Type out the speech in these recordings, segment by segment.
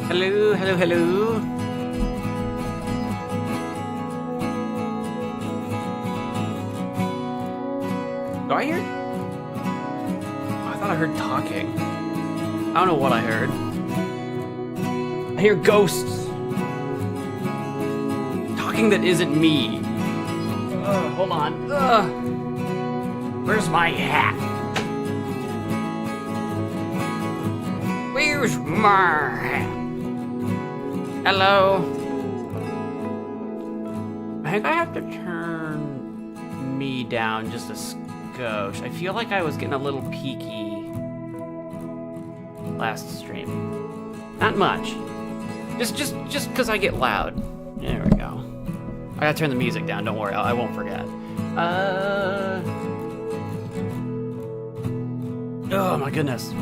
Hello, hello, hello. Do I hear? Oh, I thought I heard talking. I don't know what I heard. I hear ghosts. Talking that isn't me. Hold on. Where's my hat? Where's my hat? Hello? I think I have to turn me down just a skosh. I feel like I was getting a little peaky last stream. Not much. Just because I get loud. There we go. I gotta turn the music down, don't worry, I won't forget. Oh my goodness.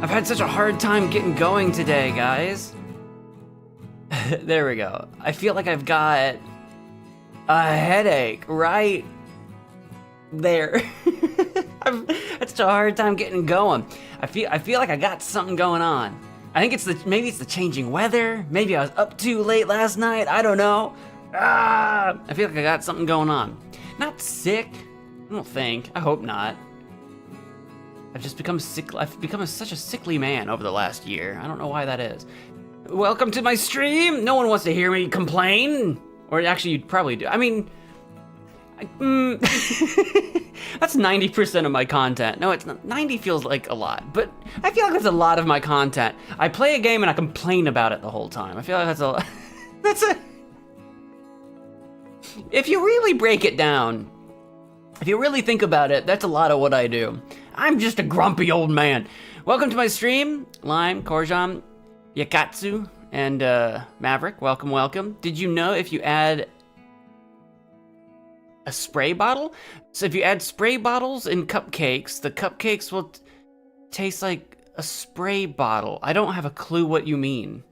I've had such a hard time getting going today, guys. There we go. I feel like I've got a headache right there. I've had such a hard time getting going. I feel like I got something going on. I think maybe it's the changing weather. Maybe I was up too late last night. I don't know. I feel like I got something going on. Not sick. I don't think. I hope not. I've just become sick. I've become such a sickly man over the last year. I don't know why that is. Welcome to my stream. No one wants to hear me complain. Or actually, you'd probably do. I mean, that's 90% of my content. No, it's not. 90 feels like a lot, but I feel like that's a lot of my content. I play a game and I complain about it the whole time. I feel like that's a. If you really break it down, if you really think about it, that's a lot of what I do. I'm just a grumpy old man. Welcome to my stream, Lime, Korjan, Yakatsu, and Maverick. Welcome, welcome. Did you know if you add a spray bottle? So if you add spray bottles in cupcakes, the cupcakes will taste like a spray bottle. I don't have a clue what you mean.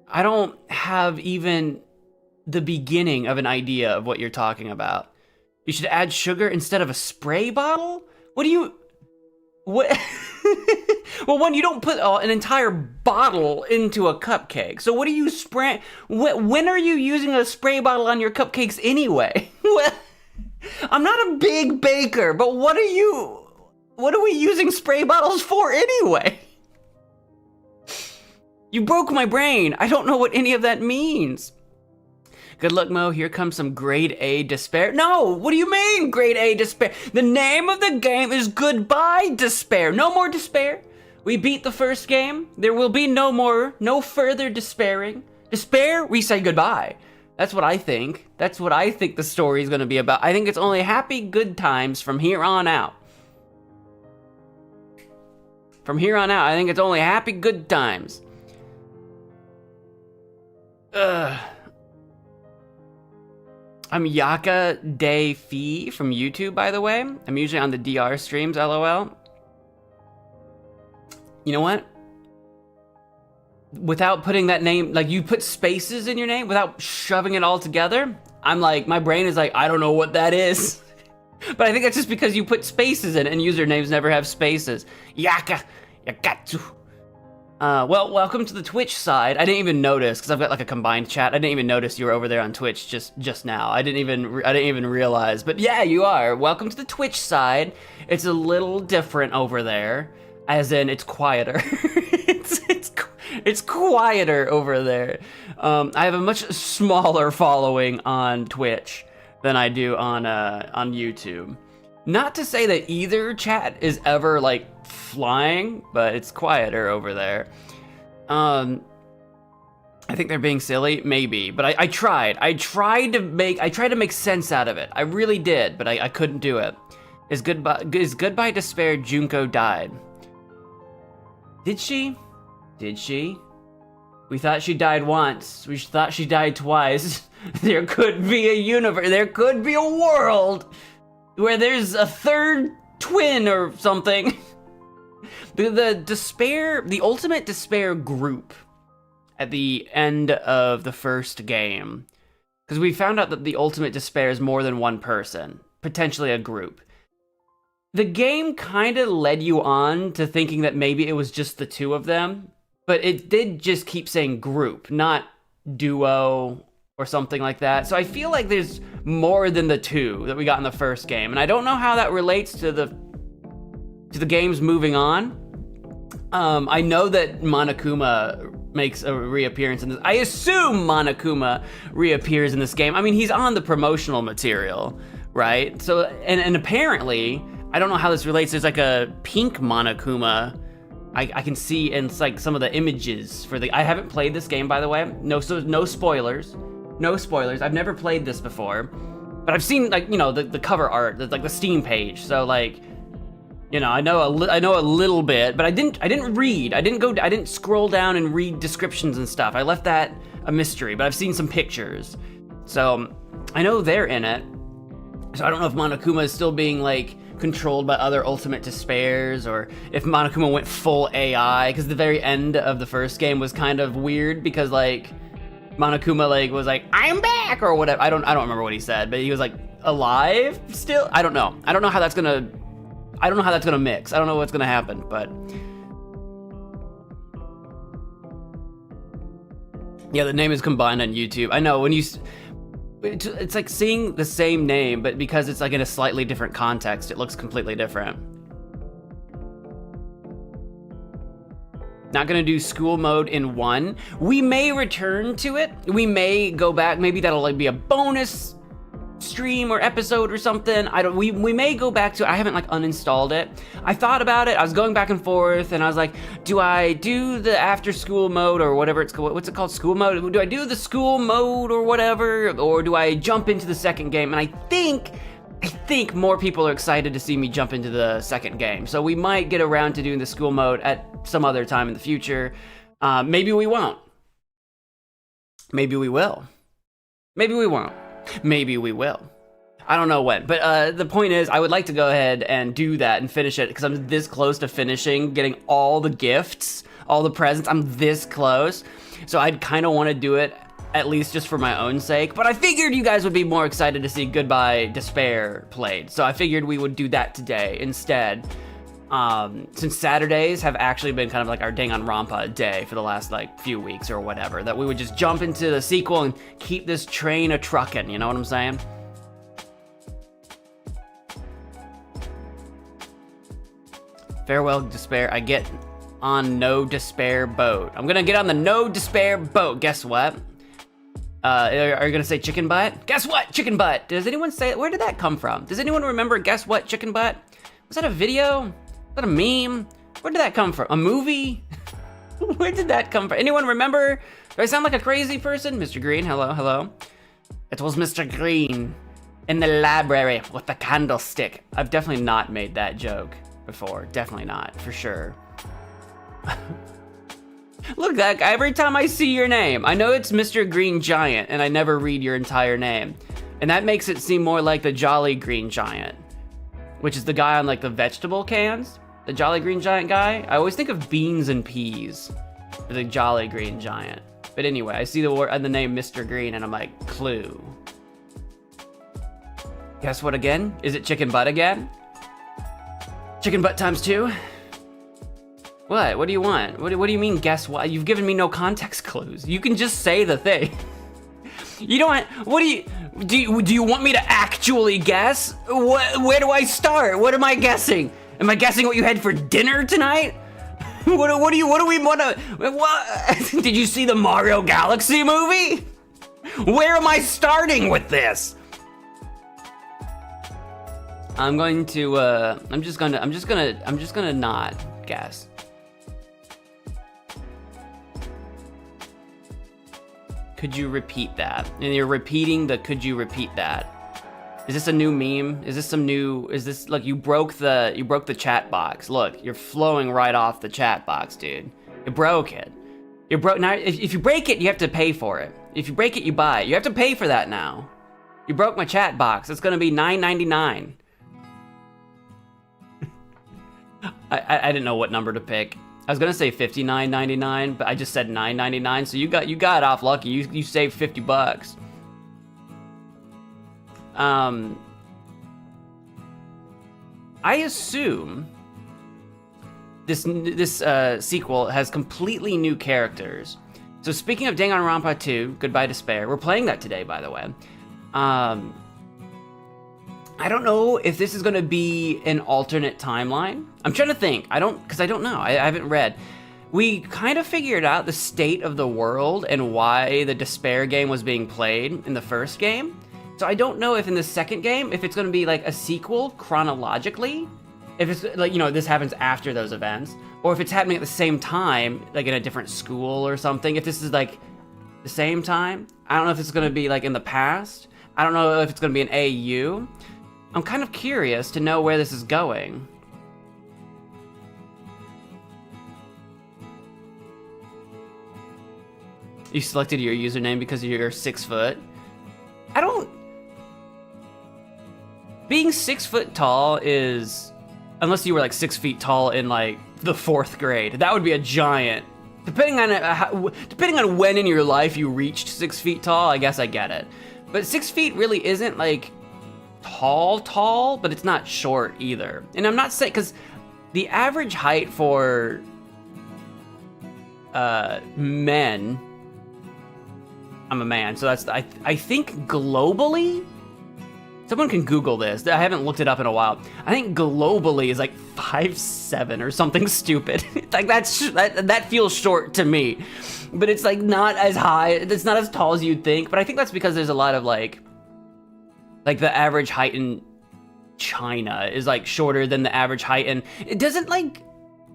I don't have even the beginning of an idea of what you're talking about. You should add sugar instead of a spray bottle? What do you... What? Well, one, you don't put an entire bottle into a cupcake. So what are you spraying? When are you using a spray bottle on your cupcakes anyway? I'm not a big baker, but what are we using spray bottles for anyway? You broke my brain. I don't know what any of that means. Good luck, Mo. Here comes some grade A despair. No, what do you mean grade A despair? The name of the game is Goodbye Despair. No more despair. We beat the first game. There will be no further despairing. Despair, we say goodbye. That's what I think. That's what I think the story is going to be about. I think it's only happy good times from here on out. From here on out, I think it's only happy good times. I'm Yaka Day Fee from YouTube, by the way. I'm usually on the DR streams, LOL. You know what? Without putting that name, like you put spaces in your name, without shoving it all together, I'm like, my brain is like, I don't know what that is. But I think that's just because you put spaces in it and usernames never have spaces. Yaka, Yakatsu. Well, welcome to the Twitch side. I didn't even notice because I've got like a combined chat. I didn't even notice you were over there on Twitch just now. I didn't even realize. But yeah, you are. Welcome to the Twitch side. It's a little different over there, as in it's quieter. it's quieter over there. I have a much smaller following on Twitch than I do on YouTube. Not to say that either chat is ever like flying, but it's quieter over there. I think they're being silly, maybe, but I tried. I tried to make sense out of it. I really did, but I couldn't do it. Is Goodbye Despair Junko died? Did she? Did she? We thought she died once. We thought she died twice. There could be a universe. There could be a world where there's a third twin or something. The ultimate despair group at the end of the first game, because we found out that the ultimate despair is more than one person, potentially a group. The game kind of led you on to thinking that maybe it was just the two of them, but it did just keep saying group, not duo or something like that. So I feel like there's more than the 2 that we got in the first game, and I don't know how that relates to the games moving on. I know that Monokuma makes a reappearance in this. I assume Monokuma reappears in this game. I mean, he's on the promotional material, right? So, and apparently, I don't know how this relates. There's like a pink Monokuma I can see in like some of the images for the. I haven't played this game, by the way. No spoilers. No spoilers. I've never played this before, but I've seen like, you know, the cover art, like the Steam page. So like, you know, I know a little bit, but I didn't read. I didn't scroll down and read descriptions and stuff. I left that a mystery, but I've seen some pictures. So I know they're in it. So I don't know if Monokuma is still being like controlled by other Ultimate Despairs, or if Monokuma went full AI, because the very end of the first game was kind of weird, because like Monokuma like was like, I'm back, or whatever. I don't remember what he said, but he was like alive still. I don't know how that's gonna mix. I don't know what's gonna happen, but yeah, the name is combined on YouTube. I know, when you it's like seeing the same name, but because it's like in a slightly different context, it looks completely different. Not gonna do school mode in 1. We may return to it. We may go back. Maybe that'll like be a bonus stream or episode or something. We may go back to it. I haven't like uninstalled it. I thought about it. I was going back and forth, and I was like, do I do the after school mode or whatever it's called? What's it called? School mode? Do I do the school mode or whatever, or do I jump into the second game? And I think more people are excited to see me jump into the second game. So we might get around to doing the school mode at some other time in the future. Maybe we won't. Maybe we will. Maybe we won't. Maybe we will. I don't know when, but the point is, I would like to go ahead and do that and finish it, because I'm this close to finishing, getting all the gifts, all the presents. I'm this close, so I'd kind of want to do it, at least just for my own sake. But I figured you guys would be more excited to see Goodbye Despair played, so I figured we would do that today instead. Since Saturdays have actually been kind of like our Danganronpa day for the last like few weeks or whatever, that we would just jump into the sequel and keep this train a-truckin', you know what I'm saying? Farewell, Despair. I get on No Despair boat. I'm gonna get on the No Despair boat. Guess what? Are you gonna say chicken butt? Guess what? Chicken butt. Does anyone say it? Where did that come from? Does anyone remember Guess What? Chicken butt? Was that a video? Is that a meme? Where did that come from? A movie? Where did that come from? Anyone remember? Do I sound like a crazy person? Mr. Green, hello. It was Mr. Green in the library with the candlestick. I've definitely not made that joke before. Definitely not, for sure. Look, that guy, every time I see your name, I know it's Mr. Green Giant, and I never read your entire name. And that makes it seem more like the Jolly Green Giant, which is the guy on like the vegetable cans. The Jolly Green Giant guy. I always think of beans and peas for the Jolly Green Giant. But anyway, I see the name Mr. Green, and I'm like, clue. Guess what again? Is it chicken butt again? Chicken butt times 2? What? What do you want? What do you mean, guess what? You've given me no context clues. You can just say the thing. You don't. What do you want me to actually guess? Where do I start? What am I guessing? Am I guessing what you had for dinner tonight? What do we want to? What? Did you see the Mario Galaxy movie? Where am I starting with this? I'm just gonna not guess. Could you repeat that? And you're repeating the could you repeat that? Is this a new meme? Is this like you broke the chat box? Look, you're flowing right off the chat box, dude. You broke it. Now if you break it, you have to pay for it. If you break it, you buy it. You have to pay for that now. You broke my chat box. It's gonna be $9.99. I didn't know what number to pick. I was gonna say $59.99, but I just said $9.99, so you got off lucky. You saved $50. I assume this sequel has completely new characters. So speaking of Danganronpa 2, Goodbye Despair, we're playing that today, by the way. I don't know if this is going to be an alternate timeline. I'm trying to think. Because I don't know. I haven't read. We kind of figured out the state of the world and why the Despair game was being played in the first game. So I don't know if in the second game, if it's going to be like a sequel chronologically, if it's like, you know, this happens after those events, or if it's happening at the same time, like in a different school or something. If this is like the same time, I don't know if it's going to be like in the past. I don't know if it's going to be an AU. I'm kind of curious to know where this is going. You selected your username because you're 6 foot. Being 6 foot tall is, unless you were like 6 feet tall in like the 4th grade, that would be a giant. Depending on when in your life you reached 6 feet tall, I guess I get it. But 6 feet really isn't like tall, but it's not short either. And I'm not saying, because the average height for men, I'm a man, so that's, I think globally, someone can Google this. I haven't looked it up in a while. I think globally is like 5'7" or something stupid. Like that feels short to me, but it's like not as high. It's not as tall as you'd think. But I think that's because there's a lot of like the average height in China is like shorter than the average height, and it doesn't like.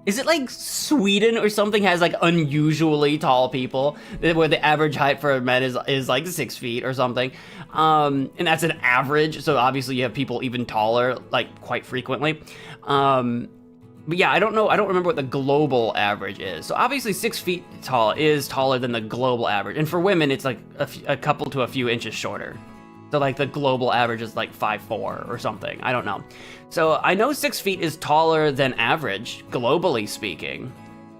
Is it like Sweden or something has like unusually tall people where the average height for men is like 6 feet or something? And that's an average. So obviously you have people even taller, like quite frequently. But yeah, I don't know. I don't remember what the global average is. So obviously 6 feet tall is taller than the global average. And for women, it's like a couple to a few inches shorter. So like the global average is like 5'4" or something. I don't know. So I know 6 feet is taller than average, globally speaking.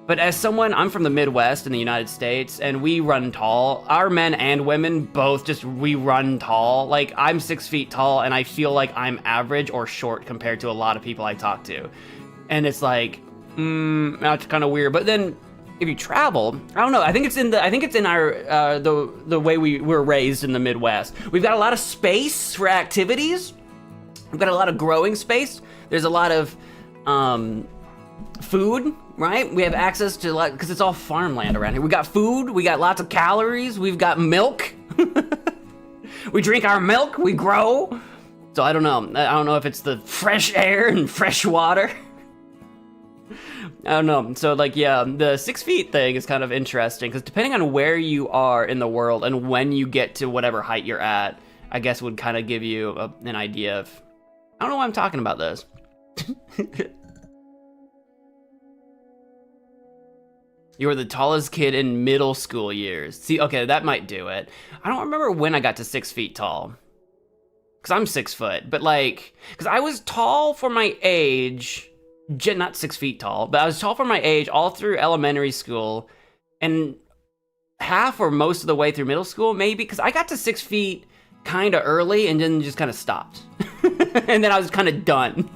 But as someone, I'm from the Midwest in the United States, and we run tall. Our men and women both we run tall. Like I'm 6 feet tall, and I feel like I'm average or short compared to a lot of people I talk to. And it's like, that's kind of weird. But then if you travel, I don't know. I think it's in our the way we were raised in the Midwest. We've got a lot of space for activities. We've got a lot of growing space. There's a lot of food, right? We have access to because it's all farmland around here. We got food. We got lots of calories. We've got milk. We drink our milk. We grow. So I don't know. I don't know if it's the fresh air and fresh water. I don't know. So like, yeah, the 6 feet thing is kind of interesting because depending on where you are in the world and when you get to whatever height you're at, I guess would kind of give you an idea of, I don't know why I'm talking about this. You were the tallest kid in middle school years. See, okay, that might do it. I don't remember when I got to 6 feet tall. Because I'm 6 foot, but like, because I was tall for my age, not 6 feet tall, but I was tall for my age all through elementary school and half or most of the way through middle school, maybe, because I got to 6 feet kind of early and then just kind of stopped. And then I was kind of done.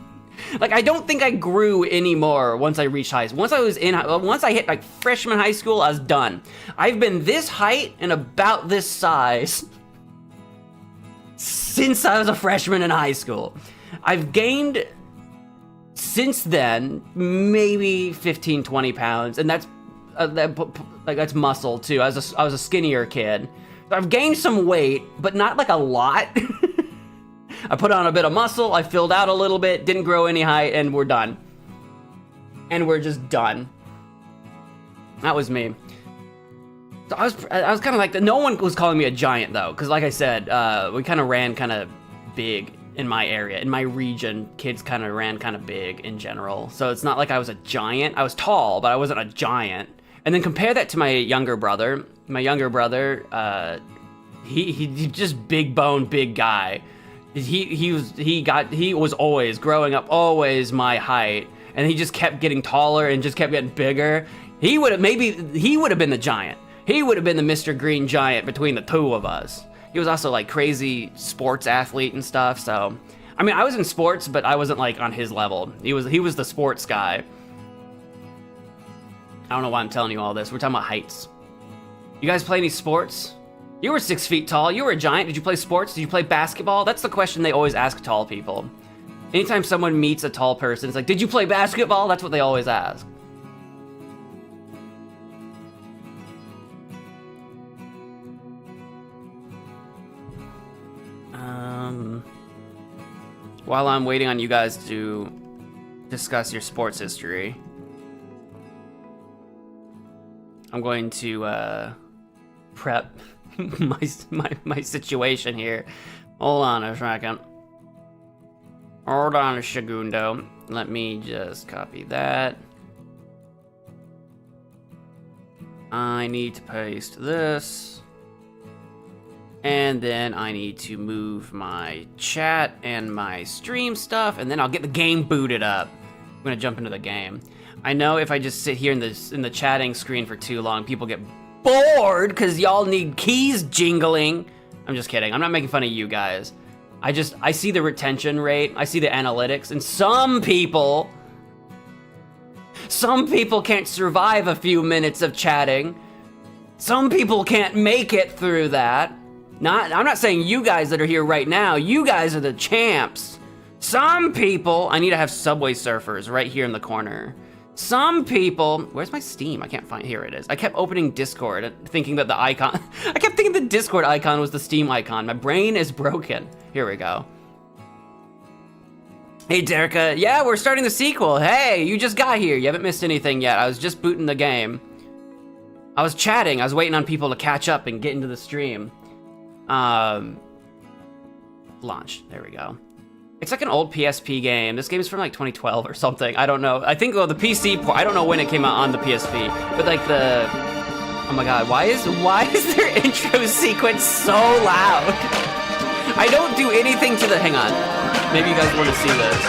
Like, I don't think I grew anymore once I reached high school. Once I hit like freshman high school, I was done. I've been this height and about this size since I was a freshman in high school. I've gained since then maybe 15, 20 pounds, and that's muscle too. I was a skinnier kid. So I've gained some weight, but not like a lot. I put on a bit of muscle, I filled out a little bit, didn't grow any height, and we're done. And we're just done. That was me. So I was kind of like, no one was calling me a giant though, because like I said, we kind of ran kind of big in my area, in my region. Kids kind of ran kind of big in general. So it's not like I was a giant. I was tall, but I wasn't a giant. And then compare that to my younger brother. My younger brother, he just big bone, big guy. He was always growing up, always my height, and he just kept getting taller and just kept getting bigger. He would have been the giant. He would have been the Mr. Green Giant between the two of us. He was also like crazy sports athlete and stuff. So, I mean, I was in sports, but I wasn't like on his level. He was the sports guy. I don't know why I'm telling you all this. We're talking about heights. You guys play any sports? You were 6 feet tall. You were a giant. Did you play sports? Did you play basketball? That's the question they always ask tall people. Anytime someone meets a tall person, it's like, did you play basketball? That's what they always ask. While I'm waiting on you guys to discuss your sports history, I'm going to prep my situation here. Hold on a second. Hold on a segundo. Let me just copy that. I need to paste this. And then I need to move my chat and my stream stuff, and then I'll get the game booted up. I'm gonna jump into the game. I know if I just sit here in the chatting screen for too long, people get bored because y'all need keys jingling. I'm just kidding. I'm not making fun of you guys. I see the retention rate, I see the analytics, and some people can't survive a few minutes of chatting. Some people can't make it through that. I'm not saying you guys that are here right now, you guys are the champs. Some people, I need to have Subway Surfers right here in the corner. Some people, where's my Steam? I can't find, here it is. I kept opening Discord thinking that the icon, I kept thinking the Discord icon was the Steam icon. My brain is broken. Here we go. Hey, Derica, yeah, we're starting the sequel. Hey, you just got here. You haven't missed anything yet. I was just booting the game. I was chatting. I was waiting on people to catch up and get into the stream. Launch, there we go. It's like an old PSP game. This game is from like 2012 or something. I don't know. I think, well, the PC, I don't know when it came out on the PSP, but like the, oh my God, why is their intro sequence so loud? I don't do anything to the, hang on. Maybe you guys want to see this.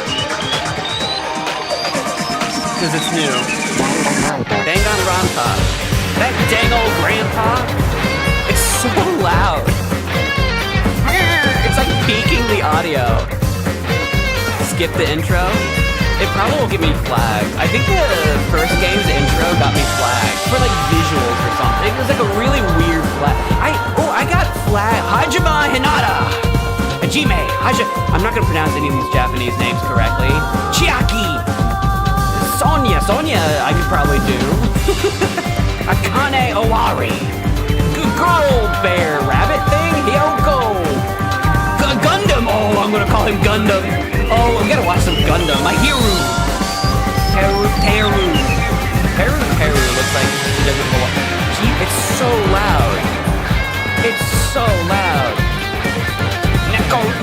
Because it's new. Danganronpa. That dang old grandpa. It's so loud. It's like peaking the audio. Skip the intro. It probably will get me flagged. I think the first game's intro got me flagged for like visuals or something. It was like a really weird flag. I got flagged. Hajime Hinata. Hajime. I'm not gonna pronounce any of these Japanese names correctly. Chiaki. Sonya. I could probably do. Akane Owari. Girl bear rabbit thing. Hyoko. Gundam! Oh, I'm gonna call him Gundam. Oh, we gotta watch some Gundam. My hero. Teru looks like he doesn't know what. Gee, it's so loud. It's so loud.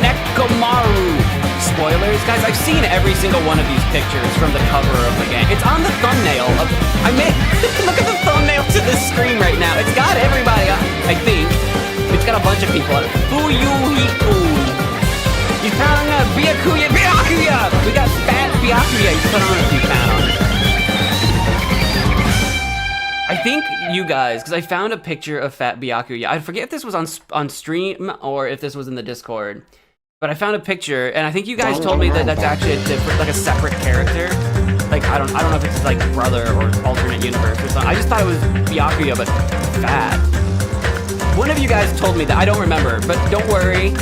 Nekomaru. Spoilers, guys. I've seen every single one of these pictures from the cover of the game. It's on the thumbnail of. Look at the thumbnail to this screen right now. It's got everybody on. I think. It's got a bunch of people on it. Fuyuhiku. He's pounding a Byakuya. We got fat Byakuya. He's put on a few pounds. I think you guys, because I found a picture of fat Byakuya. I forget if this was on stream or if this was in the Discord. But I found a picture, and I think you guys told me that that's actually a different, like a separate character. Like I don't know if it's like brother or alternate universe or something. I just thought it was Byakuya, but fat. One of you guys told me that. I don't remember, but don't worry.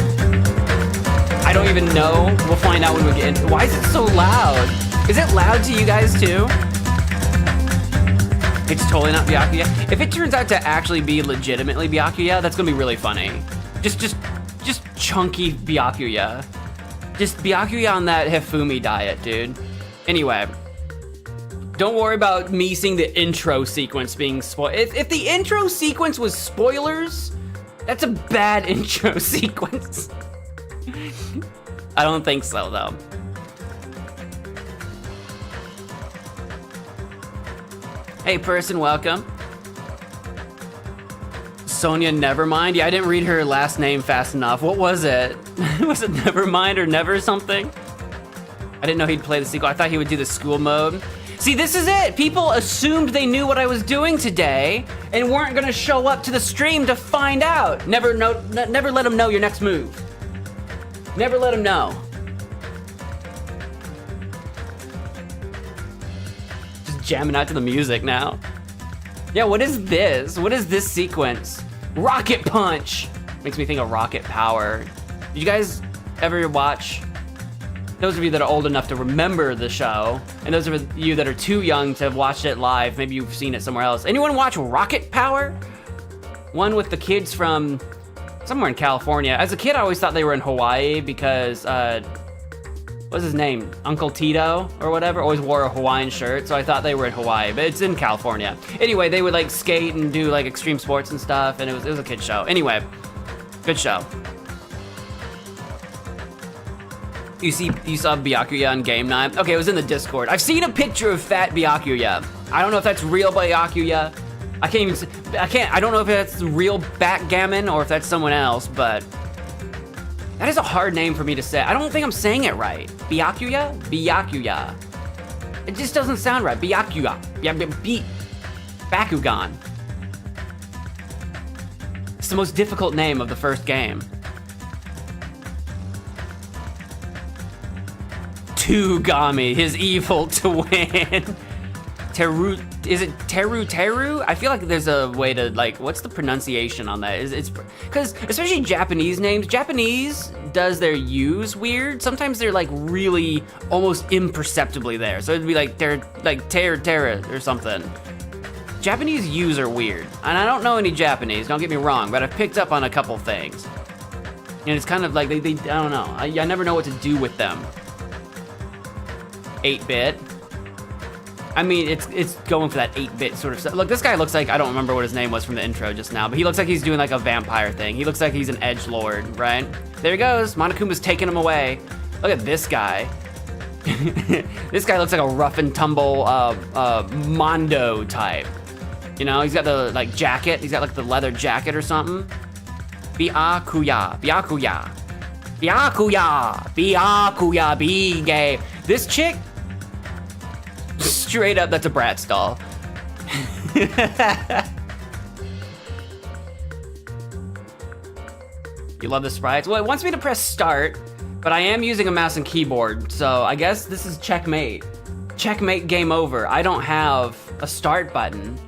I don't even know. We'll find out when we get in. Why is it so loud? Is it loud to you guys too? It's totally not Byakuya. If it turns out to actually be legitimately Byakuya, that's gonna be really funny. Just chunky Byakuya. Just Byakuya on that Hifumi diet, dude. Anyway. Don't worry about me seeing the intro sequence being spoiled. If the intro sequence was spoilers, that's a bad intro sequence. I don't think so, though. Hey, person, welcome. Sonia Nevermind? Yeah, I didn't read her last name fast enough. What was it? Was it Nevermind or Never something? I didn't know he'd play the sequel. I thought he would do the school mode. See, this is it. People assumed they knew what I was doing today and weren't gonna show up to the stream to find out. Never let them know your next move. Never let them know. Just jamming out to the music now. Yeah, what is this? What is this sequence? Rocket Punch! Makes me think of Rocket Power. Did you guys ever watch? Those of you that are old enough to remember the show, and those of you that are too young to have watched it live, maybe you've seen it somewhere else. Anyone watch Rocket Power? One with the kids from somewhere in California. As a kid, I always thought they were in Hawaii because, what's his name? Uncle Tito or whatever, always wore a Hawaiian shirt, so I thought they were in Hawaii, but it's in California. Anyway, they would like skate and do like extreme sports and stuff, and it was a kid show. Anyway, good show. You saw Byakuya on Game Night? Okay, it was in the Discord. I've seen a picture of fat Byakuya. I don't know if that's real Byakuya. I don't know if that's real backgammon or if that's someone else, but that is a hard name for me to say. I don't think I'm saying it right. Byakuya? Byakuya. It just doesn't sound right. Byakuya. Bakugan. It's the most difficult name of the first game. Tugami, his evil twin. Is it Teru? I feel like there's a way to like, what's the pronunciation on that? It's because especially Japanese names, Japanese does their U's weird. Sometimes they're like really almost imperceptibly there. So it'd be like Terra or something. Japanese U's are weird. And I don't know any Japanese, don't get me wrong, but I've picked up on a couple things. And it's kind of like, I don't know. I never know what to do with them. 8-bit. I mean, it's going for that 8-bit sort of stuff. Look, this guy looks like, I don't remember what his name was from the intro just now, but he looks like he's doing like a vampire thing. He looks like he's an edgelord, right? There he goes. Monokuma's taking him away. Look at this guy. This guy looks like a rough and tumble Mondo type. You know, he's got the like jacket. He's got like the leather jacket or something. Byakuya. Be gay. This chick, straight up, that's a Bratz doll. You love the sprites? Well, it wants me to press start, but I am using a mouse and keyboard, so I guess this is checkmate. Checkmate, game over. I don't have a start button,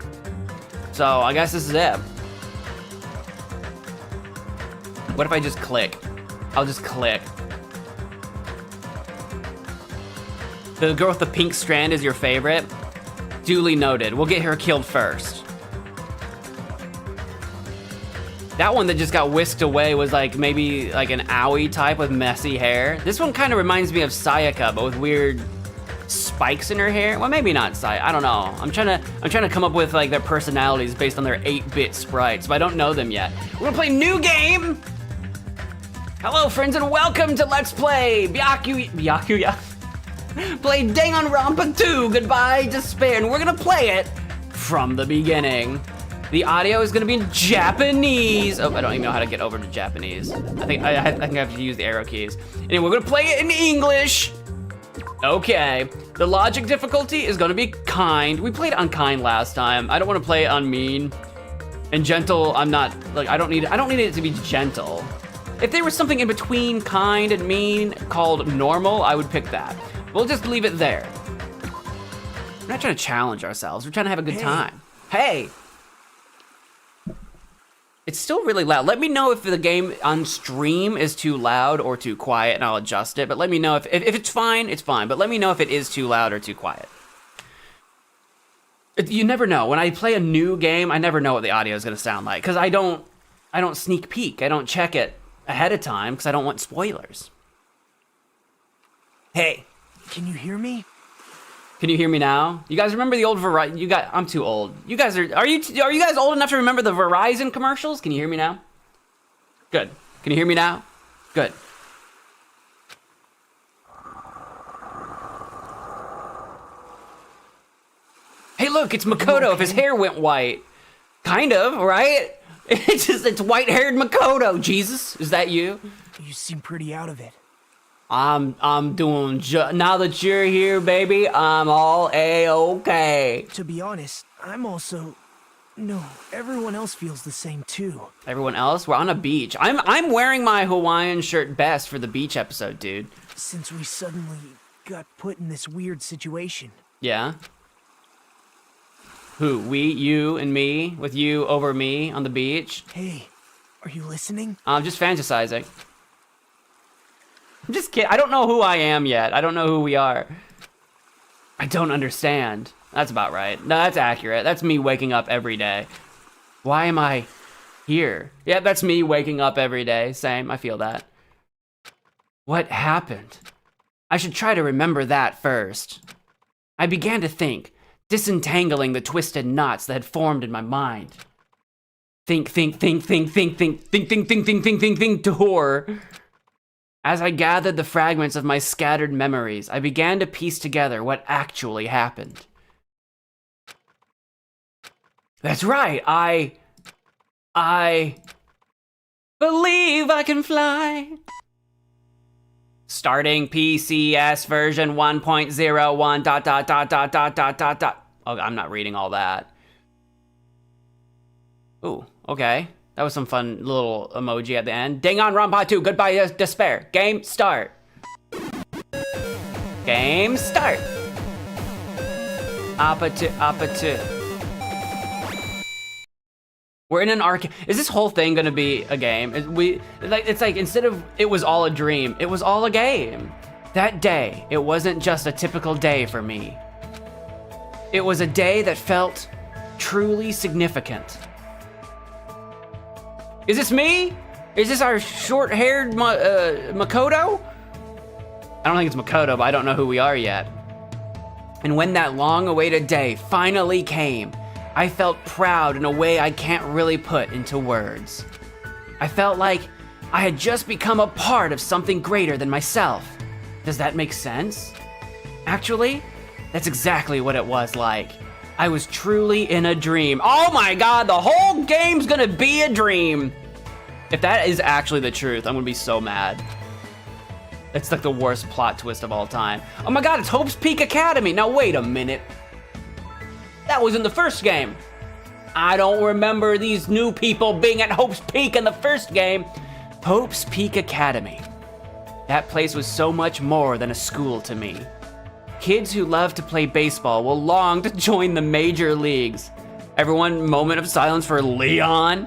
so I guess this is it. What if I just click? I'll just click. The girl with the pink strand is your favorite? Duly noted. We'll get her killed first. That one that just got whisked away was like maybe like an owie type with messy hair. This one kind of reminds me of Sayaka, but with weird spikes in her hair. Well, maybe not Sayaka. I don't know. I'm trying to come up with like their personalities based on their 8-bit sprites, but I don't know them yet. We're gonna play new game. Hello, friends, and welcome to Let's Play Byakuya. Play Danganronpa 2, Goodbye Despair, and we're gonna play it from the beginning. The audio is gonna be in Japanese. Oh, I don't even know how to get over to Japanese. I think I have to use the arrow keys. Anyway, we're gonna play it in English. Okay, the logic difficulty is gonna be kind. We played unkind last time. I don't wanna play it on mean. And gentle, I'm not, like, I don't need it to be gentle. If there was something in between kind and mean called normal, I would pick that. We'll just leave it there. We're not trying to challenge ourselves. We're trying to have a good time. Hey! It's still really loud. Let me know if the game on stream is too loud or too quiet, and I'll adjust it. But let me know if it's fine, it's fine. But let me know if it is too loud or too quiet. You never know. When I play a new game, I never know what the audio is going to sound like. Because I don't sneak peek. I don't check it ahead of time because I don't want spoilers. Hey. Can you hear me? Can you hear me now? You guys remember the old Verizon? I'm too old. You guys are you guys old enough to remember the Verizon commercials? Can you hear me now? Good. Can you hear me now? Good. Hey, look, it's Makoto okay? if his hair went white. Kind of, right? It's white-haired Makoto. Jesus, is that you? You seem pretty out of it. I'm doing now that you're here, baby, I'm all A-okay. To be honest, I'm also... No, everyone else feels the same too. Everyone else? We're on a beach. I'm wearing my Hawaiian shirt best for the beach episode, dude. Since we suddenly got put in this weird situation. Yeah? Who? We, you, and me? With you over me on the beach? Hey, are you listening? I'm just fantasizing. I'm just kidding. I don't know who I am yet. I don't know who we are. I don't understand. That's about right. No, that's accurate. That's me waking up every day. Why am I here? Yeah, that's me waking up every day. Same, I feel that. What happened? I should try to remember that first. I began to think, disentangling the twisted knots that had formed in my mind. Think to horror. As I gathered the fragments of my scattered memories, I began to piece together what actually happened. That's right, I believe I can fly. Starting PCS version 1.01 ... Oh, I'm not reading all that. Ooh, okay. That was some fun little emoji at the end. Danganronpa 2, goodbye despair. Game start. Game start. Appa 2. We're in an arcade. Is this whole thing gonna be a game? It's like instead of it was all a dream, it was all a game. That day, it wasn't just a typical day for me. It was a day that felt truly significant. Is this me? Is this our short-haired Makoto? I don't think it's Makoto, but I don't know who we are yet. And when that long-awaited day finally came, I felt proud in a way I can't really put into words. I felt like I had just become a part of something greater than myself. Does that make sense? Actually, that's exactly what it was like. I was truly in a dream. Oh my god, the whole game's gonna be a dream! If that is actually the truth, I'm gonna be so mad. It's like the worst plot twist of all time. Oh my god, it's Hope's Peak Academy! Now wait a minute. That was in the first game. I don't remember these new people being at Hope's Peak in the first game. Hope's Peak Academy. That place was so much more than a school to me. Kids who love to play baseball will long to join the major leagues. Everyone, moment of silence for Leon.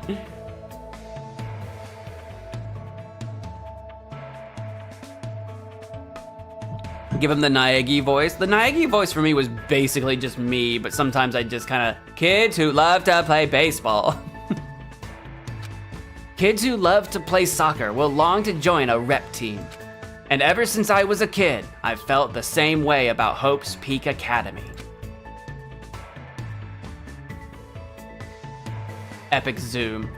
Give him the Naegi voice. The Naegi voice for me was basically just me, but sometimes I just kind of, kids who love to play baseball. Kids who love to play soccer will long to join a rep team. And ever since I was a kid, I've felt the same way about Hope's Peak Academy. Epic zoom.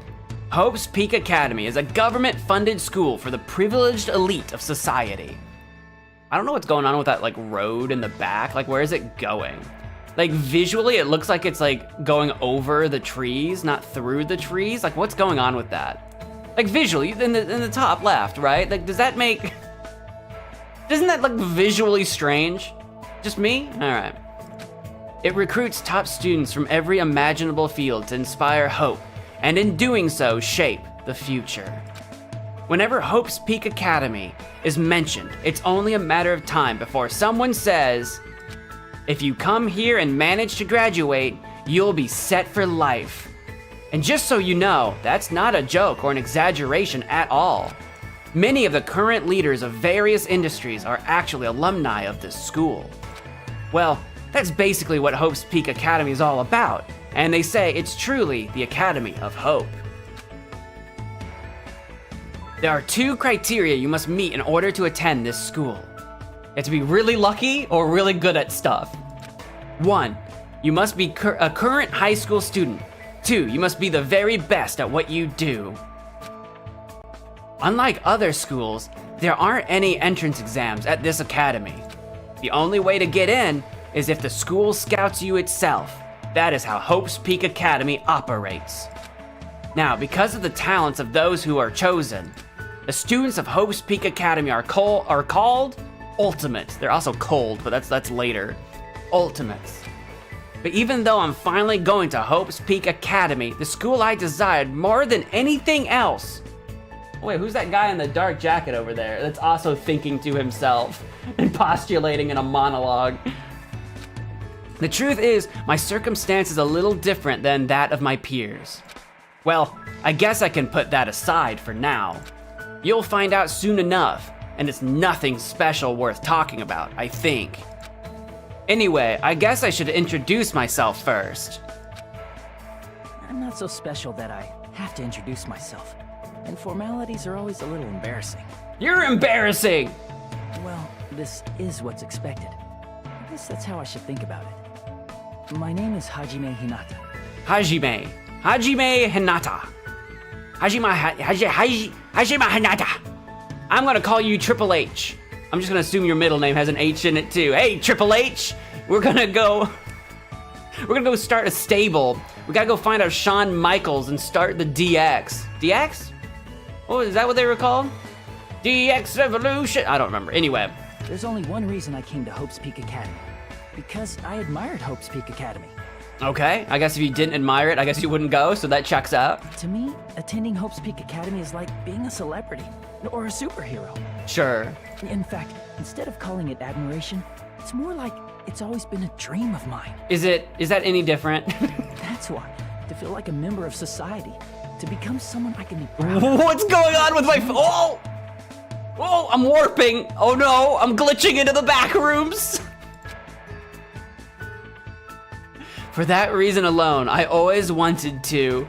Hope's Peak Academy is a government-funded school for the privileged elite of society. I don't know what's going on with that like road in the back. Like, where is it going? Like visually, it looks like it's like going over the trees, not through the trees. Like, what's going on with that? Like visually, in the top left, right? Like, does that make? Doesn't that look visually strange? Just me? All right. It recruits top students from every imaginable field to inspire hope, and in doing so, shape the future. Whenever Hope's Peak Academy is mentioned, it's only a matter of time before someone says, if you come here and manage to graduate, you'll be set for life. And just so you know, that's not a joke or an exaggeration at all. Many of the current leaders of various industries are actually alumni of this school. Well, that's basically what Hope's Peak Academy is all about, and they say it's truly the Academy of Hope. There are 2 criteria you must meet in order to attend this school. You have to be really lucky or really good at stuff. 1, you must be a current high school student. 2, you must be the very best at what you do. Unlike other schools, there aren't any entrance exams at this academy. The only way to get in is if the school scouts you itself. That is how Hope's Peak Academy operates. Now, because of the talents of those who are chosen, the students of Hope's Peak Academy are called Ultimates. They're also cold, but that's later. Ultimates. But even though I'm finally going to Hope's Peak Academy, the school I desired more than anything else. Wait, who's that guy in the dark jacket over there that's also thinking to himself and postulating in a monologue? The truth is, my circumstance is a little different than that of my peers. Well, I guess I can put that aside for now. You'll find out soon enough, and it's nothing special worth talking about, I think. Anyway, I guess I should introduce myself first. I'm not so special that I have to introduce myself, and formalities are always a little embarrassing. You're embarrassing! Well, this is what's expected. I guess that's how I should think about it. My name is Hajime Hinata. Hajime Hinata. Hajime Hinata. I'm gonna call you Triple H. I'm just gonna assume your middle name has an H in it too. Hey, Triple H, we're gonna go start a stable. We gotta go find out Shawn Michaels and start the DX. DX? Oh, is that what they were called? DX Revolution? I don't remember. Anyway. There's only one reason I came to Hope's Peak Academy. Because I admired Hope's Peak Academy. Okay, I guess if you didn't admire it, I guess you wouldn't go, so that checks out. To me, attending Hope's Peak Academy is like being a celebrity or a superhero. Sure. In fact, instead of calling it admiration, it's more like it's always been a dream of mine. Is that any different? That's why, to feel like a member of society, to become someone I can be proud of. What's going on with my oh! Oh, I'm warping. Oh no, I'm glitching into the back rooms. For that reason alone, I always wanted to.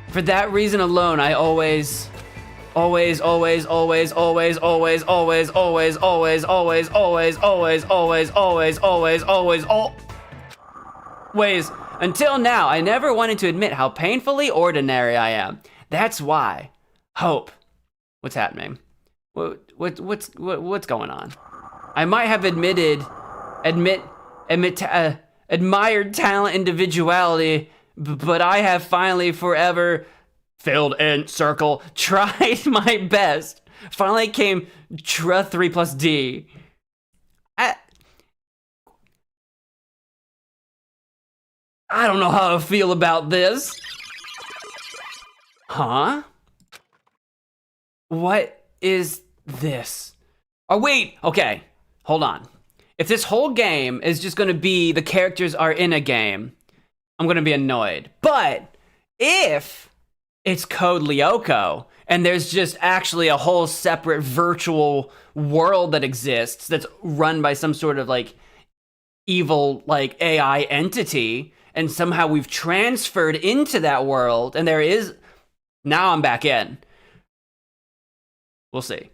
For that reason alone, I always, always, always, always, always, always, always, always, always, always, always, always, always, always, always, always, always, until now, I never wanted to admit how painfully ordinary I am. That's why. Hope. What's happening? What's going on? I might have admired talent, individuality, but I have finally forever filled in circle, tried my best. Finally came 3 plus D. I don't know how to feel about this. Huh? What is this? Oh, wait, okay, hold on. If this whole game is just gonna be the characters are in a game, I'm gonna be annoyed. But if it's Code Lyoko and there's just actually a whole separate virtual world that exists that's run by some sort of like evil like AI entity, and somehow we've transferred into that world and there is, now I'm back in. We'll see.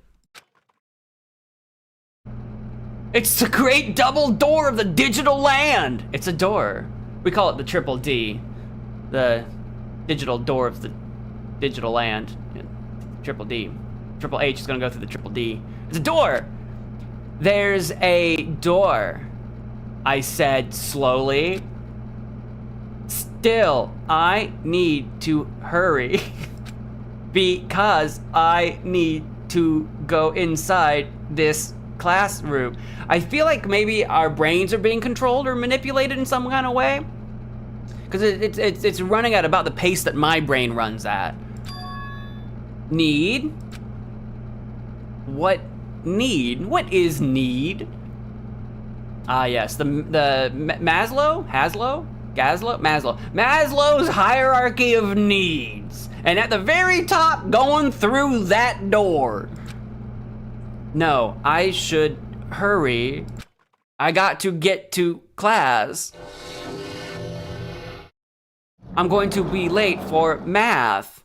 It's the great double door of the digital land. It's a door. We call it the Triple D. The digital door of the digital land. Triple D. Triple H is gonna go through the Triple D. It's a door. There's a door. I said slowly. Still, I need to hurry. Because I need to go inside this classroom. I feel like maybe our brains are being controlled or manipulated in some kind of way. Because it's running at about the pace that my brain runs at. Need? What need? What is need? Ah, yes, the Maslow's hierarchy of needs. And at the very top, going through that door. No, I should hurry. I got to get to class. I'm going to be late for math.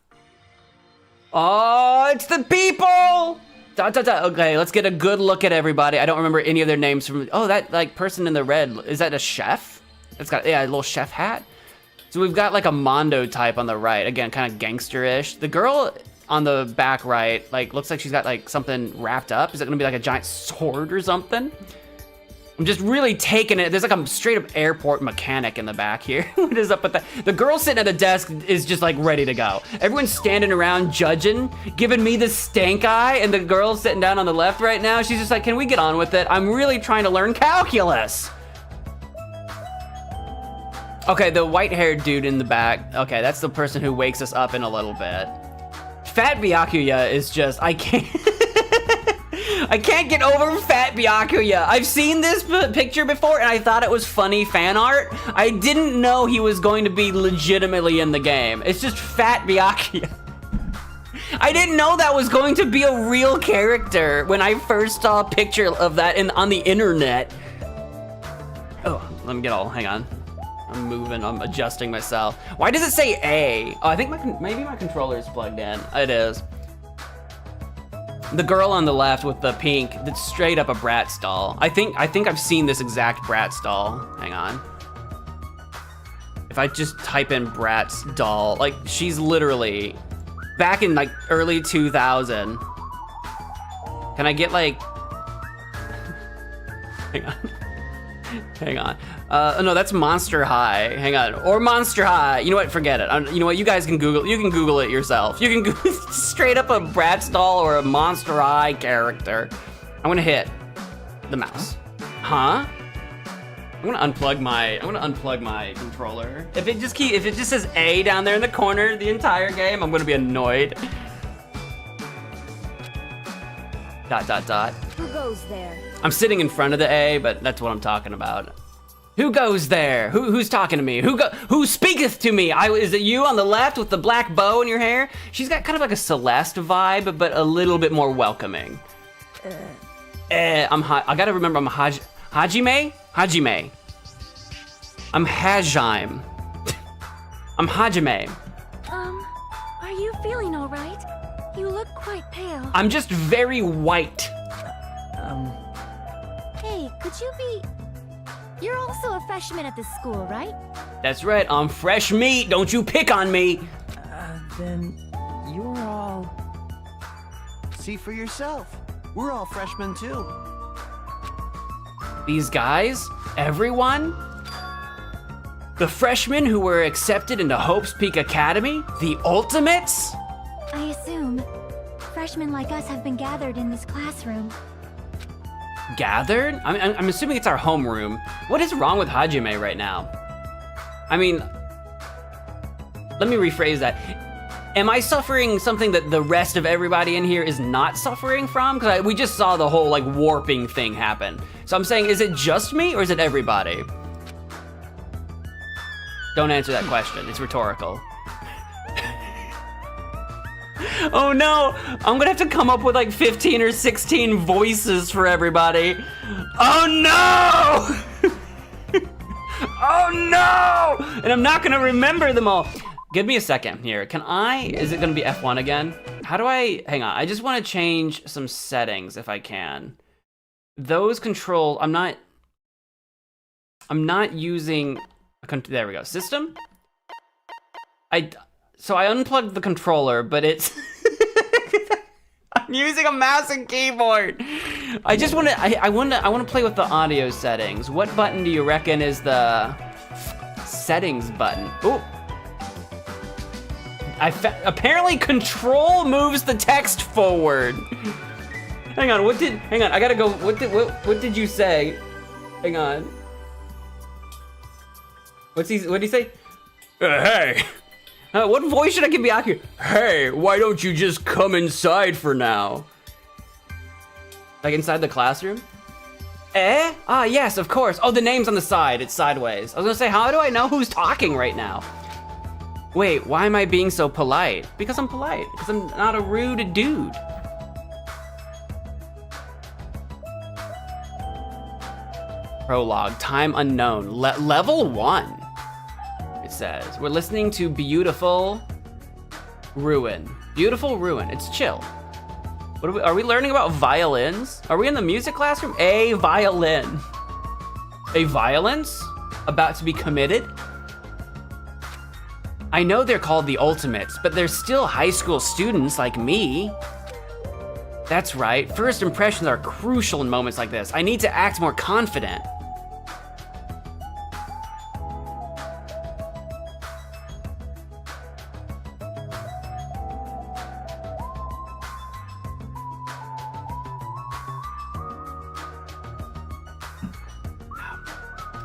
Oh, it's the people! Okay, let's get a good look at everybody. I don't remember any of their names from, oh, that like person in the red, is that a chef? It's got, yeah, a little chef hat. So we've got like a Mondo type on the right. Again, kind of gangster-ish. The girl on the back right, like, looks like she's got like something wrapped up. Is it gonna be like a giant sword or something? I'm just really taking it. There's like a straight up airport mechanic in the back here. What is up with that? The girl sitting at the desk is just like ready to go. Everyone's standing around judging, giving me the stank eye, and the girl sitting down on the left right now, she's just like, can we get on with it? I'm really trying to learn calculus. Okay, the white-haired dude in the back, okay, that's the person who wakes us up in a little bit. Fat Byakuya is just, I can't, I can't get over Fat Byakuya. I've seen this picture before and I thought it was funny fan art. I didn't know he was going to be legitimately in the game. It's just Fat Byakuya. I didn't know that was going to be a real character when I first saw a picture of that on the internet. Oh, let me get all, hang on. I'm moving, I'm adjusting myself. Why does it say A? Oh, I think maybe my controller is plugged in. It is. The girl on the left with the pink, that's straight up a Bratz doll. I think I've seen this exact Bratz doll. Hang on. If I just type in Bratz doll, like she's literally back in like early 2000. Can I get like, hang on. Hang on. No, that's Monster High. Hang on. Or Monster High. You know what? Forget it. You know what? You guys can Google. You can Google it yourself. You can Google straight up a Bratz doll or a Monster High character. I'm gonna hit the mouse. Huh? I'm gonna unplug my controller. If it just says A down there in the corner the entire game, I'm gonna be annoyed. ... Who goes there? I'm sitting in front of the A, but that's what I'm talking about. Who goes there? Who's talking to me? Who speaketh to me? Is it you on the left with the black bow in your hair? She's got kind of like a Celeste vibe, but a little bit more welcoming. I gotta remember I'm Hajime? Hajime. I'm Hajime. I'm Hajime. Are you feeling all right? You look quite pale. I'm just very white. Hey, could you be... You're also a freshman at this school, right? That's right, I'm fresh meat. Don't you pick on me. Then you're all... See for yourself. We're all freshmen too. These guys? Everyone? The freshmen who were accepted into Hope's Peak Academy? The Ultimates? I assume freshmen like us have been gathered in this classroom. Gathered? I'm assuming it's our homeroom. What is wrong with Hajime right now? I mean, let me rephrase that. Am I suffering something that the rest of everybody in here is not suffering from? Because we just saw the whole like warping thing happen. So I'm saying, is it just me or is it everybody? Don't answer that question, it's rhetorical. Oh no, I'm gonna have to come up with like 15 or 16 voices for everybody. Oh no! Oh no! And I'm not gonna remember them all. Give me a second here. Is it gonna be F1 again? How do hang on, I just wanna change some settings if I can. Those controls, I'm not using, there we go, system? So I unplugged the controller, but it's, I'm using a mouse and keyboard. I just wanna, I wanna play with the audio settings. What button do you reckon is the settings button? Ooh. Apparently control moves the text forward. Hang on, I gotta go, what did you say? Hang on. What'd he say? Hey. What voice should I give Byakuya? Hey, why don't you just come inside for now? Like inside the classroom? Eh? Ah, yes, of course. Oh, the name's on the side, it's sideways. I was gonna say, how do I know who's talking right now? Wait, why am I being so polite? Because I'm polite, because I'm not a rude dude. Prologue, time unknown, level 1. It says, we're listening to Beautiful Ruin. Beautiful Ruin, it's chill. What are we learning about violins? Are we in the music classroom? A violin. A violence about to be committed? I know they're called the Ultimates, but they're still high school students like me. That's right, first impressions are crucial in moments like this. I need to act more confident.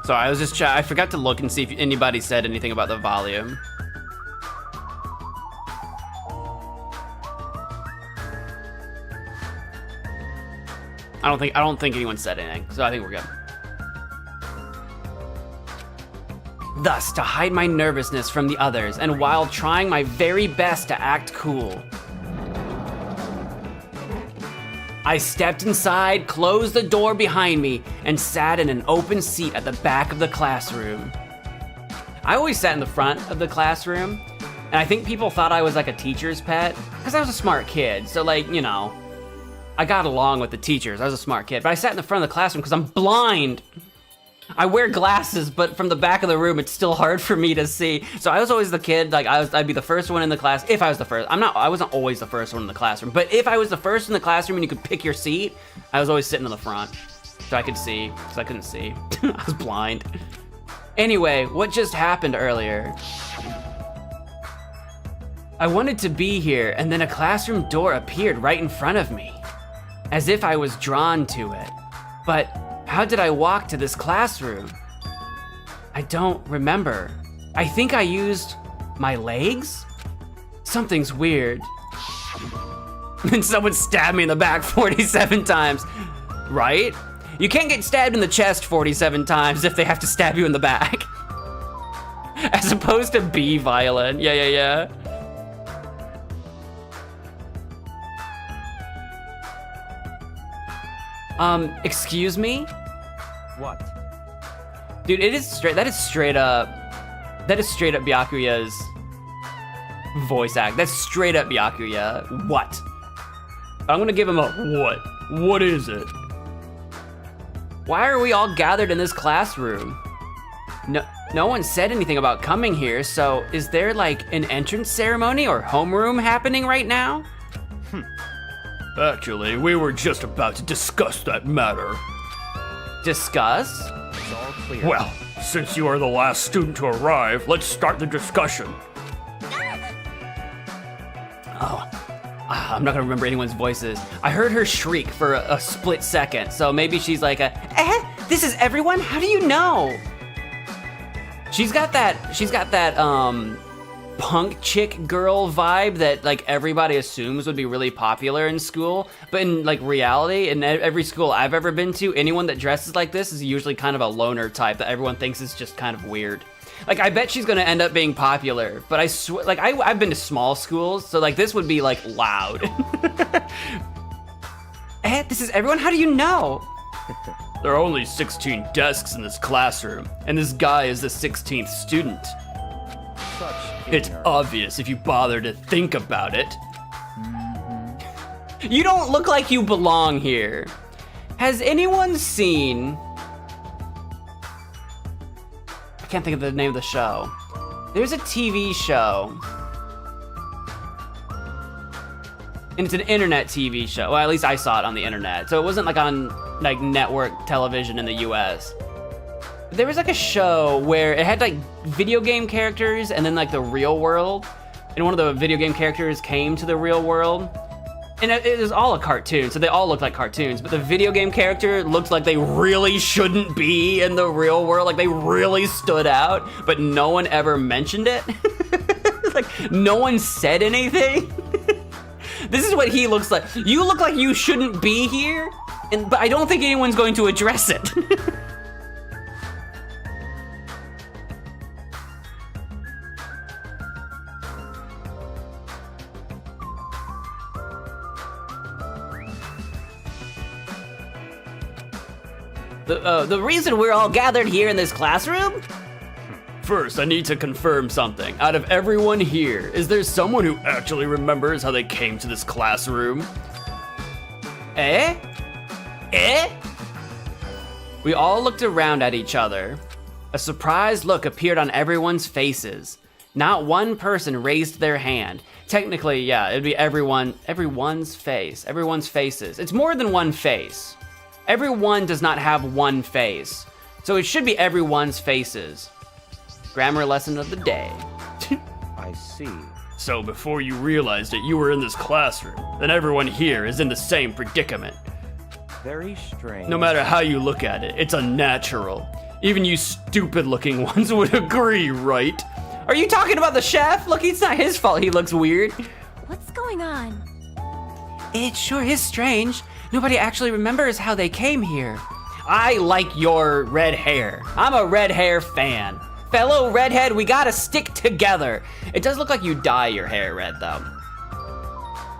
So I forgot to look and see if anybody said anything about the volume. I don't think anyone said anything, so I think we're good. Thus, to hide my nervousness from the others, and while trying my very best to act cool, I stepped inside, closed the door behind me, and sat in an open seat at the back of the classroom. I always sat in the front of the classroom, and I think people thought I was like a teacher's pet, because I was a smart kid, so like, you know, I got along with the teachers. I was a smart kid, but I sat in the front of the classroom because I'm blind. I wear glasses, but from the back of the room, it's still hard for me to see. So I was always the kid, like I'd be the first one in the class, if I was the first. I wasn't always the first one in the classroom, but if I was the first in the classroom and you could pick your seat, I was always sitting in the front, so I could see, because I couldn't see. I was blind. Anyway, what just happened earlier? I wanted to be here, and then a classroom door appeared right in front of me, as if I was drawn to it. But how did I walk to this classroom? I don't remember. I think I used my legs? Something's weird. And someone stabbed me in the back 47 times, right? You can't get stabbed in the chest 47 times if they have to stab you in the back. As opposed to be violent. Yeah. Excuse me? What? Dude, that is straight up Byakuya's voice act. That's straight up Byakuya. What? I'm gonna give him a what? What is it? Why are we all gathered in this classroom? No one said anything about coming here, so is there like an entrance ceremony or homeroom happening right now? Actually, we were just about to discuss that matter. Discuss? It's all clear. Well, since you are the last student to arrive, let's start the discussion. I'm not gonna remember anyone's voices. I heard her shriek for a split second, so maybe she's like this is everyone? How do you know? She's got that punk chick girl vibe that like everybody assumes would be really popular in school, but in like reality, in every school I've ever been to, anyone that dresses like this is usually kind of a loner type that everyone thinks is just kind of weird. Like, I bet she's gonna end up being popular, but I swear, like, I've been to small schools, so like this would be like loud. This is everyone? How do you know? There are only 16 desks in this classroom, and this guy is the 16th student. It's obvious if you bother to think about it. You don't look like you belong here. Has anyone seen... I can't think of the name of the show. There's a TV show. And it's an internet TV show. Well, at least I saw it on the internet. So it wasn't like on like network television in the US. There was like a show where it had like video game characters and then like the real world. And one of the video game characters came to the real world. And it was all a cartoon, so they all looked like cartoons, but the video game character looked like they really shouldn't be in the real world, like they really stood out, but no one ever mentioned it. Like, no one said anything. This is what he looks like. You look like you shouldn't be here, but I don't think anyone's going to address it. The reason we're all gathered here in this classroom? First, I need to confirm something. Out of everyone here, is there someone who actually remembers how they came to this classroom? Eh? We all looked around at each other. A surprised look appeared on everyone's faces. Not one person raised their hand. Technically, yeah, it'd be everyone's faces. It's more than one face. Everyone does not have one face, so it should be everyone's faces. Grammar lesson of the day. I see. So before you realized that you were in this classroom, then everyone here is in the same predicament. Very strange. No matter how you look at it, it's unnatural. Even you stupid-looking ones would agree, right? Are you talking about the chef? Look, it's not his fault he looks weird. What's going on? It sure is strange. Nobody actually remembers how they came here. I like your red hair. I'm a red hair fan. Fellow redhead, we gotta stick together. It does look like you dye your hair red though.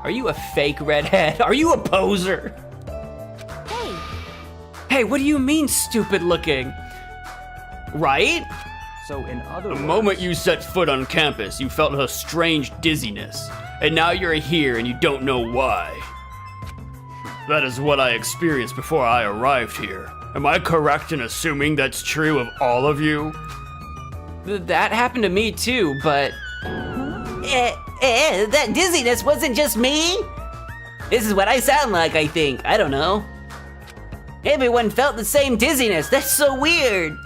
Are you a fake redhead? Are you a poser? Hey, Hey, what do you mean stupid looking? Right? So in other The words, moment you set foot on campus, you felt a strange dizziness, and now you're here and you don't know why. That is what I experienced before I arrived here. Am I correct in assuming that's true of all of you? That happened to me too, but That dizziness wasn't just me? This is what I sound like, I think. I don't know. Everyone felt the same dizziness. That's so weird.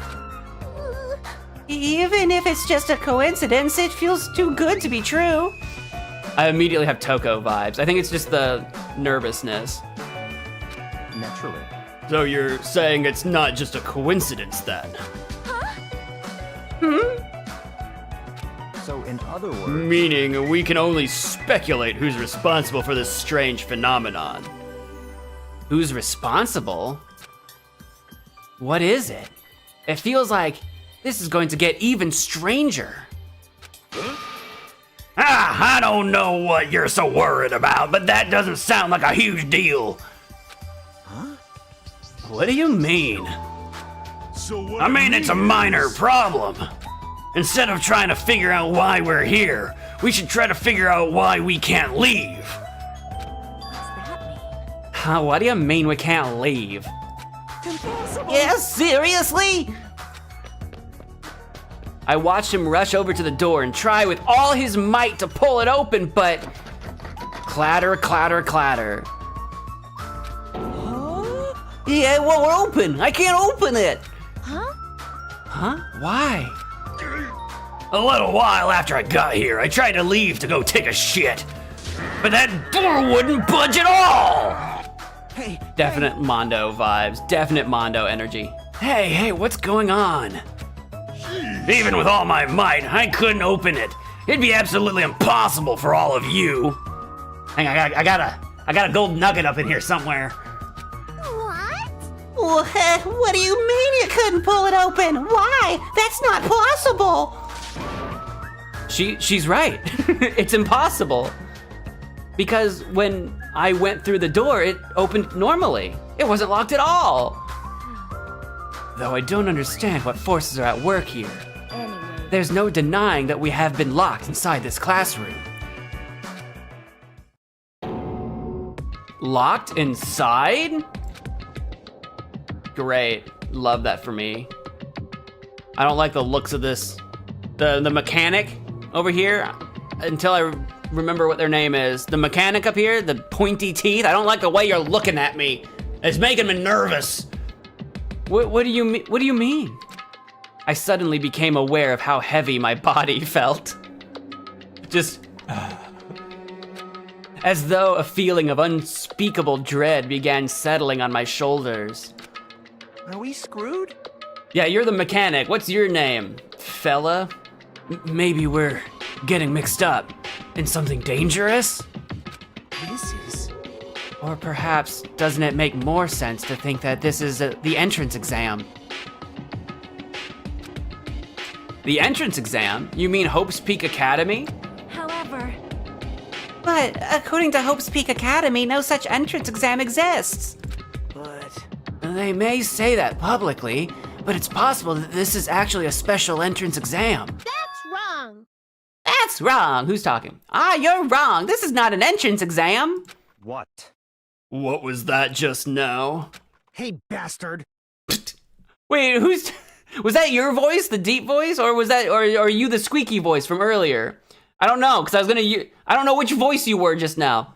Even if it's just a coincidence, it feels too good to be true. I immediately have Toko vibes. I think it's just the nervousness. naturally. So you're saying it's not just a coincidence then? So in other words, Meaning we can only speculate who's responsible for this strange phenomenon. Who's responsible? What is it? It feels like this is going to get even stranger. I don't know what you're so worried about, but that doesn't sound like a huge deal. What do you mean? I mean, it's a minor problem. Instead of trying to figure out why we're here, we should try to figure out why we can't leave. Huh, what do you mean we can't leave? Yeah, seriously? I watched him rush over to the door and try with all his might to pull it open, but clatter, clatter, clatter. Yeah, it won't open. I can't open it. Huh? Why? A little while after I got here, I tried to leave to go take a shit. But that door wouldn't budge at all! Hey, Definite Mondo vibes, definite Mondo energy. Hey, what's going on? Even with all my might, I couldn't open it. It'd be absolutely impossible for all of you. Hang on, I got a gold nugget up in here somewhere. What do you mean you couldn't pull it open? Why? That's not possible. She's right. It's impossible. Because when I went through the door, it opened normally. It wasn't locked at all. Though I don't understand what forces are at work here. There's no denying that we have been locked inside this classroom. Locked inside? Great. Love that for me. I don't like the looks of this. The mechanic over here, until I remember what their name is. The mechanic up here, the pointy teeth. I don't like the way you're looking at me. It's making me nervous. What do you mean? What do you mean? I suddenly became aware of how heavy my body felt. Just as though a feeling of unspeakable dread began settling on my shoulders. are we screwed? Yeah, you're the mechanic. What's your name, fella? Maybe we're getting mixed up in something dangerous? This is... Or perhaps, doesn't it make more sense to think that this is the entrance exam? The entrance exam? You mean Hope's Peak Academy? However, But according to Hope's Peak Academy, no such entrance exam exists. But... They may say that publicly, but it's possible that this is actually a special entrance exam. that's wrong. That's wrong. Who's talking? You're wrong. This is not an entrance exam. what? What was that just now? Hey, bastard. Wait, was that your voice, the deep voice, or was that, or are you the squeaky voice from earlier? I don't know, because I don't know which voice you were just now.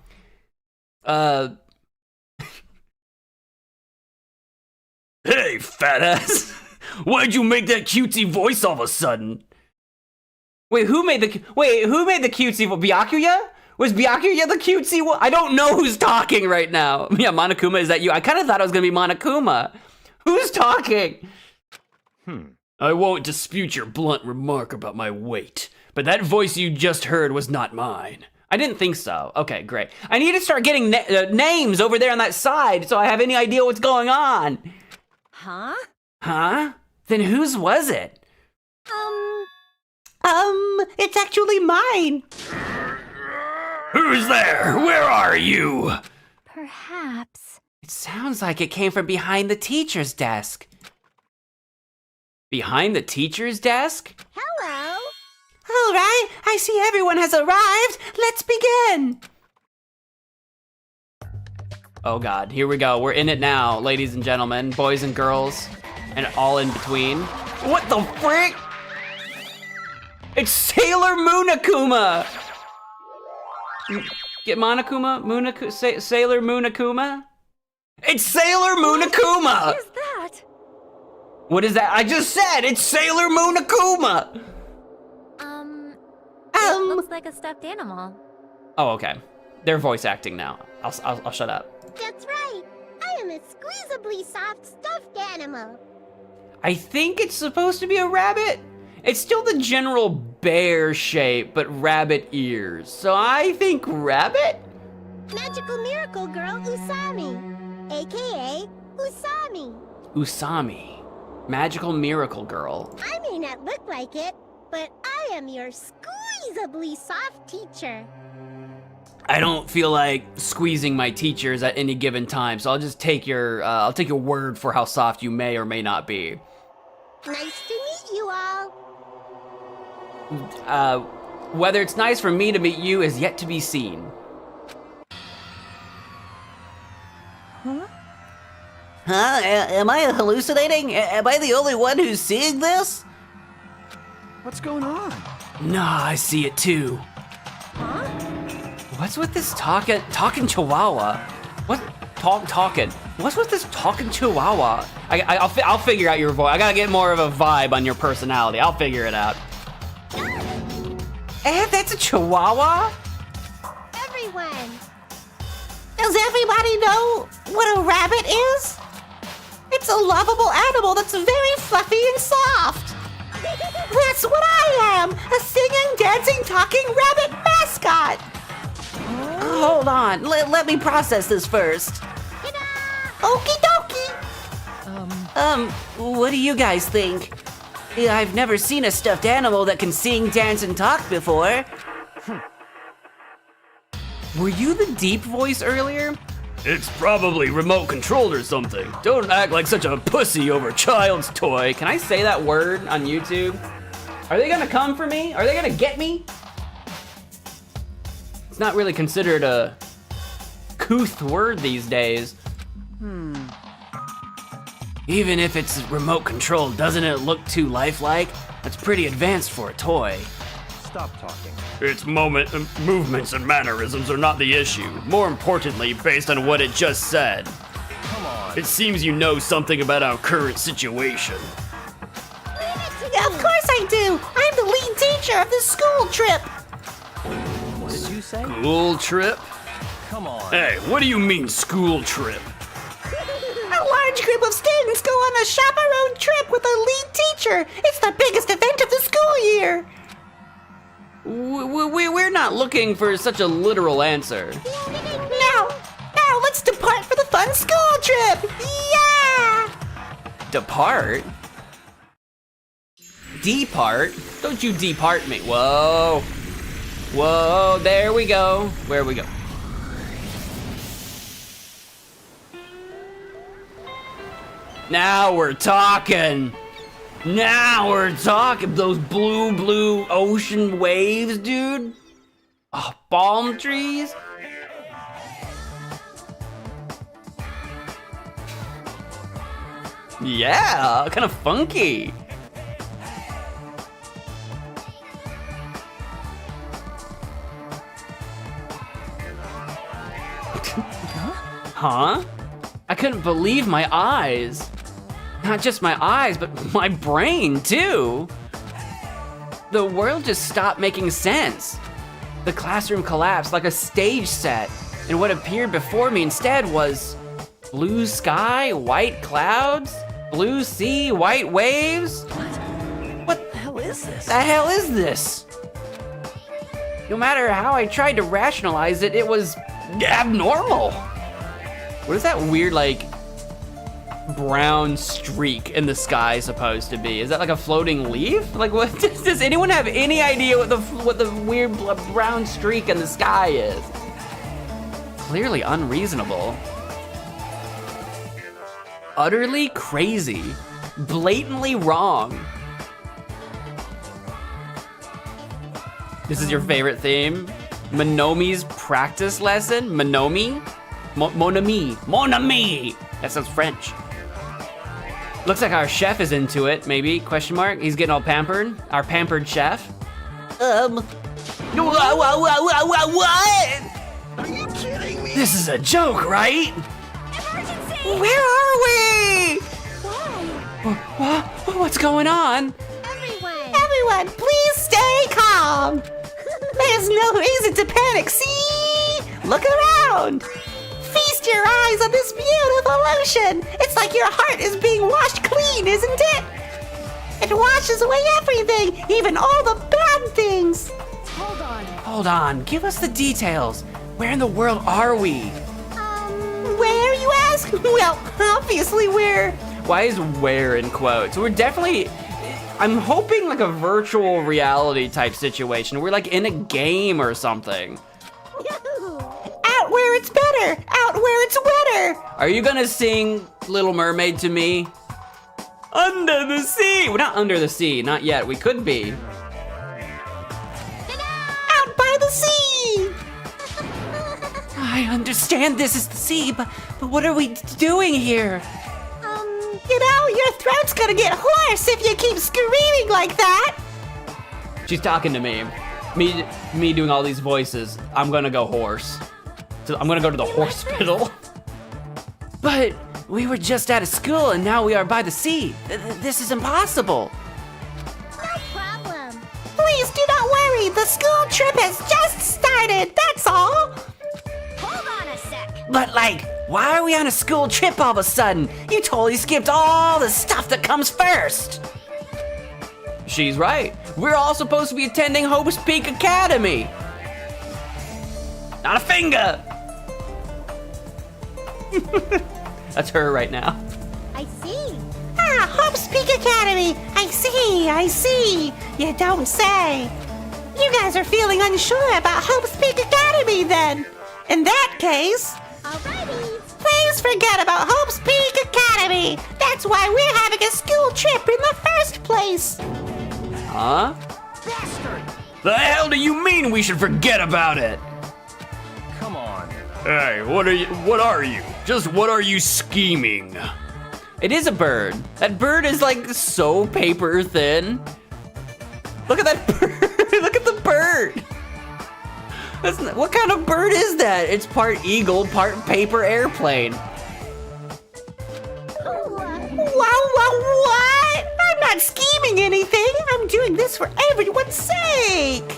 Hey, fat ass! Why'd you make that cutesy voice all of a sudden? Wait, who made the cutesy voice? Byakuya? Was Byakuya the cutesy one? I don't know who's talking right now. Yeah, Monokuma, is that you? I kind of thought it was gonna be Monokuma. Who's talking? I won't dispute your blunt remark about my weight, but that voice you just heard was not mine. I didn't think so. Okay, great. I need to start getting names over there on that side so I have any idea what's going on. Huh? Huh? Then whose was it? It's actually mine. Who's there? Where are you? Perhaps. It sounds like it came from behind the teacher's desk. Behind the teacher's desk? Hello. All right, I see everyone has arrived. Let's begin. Oh God, here we go. We're in it now, ladies and gentlemen, boys and girls, and all in between. What the frick? It's Sailor Moon Akuma! Get Monokuma? Sailor Moon Akuma? It's Sailor Moon Akuma! What is that? What is that? I just said it's Sailor Moon Akuma! It looks like a stuffed animal. Oh, okay. They're voice acting now. I'll shut up. That's right. I am a squeezably soft stuffed animal. I think it's supposed to be a rabbit. It's still the general bear shape, but rabbit ears. So I think rabbit? Magical miracle girl Usami, aka Usami. Usami. Magical miracle girl. I may not look like it, but I am your squeezably soft teacher. I don't feel like squeezing my teachers at any given time, so I'll just take your word for how soft you may or may not be. Nice to meet you all. Whether it's nice for me to meet you is yet to be seen. Huh? Am I hallucinating? Am I the only one who's seeing this? What's going on? Nah, I see it too. Huh? What's with this talking chihuahua? What talking? What's with this talking chihuahua? I'll figure out your voice. I gotta get more of a vibe on your personality. I'll figure it out. That's a chihuahua? Everyone. Does everybody know what a rabbit is? It's a lovable animal that's very fluffy and soft. That's what I am, a singing, dancing, talking rabbit mascot. Hold on, let me process this first. Okie dokie. What do you guys think? I've never seen a stuffed animal that can sing, dance, and talk before. Were you the deep voice earlier? It's probably remote controlled or something. Don't act like such a pussy over child's toy. Can I say that word on YouTube? Are they gonna come for me? Are they gonna get me? It's not really considered a couth word these days. Even if it's remote controlled, doesn't it look too lifelike? That's pretty advanced for a toy. Stop talking. Its movements and mannerisms are not the issue. More importantly, based on what it just said. Come on. It seems you know something about our current situation. Yeah, of course I do. I'm the lead teacher of the school trip. What did you say? School trip? Come on. Hey, what do you mean school trip? A large group of students go on a chaperone trip with a lead teacher. It's the biggest event of the school year. We're not looking for such a literal answer. Now, let's depart for the fun school trip. Yeah! Depart? Depart? Don't you depart me. Whoa. Whoa, there we go. Where we go? Now we're talking. Now we're talking. Those blue ocean waves, dude. Oh, palm trees. Yeah, kind of funky. Huh? I couldn't believe my eyes. Not just my eyes, but my brain too. The world just stopped making sense. The classroom collapsed like a stage set, and what appeared before me instead was blue sky, white clouds, blue sea, white waves. What the hell is this? The hell is this? no matter how I tried to rationalize it, it was abnormal. What is that weird, like, brown streak in the sky supposed to be? Is that like a floating leaf? Like, what? Does anyone have any idea what the weird brown streak in the sky is? Clearly unreasonable. Utterly crazy. Blatantly wrong. This is your favorite theme? Monomi's practice lesson? Monomi? Mon ami. Mon ami! That sounds French. Looks like our chef is into it, maybe, question mark? He's getting all pampered. Our pampered chef. What? Are you kidding me? This is a joke, right? Emergency! Where are we? Why? What's going on? Everyone, please stay calm. There's no reason to panic, see? Look around. Feast your eyes on this beautiful ocean. It's like your heart is being washed clean, isn't it? It washes away everything, even all the bad things. Hold on, give us the details. Where in the world are we? Where, you ask? Well, obviously we're... Why is where in quotes? We're definitely, I'm hoping like a virtual reality type situation. We're like in a game or something. Out where it's better, out where it's wetter. Are you gonna sing Little Mermaid to me? Under the sea! We're not under the sea, not yet. We could be. Out by the sea. I understand this is the sea, but what are we doing here? You know, your throat's gonna get hoarse if you keep screaming like that. She's talking to me. Me doing all these voices. I'm gonna go hoarse. So I'm gonna go to the hospital. But we were just out of school and now we are by the sea. This is impossible. No problem. Please do not worry. The school trip has just started. That's all. Hold on a sec. But like, why are we on a school trip all of a sudden? You totally skipped all the stuff that comes first. She's right. We're all supposed to be attending Hope's Peak Academy. Not a finger. That's her right now. I see. Hope's Peak Academy. I see. You don't say. You guys are feeling unsure about Hope's Peak Academy then. In that case, Alrighty. please forget about Hope's Peak Academy. That's why we're having a school trip in the first place. Huh? Bastard! The hell do you mean we should forget about it? Come on. Hey, what are you? Just what are you scheming? It is a bird. That bird is like so paper thin. Look at that bird. Look at the bird. What kind of bird is that? It's part eagle, part paper airplane. What? I'm not scheming anything. I'm doing this for everyone's sake.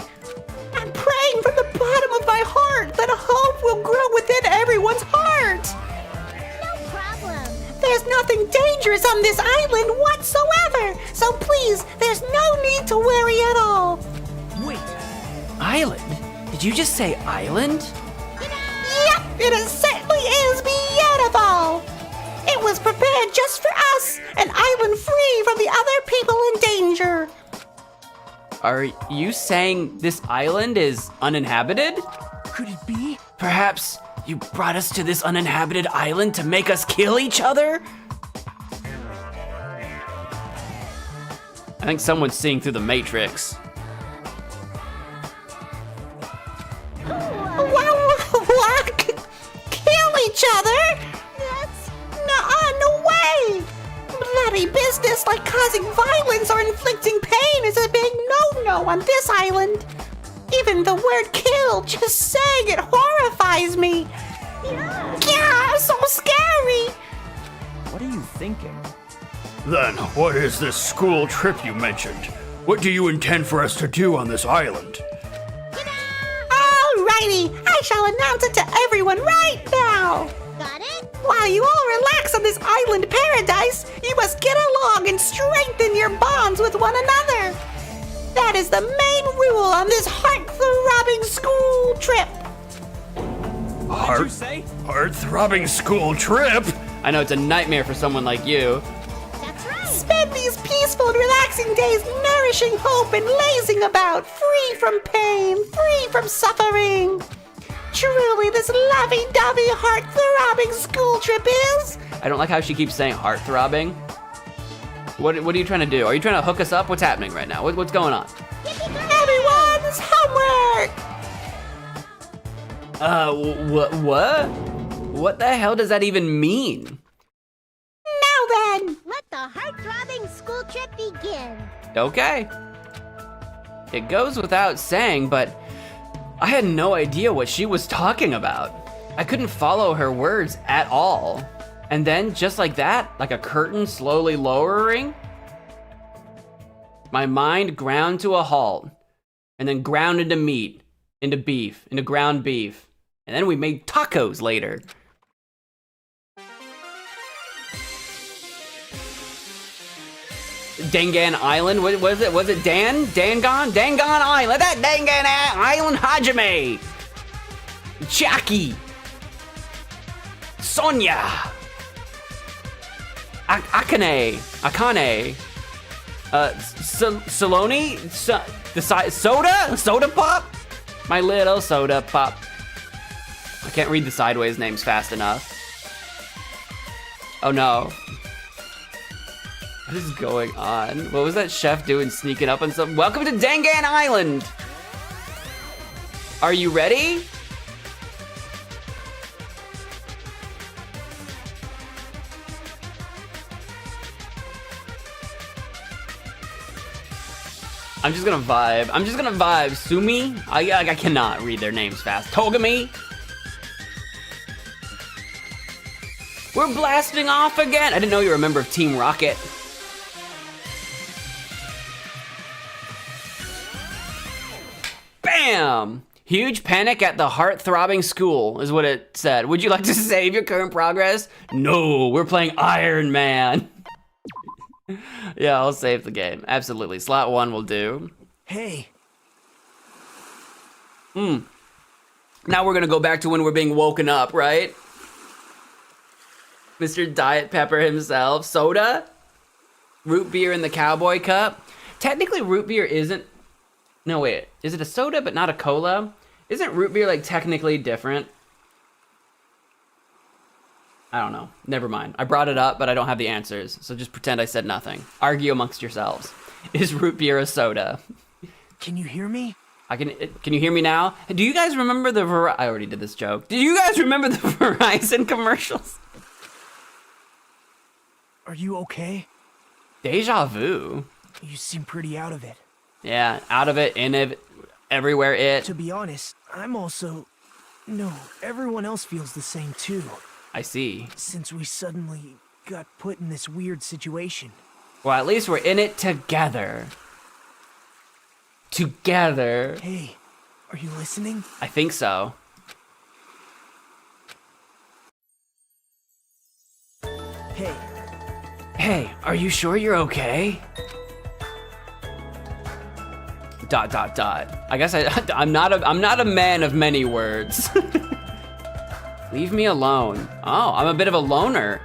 I'm praying from the bottom of my heart that hope will grow within everyone's heart. No problem. There's nothing dangerous on this island whatsoever. So please, there's no need to worry at all. Wait. Island? Did you just say island? Yep, it certainly is beautiful. It was prepared just for us, an island free from the other people in danger. Are you saying this island is uninhabited? Could it be? Perhaps you brought us to this uninhabited island to make us kill each other? I think someone's seeing through the Matrix. What? Kill each other? No way! Bloody business like causing violence or inflicting pain is a big no-no on this island. Even the word kill, just saying it horrifies me. Yeah, so scary. What are you thinking? Then, what is this school trip you mentioned? What do you intend for us to do on this island? Alrighty, I shall announce it to everyone right now. Got it? While you all relax on this island paradise, you must get along and strengthen your bonds with one another. That is the main school on this heart-throbbing school trip. What did you say? Heart-throbbing school trip? I know it's a nightmare for someone like you. That's right. Spend these peaceful and relaxing days nourishing hope and lazing about, free from pain, free from suffering. Truly, this lovey-dovey, heart-throbbing school trip is... I don't like how she keeps saying heart throbbing. What are you trying to do? Are you trying to hook us up? What's happening right now? What's going on? Everyone's homework! What? What the hell does that even mean? Now then, Let the heart-throbbing school trip begin. Okay. It goes without saying, but I had no idea what she was talking about. I couldn't follow her words at all. And then, just like that, like a curtain slowly lowering, my mind ground to a halt, and then ground into meat, into beef, into ground beef. And then we made tacos later. Dangan Island, what was it? Was it Dangan Island, that Dangan Island Hajime! Chucky! Sonia! Akane! Saloni? Soda Pop? My little soda pop. I can't read the sideways names fast enough. Oh no. What is going on? What was that chef doing sneaking up on something? Welcome to Dangan Island! Are you ready? I'm just gonna vibe. Sumi? I cannot read their names fast. Togami? We're blasting off again! I didn't know you were a member of Team Rocket. Bam! Huge panic at the heart-throbbing school is what it said. Would you like to save your current progress? No, we're playing Iron Man. Yeah, I'll save the game. Absolutely. Slot 1 will do. Hey, Now we're gonna go back to when we're being woken up, right? Mr. Diet Pepper himself. Soda? Root beer in the cowboy cup? Technically, root beer isn't... No, wait. Is it a soda but not a cola? Isn't root beer, like, technically different? I don't know. Never mind. I brought it up, but I don't have the answers, so just pretend I said nothing. Argue amongst yourselves. Is root beer a soda? can you hear me? Can you hear me now? Do you guys remember the I already did this joke. Do you guys remember the Verizon commercials? Are you okay? Deja vu. You seem pretty out of it. Yeah, out of it, in it, everywhere it. To be honest, I'm also... No, everyone else feels the same too. I see. Since we suddenly got put in this weird situation. Well, at least we're in it together. Together. Hey, are you listening? I think so. Hey, Hey, are you sure you're okay? ... I guess I'm not a man of many words. Leave me alone. Oh, I'm a bit of a loner.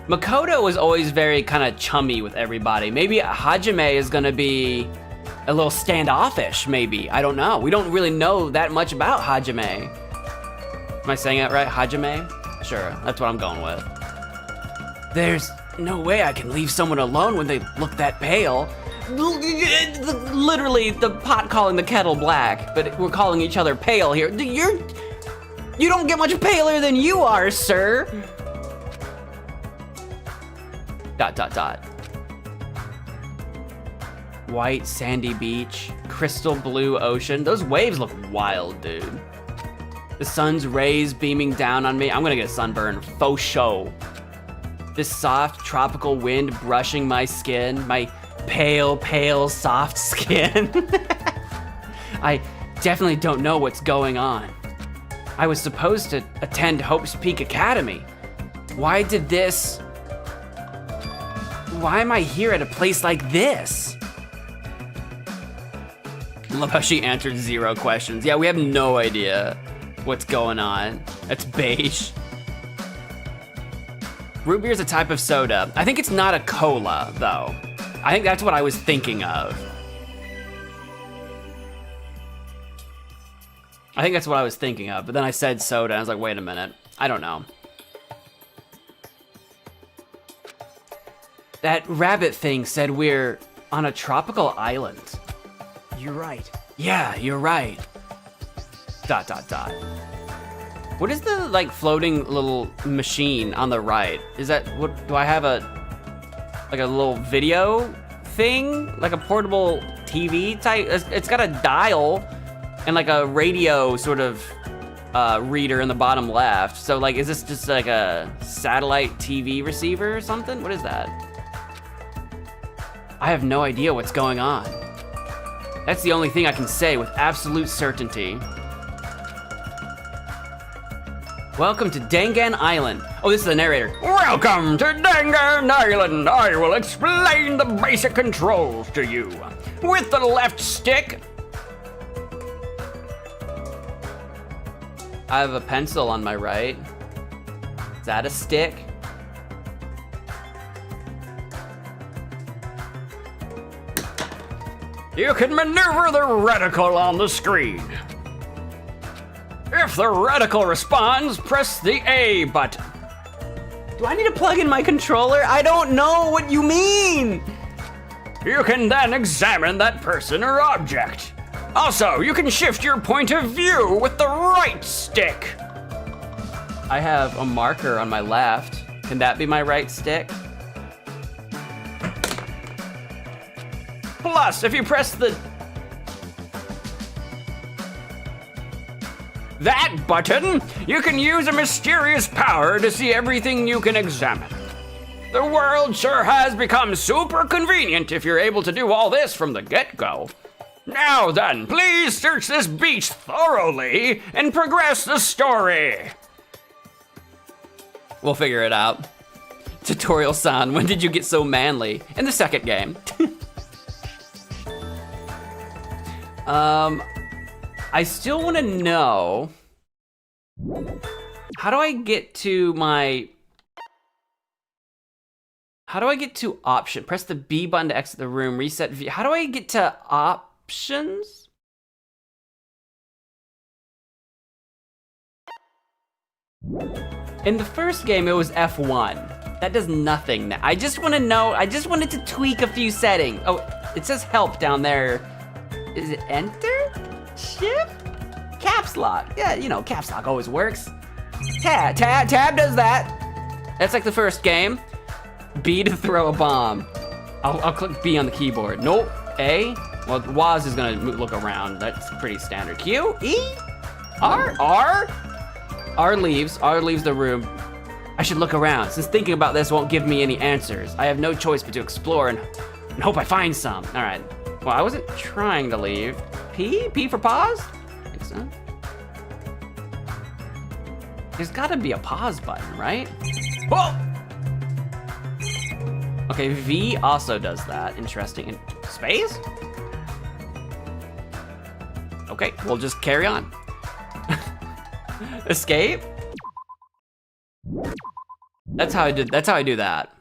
Makoto was always very kind of chummy with everybody. Maybe Hajime is gonna be a little standoffish, maybe. I don't know. We don't really know that much about Hajime. Am I saying it right? Hajime? Sure, that's what I'm going with. There's no way I can leave someone alone when they look that pale. Literally, the pot calling the kettle black, but we're calling each other pale here. You don't get much paler than you are, sir. ... White sandy beach, crystal blue ocean. Those waves look wild, dude. The sun's rays beaming down on me. I'm gonna get a sunburn, faux show. This soft tropical wind brushing my skin, my pale, soft skin. I definitely don't know what's going on. I was supposed to attend Hope's Peak Academy. Why am I here at a place like this? Love how she answered 0 questions. Yeah, we have no idea what's going on. That's beige. Root beer is a type of soda. I think it's not a cola, though. I think that's what I was thinking of. I think that's what I was thinking of, but then I said soda, and I was like, wait a minute. I don't know. That rabbit thing said we're on a tropical island. You're right. Yeah, you're right. ... What is the, like, floating little machine on the right? Is that, what, do I have a little video thing? Like a portable TV type? It's got a dial and like a radio sort of reader in the bottom left. So like, is this just like a satellite TV receiver or something? What is that? I have no idea what's going on. That's the only thing I can say with absolute certainty. Welcome to Dangan Island. Oh, this is the narrator. Welcome to Dangan Island. I will explain the basic controls to you. With the left stick, I have a pencil on my right. Is that a stick? You can maneuver the reticle on the screen. If the reticle responds, press the A button. Do I need to plug in my controller? I don't know what you mean. You can then examine that person or object. Also, you can shift your point of view with the right stick. I have a marker on my left. Can that be my right stick? Plus, if you press that button, you can use a mysterious power to see everything you can examine. The world sure has become super convenient if you're able to do all this from the get-go. Now then, please search this beach thoroughly and progress the story. We'll figure it out. Tutorial-san, when did you get so manly? In the second game. I still want to know, how do I get to option? Press the B button to exit the room, reset view. How do I get to options? In the first game, it was F1. That does nothing now. I just want to know, I just wanted to tweak a few settings. Oh, it says help down there. Is it enter? Shift? Caps lock. Yeah, you know, caps lock always works. Tab does that. That's like the first game. B to throw a bomb. I'll click B on the keyboard. Nope. A. Well, Waz is gonna look around. That's pretty standard. Q, E, R. R leaves the room. I should look around, since thinking about this won't give me any answers. I have no choice but to explore and hope I find some. All right. Well, I wasn't trying to leave. P for pause? Think so. There's gotta be a pause button, right? Whoa! Okay, V also does that. Interesting. And space? Okay, we'll just carry on. Escape? That's how I do that.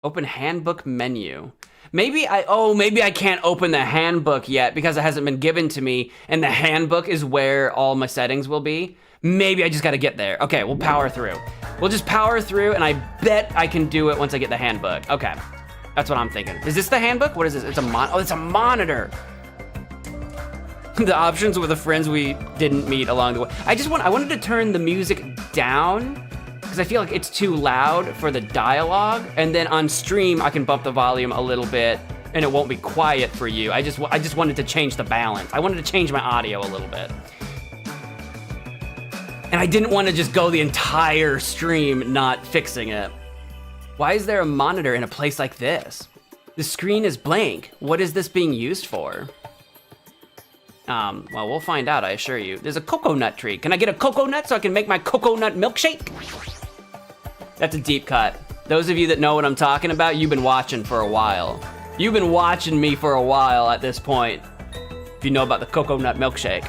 Open handbook menu. Maybe I can't open the handbook yet because it hasn't been given to me, and the handbook is where all my settings will be. Maybe I just gotta get there. Okay, we'll power through. We'll just power through, and I bet I can do it once I get the handbook. Okay, that's what I'm thinking. Is this the handbook? What is this? It's a monitor. The options with the friends we didn't meet along the way. I wanted to turn the music down because I feel like it's too loud for the dialogue, and then on stream I can bump the volume a little bit and it won't be quiet for you. I just wanted to change the balance. I wanted to change my audio a little bit. And I didn't want to just go the entire stream not fixing it. Why is there a monitor in a place like this? The screen is blank. What is this being used for? Well, we'll find out, I assure you. There's a coconut tree. Can I get a coconut so I can make my coconut milkshake? That's a deep cut. Those of you that know what I'm talking about, you've been watching for a while. You've been watching me for a while at this point. If you know about the coconut milkshake.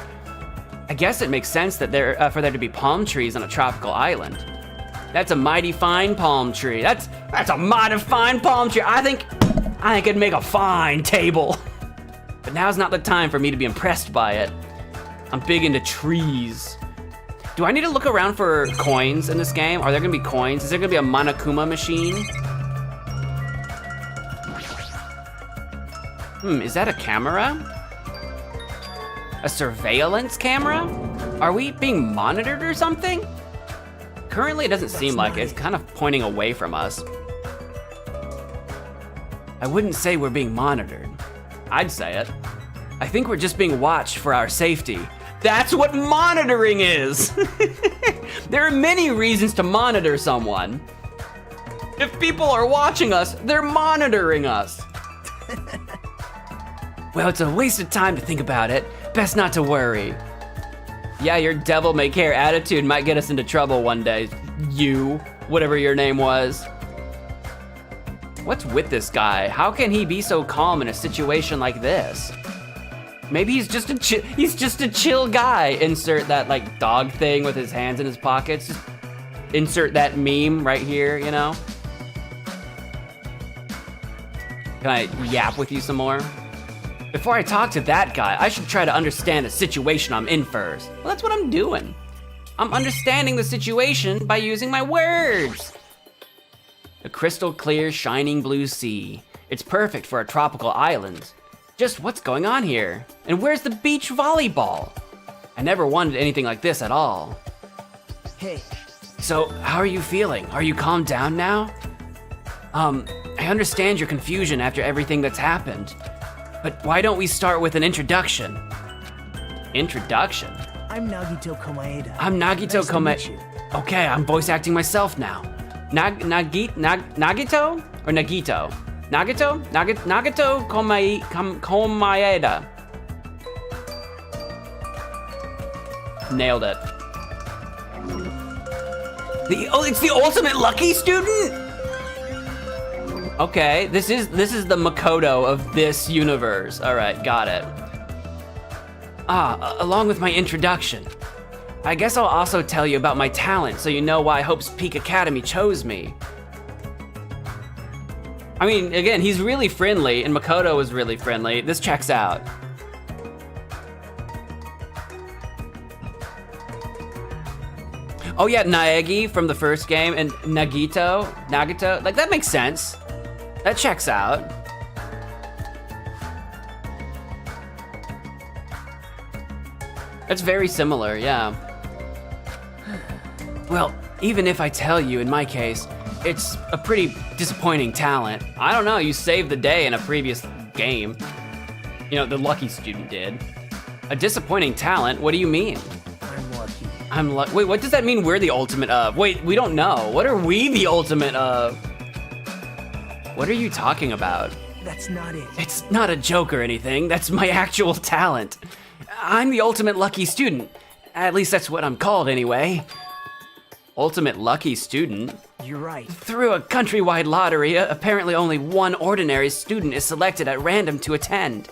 I guess it makes sense that for there to be palm trees on a tropical island. That's a mighty fine palm tree. That's a mighty fine palm tree. I think it'd make a fine table. But now's not the time for me to be impressed by it. I'm big into trees. Do I need to look around for coins in this game? Are there gonna be coins? Is there gonna be a Monokuma machine? Is that a camera? A surveillance camera? Are we being monitored or something? Currently, it doesn't seem like it. It's kind of pointing away from us. I wouldn't say we're being monitored. I'd say it. I think we're just being watched for our safety. That's what monitoring is! There are many reasons to monitor someone. If people are watching us, they're monitoring us. Well, it's a waste of time to think about it. Best not to worry. Yeah, your devil-may-care attitude might get us into trouble one day. You, whatever your name was. What's with this guy? How can he be so calm in a situation like this? Maybe he's just a chill guy. Insert that like dog thing with his hands in his pockets. Just insert that meme right here, you know? Can I yap with you some more? Before I talk to that guy, I should try to understand the situation I'm in first. Well, that's what I'm doing. I'm understanding the situation by using my words. A crystal clear, shining blue sea. It's perfect for a tropical island. Just what's going on here? And where's the beach volleyball? I never wanted anything like this at all. Hey. So, how are you feeling? Are you calmed down now? I understand your confusion after everything that's happened. But why don't we start with an introduction? Introduction? I'm Nagito Komaeda. I'm Nagito Nice to meet you. Okay, I'm voice acting myself now. Nagito or Nagito? Nagito Komaeda. Nailed it. It's the ultimate lucky student? Okay, this is the Makoto of this universe. All right, got it. Along with my introduction, I guess I'll also tell you about my talent so you know why Hope's Peak Academy chose me. I mean, again, he's really friendly and Makoto is really friendly. This checks out. Oh yeah, Naegi from the first game and Nagito, like that makes sense. That checks out. That's very similar, yeah. Well, even if I tell you, in my case, it's a pretty disappointing talent. I don't know, you saved the day in a previous game. You know, the lucky student did. A disappointing talent, what do you mean? I'm lucky. Wait, what does that mean we're the ultimate of? Wait, we don't know. What are we the ultimate of? What are you talking about? That's not it. It's not a joke or anything. That's my actual talent. I'm the ultimate lucky student. At least that's what I'm called anyway. Ultimate lucky student? You're right. Through a countrywide lottery, apparently only one ordinary student is selected at random to attend.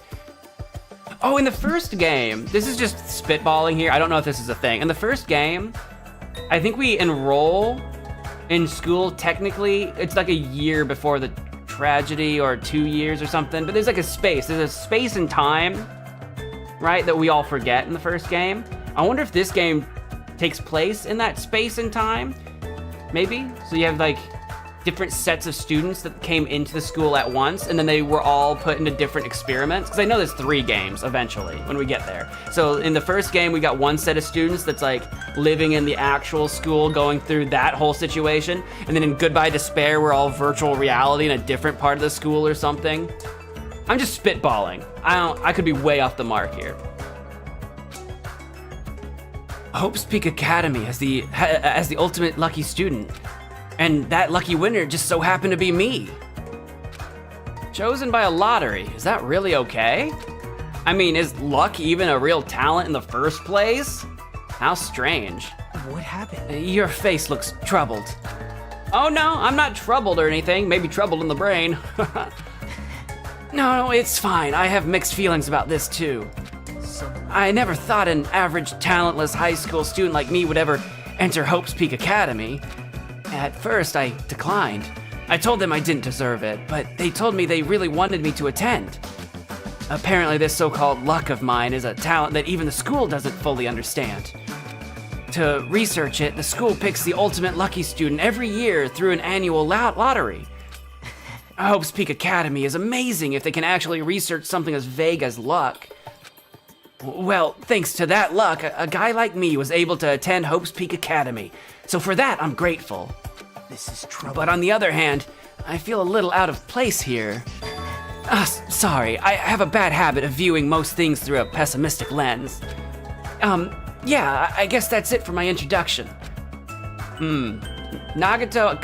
Oh, in the first game, this is just spitballing here. I don't know if this is a thing. In the first game, I think we enroll in school technically. It's like a year before the tragedy or 2 years or something, but there's like a space. There's a space and time, right, that we all forget in the first game. I wonder if this game takes place in that space and time, maybe? So you have like different sets of students that came into the school at once, and then they were all put into different experiments. Because I know there's 3 games eventually when we get there. So in the first game, we got one set of students that's like living in the actual school, going through that whole situation. And then in Goodbye Despair, we're all virtual reality in a different part of the school or something. I'm just spitballing. I could be way off the mark here. Hope's Peak Academy as the ultimate lucky student. And that lucky winner just so happened to be me. Chosen by a lottery, is that really okay? I mean, is luck even a real talent in the first place? How strange. What happened? Your face looks troubled. Oh no, I'm not troubled or anything. Maybe troubled in the brain. No, it's fine. I have mixed feelings about this too. I never thought an average, talentless high school student like me would ever enter Hope's Peak Academy. At first, I declined. I told them I didn't deserve it, but they told me they really wanted me to attend. Apparently, this so-called luck of mine is a talent that even the school doesn't fully understand. To research it, the school picks the ultimate lucky student every year through an annual lottery. Hope's Peak Academy is amazing if they can actually research something as vague as luck. Well, thanks to that luck, a guy like me was able to attend Hope's Peak Academy. So for that, I'm grateful. This is trouble. But on the other hand, I feel a little out of place here. Sorry, I have a bad habit of viewing most things through a pessimistic lens. Yeah, I guess that's it for my introduction. Nagato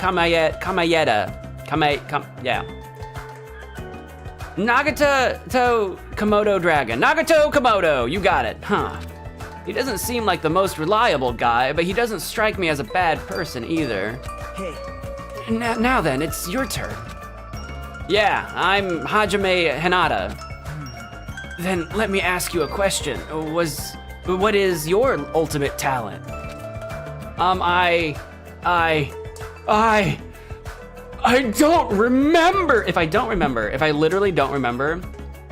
yeah. Nagato Komodo Dragon. Nagato Komodo, you got it, huh? He doesn't seem like the most reliable guy, but he doesn't strike me as a bad person either. Hey. Now then, it's your turn. Yeah, I'm Hajime Hinata. Then let me ask you a question. What is your ultimate talent? I don't remember. If I literally don't remember,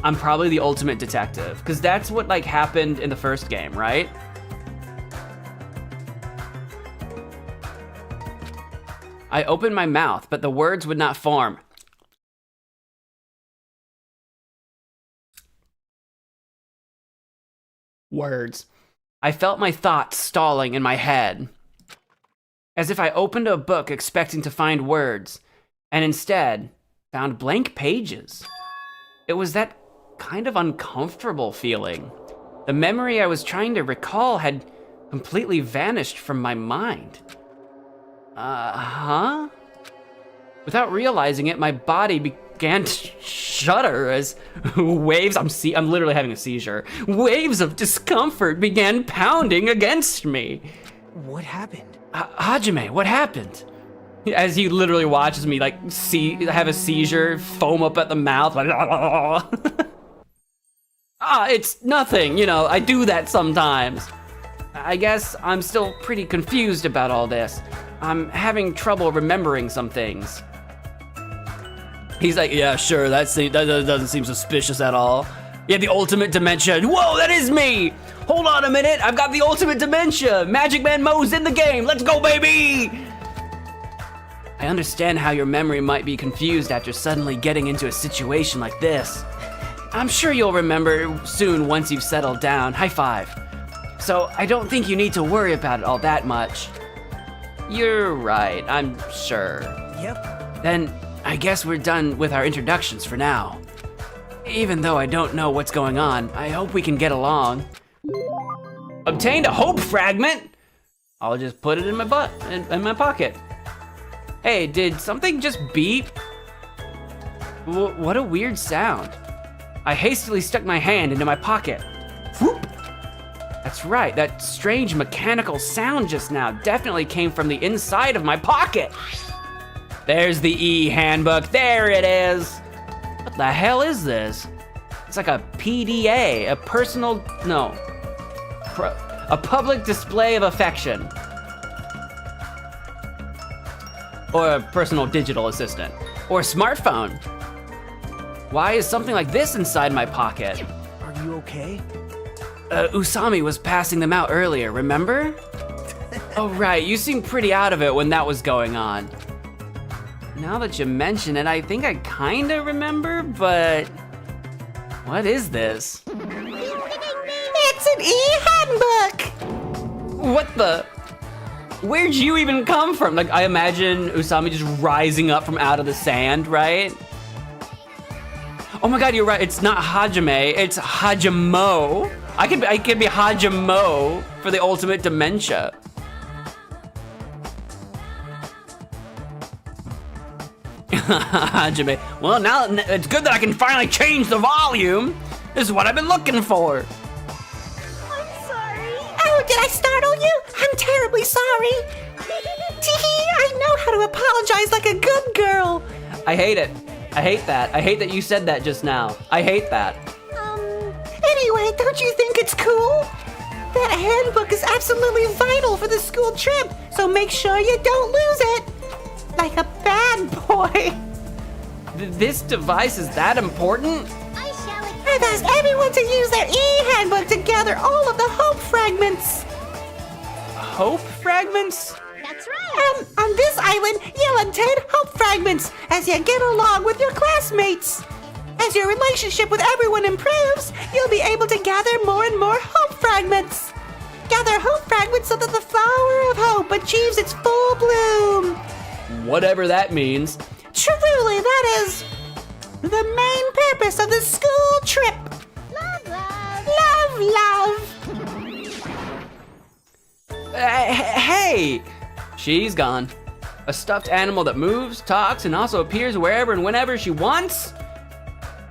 I'm probably the ultimate detective, because that's what like happened in the first game, right? I opened my mouth, but the words would not form. Words. I felt my thoughts stalling in my head, as if I opened a book expecting to find words, and instead found blank pages. It was that kind of uncomfortable feeling. The memory I was trying to recall had completely vanished from my mind. Without realizing it, my body began to shudder as waves, I'm literally having a seizure. Waves of discomfort began pounding against me. What happened? Hajime, what happened? As he literally watches me like have a seizure, foam up at the mouth, like it's nothing, I do that sometimes. I guess I'm still pretty confused about all this. I'm having trouble remembering some things. He's like, yeah, sure, that doesn't seem suspicious at all. Yeah, the ultimate dementia. Whoa, that is me! Hold on a minute, I've got the ultimate dementia! MagicManMo's in the game, let's go, baby! I understand how your memory might be confused after suddenly getting into a situation like this. I'm sure you'll remember soon once you've settled down. High five. So I don't think you need to worry about it all that much. You're right, I'm sure. Yep. Then I guess we're done with our introductions for now. Even though I don't know what's going on, I hope we can get along. Obtained a hope fragment? I'll just put it in my in my pocket. Hey, did something just beep? What a weird sound. I hastily stuck my hand into my pocket. Whoop! That's right, that strange mechanical sound just now definitely came from the inside of my pocket. There's the e-handbook, there it is. What the hell is this? It's like a PDA, a public display of affection. Or a personal digital assistant. Or a smartphone. Why is something like this inside my pocket? Are you okay? Usami was passing them out earlier, remember? Oh right, you seemed pretty out of it when that was going on. Now that you mention it, I think I kinda remember, but what is this? It's an e-handbook! What the? Where'd you even come from? Like, I imagine Usami just rising up from out of the sand, right? Oh my god, you're right, it's not Hajime, it's Hajimo. I could be Hajimo for the ultimate dementia. Hajime. Well, now it's good that I can finally change the volume. This is what I've been looking for. I'm sorry. Oh, did I startle you? I'm terribly sorry. Teehee, I know how to apologize like a good girl. I hate it. I hate that. I hate that you said that just now. I hate that. Anyway, don't you think it's cool? That handbook is absolutely vital for the school trip, so make sure you don't lose it. Like a bad boy. This device is that important? I shall I've asked everyone to use their e-handbook to gather all of the hope fragments. Hope fragments? That's right. On this island, you'll obtain hope fragments as you get along with your classmates. As your relationship with everyone improves, you'll be able to gather more and more hope fragments. Gather hope fragments so that the flower of hope achieves its full bloom. Whatever that means. Truly, that is the main purpose of the school trip. Love, love. Love, love. Hey! She's gone. A stuffed animal that moves, talks, and also appears wherever and whenever she wants?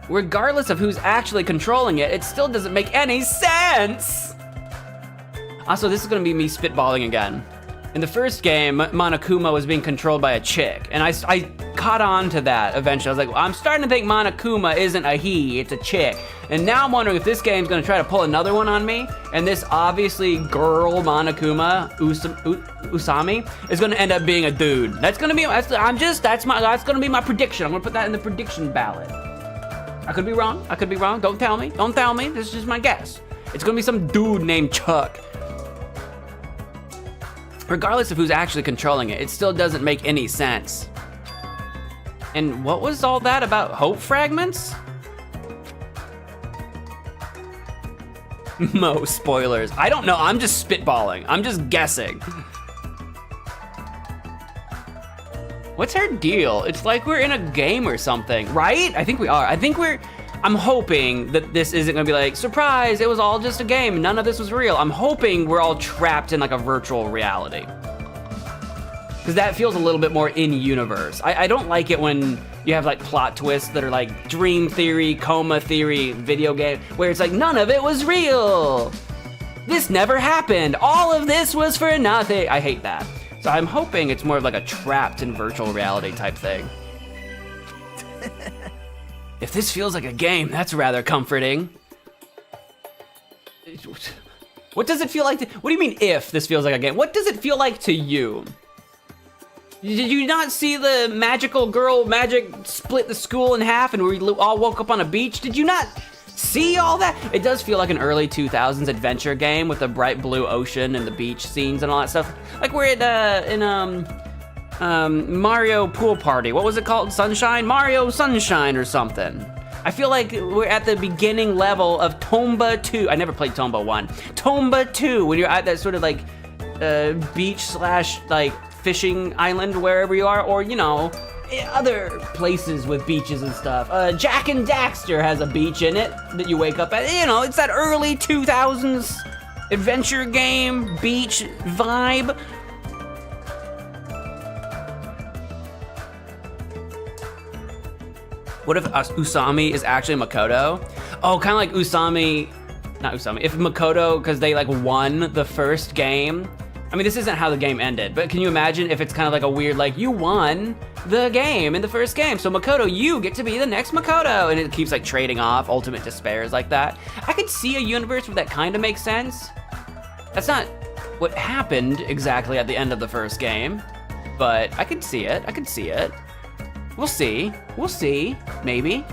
Regardless of who's actually controlling it, it still doesn't make any sense! Also, this is gonna be me spitballing again. In the first game, Monokuma was being controlled by a chick, and I caught on to that eventually. I was like, well, I'm starting to think Monokuma isn't a he, it's a chick. And now I'm wondering if this game's gonna try to pull another one on me, and this obviously girl Monokuma, Usami, is gonna end up being a dude. That's gonna be, that's gonna be my prediction. I'm gonna put that in the prediction ballot. I could be wrong, don't tell me, this is just my guess. It's gonna be some dude named Chuck. Regardless of who's actually controlling it, it still doesn't make any sense. And what was all that about hope fragments? Mo spoilers. I don't know, I'm just spitballing. I'm just guessing. What's her deal? It's like we're in a game or something, right? I think we are. I'm hoping that this isn't gonna be like, surprise, it was all just a game, none of this was real. I'm hoping we're all trapped in like a virtual reality. Because that feels a little bit more in-universe. I don't like it when you have like plot twists that are like dream theory, coma theory, video game, where it's like, none of it was real. This never happened. All of this was for nothing. I hate that. So I'm hoping it's more of like a trapped in virtual reality type thing. If this feels like a game, that's rather comforting. What does it feel like what do you mean if this feels like a game? What does it feel like to you? Did you not see the magical girl magic split the school in half and we all woke up on a beach? Did you not see all that? It does feel like an early 2000s adventure game with the bright blue ocean and the beach scenes and all that stuff. Like we're in Mario Pool Party. What was it called? Sunshine? Mario Sunshine or something. I feel like we're at the beginning level of Tomba 2. I never played Tomba 1. Tomba 2, when you're at that sort of like beach slash like fishing island wherever you are, or you know, other places with beaches and stuff. Jack and Daxter has a beach in it that you wake up at. You know, it's that early 2000s adventure game, beach vibe. What if Usami is actually Makoto? Oh, kind of like if Makoto, because they like won the first game. I mean, this isn't how the game ended, but can you imagine if it's kind of like a weird, like, you won the game in the first game, so Makoto, you get to be the next Makoto, and it keeps like trading off ultimate despairs like that. I could see a universe where that kind of makes sense. That's not what happened exactly at the end of the first game, but I could see it, We'll see, maybe.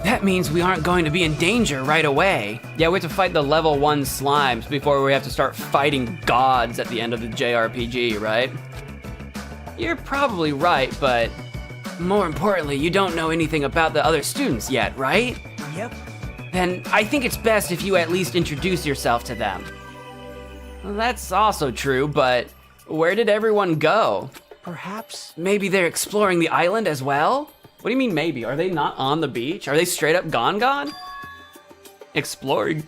That means we aren't going to be in danger right away. Yeah, we have to fight the level 1 slimes before we have to start fighting gods at the end of the JRPG, right? You're probably right, but more importantly, you don't know anything about the other students yet, right? Yep. Then I think it's best if you at least introduce yourself to them. Well, that's also true, but where did everyone go? Perhaps. Maybe they're exploring the island as well? What do you mean maybe? Are they not on the beach? Are they straight up gone? Exploring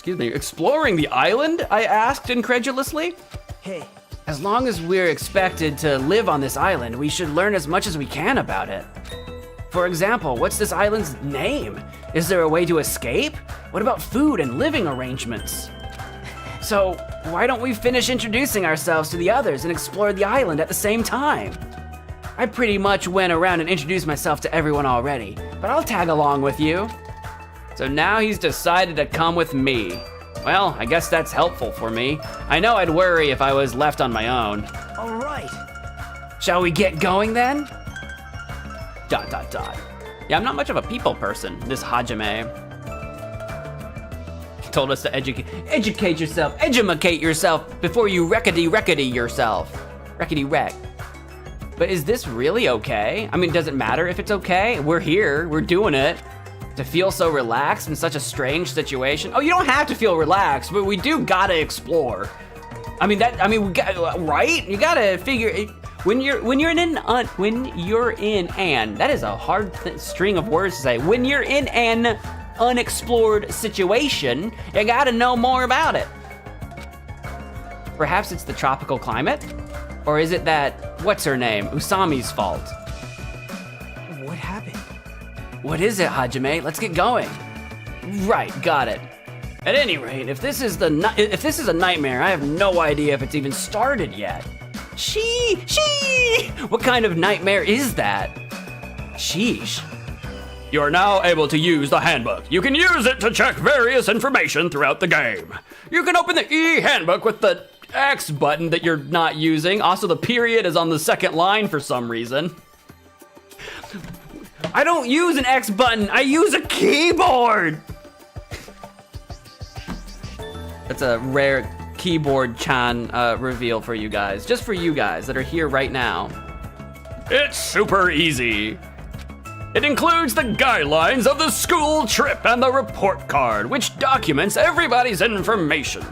the island? I asked incredulously. Hey. As long as we're expected to live on this island, we should learn as much as we can about it. For example, what's this island's name? Is there a way to escape? What about food and living arrangements? So, Why don't we finish introducing ourselves to the others and explore the island at the same time? I pretty much went around and introduced myself to everyone already, but I'll tag along with you. So now he's decided to come with me. Well, I guess that's helpful for me. I know I'd worry if I was left on my own. All right. Shall we get going then? ... Yeah, I'm not much of a people person, this Hajime. He told us to educate yourself before you wreckety yourself. Wreckety wreck. But is this really okay? I mean, does it matter if it's okay? We're here, we're doing it. To feel so relaxed in such a strange situation. Oh, you don't have to feel relaxed, but we do gotta explore. We got, right? You gotta figure it. When you're in an, that is a hard string of words to say. When you're in an unexplored situation, you gotta know more about it. Perhaps it's the tropical climate? Or is it that, what's her name, Usami's fault? What happened? What is it, Hajime? Let's get going. Right, got it. At any rate, if this is a nightmare, I have no idea if it's even started yet. What kind of nightmare is that? Sheesh. You are now able to use the handbook. You can use it to check various information throughout the game. You can open the e-handbook with the X button that you're not using. Also, the period is on the second line for some reason. I don't use an X button, I use a keyboard! That's a rare keyboard-chan reveal for you guys. Just for you guys that are here right now. It's super easy. It includes the guidelines of the school trip and the report card, which documents everybody's information.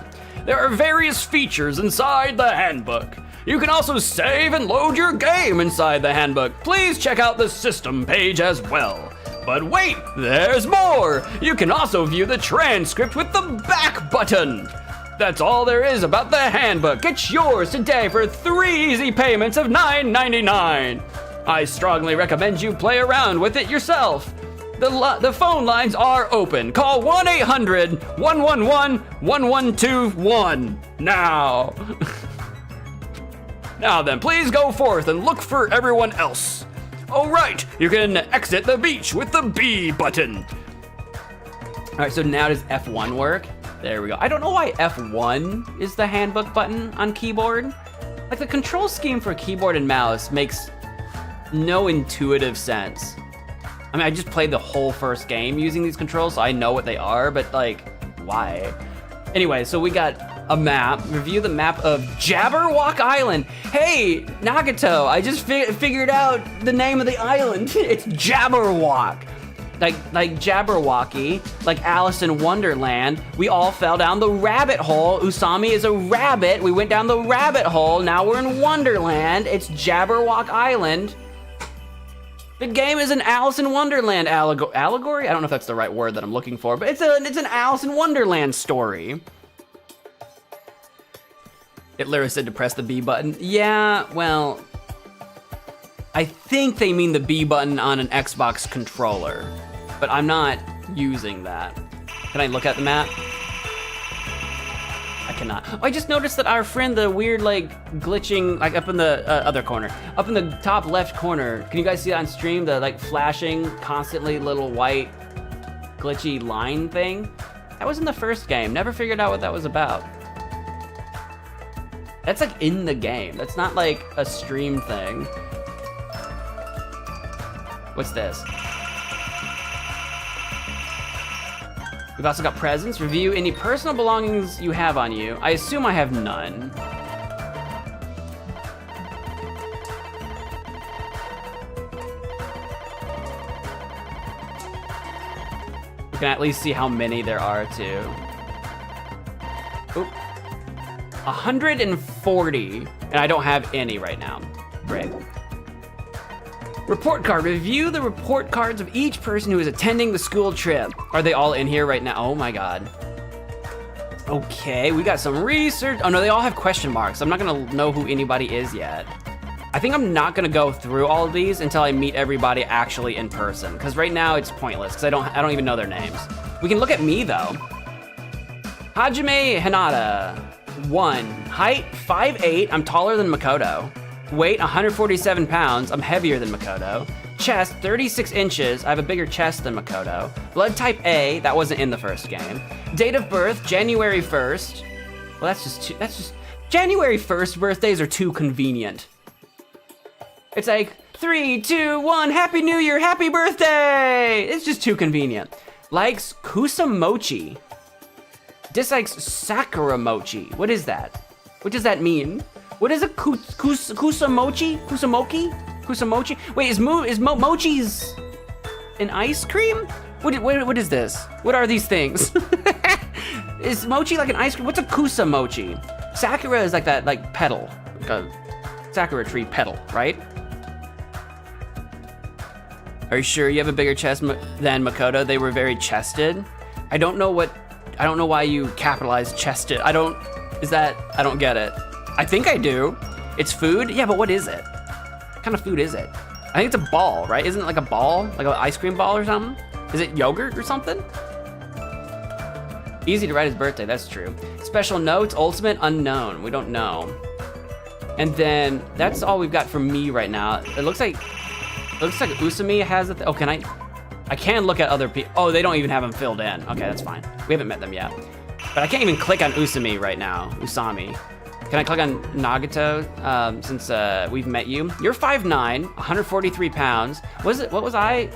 There are various features inside the handbook. You can also save and load your game inside the handbook. Please check out the system page as well. But wait, there's more! You can also view the transcript with the back button. That's all there is about the handbook. Get yours today for 3 easy payments of $9.99. I strongly recommend you play around with it yourself. The phone lines are open. Call 1-800-111-1121 now. Now then, please go forth and look for everyone else. Oh right, you can exit the beach with the B button. All right, so now does F1 work? There we go. I don't know why F1 is the handbook button on keyboard. Like, the control scheme for keyboard and mouse makes no intuitive sense. I mean, I just played the whole first game using these controls, so I know what they are, but like, why? Anyway, so we got a map. Review the map of Jabberwock Island. Hey, Nagato, I just figured out the name of the island. It's Jabberwock. Like Jabberwocky, like Alice in Wonderland. We all fell down the rabbit hole. Usami is a rabbit. We went down the rabbit hole. Now we're in Wonderland. It's Jabberwock Island. The game is an Alice in Wonderland allegory? I don't know if that's the right word that I'm looking for, but it's an Alice in Wonderland story. Hitler said to press the B button. Yeah, well, I think they mean the B button on an Xbox controller, but I'm not using that. Can I look at the map? I cannot. Oh, I just noticed that our friend, the weird, like, glitching, like, up in the other corner, up in the top left corner, can you guys see that on stream? The, like, flashing, constantly little white, glitchy line thing? That was in the first game. Never figured out what that was about. That's, like, in the game. That's not, like, a stream thing. What's this? We've also got presents. Review any personal belongings you have on you. I assume I have none. We can at least see how many there are too. Oop. 140, and I don't have any right now. Great. Report card. Review the report cards of each person who is attending the school trip. Are they all in here right now? Oh my god. Okay, we got some research. Oh no, they all have question marks. I'm not gonna know who anybody is yet. I think I'm not gonna go through all of these until I meet everybody actually in person, because right now it's pointless, because I don't even know their names. We can look at me though. Hajime Hinata. 1. Height, 5'8". I'm taller than Makoto. Weight, 147 pounds. I'm heavier than Makoto. Chest, 36 inches. I have a bigger chest than Makoto. Blood type A. That wasn't in the first game. Date of birth, January 1st. Well, that's just January 1st birthdays are too convenient. It's like 3, 2, 1, Happy New Year, happy birthday! It's just too convenient. Likes Kusamochi. Dislikes Sakuramochi. What is that? What does that mean? What is a Kusamochi? Kusamochi? Wait, is mochi's an ice cream? What is this? What are these things? Is mochi like an ice cream? What's a Kusamochi? Sakura is like that, like petal, like a sakura tree petal, right? Are you sure you have a bigger chest than Makoto? They were very chested. I don't know why you capitalized chested. I don't get it. I think I do. It's food? Yeah, but what is it? What kind of food is it? I think it's a ball, right? Isn't it like a ball? Like an ice cream ball or something? Is it yogurt or something? Easy to write his birthday, that's true. Special notes, ultimate unknown. We don't know. And then that's all we've got from me right now. It looks like Usumi has it. Oh, I can look at other people. Oh, they don't even have them filled in. Okay, that's fine. We haven't met them yet. But I can't even click on Usumi right now, Usami. Can I click on Nagato since we've met you? You're 5'9", 143 pounds. What was I?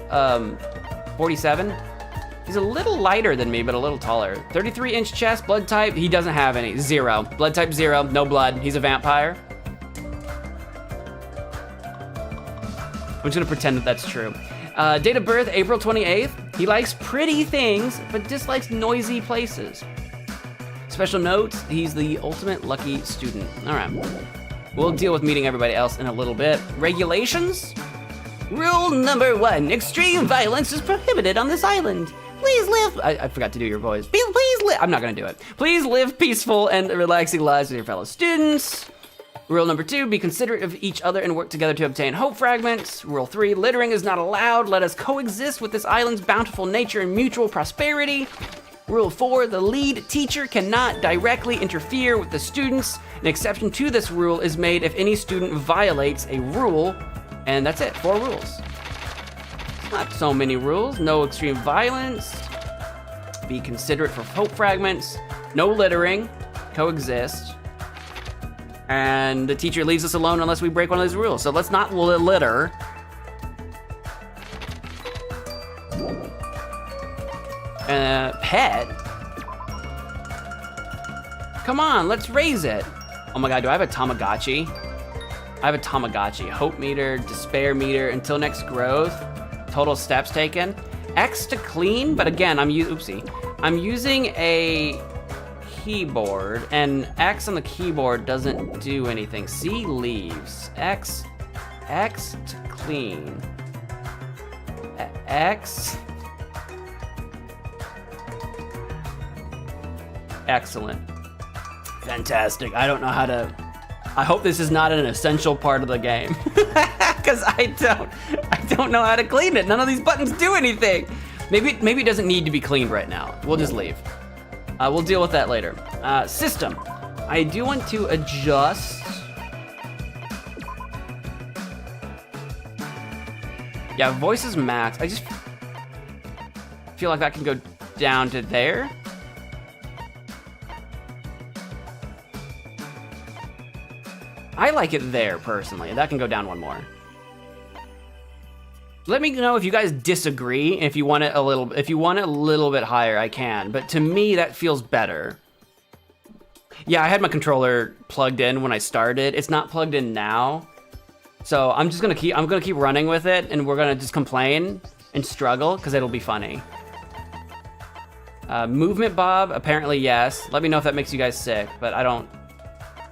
47? He's a little lighter than me, but a little taller. 33-inch chest, blood type, he doesn't have any, 0. Blood type 0, no blood, he's a vampire. I'm just gonna pretend that that's true. Date of birth, April 28th. He likes pretty things, but dislikes noisy places. Special notes, he's the ultimate lucky student. All right, we'll deal with meeting everybody else in a little bit. Regulations? Rule number 1, extreme violence is prohibited on this island. Please live, I forgot to do your voice. Please live, I'm not gonna do it. Please live peaceful and relaxing lives with your fellow students. Rule number 2, be considerate of each other and work together to obtain hope fragments. Rule 3, littering is not allowed. Let us coexist with this island's bountiful nature and mutual prosperity. Rule 4, the lead teacher cannot directly interfere with the students. An exception to this rule is made if any student violates a rule, and that's it, 4 rules. Not so many rules. No extreme violence. Be considerate for hope fragments. No littering. Coexist. And the teacher leaves us alone unless we break one of these rules. So let's not litter. Pet? Come on, let's raise it. Oh my God, do I have a Tamagotchi? I have a Tamagotchi. Hope meter, despair meter, until next growth. Total steps taken. X to clean, but again, I'm using a keyboard, and X on the keyboard doesn't do anything. C leaves. X to clean. X. Excellent. Fantastic. I don't know how to. I hope this is not an essential part of the game, because I don't know how to clean it. None of these buttons do anything. Maybe it doesn't need to be cleaned right now. We'll just leave. We'll deal with that later. System. I do want to adjust. Yeah, voice is max. I just feel like that can go down to there. I like it there, personally. That can go down one more. Let me know if you guys disagree. If you want it a little bit higher, I can. But to me, that feels better. Yeah, I had my controller plugged in when I started. It's not plugged in now. So I'm gonna keep running with it, and we're gonna just complain and struggle, because it'll be funny. Movement Bob, apparently yes. Let me know if that makes you guys sick, but I don't.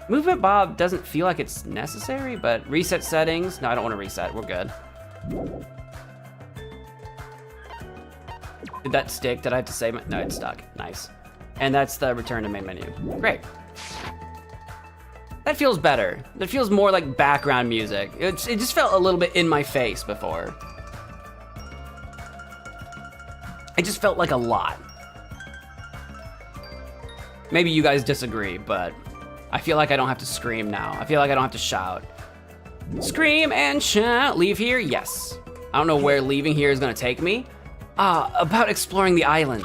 Movement Bob doesn't feel like it's necessary, but reset settings. No, I don't want to reset. We're good. Did that stick? Did I have to say? No, it stuck. Nice. And that's the return to main menu. Great. That feels better. That feels more like background music. It just felt a little bit in my face before. It just felt like a lot. Maybe you guys disagree, but I feel like I don't have to scream now. I feel like I don't have to shout. Scream and shout. Leave here? Yes. I don't know where leaving here is gonna take me. About exploring the island.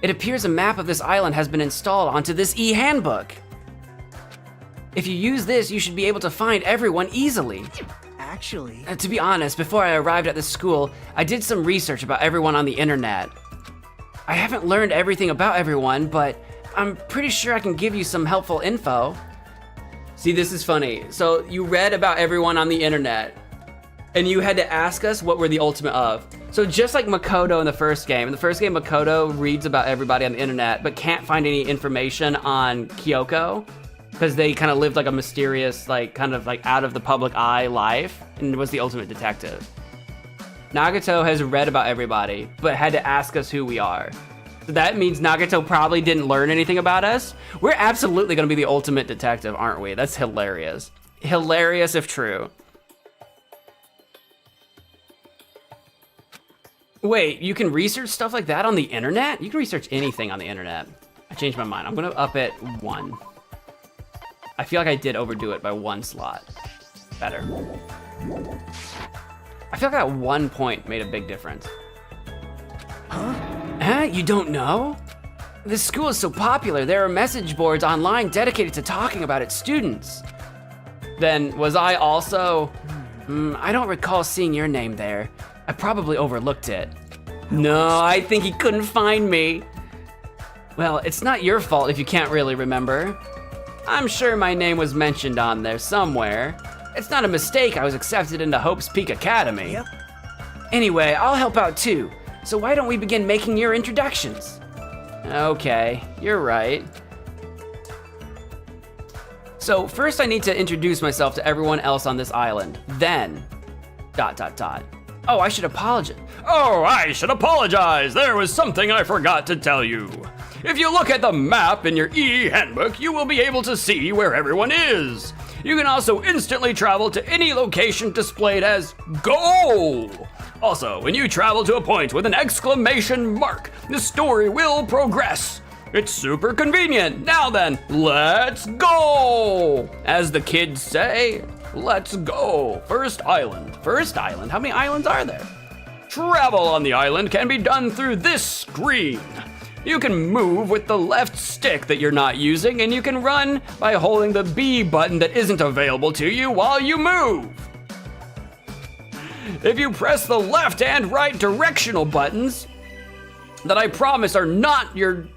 It appears a map of this island has been installed onto this e-handbook. If you use this, you should be able to find everyone easily. Actually, To be honest, before I arrived at this school, I did some research about everyone on the internet. I haven't learned everything about everyone, but I'm pretty sure I can give you some helpful info. See, this is funny. So you read about everyone on the internet, and you had to ask us what we're the ultimate of. So just like Makoto in the first game, Makoto reads about everybody on the internet, but can't find any information on Kyoko, because they kind of lived like a mysterious, like kind of like out of the public eye life, and was the ultimate detective. Nagato has read about everybody, but had to ask us who we are. So that means Nagato probably didn't learn anything about us. We're absolutely gonna be the ultimate detective, aren't we? That's hilarious. Hilarious if true. Wait, you can research stuff like that on the internet? You can research anything on the internet. I changed my mind. I'm gonna up it 1. I feel like I did overdo it by 1 slot. Better. I feel like that 1 point made a big difference. Huh? You don't know? This school is so popular, there are message boards online dedicated to talking about its students. Then, was I also? I don't recall seeing your name there. I probably overlooked it. No, I think he couldn't find me. Well, it's not your fault if you can't really remember. I'm sure my name was mentioned on there somewhere. It's not a mistake I was accepted into Hope's Peak Academy. Yep. Anyway, I'll help out too. So why don't we begin making your introductions? Okay, you're right. So first I need to introduce myself to everyone else on this island. Then, ... Oh, I should apologize. Oh, I should apologize. There was something I forgot to tell you. If you look at the map in your e-handbook, you will be able to see where everyone is. You can also instantly travel to any location displayed as GO! Also, when you travel to a point with an exclamation mark, the story will progress. It's super convenient. Now then, let's go! As the kids say, let's go. First island. First island? How many islands are there? Travel on the island can be done through this screen. You can move with the left stick that you're not using, and you can run by holding the B button that isn't available to you while you move. If you press the left and right directional buttons, that I promise are not your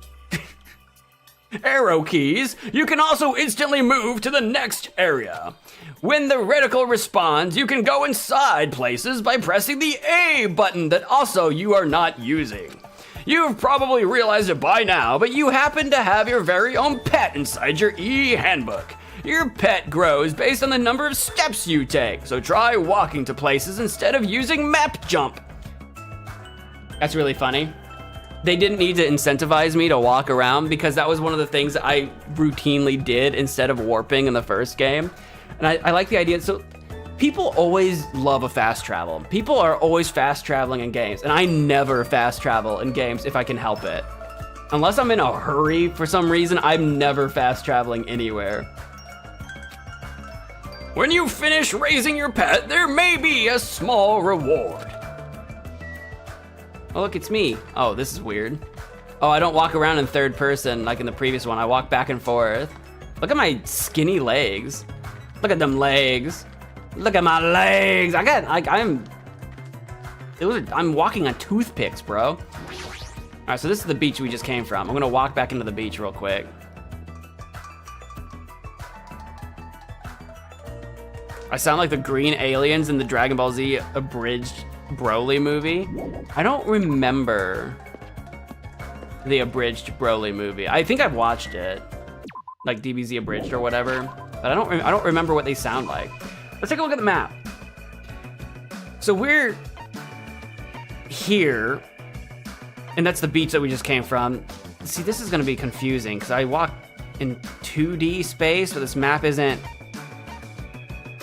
arrow keys, you can also instantly move to the next area. When the reticle responds, you can go inside places by pressing the A button that also you are not using. You've probably realized it by now, but you happen to have your very own pet inside your e-handbook. Your pet grows based on the number of steps you take, so try walking to places instead of using map jump. That's really funny. They didn't need to incentivize me to walk around because that was one of the things that I routinely did instead of warping in the first game. And I like the idea. So people always love a fast travel. People are always fast traveling in games, and I never fast travel in games if I can help it. Unless I'm in a hurry for some reason, I'm never fast traveling anywhere. When you finish raising your pet, there may be a small reward. Oh, look, it's me. Oh, this is weird. Oh, I don't walk around in third person like in the previous one. I walk back and forth. Look at my skinny legs. Look at them legs. Look at my legs. I'm walking on toothpicks, bro. All right, so this is the beach we just came from. I'm gonna walk back into the beach real quick. I sound like the green aliens in the Dragon Ball Z abridged Broly movie. I don't remember the abridged Broly movie. I think I've watched it, like DBZ abridged or whatever, but I don't remember what they sound like. Let's take a look at the map. So we're here, and that's the beach that we just came from. See, this is gonna be confusing because I walk in 2D space, but this map isn't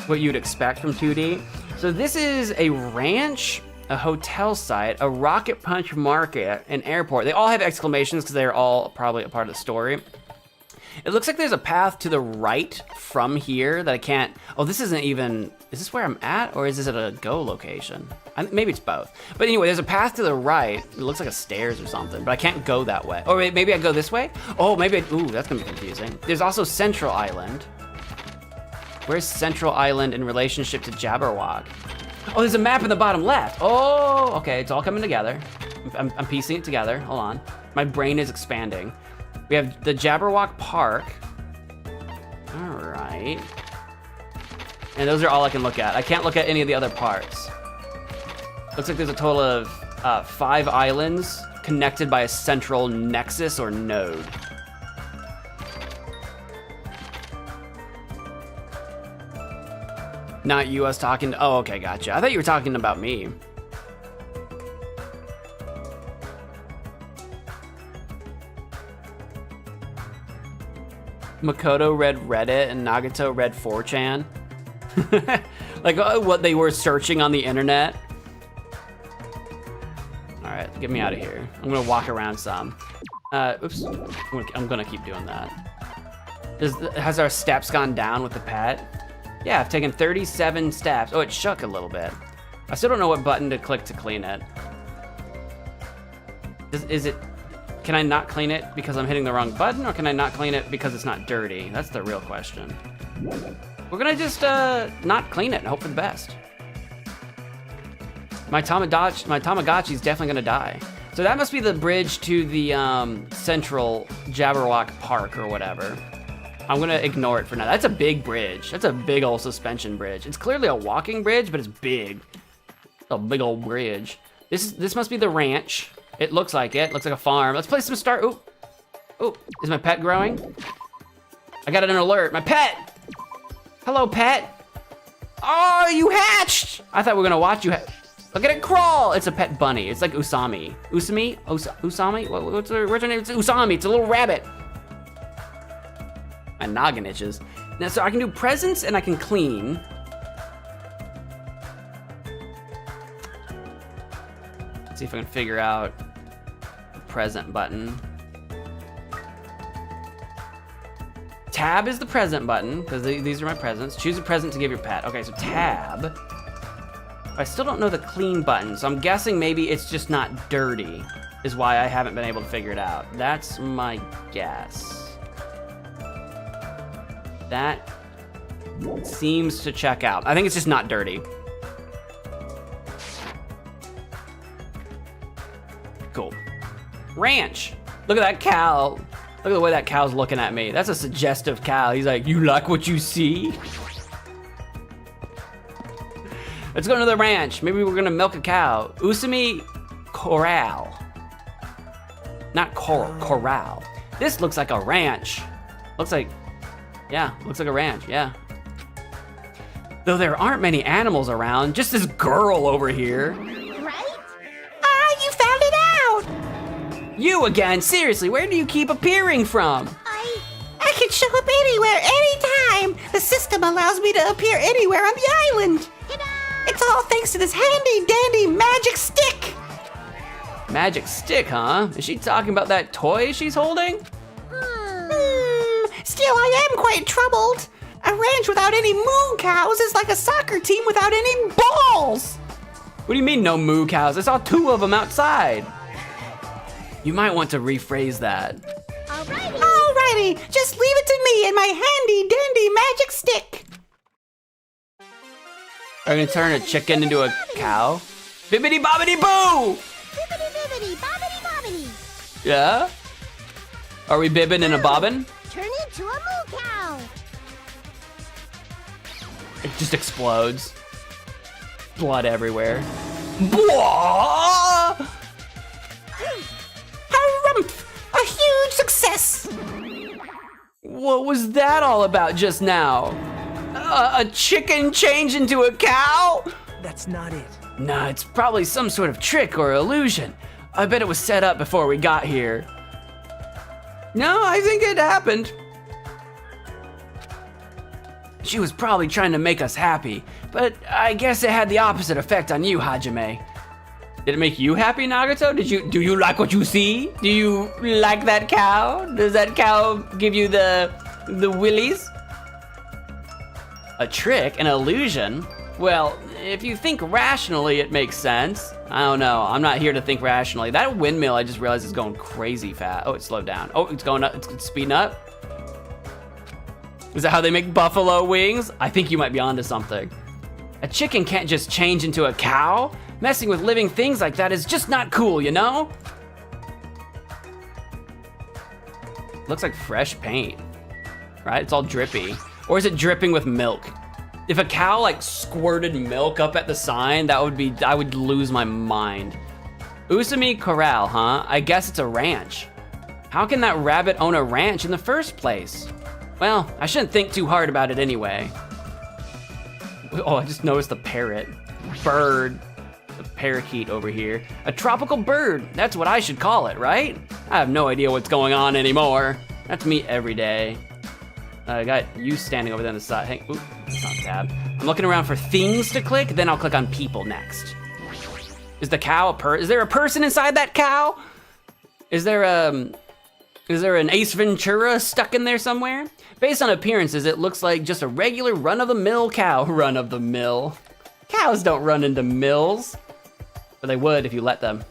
what you'd expect from 2D. So this is a ranch, a hotel site, a rocket punch market, an airport. They all have exclamations because they're all probably a part of the story. It looks like there's a path to the right from here that I can't. Oh, this isn't even. Is this where I'm at, or is this at a go location? Maybe it's both. But anyway, there's a path to the right. It looks like a stairs or something, but I can't go that way. Or maybe I go this way? Oh, maybe ooh, that's gonna be confusing. There's also Central Island. Where's Central Island in relationship to Jabberwock? Oh, there's a map in the bottom left. Oh, okay, it's all coming together. I'm piecing it together, hold on. My brain is expanding. We have the Jabberwock Park. All right. And those are all I can look at. I can't look at any of the other parts. Looks like there's a total of 5 islands connected by a central nexus or node. Not you, us talking. Oh, okay, gotcha. I thought you were talking about me. Makoto read Reddit and Nagato read 4chan. Like what they were searching on the internet. All right, get me out of here. I'm gonna walk around some. Oops, I'm gonna keep doing that. Has our steps gone down with the pet? Yeah, I've taken 37 steps. Oh, it shook a little bit. I still don't know what button to click to clean it. Can I not clean it because I'm hitting the wrong button, or can I not clean it because it's not dirty? That's the real question. We're gonna just not clean it and hope for the best. My Tamagotchi's definitely gonna die. So that must be the bridge to the Central Jabberwock Park or whatever. I'm gonna ignore it for now. That's a big bridge. That's a big old suspension bridge. It's clearly a walking bridge, but it's big. A big old bridge. This must be the ranch. It looks like it. Looks like a farm. Let's play some Star. Ooh, ooh. Is my pet growing? I got an alert. My pet. Hello, pet. Oh, you hatched. I thought we were gonna watch you. Look at it crawl. It's a pet bunny. It's like Usami. Usami? Usami? What's her name? It's Usami. It's a little rabbit. My noggin itches. Now, so I can do presents and I can clean. Let's see if I can figure out the present button. Tab is the present button, because these are my presents. Choose a present to give your pet. Okay, so tab. I still don't know the clean button, so I'm guessing maybe it's just not dirty, is why I haven't been able to figure it out. That's my guess. That seems to check out. I think it's just not dirty. Cool. Ranch. Look at that cow. Look at the way that cow's looking at me. That's a suggestive cow. He's like, you like what you see? Let's go to the ranch. Maybe we're gonna milk a cow. Usami Corral. Not coral, corral. This looks like a ranch. Looks like, yeah, looks like a ranch, yeah. Though there aren't many animals around, just this girl over here. Right? Ah, you found it out! You again, seriously, where do you keep appearing from? I can show up anywhere, anytime! The system allows me to appear anywhere on the island! It's all thanks to this handy dandy magic stick! Magic stick, huh? Is she talking about that toy she's holding? Still, I am quite troubled. A ranch without any moo cows is like a soccer team without any balls! What do you mean no moo cows? I saw 2 of them outside. You might want to rephrase that. Alrighty, just leave it to me and my handy dandy magic stick. Are you gonna turn a chicken into a cow? Bibbidi bobbidi boo! Bibbidi bibbidi bobbidi bobbidi. Yeah? Are we bibbin and a bobbin? Turn into a moo cow. It just explodes. Blood everywhere. Blah! Harumph! A huge success! What was that all about just now? A chicken change into a cow? That's not it. Nah, it's probably some sort of trick or illusion. I bet it was set up before we got here. No, I think it happened. She was probably trying to make us happy, but I guess it had the opposite effect on you, Hajime. Did it make you happy, Nagato? Do you like what you see? Do you like that cow? Does that cow give you the willies? A trick, an illusion? Well, if you think rationally, it makes sense. I don't know, I'm not here to think rationally. That windmill, I just realized is going crazy fast. Oh, it slowed down. Oh, it's going up, it's speeding up. Is that how they make buffalo wings? I think you might be onto something. A chicken can't just change into a cow. Messing with living things like that is just not cool, you know? Looks like fresh paint, right? It's all drippy. Or is it dripping with milk? If a cow like squirted milk up at the sign, I would lose my mind. Usami Corral, huh? I guess it's a ranch. How can that rabbit own a ranch in the first place? Well, I shouldn't think too hard about it anyway. Oh, I just noticed the parrot. Bird. The parakeet over here. A tropical bird. That's what I should call it, right? I have no idea what's going on anymore. That's me every day. I got you standing over there on the side. Hey, ooh, it's not tab. I'm looking around for things to click, then I'll click on people next. Is the cow is there a person inside that cow? Is there an Ace Ventura stuck in there somewhere? Based on appearances, it looks like just a regular run-of-the-mill cow. Run-of-the-mill. Cows don't run into mills. But they would if you let them.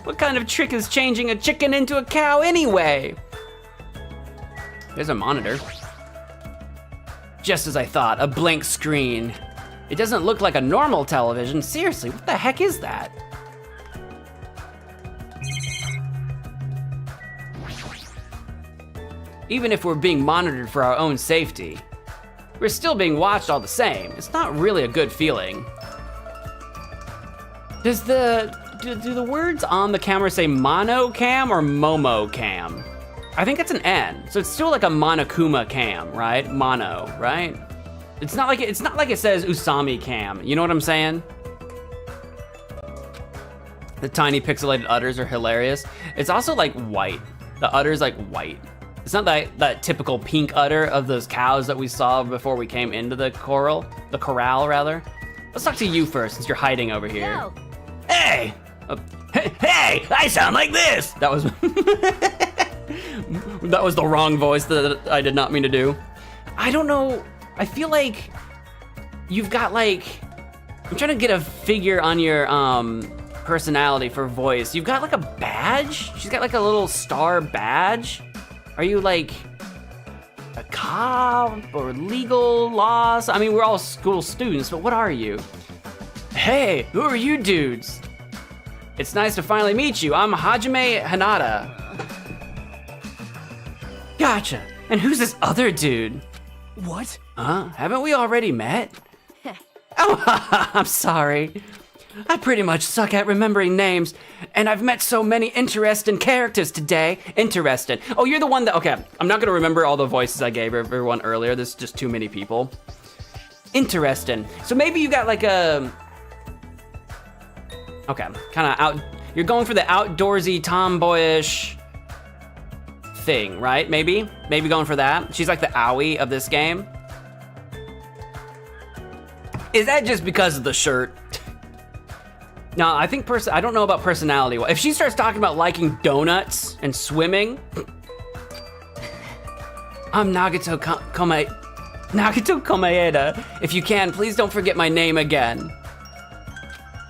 What kind of trick is changing a chicken into a cow anyway? There's a monitor. Just as I thought, a blank screen. It doesn't look like a normal television. Seriously, what the heck is that? Even if we're being monitored for our own safety, we're still being watched all the same. It's not really a good feeling. Do the words on the camera say mono cam or momo cam? I think it's an N, so it's still like a Monokuma cam, right? Mono, right? It's not like it says Usami cam. You know what I'm saying? The tiny pixelated udders are hilarious. It's also like white. The udder's like white. It's not that typical pink udder of those cows that we saw before we came into the corral rather. Let's talk to you first, since you're hiding over here. No. Hey! Hey! I sound like this! That was that was the wrong voice that I did not mean to do. I don't know. I feel like you've got like, I'm trying to get a figure on your personality for voice. You've got like a badge? She's got like a little star badge. Are you like a cop or legal loss? I mean, we're all school students, but what are you? Hey, who are you dudes? It's nice to finally meet you. I'm Hajime Hinata. Gotcha. And who's this other dude? What? Huh? Haven't we already met? Oh, I'm sorry. I pretty much suck at remembering names, and I've met so many interesting characters today. Interesting. Oh, you're the one that, okay, I'm not gonna remember all the voices I gave everyone earlier. There's just too many people. Interesting. So maybe you got like a, okay, kind of out, you're going for the outdoorsy, tomboyish thing, right? Maybe going for that. She's like the owie of this game. Is that just because of the shirt? No, I think I don't know about personality. If she starts talking about liking donuts and swimming, I'm Nagato Komaeda. If you can, please don't forget my name again.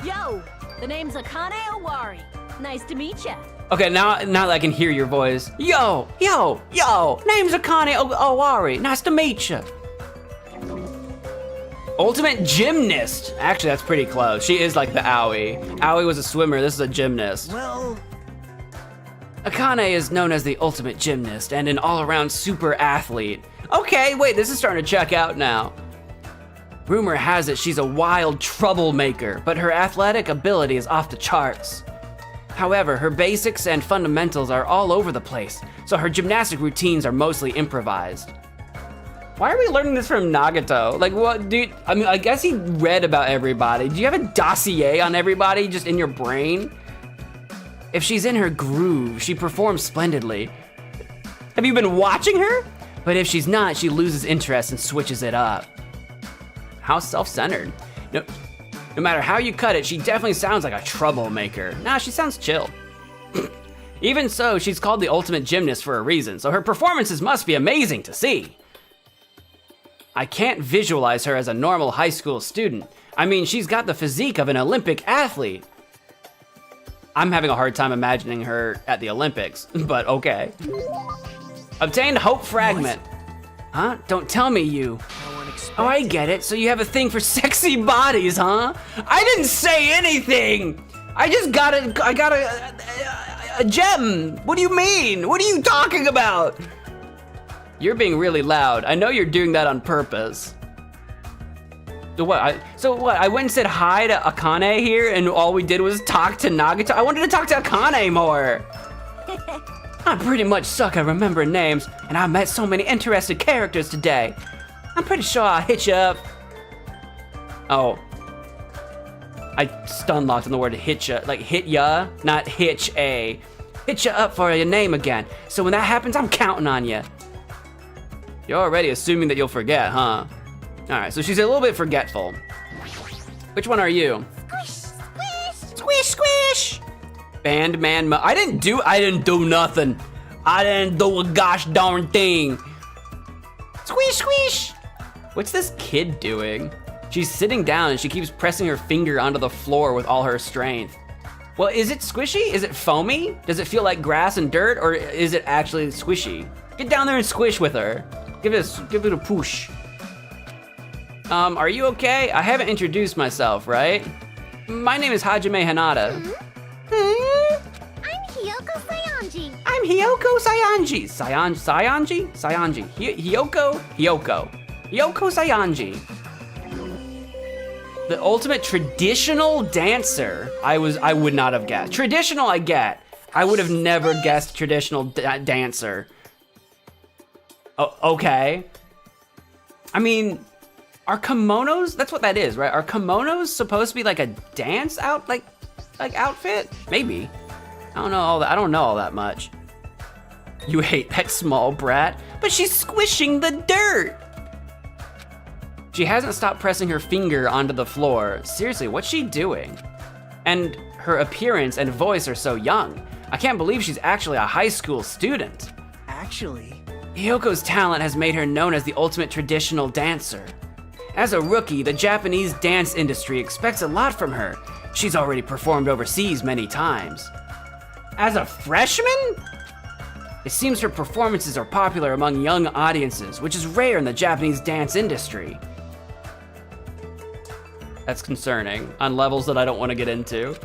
Yo, the name's Akane Owari. Nice to meet ya. Okay, now that I can hear your voice. Yo, name's Akane Owari. Nice to meet you. Ultimate gymnast. Actually, that's pretty close. She is like the owie. Owie was a swimmer, this is a gymnast. Well, Akane is known as the ultimate gymnast and an all-around super athlete. Okay, wait, this is starting to check out now. Rumor has it she's a wild troublemaker, but her athletic ability is off the charts. However, her basics and fundamentals are all over the place, so her gymnastic routines are mostly improvised. Why are we learning this from Nagato? Like, what, dude? I mean, I guess he read about everybody. Do you have a dossier on everybody just in your brain? If she's in her groove, she performs splendidly. Have you been watching her? But if she's not, she loses interest and switches it up. How self-centered. No matter how you cut it, she definitely sounds like a troublemaker. Nah, she sounds chill. Even so, she's called the ultimate gymnast for a reason, so her performances must be amazing to see. I can't visualize her as a normal high school student. I mean, she's got the physique of an Olympic athlete. I'm having a hard time imagining her at the Olympics, but okay. Obtained Hope Fragment. Huh? Don't tell me you. Oh, I get it. So you have a thing for sexy bodies, huh? I didn't say anything. I just got a gem. What do you mean? What are you talking about? You're being really loud. I know you're doing that on purpose. So what? I went and said hi to Akane here, and all we did was talk to Nagato. I wanted to talk to Akane more. I pretty much suck at remembering names, and I met so many interesting characters today. I'm pretty sure I'll hit you up. Oh. I stun locked on the word hit ya, like hit ya, not hitch a. Hit ya up for your name again. So when that happens, I'm counting on you. You're already assuming that you'll forget, huh? All right, so she's a little bit forgetful. Which one are you? Squish, squish. Squish, squish. MagicManMo. I didn't do nothing. I didn't do a gosh darn thing. Squish, squish. What's this kid doing? She's sitting down and she keeps pressing her finger onto the floor with all her strength. Well, is it squishy? Is it foamy? Does it feel like grass and dirt, or is it actually squishy? Get down there and squish with her. Give it a push. Are you okay? I haven't introduced myself, right? My name is Hajime Hinata. I'm Hiyoko Sayanji. I'm Hiyoko Sayanji. Sayanji? Hiyoko Sayanji. The ultimate traditional dancer. I would not have guessed. Traditional I get. I would have never guessed traditional dancer. Okay. I mean, are kimonos, that's what that is, right? Are kimonos supposed to be like a dance like outfit? Maybe. I don't know all that much. You hate that small brat, but she's squishing the dirt. She hasn't stopped pressing her finger onto the floor. Seriously, what's she doing? And her appearance and voice are so young. I can't believe she's actually a high school student. Actually, Hiyoko's talent has made her known as the ultimate traditional dancer. As a rookie, the Japanese dance industry expects a lot from her. She's already performed overseas many times. As a freshman? It seems her performances are popular among young audiences, which is rare in the Japanese dance industry. That's concerning, on levels that I don't want to get into.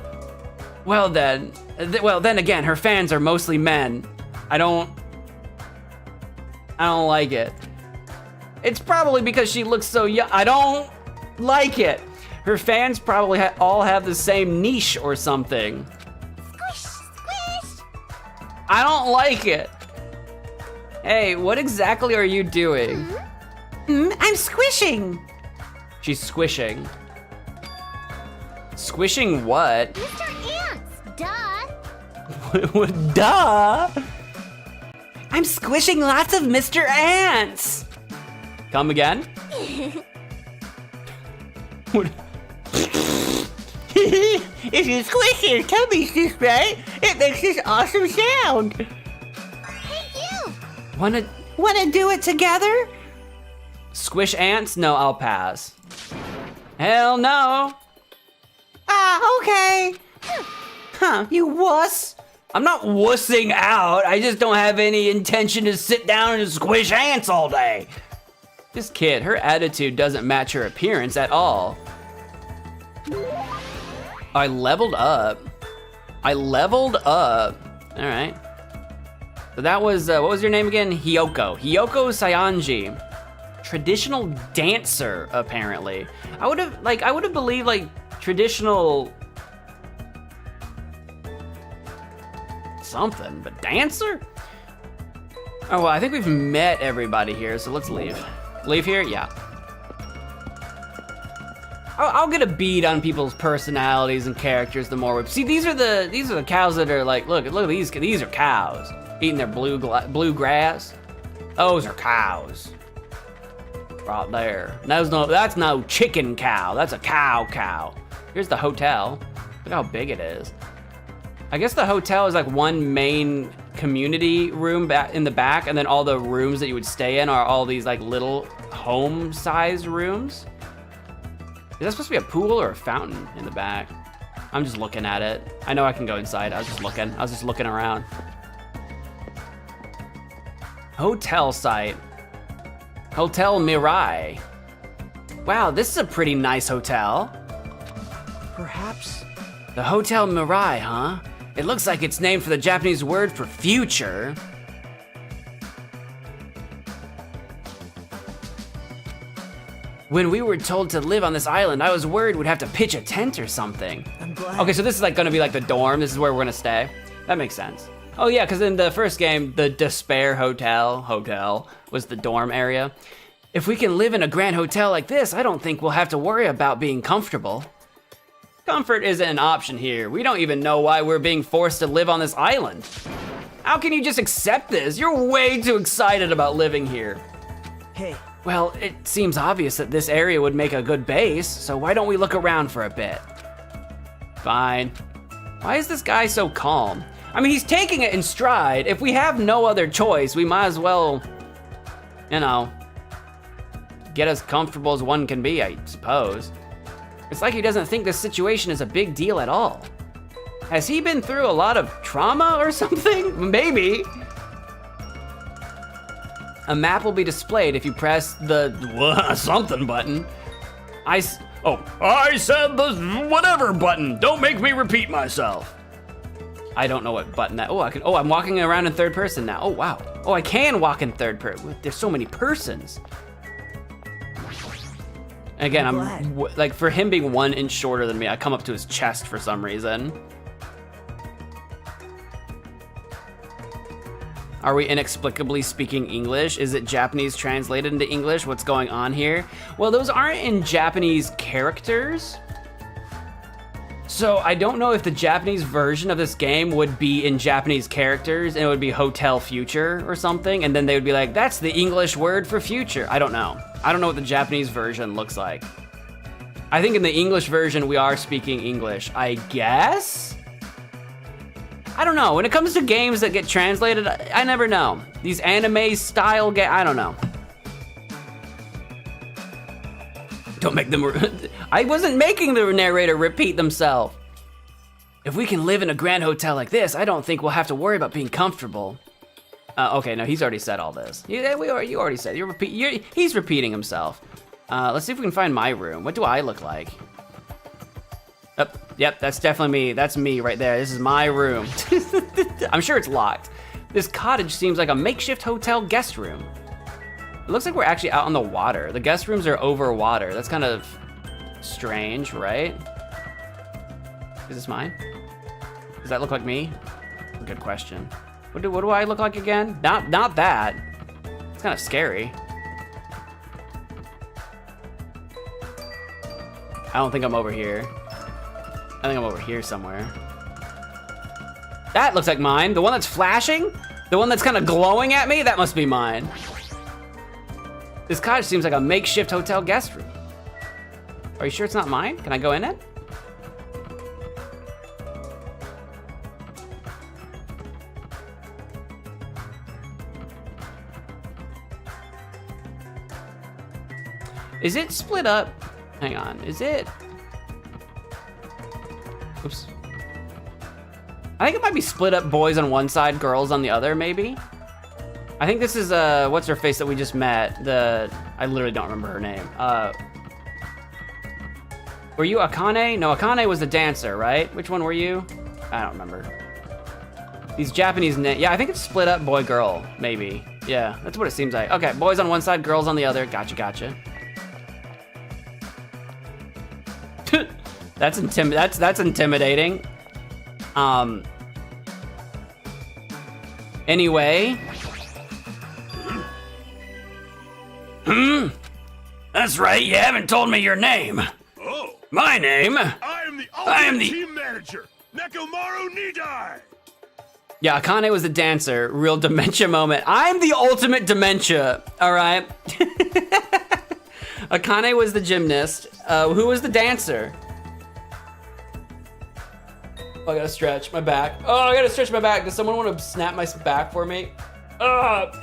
Well then again, her fans are mostly men. I don't like it. It's probably because she looks so young. I don't like it. Her fans probably all have the same niche or something. Squish, squish. I don't like it. Hey, what exactly are you doing? I'm squishing. She's squishing. Squishing what? Mr. Ants, duh. Duh. I'm squishing lots of Mr. Ants. Come again? What? If you squish your tummies this way, it makes this awesome sound. Hey, you. Wanna do it together? Squish ants? No, I'll pass. Hell no. Okay. Huh, you wuss. I'm not wussing out. I just don't have any intention to sit down and squish ants all day. This kid, her attitude doesn't match her appearance at all. I leveled up. All right. So that was, what was your name again? Hiyoko Sayanji. Traditional dancer, apparently. I would have believed like traditional something, but dancer? Oh, well, I think we've met everybody here, so let's leave. Leave here? Yeah. I'll get a bead on people's personalities and characters the more we see. These are the cows that are like, look at these are cows eating their blue grass. Those are cows. Right there. That's no chicken cow. That's a cow. Here's the hotel. Look how big it is. I guess the hotel is like one main community room back in the back, and then all the rooms that you would stay in are all these like little home-sized rooms. Is that supposed to be a pool or a fountain in the back? I'm just looking at it. I know I can go inside. I was just looking around. Hotel site. Hotel Mirai. Wow, this is a pretty nice hotel. Perhaps. The Hotel Mirai, huh? It looks like it's named for the Japanese word for future. When we were told to live on this island, I was worried we'd have to pitch a tent or something. I'm glad. Okay, so this is like gonna be like the dorm. This is where we're gonna stay. That makes sense. Oh yeah, because in the first game, the Despair Hotel was the dorm area. If we can live in a grand hotel like this, I don't think we'll have to worry about being comfortable. Comfort isn't an option here. We don't even know why we're being forced to live on this island. How can you just accept this? You're way too excited about living here. Hey, Well, it seems obvious that this area would make a good base, so why don't we look around for a bit? Fine. Why is this guy so calm? I mean, he's taking it in stride. If we have no other choice, we might as well, you know, get as comfortable as one can be, I suppose. It's like he doesn't think this situation is a big deal at all. Has he been through a lot of trauma or something? Maybe. A map will be displayed if you press the something button. I said the whatever button. Don't make me repeat myself. I don't know what button that. I'm walking around in third person now. Oh wow. Oh, I can walk in third person. There's so many persons. Again, I'm like, for him being 1 inch shorter than me, I come up to his chest for some reason. Are we inexplicably speaking English? Is it Japanese translated into English? What's going on here? Well, those aren't in Japanese characters. So I don't know if the Japanese version of this game would be in Japanese characters and it would be Hotel Future or something. And then they would be like, that's the English word for future. I don't know. I don't know what the Japanese version looks like. I think in the English version, we are speaking English, I guess? I don't know. When it comes to games that get translated, I never know. These anime style games, I don't know. Don't make them, I wasn't making the narrator repeat themselves. If we can live in a grand hotel like this, I don't think we'll have to worry about being comfortable. Okay, no, he's already said all this. You already said, he's repeating himself. Let's see if we can find my room. What do I look like? Oh, yep, that's definitely me. That's me right there. This is my room. I'm sure it's locked. This cottage seems like a makeshift hotel guest room. It looks like we're actually out on the water. The guest rooms are over water. That's kind of strange, right? Is this mine? Does that look like me? Good question. What do I look like again? Not that. It's kind of scary. I don't think I'm over here. I think I'm over here somewhere. That looks like mine. The one that's flashing? The one that's kind of glowing at me? That must be mine. This cottage seems like a makeshift hotel guest room. Are you sure it's not mine? Can I go in it? Is it split up? Hang on, is it? Oops. I think it might be split up, boys on one side, girls on the other, maybe? I think this is, what's her face that we just met? I literally don't remember her name. Were you Akane? No, Akane was the dancer, right? Which one were you? I don't remember. These Japanese yeah, I think it's split up boy, girl, maybe. Yeah, that's what it seems like. Okay, boys on one side, girls on the other. Gotcha. That's intimidating. Anyway. That's right, you haven't told me your name. Oh. My name? I am the team manager, Nekomaru Nidai. Yeah, Akane was the dancer. Real dementia moment. I'm the ultimate dementia, all right? Akane was the gymnast. Who was the dancer? Oh, I gotta stretch my back. Oh, I gotta stretch my back. Does someone want to snap my back for me?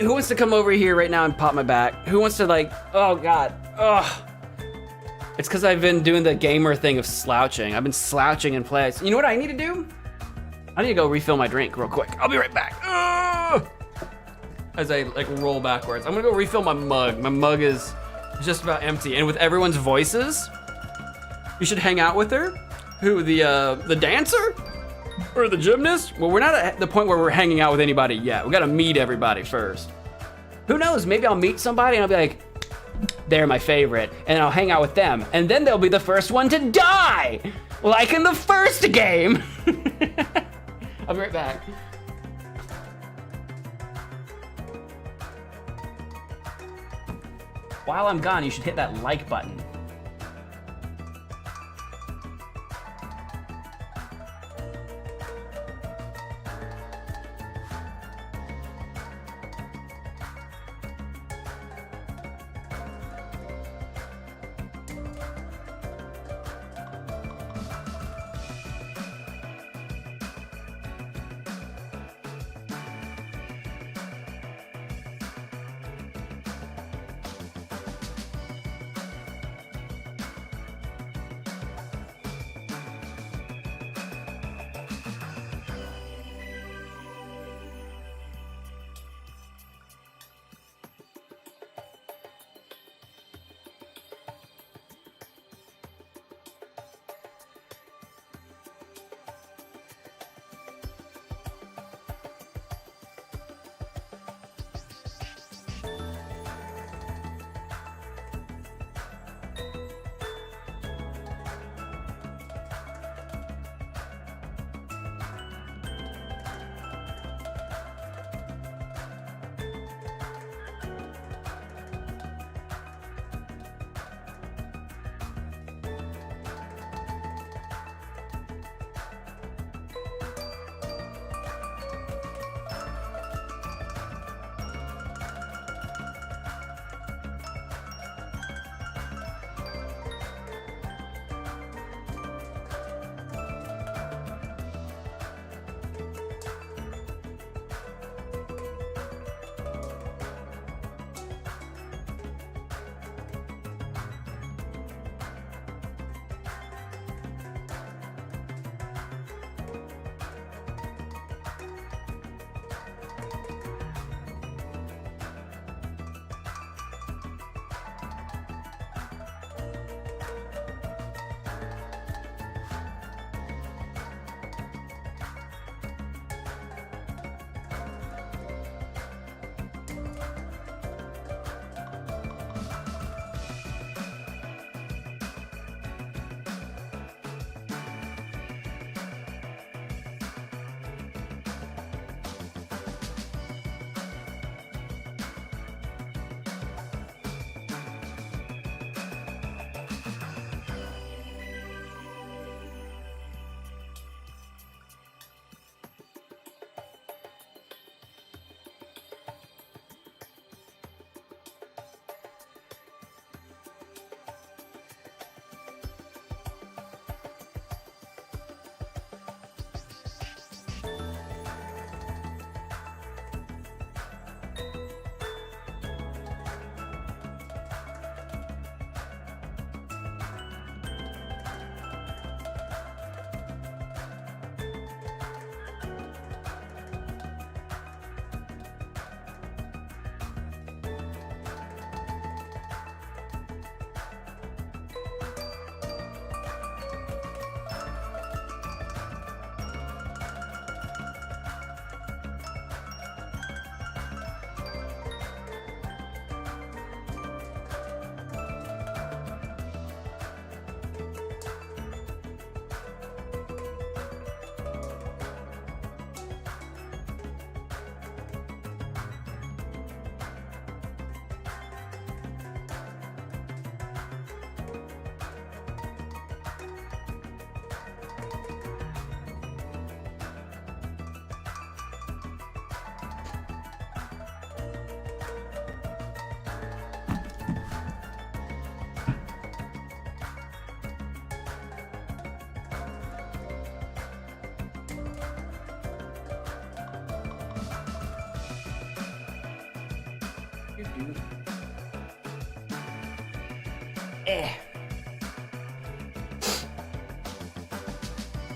Who wants to come over here right now and pop my back? Who wants to like, oh God, It's because I've been doing the gamer thing of slouching. I've been slouching in place. You know what I need to do? I need to go refill my drink real quick. I'll be right back. As I like roll backwards. I'm gonna go refill my mug. My mug is just about empty. And with everyone's voices, you should hang out with her. Who, the dancer? Or the gymnast? Well, we're not at the point where we're hanging out with anybody yet. We gotta meet everybody first. Who knows, maybe I'll meet somebody and I'll be like, they're my favorite, and I'll hang out with them. And then they'll be the first one to die! Like in the first game! I'll be right back. While I'm gone, you should hit that like button.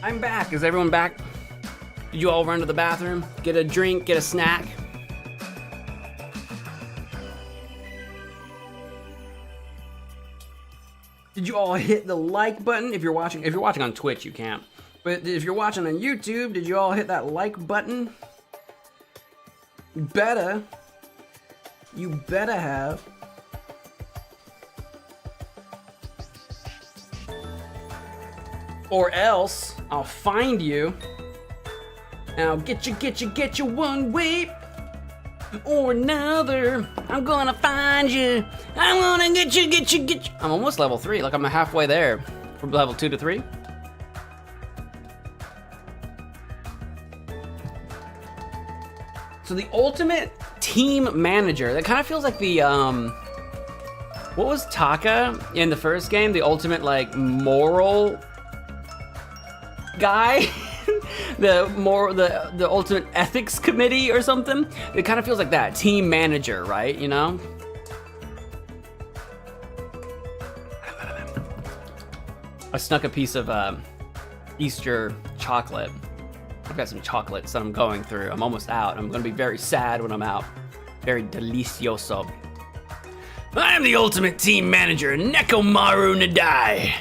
I'm back. Is everyone back? Did you all run to the bathroom? Get a drink, get a snack? Did you all hit the like button? If you're watching on Twitch, you can't. But if you're watching on YouTube, did you all hit that like button? You better. You better have. Or else I'll find you. And I'll get you one way or another. I'm gonna find you. I wanna get you. I'm almost level 3, like I'm halfway there from level 2 to 3. So the ultimate team manager, that kind of feels like the, what was Taka in the first game? The ultimate, like, moral guy? the ultimate ethics committee or something? It kind of feels like that, team manager, right, you know? I snuck a piece of Easter chocolate. I've got some chocolates that I'm going through. I'm almost out. I'm gonna be very sad when I'm out. Very delicioso. I am the ultimate team manager, Nekomaru Nadai.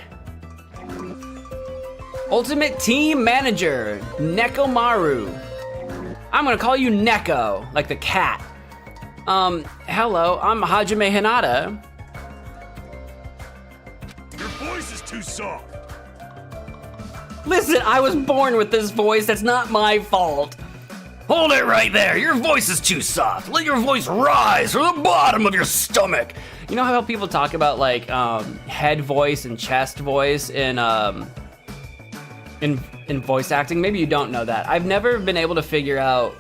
Ultimate team manager, Nekomaru. I'm gonna call you Neko, like the cat. Hello, I'm Hajime Hinata. Your voice is too soft. Listen, I was born with this voice. That's not my fault. Hold it right there. Your voice is too soft. Let your voice rise from the bottom of your stomach. You know how people talk about like head voice and chest voice in voice acting? Maybe you don't know that. I've never been able to figure out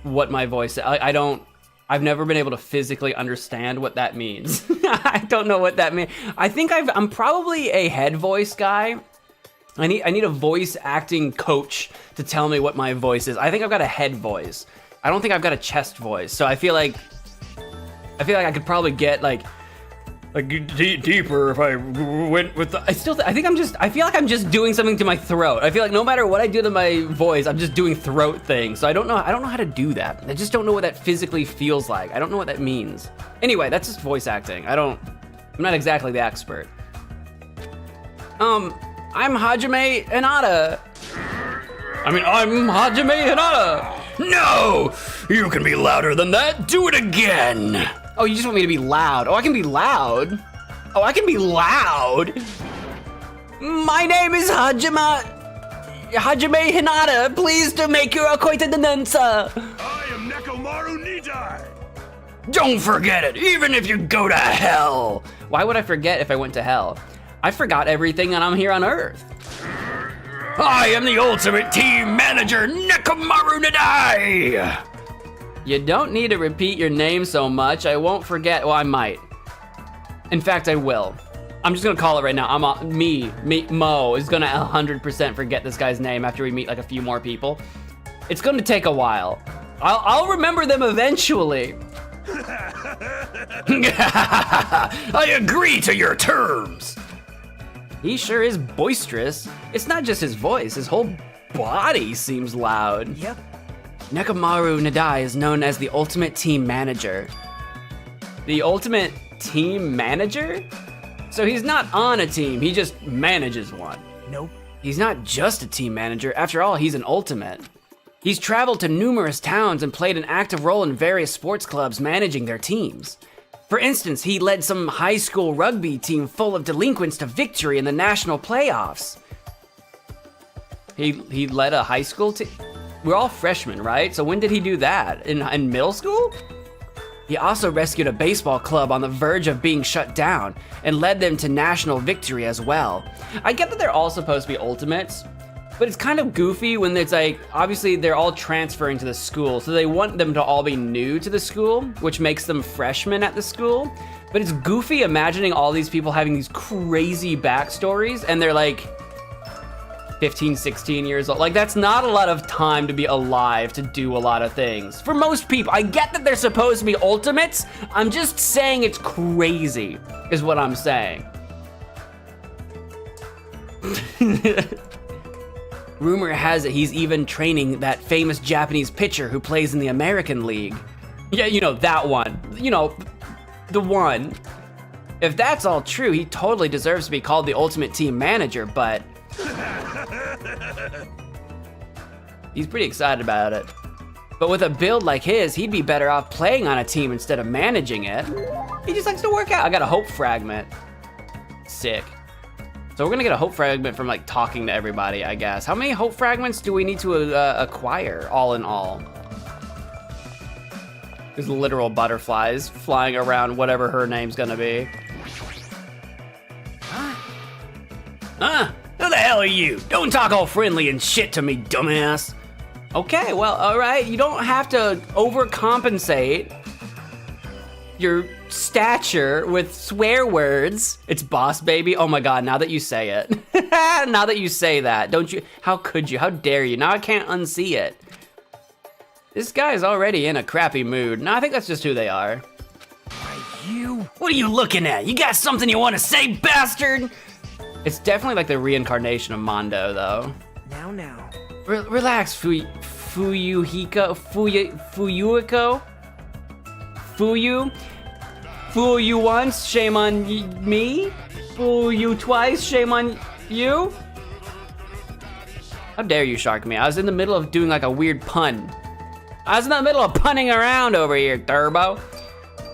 what my voice. I've never been able to physically understand what that means. I don't know what that means. I think I'm probably a head voice guy. I need a voice acting coach to tell me what my voice is. I think I've got a head voice. I don't think I've got a chest voice. So I feel like I could probably get like deeper if I went with the. I feel like I'm just doing something to my throat. I feel like no matter what I do to my voice, I'm just doing throat things. So I don't know how to do that. I just don't know what that physically feels like. I don't know what that means. Anyway, that's just voice acting. I'm not exactly the expert. I'm Hajime Hinata. I'm Hajime Hinata. No! You can be louder than that. Do it again. Oh, you just want me to be loud. Oh, I can be loud. Oh, I can be loud. My name is Hajime Hinata. Pleased to make your acquaintance. I am Nekomaru Nidai. Don't forget it, even if you go to hell. Why would I forget if I went to hell? I forgot everything and I'm here on Earth. I am the ultimate team manager, Nekomaru Nadai! You don't need to repeat your name so much. I won't forget. Well, I might. In fact, I will. I'm just gonna call it right now. Mo is gonna 100% forget this guy's name after we meet like a few more people. It's gonna take a while. I'll remember them eventually. I agree to your terms. He sure is boisterous. It's not just his voice, his whole body seems loud. Yep. Nekomaru Nadai is known as the ultimate team manager. The ultimate team manager? So he's not on a team, he just manages one. Nope. He's not just a team manager, after all, he's an ultimate. He's traveled to numerous towns and played an active role in various sports clubs managing their teams. For instance, he led some high school rugby team full of delinquents to victory in the national playoffs. He led a high school team? We're all freshmen, right? So when did he do that? In middle school? He also rescued a baseball club on the verge of being shut down and led them to national victory as well. I get that they're all supposed to be ultimates, but it's kind of goofy when it's like, obviously they're all transferring to the school, so they want them to all be new to the school, which makes them freshmen at the school. But it's goofy imagining all these people having these crazy backstories, and they're like, 15, 16 years old. Like, that's not a lot of time to be alive to do a lot of things. For most people, I get that they're supposed to be ultimates. I'm just saying it's crazy, is what I'm saying. Rumor has it he's even training that famous Japanese pitcher who plays in the American League. Yeah, you know, that one. You know, the one. If that's all true, he totally deserves to be called the ultimate team manager, but he's pretty excited about it. But with a build like his, he'd be better off playing on a team instead of managing it. He just likes to work out. I got a hope fragment. Sick. So we're gonna get a hope fragment from like talking to everybody, I guess. How many hope fragments do we need to acquire, all in all? There's literal butterflies flying around whatever her name's gonna be. Who the hell are you? Don't talk all friendly and shit to me, dumbass. Okay, well, all right. You don't have to overcompensate your stature with swear words. It's boss baby. Oh my God, now that you say it. Now that you say that, don't you? How could you? How dare you? Now I can't unsee it. This guy is already in a crappy mood. No, I think that's just who they are. You? What are you looking at? You got something you want to say, bastard? It's definitely like the reincarnation of Mondo, though. Now. Relax, Fuyuhiko? Fool you once, shame on me? Fool you twice, shame on you? How dare you shark me? I was in the middle of doing like a weird pun. I was in the middle of punning around over here, Turbo.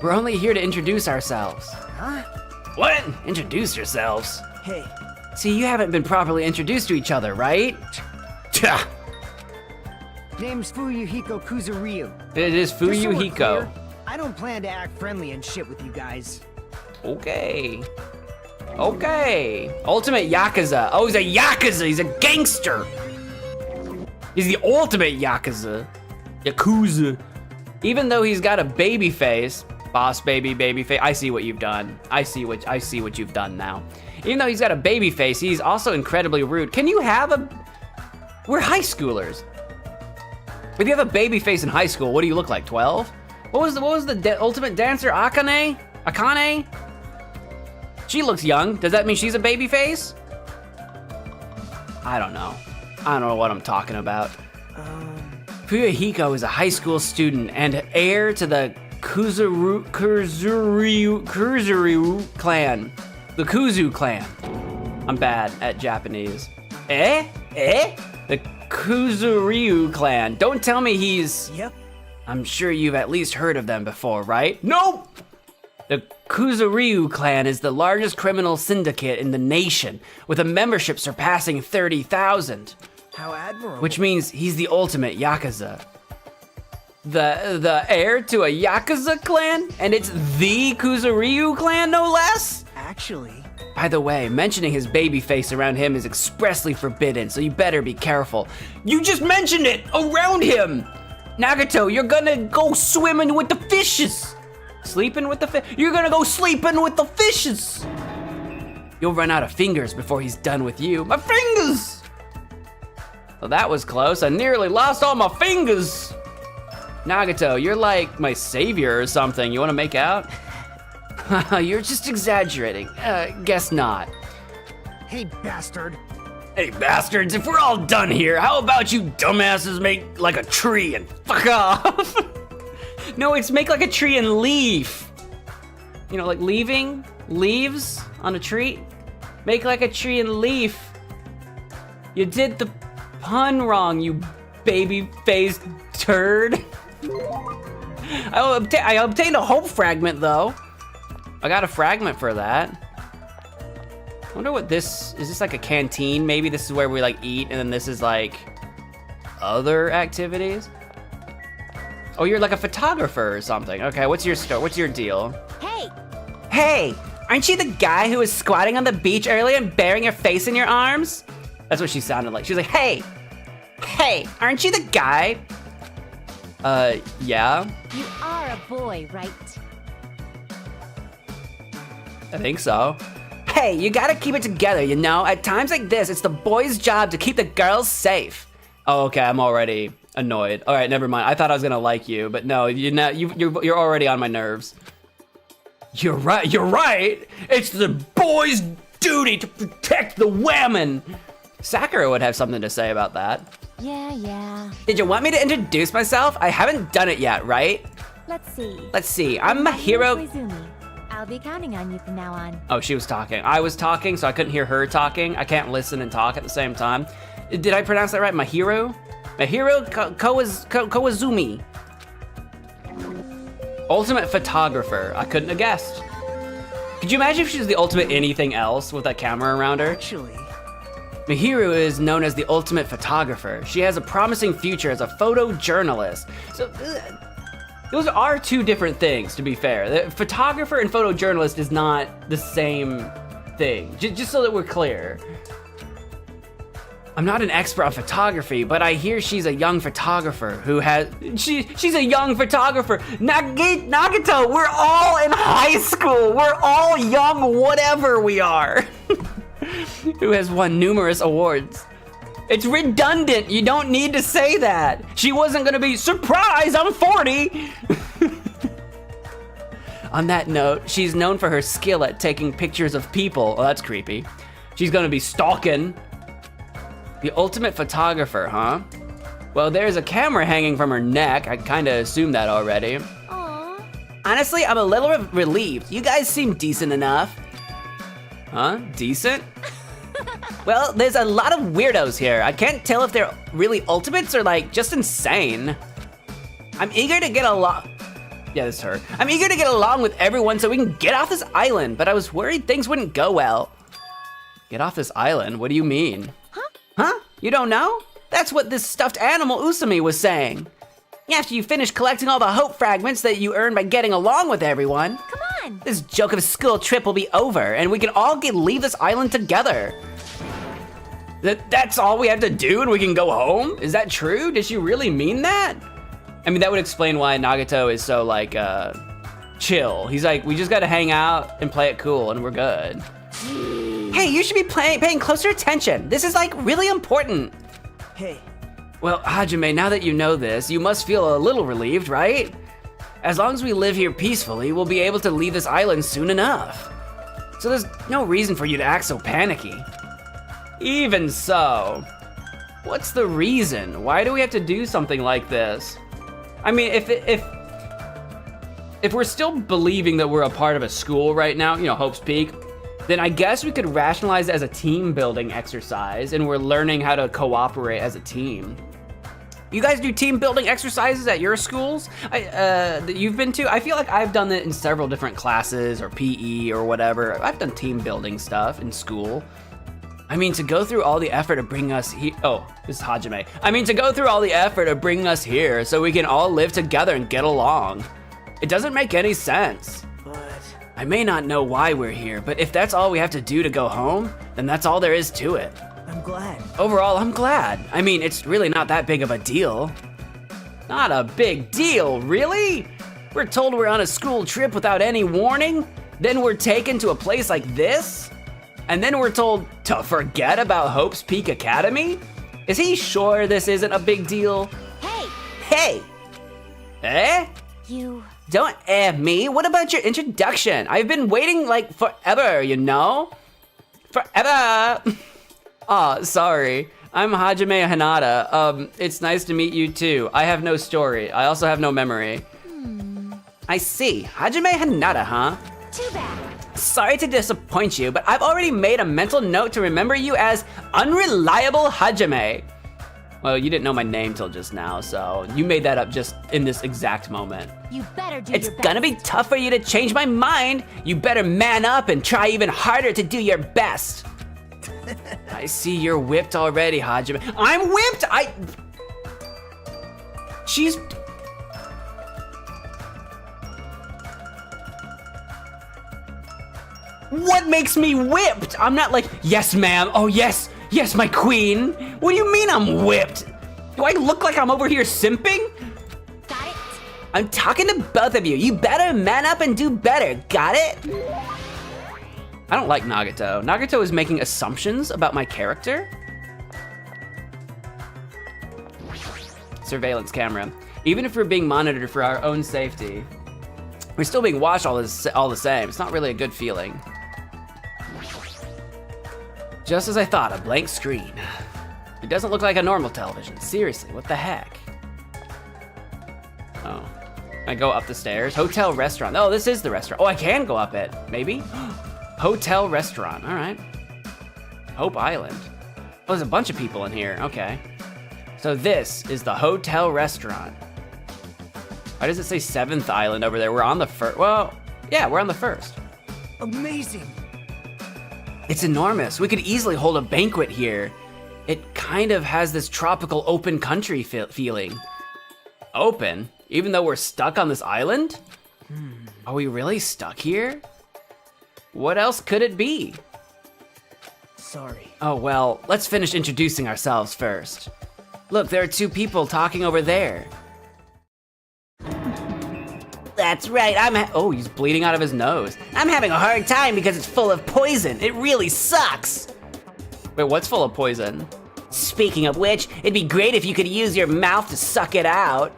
We're only here to introduce ourselves. Huh? What? Introduce yourselves. Hey. See, you haven't been properly introduced to each other, right? Tch. Name's Fuyuhiko Kuzuryu. It is Just so we're Fuyuhiko. clear, I don't plan to act friendly and shit with you guys. Okay. Ultimate Yakuza. Oh, he's a Yakuza. He's a gangster. He's the ultimate Yakuza. Yakuza. Even though he's got a baby face, boss baby face. I see what you've done. I see what you've done now. Even though he's got a baby face, he's also incredibly rude. Can you have a? We're high schoolers. If you have a baby face in high school, what do you look like? 12? What was the ultimate dancer? Akane? She looks young. Does that mean she's a baby face? I don't know. I don't know what I'm talking about. Fuyuhiko is a high school student and heir to the Kuzuryu clan. The Kuzu clan. I'm bad at Japanese. The Kuzuryu clan. Don't tell me he's... Yep. I'm sure you've at least heard of them before, right? Nope! The Kuzuryu clan is the largest criminal syndicate in the nation, with a membership surpassing 30,000. How admirable. Which means he's the ultimate Yakuza. The heir to a Yakuza clan? And it's the Kuzuryu clan, no less? Actually... By the way, mentioning his baby face around him is expressly forbidden, so you better be careful. You just mentioned it! Around him! Nagato, you're gonna go swimming with the fishes! Sleeping with the fish? You're gonna go sleeping with the fishes! You'll run out of fingers before he's done with you. My fingers! Well, that was close. I nearly lost all my fingers! Nagato, you're like my savior or something. You wanna make out? You're just exaggerating. Guess not. Hey, bastard. Hey, bastards, if we're all done here, how about you dumbasses make like a tree and Fuck off! No, it's make like a tree and leaf. You know, like leaving leaves on a tree. Make like a tree and leaf. You did the pun wrong, you baby-faced turd. I obtained a hope fragment though. I got a fragment for that. I wonder what this, is this like a canteen? Maybe this is where we like eat and then this is like other activities? Oh, you're like a photographer or something. Okay, what's your story? What's your deal? Hey, Hey, aren't you the guy who was squatting on the beach earlier and burying your face in your arms? That's what she sounded like. She was like, hey, aren't you the guy? Yeah, you are a boy, right? I think so. Hey, you gotta keep it together, you know? At times like this, it's the boys' job to keep the girls safe. Oh, okay, I'm already annoyed. All right, never mind. I thought I was gonna like you, but no, you're already on my nerves. You're right. It's the boys' duty to protect the women. Sakura would have something to say about that. Yeah. Did you want me to introduce myself? I haven't done it yet, right? Let's see. I'm My name is Mahiro. Koizumi. I'll be counting on you from now on. Oh, she was talking. I was talking, so I couldn't hear her talking. I can't listen and talk at the same time. Did I pronounce that right? Mahiro Koizumi. Ultimate photographer. I couldn't have guessed. Could you imagine if she was the ultimate anything else with that camera around her? Actually, Mihiru is known as the ultimate photographer. She has a promising future as a photojournalist. So, those are two different things, to be fair. The photographer and photojournalist is not the same thing, just so that we're clear. I'm not an expert on photography, but I hear she's a young photographer who has, she's a young photographer. Nagito, we're all in high school. We're all young, whatever we are. Who has won numerous awards. It's redundant, you don't need to say that. She wasn't gonna be, surprise, I'm 40. On that note, she's known for her skill at taking pictures of people. Oh, that's creepy. She's gonna be stalking. The ultimate photographer, huh? Well, there's a camera hanging from her neck. I kinda assumed that already. Aww. Honestly, I'm a little relieved. You guys seem decent enough. Huh? Decent? Well, there's a lot of weirdos here. I can't tell if they're really ultimates or like just insane. I'm eager to get along. Yeah, that's her. I'm eager to get along with everyone so we can get off this island, but I was worried things wouldn't go well. Get off this island? What do you mean? Huh? You don't know? That's what this stuffed animal Usumi was saying. After you finish collecting all the hope fragments that you earned by getting along with everyone, Come on. this joke of a school trip will be over and we can all leave this island together. That's all we have to do and we can go home? Is that true? Did she really mean that? I mean, that would explain why Nagato is so like, chill. He's like, we just gotta hang out and play it cool and we're good. Hey, you should be paying closer attention. This is like really important. hey, Well, Hajime, now that you know this, you must feel a little relieved, right? As long as we live here peacefully, we'll be able to leave this island soon enough. So there's no reason for you to act so panicky. Even so, what's the reason? Why do we have to do something like this? I mean, if we're still believing that we're a part of a school right now, you know, Hope's Peak, then I guess we could rationalize it as a team building exercise and we're learning how to cooperate as a team. You guys do team building exercises at your schools that you've been to? I feel like I've done that in several different classes or PE or whatever. I've done team building stuff in school. I mean, to go through all the effort of bringing us here. Oh, this is Hajime. I mean, to go through all the effort of bringing us here so we can all live together and get along. It doesn't make any sense. but I may not know why we're here, but if that's all we have to do to go home, then that's all there is to it. I'm glad. Overall, I'm glad. I mean, it's really not that big of a deal. Not a big deal, really? We're told we're on a school trip without any warning, then we're taken to a place like this, and then we're told to forget about Hope's Peak Academy? Is he sure this isn't a big deal? Hey, Hey! Eh? you. Don't me. What about your introduction? I've been waiting like forever, you know? Forever! Aw, sorry. I'm Hajime Hinata. It's nice to meet you too. I have no story. I also have no memory. I see. Hajime Hinata, huh? Too bad. Sorry to disappoint you, but I've already made a mental note to remember you as Unreliable Hajime. Well, you didn't know my name till just now, so you made that up just in this exact moment. You better do It's your best. gonna be tough for you to change my mind. You better man up and try even harder to do your best. I see you're whipped already, Hajime. I'm whipped? She's... What makes me whipped? I'm not like, yes, ma'am. Oh, yes. Yes, my queen. What do you mean I'm whipped? Do I look like I'm over here simping? Got it? I'm talking to both of you. You better man up and do better. Got it? I don't like Nagato. Nagato is making assumptions about my character. Surveillance camera. Even if we're being monitored for our own safety, we're still being watched all the same. It's not really a good feeling. Just as I thought, a blank screen. It doesn't look like a normal television. Seriously, what the heck? Oh, I go up the stairs. Hotel restaurant. Oh, this is the restaurant. Oh, I can go up it, maybe? Hotel restaurant, all right. Hope Island. Oh, there's a bunch of people in here, okay. So this is the hotel restaurant. Why does it say 7th Island over there? We're on the first, well, yeah, we're on the first. Amazing. It's enormous. We could easily hold a banquet here. It kind of has this tropical open country feeling. Open? Even though we're stuck on this island? Are we really stuck here? What else could it be? Sorry. Oh, well, let's finish introducing ourselves first. Look, there are 2 people talking over there. That's right, Oh, he's bleeding out of his nose. I'm having a hard time because it's full of poison. It really sucks. Wait, what's full of poison? Speaking of which, it'd be great if you could use your mouth to suck it out.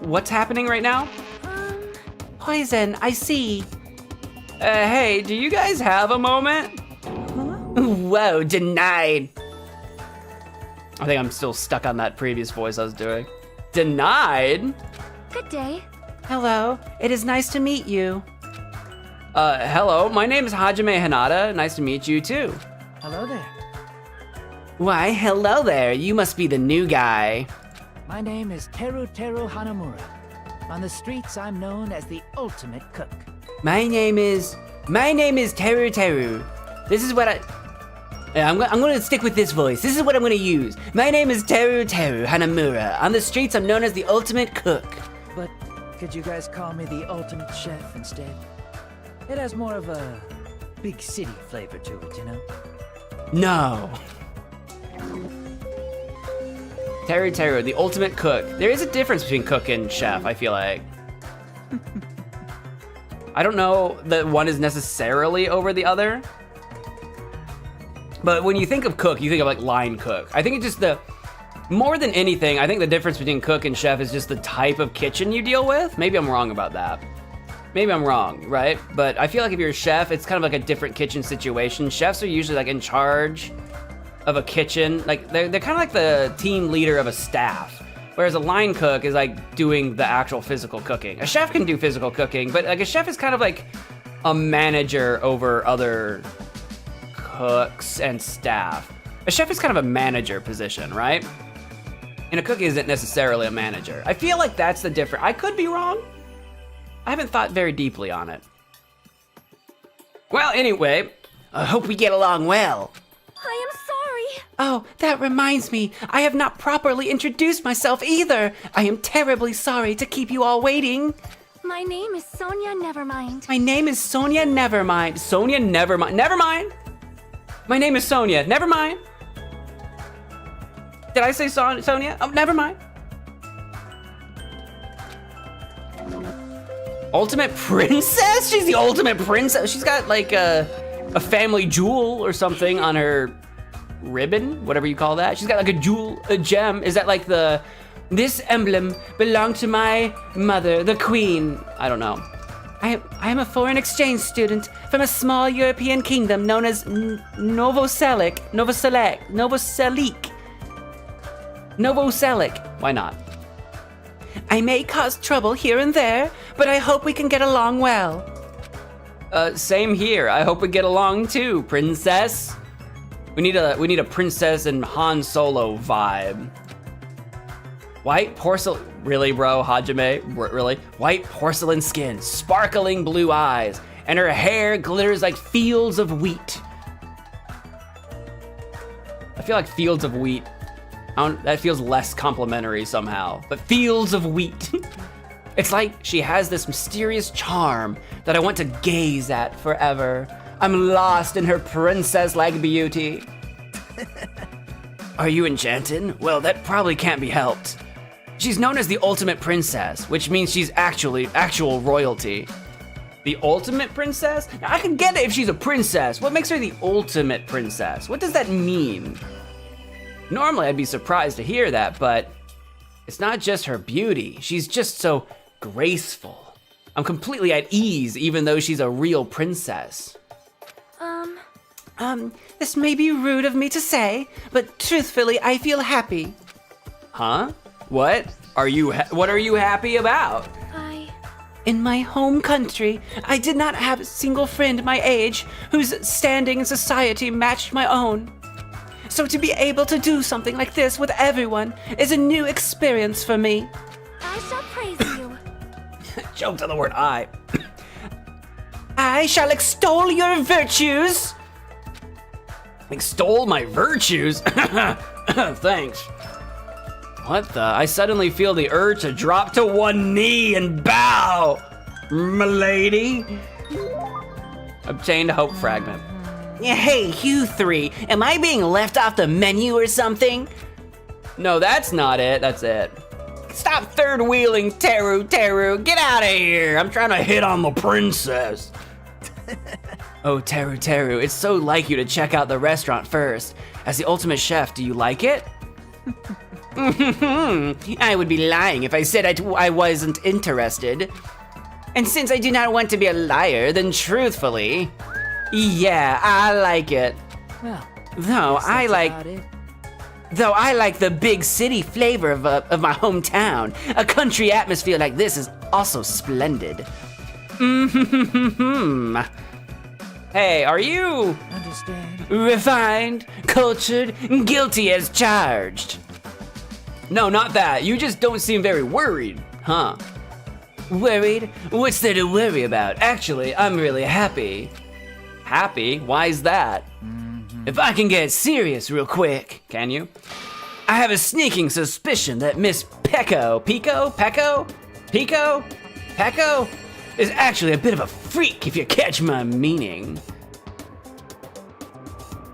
What's happening right now? Poison, I see. Hey, do you guys have a moment? Whoa, denied. I think I'm still stuck on that previous voice I was doing. Denied? Good day. Hello, it is nice to meet you. Hello, my name is Hajime Hinata. Nice to meet you too. Hello there. Why, hello there. You must be the new guy. My name is Teru Hanamura. On the streets, I'm known as the ultimate cook. My name is Teru. This is what I'm gonna stick with this voice. This is what I'm gonna use. My name is Teru Hanamura. On the streets, I'm known as the ultimate cook. But could you guys call me the ultimate chef instead? It has more of a big city flavor to it, you know? No. Teru, the ultimate cook. There is a difference between cook and chef, I feel like. I don't know that one is necessarily over the other. But when you think of cook, you think of like line cook. I think it's just more than anything, I think the difference between cook and chef is just the type of kitchen you deal with. Maybe I'm wrong about that. Maybe I'm wrong, right? But I feel like if you're a chef, it's kind of like a different kitchen situation. Chefs are usually like in charge of a kitchen. Like they're kind of like the team leader of a staff. Whereas a line cook is like doing the actual physical cooking. A chef can do physical cooking, but like a chef is kind of like a manager over other cooks and staff. A chef is kind of a manager position, right? And a cook isn't necessarily a manager. I feel like that's the difference. I could be wrong. I haven't thought very deeply on it. Well, anyway, I hope we get along well. I am sorry. Oh, that reminds me. I have not properly introduced myself either. I am terribly sorry to keep you all waiting. My name is Sonia Nevermind. My name is Sonia Nevermind. Sonia Nevermind. Nevermind. My name is Sonia. Nevermind. Did I say Sonia? Oh, never mind. Ultimate princess? She's the ultimate princess. She's got like a family jewel or something on her ribbon, whatever you call that. She's got like a jewel, a gem. Is that like this emblem belonged to my mother, the queen? I don't know. I am a foreign exchange student from a small European kingdom known as Novoselic. Why not? I may cause trouble here and there, but I hope we can get along well. Same here. I hope we get along too, princess. We need a princess and Han Solo vibe. White porcelain, really, bro, Hajime, really? White porcelain skin, sparkling blue eyes, and her hair glitters like fields of wheat. I feel like fields of wheat. That feels less complimentary somehow, but fields of wheat. It's like she has this mysterious charm that I want to gaze at forever. I'm lost in her princess-like beauty. Are you enchanted? Well, that probably can't be helped. She's known as the ultimate princess, which means she's actual royalty. The ultimate princess? Now, I can get it if she's a princess. What makes her the ultimate princess? What does that mean? Normally I'd be surprised to hear that, but it's not just her beauty. She's just so graceful. I'm completely at ease even though she's a real princess. This may be rude of me to say, but truthfully, I feel happy. Huh? What are you happy about? In my home country, I did not have a single friend my age whose standing in society matched my own. So to be able to do something like this with everyone is a new experience for me. I shall praise you. Choked on the word I. I shall extol your virtues. Extol my virtues? Thanks. What the? I suddenly feel the urge to drop to one knee and bow. M'lady. Obtained a hope fragment. Hey, you three. Am I being left off the menu or something? No, that's not it. That's it. Stop third wheeling, Teru. Get out of here. I'm trying to hit on the princess. Oh, Teru, it's so like you to check out the restaurant first. As the ultimate chef, do you like it? I would be lying if I said I wasn't interested. And since I do not want to be a liar, then truthfully, yeah, I like it. Well, Though I like the big city flavor of my hometown. A country atmosphere like this is also splendid. Hey, are you understand. refined, cultured, guilty as charged? No, not that. You just don't seem very worried, huh? Worried? What's there to worry about? Actually, I'm really happy. Happy? Why's that? If I can get serious real quick, can you? I have a sneaking suspicion that Miss Pecco is actually a bit of a freak, if you catch my meaning.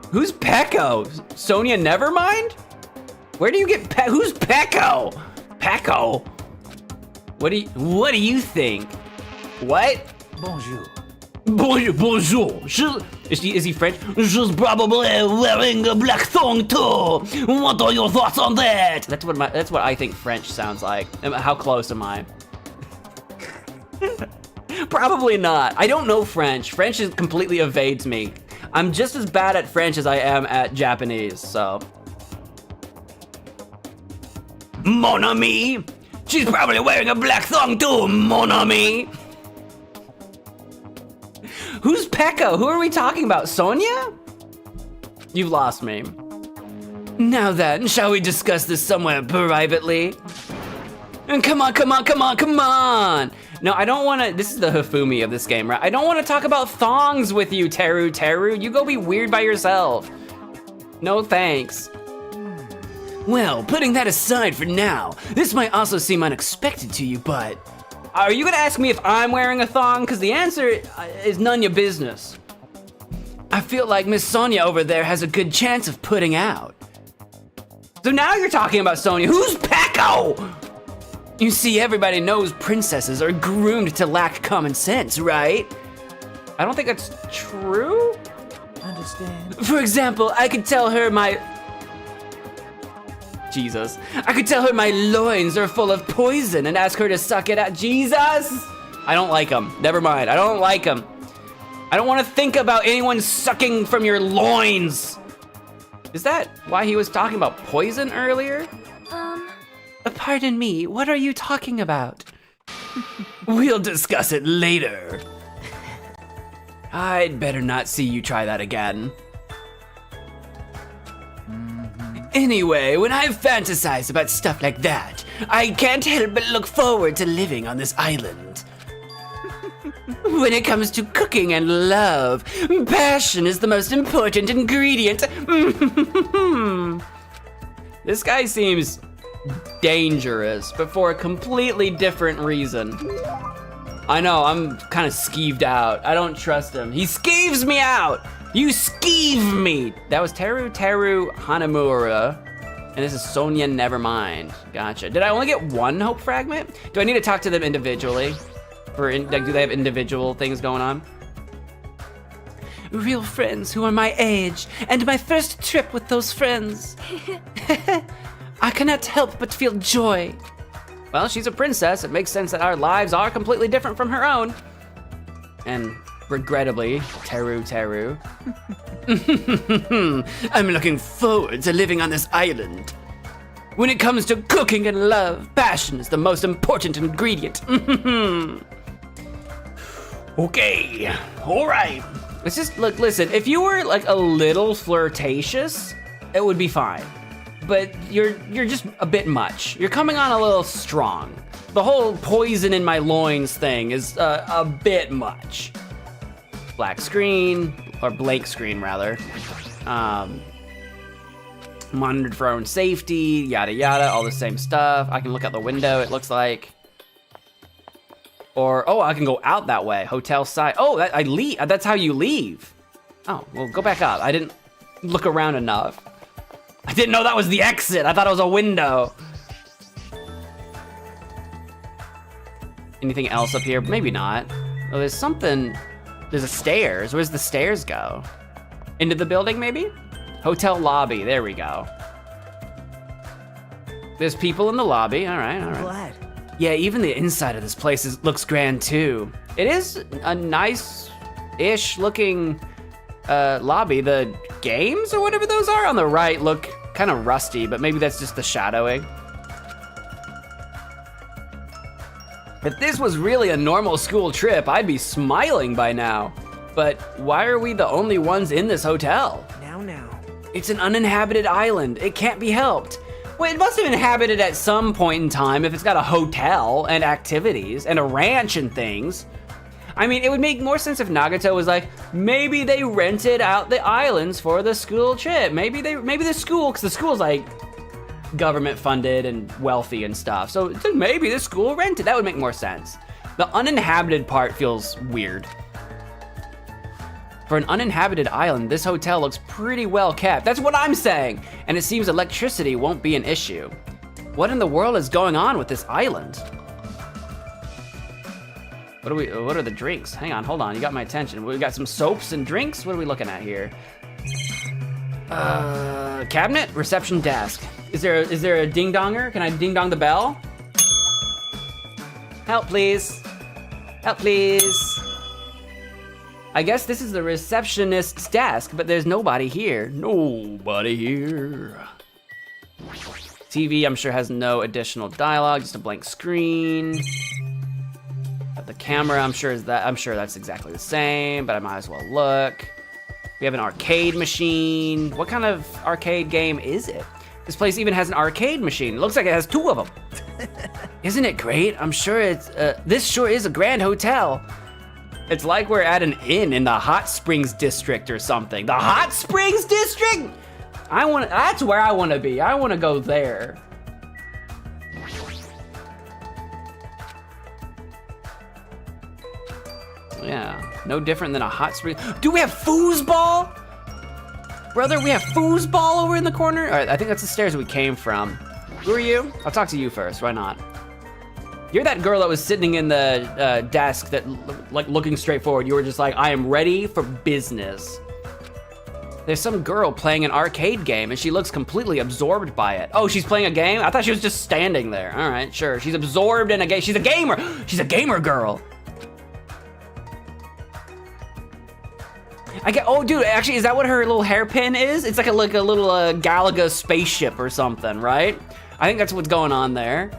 Who's Pecco? Sonia Nevermind? Where do you get who's Pecco? Pecco? What do you think? What? Bonjour. Bonjour. Is he French? She's probably wearing a black thong too. What are your thoughts on that? That's what I think French sounds like. How close am I? Probably not. I don't know French. French completely evades me. I'm just as bad at French as I am at Japanese, so. Mon ami. She's probably wearing a black thong too, mon ami. Who's Pecco? Who are we talking about? Sonia? You've lost me. Now then, shall we discuss this somewhere privately? And come on. No, I don't want to. This is the Hifumi of this game, right? I don't want to talk about thongs with you, Teru. You go be weird by yourself. No thanks. Well, putting that aside for now, this might also seem unexpected to you, but are you gonna ask me if I'm wearing a thong? Because the answer is none your business. I feel like Miss Sonia over there has a good chance of putting out. So now you're talking about Sonia. Who's Pecco? You see, everybody knows princesses are groomed to lack common sense, right? I don't think that's true. Understand. For example, I could tell her my loins are full of poison and ask her to suck it out. Jesus! I don't like them. Never mind. I don't like them. I don't want to think about anyone sucking from your loins. Is that why he was talking about poison earlier? Pardon me, what are you talking about? We'll discuss it later. I'd better not see you try that again. Anyway, when I fantasize about stuff like that, I can't help but look forward to living on this island. When it comes to cooking and love, passion is the most important ingredient. This guy seems dangerous, but for a completely different reason. I know, I'm kind of skeeved out. I don't trust him. He skeeves me out! You skeeve me! That was Teru Hanamura. And this is Sonia Nevermind. Gotcha. Did I only get one hope fragment? Do I need to talk to them individually? Like, do they have individual things going on? Real friends who are my age, and my first trip with those friends. I cannot help but feel joy. Well, she's a princess. It makes sense that our lives are completely different from her own. And regrettably, Teru. I'm looking forward to living on this island. When it comes to cooking and love, passion is the most important ingredient. Okay, all right. It's just, look, listen, if you were like a little flirtatious, it would be fine. But you're just a bit much. You're coming on a little strong. The whole poison in my loins thing is a bit much. Black screen, or blank screen rather. Monitored for our own safety, yada yada, all the same stuff. I can look out the window, it looks like. Or, oh, I can go out that way, hotel side. Oh, I leave, that's how you leave. Oh, well, go back up. I didn't look around enough. I didn't know that was the exit. I thought it was a window. Anything else up here? Maybe not. Oh, there's something, there's a stairs. Where's the stairs go? Into the building, maybe? Hotel lobby, there we go. There's people in the lobby, all right. Glad. Yeah, even the inside of this place looks grand too. It is a nice-ish looking lobby. The games or whatever those are on the right look kind of rusty, but maybe that's just the shadowing. If this was really a normal school trip, I'd be smiling by now. But why are we the only ones in this hotel? Now. It's an uninhabited island. It can't be helped. Well, it must have been inhabited at some point in time if it's got a hotel and activities and a ranch and things. I mean, it would make more sense if Nagato was like, maybe they rented out the islands for the school trip. Maybe the school, because the school's like government funded and wealthy and stuff. So maybe the school rented, that would make more sense. The uninhabited part feels weird. For an uninhabited island, this hotel looks pretty well kept. That's what I'm saying. And it seems electricity won't be an issue. What in the world is going on with this island? What are the drinks? Hang on, hold on, you got my attention. We got some soaps and drinks? What are we looking at here? Cabinet, reception desk. Is there a ding donger? Can I ding dong the bell? Help please. Help please. I guess this is the receptionist's desk, but there's nobody here. Nobody here. TV, I'm sure, has no additional dialogue, just a blank screen. But the camera, I'm sure that's exactly the same, but I might as well look. We have an arcade machine. What kind of arcade game is it? This place even has an arcade machine. It looks like it has two of them. Isn't it great? I'm sure it's, this sure is a grand hotel. It's like we're at an inn in the Hot Springs district or something. The Hot Springs district? That's where I wanna be. I wanna go there. Yeah, no different than a hot spring. Do we have foosball? Brother, we have foosball over in the corner? All right, I think that's the stairs we came from. Who are you? I'll talk to you first, why not? You're that girl that was sitting in the desk that, like, looking straight forward. You were just like, I am ready for business. There's some girl playing an arcade game and she looks completely absorbed by it. Oh, she's playing a game? I thought she was just standing there. All right, sure. She's absorbed in a game. She's a gamer. She's a gamer girl. Oh, dude, actually, is that what her little hairpin is? It's like a little Galaga spaceship or something, right? I think that's what's going on there.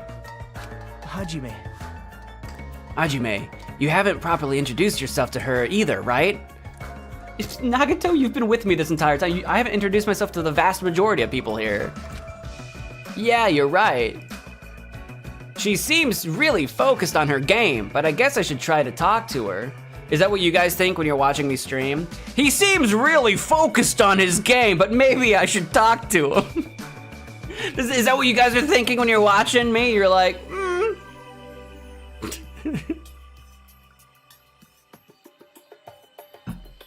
Hajime, you haven't properly introduced yourself to her either, right? It's Nagato, you've been with me this entire time. I haven't introduced myself to the vast majority of people here. Yeah, you're right. She seems really focused on her game, but I guess I should try to talk to her. Is that what you guys think when you're watching me stream? He seems really focused on his game, but maybe I should talk to him. Is that what you guys are thinking when you're watching me? You're like,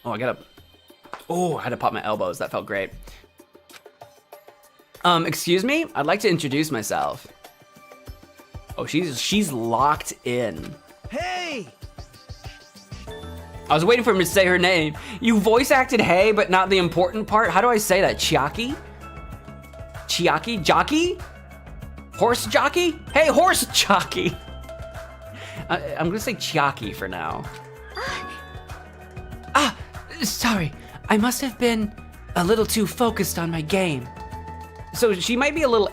Oh, I had to pop my elbows. That felt great. Excuse me? I'd like to introduce myself. Oh, she's locked in. Hey! I was waiting for him to say her name. You voice acted hey, but not the important part. How do I say that? Chiaki? Chiaki? Jockey? Horse jockey? Hey, horse jockey. I'm gonna say Chiaki for now. Sorry. I must have been a little too focused on my game. So she might be a little...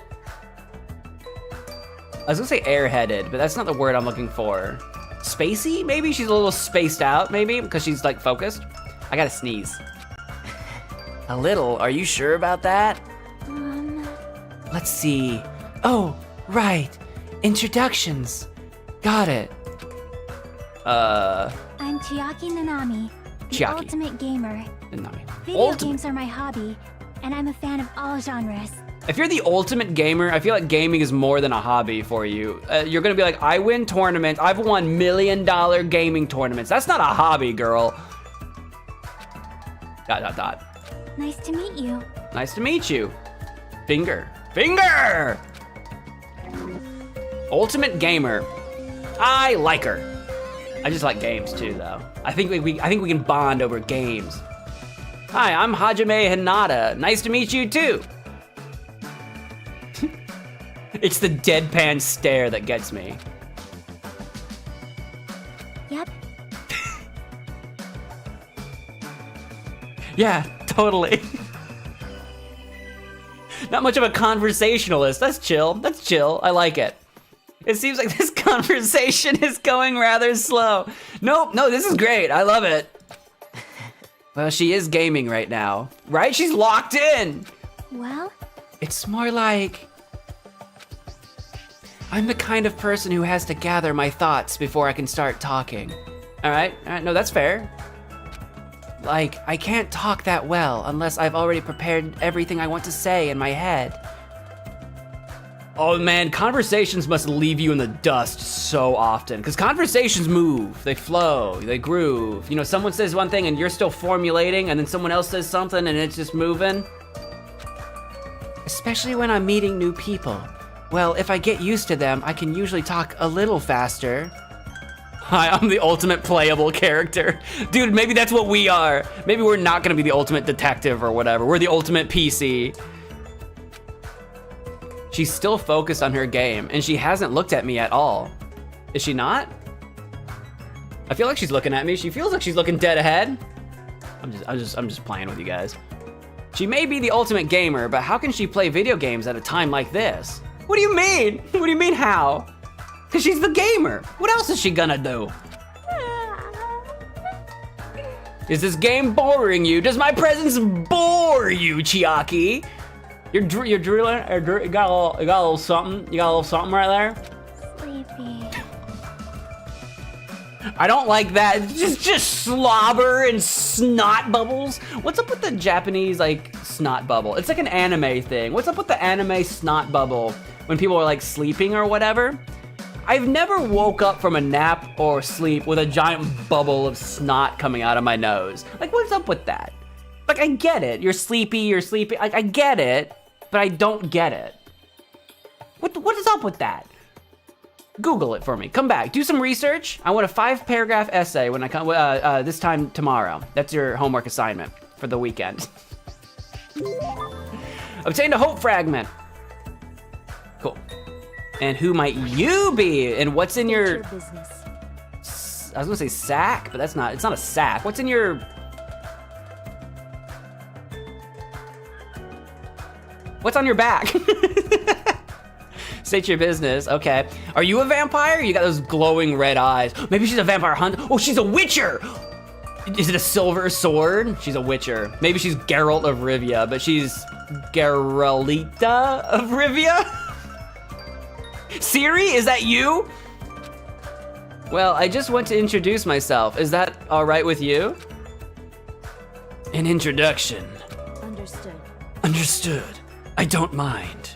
I was gonna say airheaded, but that's not the word I'm looking for. Spacey? Maybe she's a little spaced out, maybe, because she's like focused. I gotta sneeze. A little, are you sure about that? Let's see. Oh, right. Introductions. Got it. I'm Chiaki Nanami, the Chiaki. ultimate gamer. Nanami. Video games are my hobby, and I'm a fan of all genres. If you're the ultimate gamer, I feel like gaming is more than a hobby for you. You're gonna be like, I win tournaments. I've won $1 million gaming tournaments. That's not a hobby, girl. ... Nice to meet you. Nice to meet you. Finger. Finger! Ultimate gamer. I like her. I just like games too, though. I think we can bond over games. Hi, I'm Hajime Hinata. Nice to meet you too. It's the deadpan stare that gets me. Yep. Yeah, totally. Not much of a conversationalist. That's chill. That's chill. I like it. It seems like this conversation is going rather slow. Nope, no, this is great. I love it. Well, she is gaming right now, right? She's locked in. Well, It's more like... I'm the kind of person who has to gather my thoughts before I can start talking. All right, no, that's fair. Like, I can't talk that well unless I've already prepared everything I want to say in my head. Oh man, conversations must leave you in the dust so often, because conversations move, they flow, they groove. You know, someone says one thing and you're still formulating, and then someone else says something and it's just moving. Especially when I'm meeting new people. Well, if I get used to them, I can usually talk a little faster. Hi, I'm the ultimate playable character. Dude, maybe that's what we are. Maybe we're not gonna be the ultimate detective or whatever. We're the ultimate PC. She's still focused on her game, and she hasn't looked at me at all. Is she not? I feel like she's looking at me. She feels like she's looking dead ahead. I'm just playing with you guys. She may be the ultimate gamer, but how can she play video games at a time like this? What do you mean? What do you mean how? Because she's the gamer. What else is she gonna do? Is this game boring you? Does my presence bore you, Chiaki? You're drooling. You got a little something. You got a little something right there. sleepy. I don't like that. Just slobber and snot bubbles. What's up with the Japanese like snot bubble? It's like an anime thing. What's up with the anime snot bubble when people are like sleeping or whatever? I've never woke up from a nap or sleep with a giant bubble of snot coming out of my nose. Like, what's up with that? Like, I get it. You're sleepy. Like, I get it, but I don't get it. What is up with that? Google it for me. Come back. Do some research. I want a 5-paragraph essay when I come this time tomorrow. That's your homework assignment for the weekend. Obtained a hope fragment. Cool. And who might you be? And what's in your business. I was gonna say sack, but that's not. It's not a sack. What's in your? What's on your back? State your business. Okay. Are you a vampire? You got those glowing red eyes. Maybe she's a vampire hunter. Oh, she's a witcher. Is it a silver sword? She's a witcher. Maybe she's Geralt of Rivia, but she's Geralita of Rivia? Siri, is that you? Well, I just want to introduce myself. Is that all right with you? An introduction. Understood. Understood. I don't mind.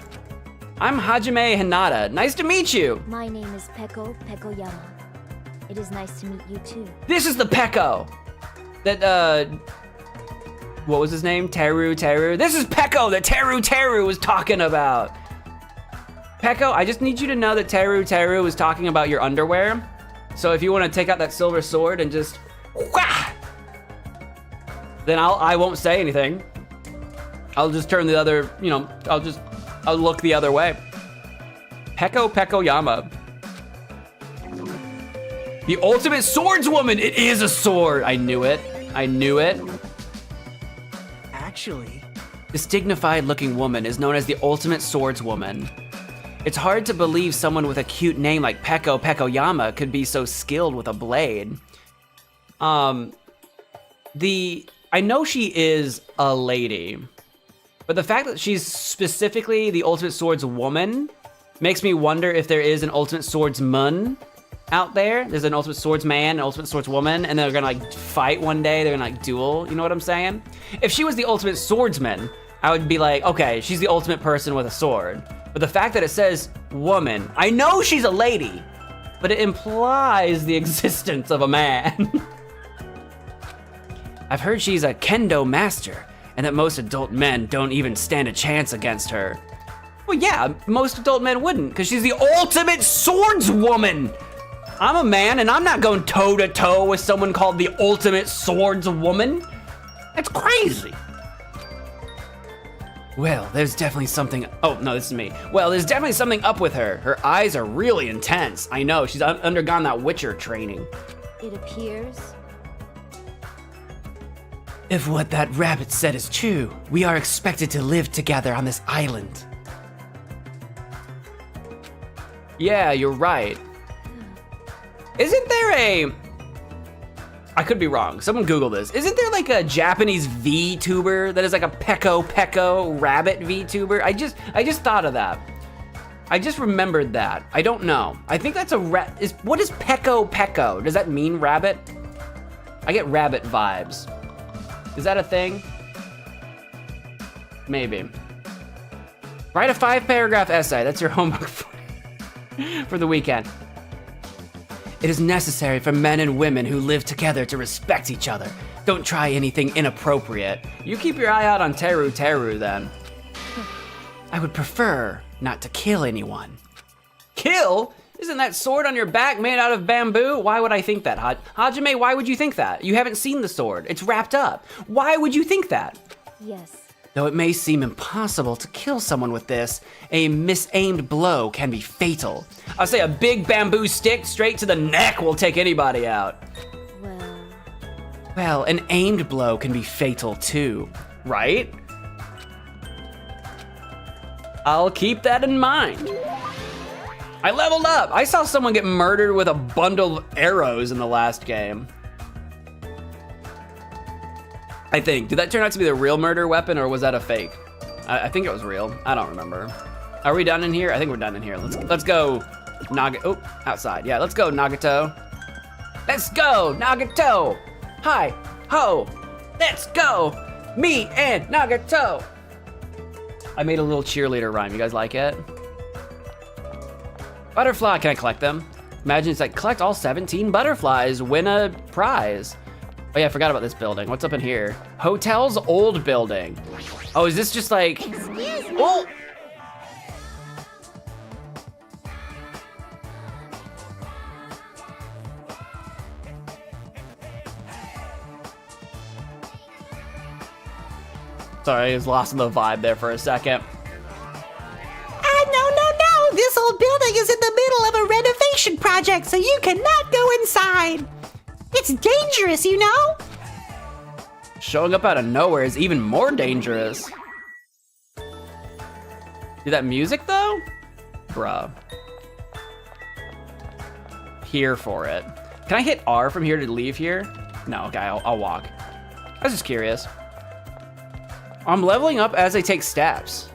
I'm Hajime Hinata. Nice to meet you. My name is Peko Pekoyama. It is nice to meet you too. This is the Peko that what was his name? Teru. This is Peko that Teru was talking about. Peko, I just need you to know that Teru was talking about your underwear. So if you want to take out that silver sword and just, wah, then I won't say anything. I'll just turn the other, you know, I'll look the other way. Peko Yama. The ultimate swordswoman. It is a sword. I knew it. Actually, This dignified looking woman is known as the ultimate swordswoman. It's hard to believe someone with a cute name like Peko Yama could be so skilled with a blade. I know she is a lady, but the fact that she's specifically the ultimate swordswoman makes me wonder if there is an ultimate swordsman out there. There's an ultimate swordsman, an ultimate swordswoman, and they're gonna like fight one day, they're gonna like duel, you know what I'm saying? If she was the ultimate swordsman, I would be like, okay, she's the ultimate person with a sword. But the fact that it says woman, I know she's a lady, but it implies the existence of a man. I've heard she's a kendo master, and that most adult men don't even stand a chance against her. Well, yeah, most adult men wouldn't, because she's the ultimate swordswoman. I'm a man, and I'm not going toe-to-toe with someone called the ultimate swordswoman. That's crazy. Well, there's definitely something, oh, no, this is me. Well, there's definitely something up with her. Her eyes are really intense. I know, she's undergone that Witcher training. It appears. If what that rabbit said is true, we are expected to live together on this island. Yeah, you're right. Isn't there I could be wrong, someone Google this. Isn't there like a Japanese VTuber that is like a Peko rabbit VTuber? I just thought of that. I just remembered that. I don't know. I think that's what is Peko? Does that mean rabbit? I get rabbit vibes. Is that a thing? Maybe. Write a 5-paragraph essay. That's your homework for the weekend. It is necessary for men and women who live together to respect each other. Don't try anything inappropriate. You keep your eye out on Teru then. I would prefer not to kill anyone. Kill? Isn't that sword on your back made out of bamboo? Why would I think that, Hajime, why would you think that? You haven't seen the sword. It's wrapped up. Why would you think that? Yes. Though it may seem impossible to kill someone with this, a misaimed blow can be fatal. I'll say a big bamboo stick straight to the neck will take anybody out. Well, an aimed blow can be fatal too, right? I'll keep that in mind. I leveled up. I saw someone get murdered with a bundle of arrows in the last game. I think. Did that turn out to be the real murder weapon, or was that a fake? I think it was real. I don't remember. Are we done in here? I think we're done in here. Let's go, outside. Yeah, let's go, Nagato. Let's go, Nagato. Hi, ho, let's go. Me and Nagato. I made a little cheerleader rhyme. You guys like it? Butterfly, can I collect them? Imagine it's like, collect all 17 butterflies, win a prize. Oh yeah, I forgot about this building. What's up in here? Hotel's old building. Oh, is this just like... Excuse me. Oh! Sorry, I was lost in the vibe there for a second. No. This old building is in the middle of a renovation project, so you cannot go inside. It's dangerous, you know? Showing up out of nowhere is even more dangerous. Do that music though? Bruh. Here for it. Can I hit R from here to leave here? No, okay, I'll walk. I was just curious. I'm leveling up as I take steps.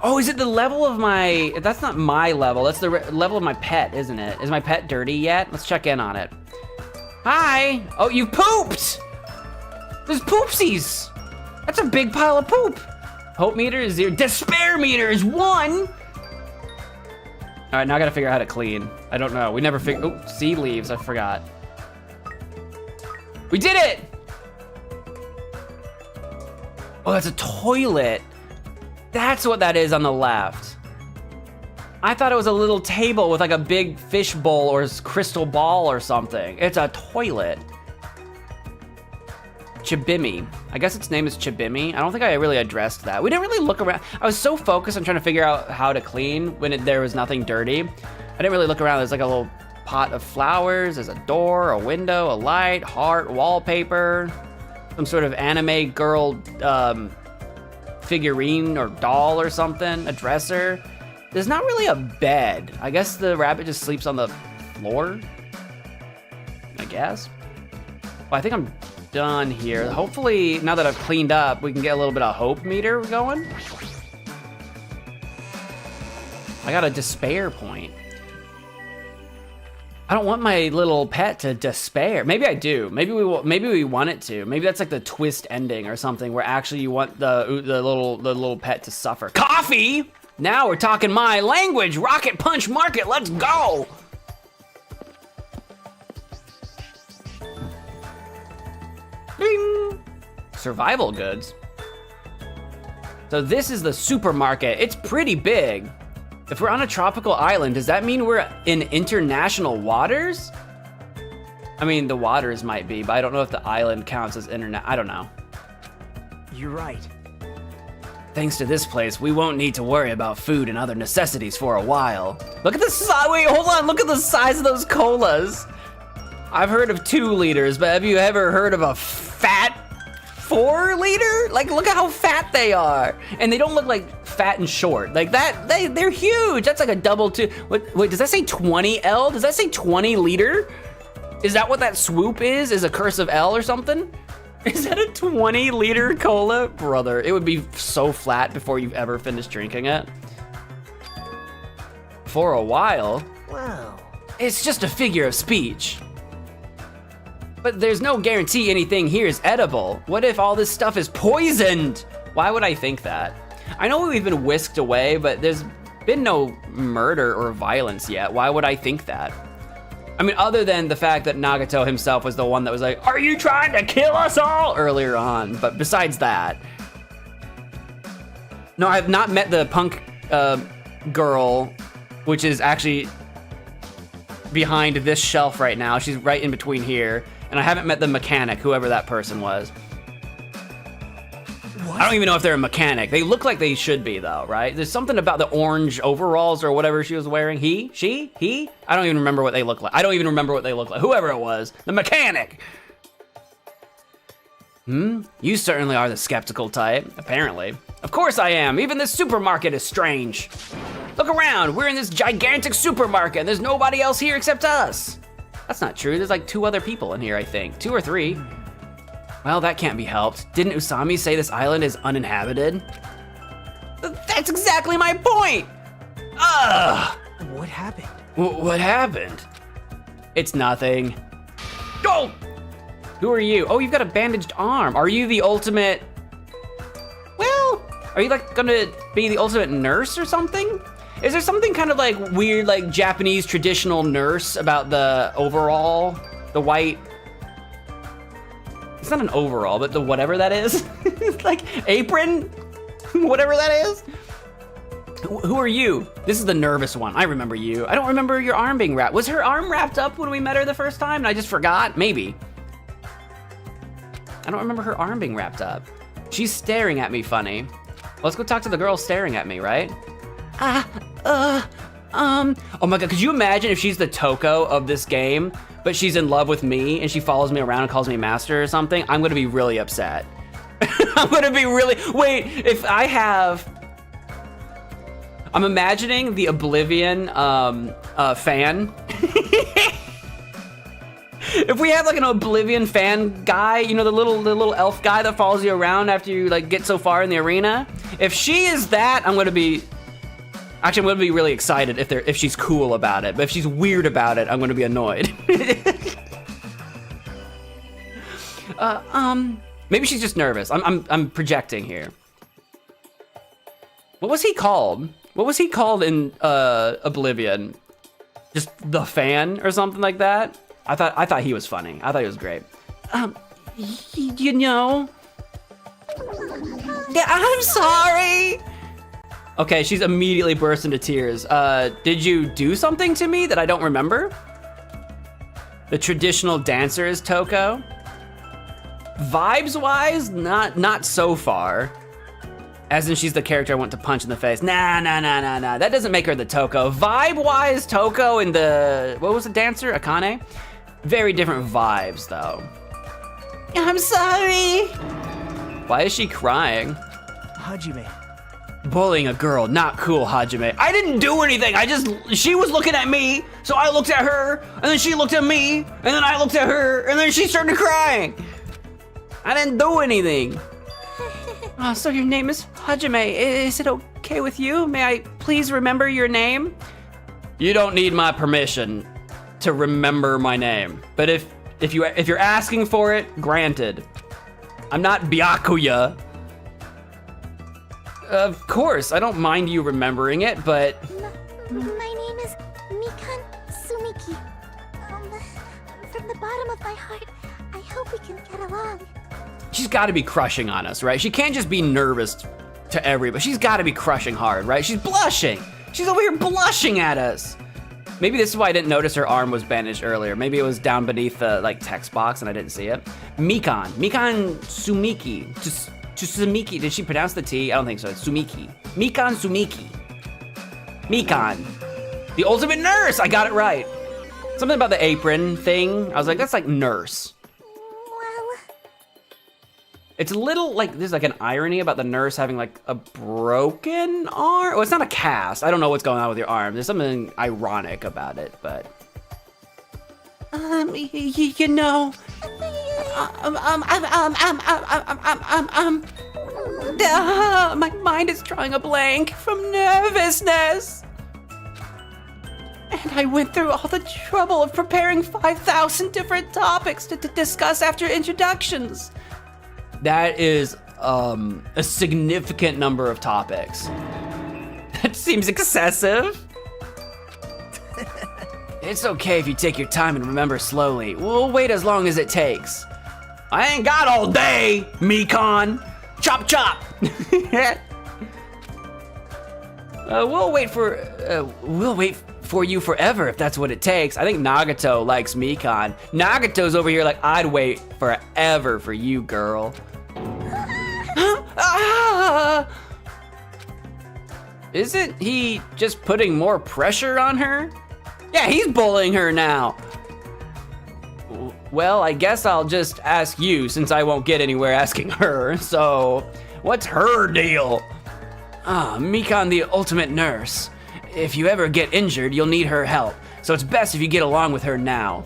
Oh, is it the level of my, that's not my level, that's the level of my pet, isn't it? Is my pet dirty yet? Let's check in on it. Hi! Oh, you pooped! There's poopsies! That's a big pile of poop! Hope meter is 0, despair meter is 1! All right, now I gotta figure out how to clean. I don't know, we never figured, oh, seed leaves, I forgot. We did it! Oh, that's a toilet. That's what that is on the left. I thought it was a little table with like a big fish bowl or crystal ball or something. It's a toilet. Chibimi. I guess its name is Chibimi. I don't think I really addressed that. We didn't really look around. I was so focused on trying to figure out how to clean when there was nothing dirty. I didn't really look around. There's like a little pot of flowers. There's a door, a window, a light, heart, wallpaper, some sort of anime girl figurine or doll or something, a dresser. There's not really a bed. I guess the rabbit just sleeps on the floor, I guess. Well, I think I'm done here. Hopefully, now that I've cleaned up, we can get a little bit of hope meter going. I got a despair point. I don't want my little pet to despair. Maybe I do. Maybe we want it to. Maybe that's like the twist ending or something, where actually you want the little pet to suffer. Coffee! Now we're talking my language. Rocket Punch Market. Let's go. Ding. Survival goods. So this is the supermarket. It's pretty big. If we're on a tropical island, does that mean we're in international waters? I mean, the waters might be, but I don't know if the island counts as internet. I don't know. You're right. Thanks to this place, we won't need to worry about food and other necessities for a while. Look at the size, wait, hold on, look at the size of those colas. I've heard of 2 liters, but have you ever heard of a fat 4 liter? Like, look at how fat they are. And they don't look like fat and short. Like that, they're huge. That's like a double 2. Wait, does that say 20 L? Does that say 20 liter? Is that what that swoop is? Is a curse of L or something? Is that a 20 liter cola? Brother, it would be so flat before you've ever finished drinking it. For a while. Wow. It's just a figure of speech. But there's no guarantee anything here is edible. What if all this stuff is poisoned? Why would I think that? I know we've been whisked away, but there's been no murder or violence yet. Why would I think that? I mean, other than the fact that Nagato himself was the one that was like, "Are you trying to kill us all?" earlier on, but besides that. No, I've not met the punk girl, which is actually behind this shelf right now. She's right in between here. And I haven't met the mechanic, whoever that person was. What? I don't even know if they're a mechanic. They look like they should be though, right? There's something about the orange overalls or whatever she was wearing. He? She? He? I don't even remember what they look like. I don't even remember what they look like. Whoever it was, the mechanic. You certainly are the skeptical type, apparently. Of course I am. Even this supermarket is strange. Look around, we're in this gigantic supermarket and there's nobody else here except us. That's not true, there's like 2 other people in here, I think. 2 or 3. Well, that can't be helped. Didn't Usami say this island is uninhabited? That's exactly my point! Ugh! What happened? What happened? It's nothing. Go! Who are you? Oh, you've got a bandaged arm. Are you the ultimate... Well, are you like gonna be the ultimate nurse or something? Is there something kind of like weird, like Japanese traditional nurse about the overall, the white? It's not an overall, but the whatever that is, like apron, whatever that is. Who are you? This is the nervous one. I remember you. I don't remember your arm being wrapped. Was her arm wrapped up when we met her the first time and I just forgot? Maybe. I don't remember her arm being wrapped up. She's staring at me funny. Let's go talk to the girl staring at me, right? Oh my god, could you imagine if she's the Toko of this game, but she's in love with me and she follows me around and calls me master or something? I'm gonna be really upset. I'm gonna be really, wait, if I have, I'm imagining the Oblivion fan. If we have like an Oblivion fan guy, you know, the little elf guy that follows you around after you like get so far in the arena, if she is that, I'm gonna be really excited if she's cool about it. But if she's weird about it, I'm gonna be annoyed. Maybe she's just nervous. I'm projecting here. What was he called? What was he called in Oblivion? Just the fan or something like that? I thought he was funny. I thought he was great. You know. I'm sorry. Okay, she's immediately burst into tears. Did you do something to me that I don't remember? The traditional dancer is Toko. Vibes-wise, not so far. As in she's the character I want to punch in the face. Nah. That doesn't make her the Toko. Vibe-wise, Toko and the, what was the dancer, Akane? Very different vibes, though. I'm sorry. Why is she crying? Hajime. Bullying a girl, not cool, Hajime. I didn't do anything, she was looking at me, so I looked at her, and then she looked at me, and then I looked at her, and then she started crying. I didn't do anything. Oh, so your name is Hajime. Is it okay with you? May I please remember your name? You don't need my permission to remember my name. But if you're asking for it, granted. I'm not Byakuya. Of course, I don't mind you remembering it, but... My name is Mikan Sumiki. From the bottom of my heart, I hope we can get along. She's gotta be crushing on us, right? She can't just be nervous to everybody. She's gotta be crushing hard, right? She's blushing. She's over here blushing at us. Maybe this is why I didn't notice her arm was bandaged earlier. Maybe it was down beneath the text box and I didn't see it. Mikan Sumiki. Sumiki, did she pronounce the T? I don't think so, it's Sumiki. Mikan Sumiki. Mikan, the ultimate nurse, I got it right. Something about the apron thing, I was like, that's like nurse. Well... It's a little there's an irony about the nurse having a broken arm. Well, it's not a cast. I don't know what's going on with your arm. There's something ironic about it, but. You know. My mind is drawing a blank from nervousness. And I went through all the trouble of preparing 5,000 different topics to discuss after introductions. That is a significant number of topics. That seems excessive. It's okay if you take your time and remember slowly. We'll wait as long as it takes. I ain't got all day, Mikan. Chop chop. We'll wait for you forever if that's what it takes. I think Nagato likes Mikan. Nagato's over here like, I'd wait forever for you, girl. Isn't he just putting more pressure on her? Yeah, he's bullying her now. Well, I guess I'll just ask you since I won't get anywhere asking her. So, what's her deal? Mikan, the ultimate nurse. If you ever get injured, you'll need her help. So it's best if you get along with her now.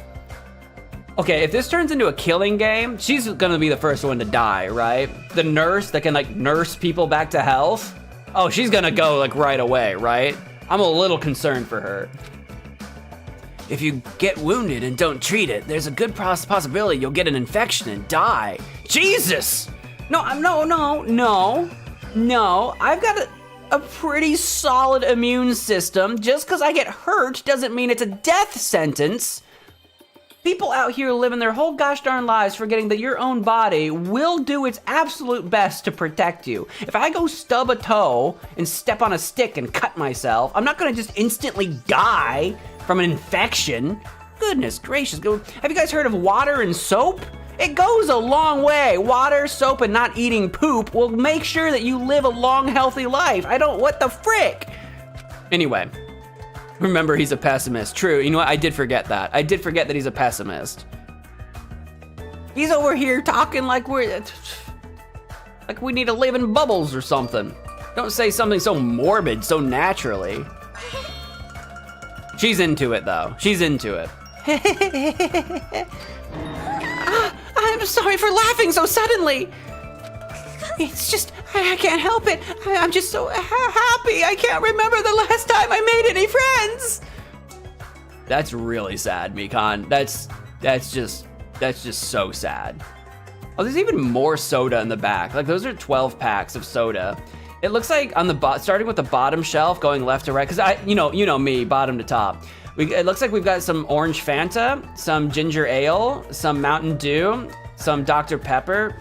Okay, if this turns into a killing game, she's gonna be the first one to die, right? The nurse that can nurse people back to health. Oh, she's gonna go right away, right? I'm a little concerned for her. If you get wounded and don't treat it, there's a good possibility you'll get an infection and die. Jesus! No, I've got a pretty solid immune system. Just because I get hurt doesn't mean it's a death sentence. People out here living their whole gosh darn lives forgetting that your own body will do its absolute best to protect you. If I go stub a toe and step on a stick and cut myself, I'm not gonna just instantly die from an infection. Goodness gracious. Have you guys heard of water and soap? It goes a long way. Water, soap, and not eating poop will make sure that you live a long, healthy life. what the frick? Anyway, remember he's a pessimist. True, you know what? I did forget that. I did forget that he's a pessimist. He's over here talking like we need to live in bubbles or something. Don't say something so morbid so naturally. She's into it though. She's into it. I'm sorry for laughing so suddenly. It's just, I can't help it. I'm just so happy. I can't remember the last time I made any friends. That's really sad, Mikan. That's just so sad. Oh, there's even more soda in the back. Those are 12 packs of soda. It looks like on the starting with the bottom shelf, going left to right, because you know me, bottom to top. It looks like we've got some orange Fanta, some ginger ale, some Mountain Dew, some Dr. Pepper.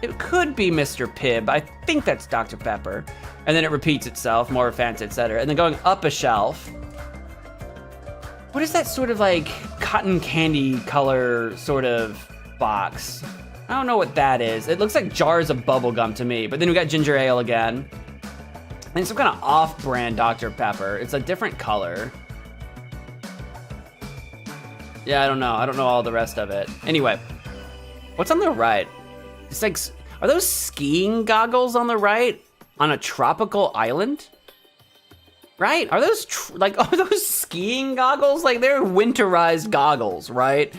It could be Mr. Pibb. I think that's Dr. Pepper. And then it repeats itself, more fancy, etc. And then going up a shelf. What is that sort of like cotton candy color sort of box? I don't know what that is. It looks like jars of bubble gum to me. But then we got ginger ale again. And some kind of off-brand Dr. Pepper. It's a different color. Yeah, I don't know. I don't know all the rest of it. Anyway, what's on the right? It's like, are those skiing goggles on the right? On a tropical island? Right? Are those, are those skiing goggles? Like, they're winterized goggles, right?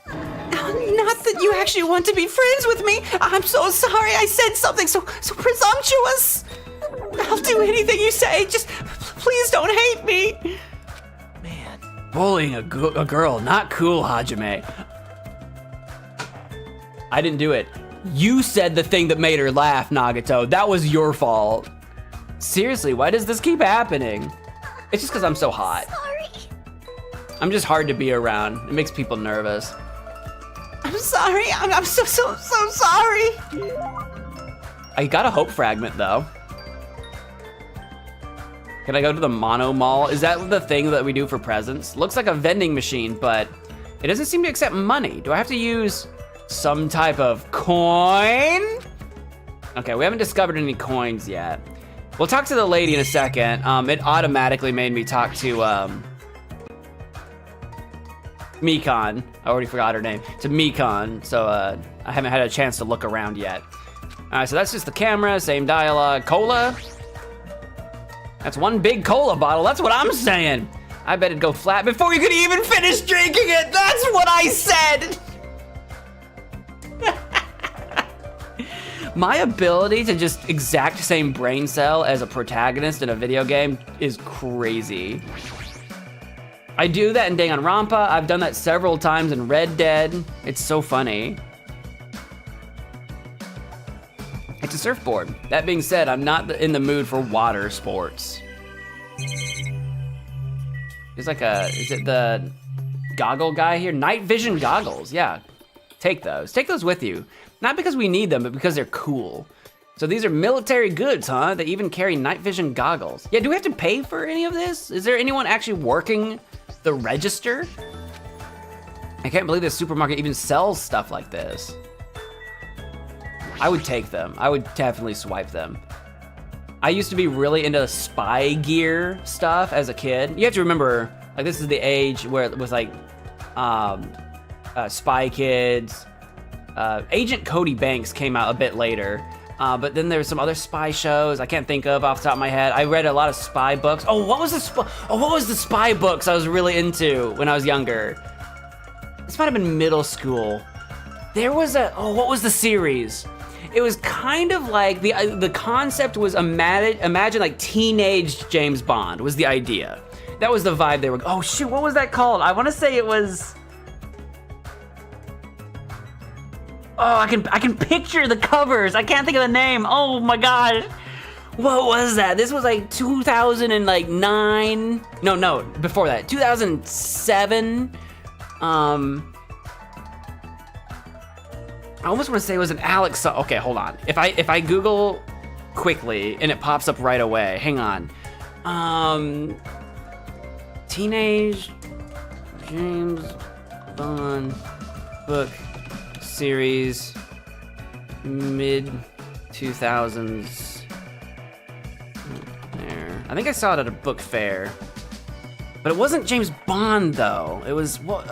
Not that you actually want to be friends with me. I'm so sorry I said something so presumptuous. I'll do anything you say. Just please don't hate me. Man, Bullying a girl, not cool, Hajime. I didn't do it. You said the thing that made her laugh, Nagato. That was your fault. Seriously, why does this keep happening? It's just because I'm so hot. Sorry. I'm just hard to be around. It makes people nervous. I'm sorry. I'm so sorry. I got a hope fragment, though. Can I go to the Mono Mall? Is that the thing that we do for presents? Looks like a vending machine, but it doesn't seem to accept money. Do I have to use some type of coin? Okay, we haven't discovered any coins yet. We'll talk to the lady in a second. It automatically made me talk to Mikan. I already forgot her name. To Mikan, so I haven't had a chance to look around yet. All right, so that's just the camera, same dialogue. Cola? That's one big cola bottle, that's what I'm saying. I bet it'd go flat before you could even finish drinking it. That's what I said. My ability to just exact same brain cell as a protagonist in a video game is crazy. I do that in Danganronpa. I've done that several times in Red Dead. It's so funny. It's a surfboard. That being said, I'm not in the mood for water sports. There's like is it the goggle guy here? Night vision goggles, yeah. Take those with you. Not because we need them, but because they're cool. So these are military goods, huh? They even carry night vision goggles. Yeah, do we have to pay for any of this? Is there anyone actually working the register? I can't believe this supermarket even sells stuff like this. I would take them. I would definitely swipe them. I used to be really into spy gear stuff as a kid. You have to remember, like this is the age where it was like Spy Kids. Agent Cody Banks came out a bit later. But then there were some other spy shows I can't think of off the top of my head. I read a lot of spy books. What was the spy books I was really into when I was younger? This might have been middle school. There was what was the series? It was kind of like, the concept was imagine like teenage James Bond was the idea. That was the vibe they were, oh shoot, what was that called? I wanna say it was, I can picture the covers. I can't think of the name. Oh my god. What was that? This was like 2009. No, before that. 2007. I almost want to say it was an Alex. Okay, hold on. If I Google quickly and it pops up right away. Hang on. Teenage James Bond book series, mid 2000s. There. I think I saw it at a book fair, but it wasn't James Bond though. It was what?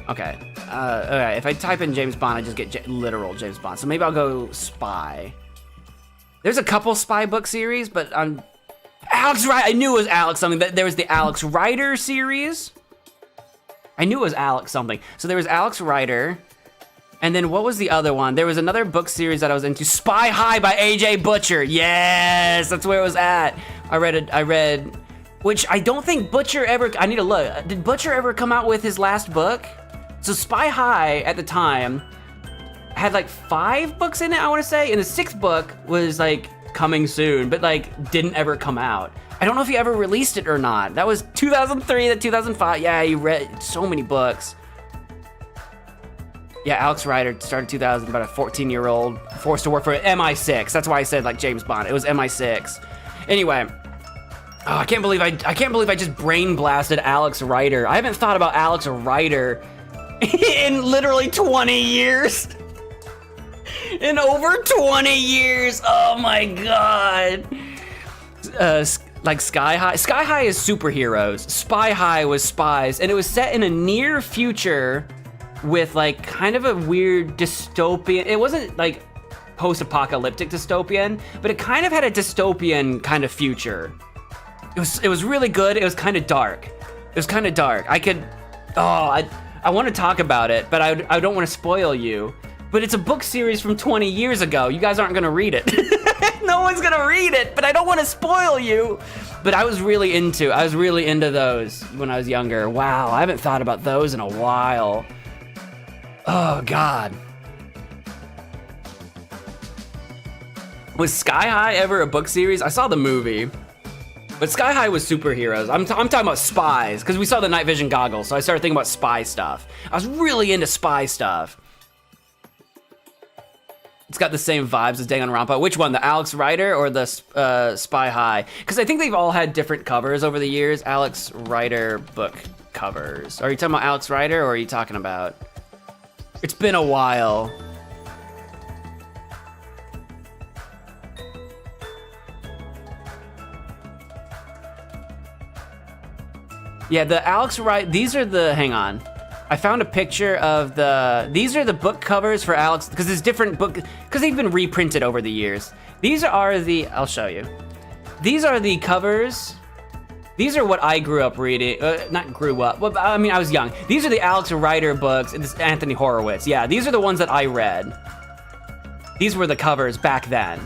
Okay. Okay. If I type in James Bond, I just get literal James Bond. So maybe I'll go spy. There's a couple spy book series, but Alex Rider. I knew it was Alex something. There was the Alex Rider series. I knew it was Alex something. So there was Alex Rider, and then what was the other one? There was another book series that I was into, Spy High by A.J. Butcher. Yes, that's where it was at. I read, which I don't think Butcher ever, I need to look. Did Butcher ever come out with his last book? So Spy High at the time had like 5 books in it, I wanna say, and the 6th book was like coming soon, but like didn't ever come out. I don't know if he ever released it or not. That was 2003 to 2005. Yeah, he read so many books. Yeah, Alex Rider started 2000, about a 14-year-old forced to work for MI6. That's why I said like James Bond. It was MI6. Anyway, I can't believe I just brain blasted Alex Rider. I haven't thought about Alex Rider in literally 20 years. In over 20 years. Oh my god. Like Sky High. Sky High is superheroes. Spy High was spies, and it was set in a near future with like kind of a weird dystopian. It wasn't like post-apocalyptic dystopian, but it kind of had a dystopian kind of future. It was really good. It was kind of dark. I want to talk about it, but I don't want to spoil you. But it's a book series from 20 years ago. You guys aren't gonna read it. No one's gonna read it, but I don't want to spoil you. But I was really into those when I was younger. Wow, I haven't thought about those in a while. Oh God. Was Sky High ever a book series? I saw the movie, but Sky High was superheroes. I'm talking about spies, because we saw the night vision goggles, so I started thinking about spy stuff. I was really into spy stuff. It's got the same vibes as Danganronpa. Which one, the Alex Rider or the Spy High? Because I think they've all had different covers over the years. Alex Rider book covers. Are you talking about Alex Rider, or are you talking about? It's been a while. Yeah, the Alex Rider, these are the, hang on. I found a picture of these are the book covers for Alex, because there's different book, because they've been reprinted over the years. These are the, I'll show you. These are the covers. These are what I grew up reading, not grew up, well, I mean, I was young. These are the Alex Rider books, and this is Anthony Horowitz. Yeah, these are the ones that I read. These were the covers back then.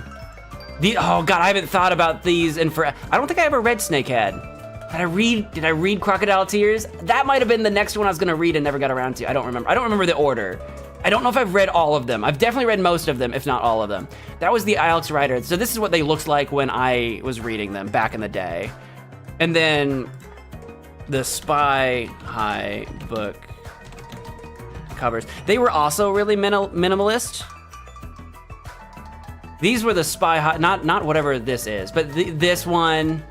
Oh God, I haven't thought about these I don't think I ever read Snakehead. Did I read Crocodile Tears? That might have been the next one I was gonna read and never got around to. I don't remember the order. I don't know if I've read all of them. I've definitely read most of them, if not all of them. That was the Alex Rider. So this is what they looked like when I was reading them back in the day. And then the Spy High book covers. They were also really minimalist. These were the Spy High, not whatever this is, but this one,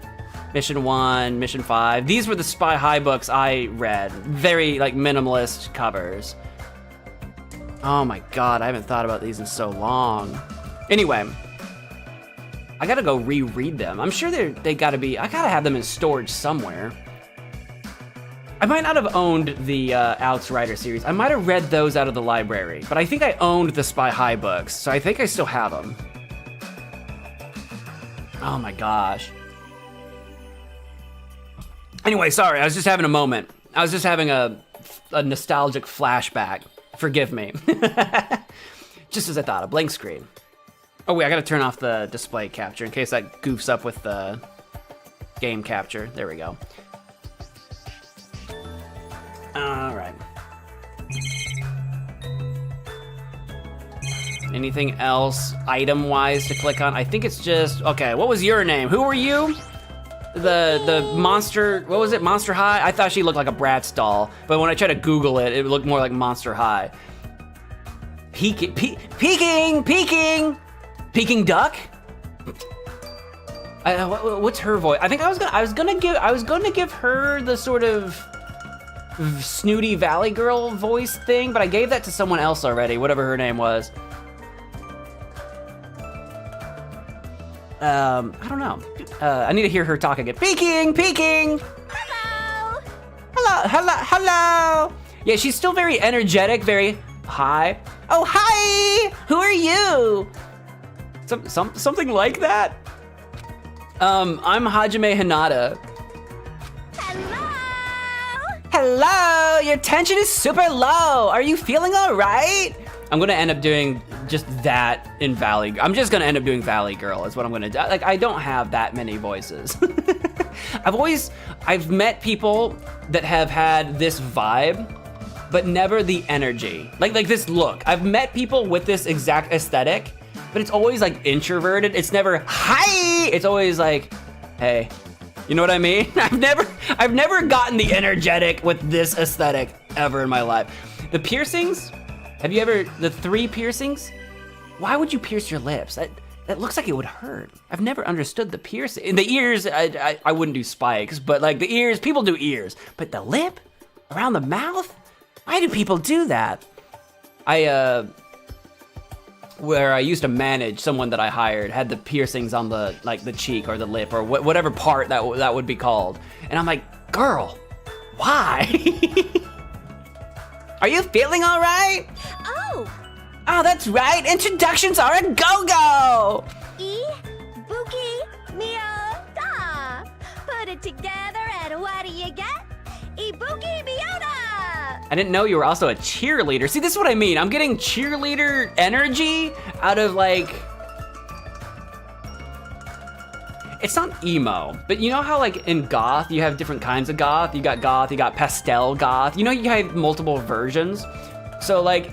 Mission 1, Mission 5. These were the Spy High books I read. Very like minimalist covers. Oh my God, I haven't thought about these in so long. Anyway, I gotta go reread them. I'm sure I gotta have them in storage somewhere. I might not have owned the Alex Rider series. I might have read those out of the library, but I think I owned the Spy High books, so I think I still have them. Oh my gosh. Anyway, sorry, I was just having a moment. I was just having a nostalgic flashback. Forgive me. Just as I thought, a blank screen. Oh wait, I gotta turn off the display capture in case that goofs up with the game capture. There we go. All right. Anything else item-wise to click on? I think it's just, okay, what was your name? Who were you? The monster, what was it, Monster High? I thought she looked like a Bratz doll, but when I tried to Google it, it looked more like Monster High. Peking duck? What's her voice? I think I was gonna give her the sort of snooty Valley Girl voice thing, but I gave that to someone else already, whatever her name was. I don't know. I need to hear her talk again. Peking! Hello! Yeah, she's still very energetic, very high. Oh, hi! Who are you? Something like that? I'm Hajime Hinata. Hello! Your tension is super low. Are you feeling all right? I'm gonna end up doing just that in Valley. I'm just gonna end up doing Valley Girl is what I'm gonna do. Like, I don't have that many voices. I've met people that have had this vibe, but never the energy. Like this look. I've met people with this exact aesthetic, but it's always like introverted. It's never, hi! It's always like, hey. You know what I mean? I've never gotten the energetic with this aesthetic ever in my life. The piercings, Have you ever, the 3 piercings? Why would you pierce your lips? That looks like it would hurt. I've never understood the piercing. In the ears, I wouldn't do spikes, but like the ears, people do ears. But the lip? Around the mouth? Why do people do that? Where I used to manage, someone that I hired had the piercings on the cheek or the lip or whatever part that would be called. And I'm like, girl, why? Are you feeling all right? Oh! Oh, that's right. Introductions are a go-go. Ibuki Miyota. Put it together and what do you get? Ibuki Miyota. I didn't know you were also a cheerleader. See, this is what I mean. I'm getting cheerleader energy out of like, it's not emo, but you know how like in goth, you have different kinds of goth? You got pastel goth. You know, you have multiple versions. So like,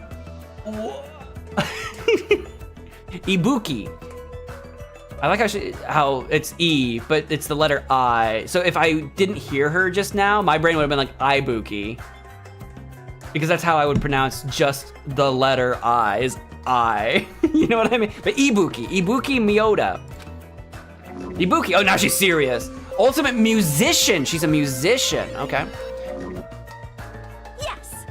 Ibuki. I like how it's E, but it's the letter I. So if I didn't hear her just now, my brain would have been like Ibuki. Because that's how I would pronounce just the letter I, is I. You know what I mean? But Ibuki Miyota. Ibuki, oh, now she's serious. Ultimate musician, she's a musician, okay. Yes.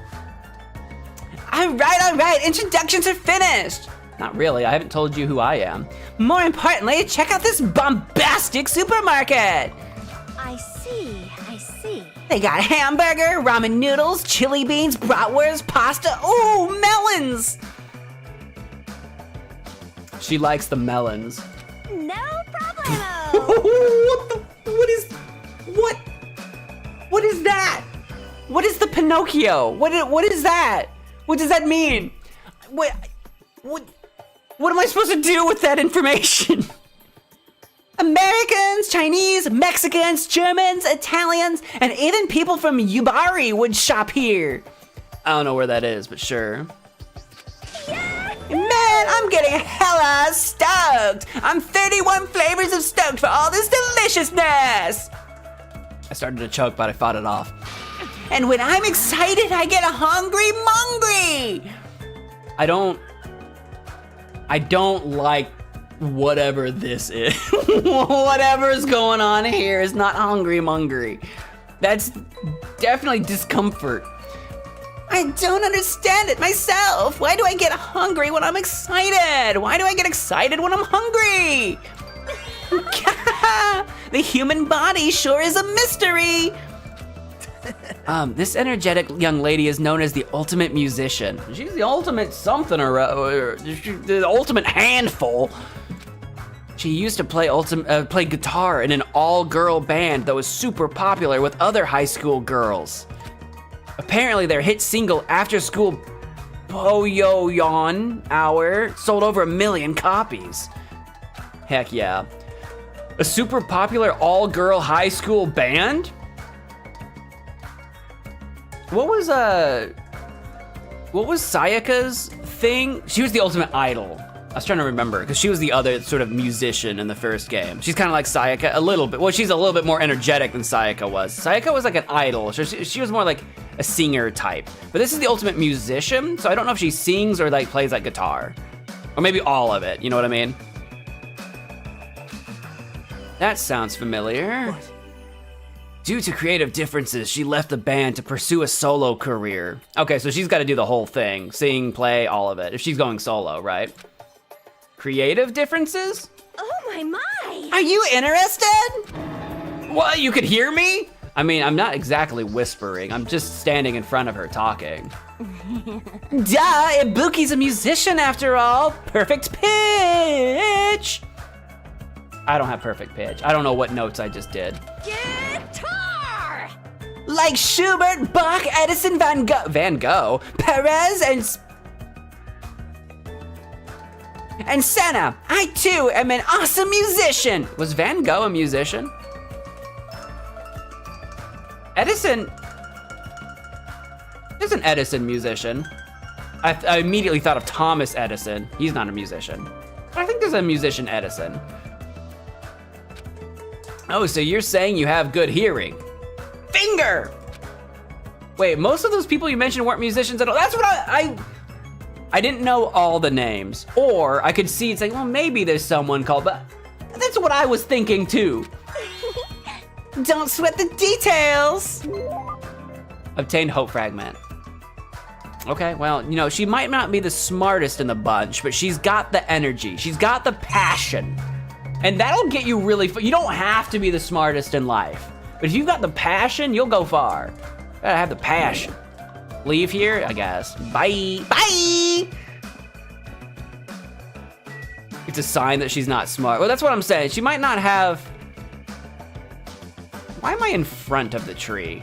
All right, introductions are finished. Not really, I haven't told you who I am. More importantly, check out this bombastic supermarket. I see. They got hamburger, ramen noodles, chili beans, bratwurst, pasta, ooh, melons. She likes the melons. No problemo. What is that? What is the Pinocchio? What is that? What does that mean? What am I supposed to do with that information? Americans, Chinese, Mexicans, Germans, Italians, and even people from Yubari would shop here. I don't know where that is, but sure. Man, I'm getting hella stoked. I'm 31 flavors of stoked for all this deliciousness. I started to choke, but I fought it off. And when I'm excited, I get a hungry-mongry. I don't like whatever this is. Whatever's going on here is not hungry-mongry. That's definitely discomfort. I don't understand it myself. Why do I get hungry when I'm excited? Why do I get excited when I'm hungry? The human body sure is a mystery. This energetic young lady is known as the ultimate musician. She's the ultimate something or the ultimate handful. She used to play guitar in an all-girl band that was super popular with other high school girls. Apparently their hit single After School Boyoyon Hour sold over 1 million copies. Heck yeah. A super popular all-girl high school band? What was Sayaka's thing? She was the ultimate idol. I was trying to remember, because she was the other sort of musician in the first game. She's kind of like Sayaka, a little bit. Well, she's a little bit more energetic than Sayaka was. Sayaka was like an idol, so she was more like a singer type. But this is the ultimate musician, so I don't know if she sings or like plays like guitar. Or maybe all of it, you know what I mean? That sounds familiar. What? Due to creative differences, she left the band to pursue a solo career. Okay, so she's got to do the whole thing. Sing, play, all of it. If she's going solo, right? Creative differences? Oh my! Are you interested? What, you could hear me? I mean, I'm not exactly whispering. I'm just standing in front of her talking. Duh, Ibuki's a musician after all. Perfect pitch. I don't have perfect pitch. I don't know what notes I just did. Guitar! Like Schubert, Bach, Edison, Van Gogh, Perez, and Senna. I too am an awesome musician. Was Van Gogh a musician? Edison, there's an Edison musician. I immediately thought of Thomas Edison. He's not a musician. I think there's a musician Edison. Oh, so you're saying you have good hearing. Finger! Wait, most of those people you mentioned weren't musicians at all. That's what I didn't know all the names. Or I could see it's like, well, maybe there's someone called, but that's what I was thinking too. Don't sweat the details. Obtained hope fragment. Okay, well, you know, she might not be the smartest in the bunch, but she's got the energy. She's got the passion. And that'll get you really far. You don't have to be the smartest in life. But if you've got the passion, you'll go far. Gotta have the passion. Leave here, I guess. Bye. Bye. It's a sign that she's not smart. Well, that's what I'm saying. She might not have... Why am I in front of the tree?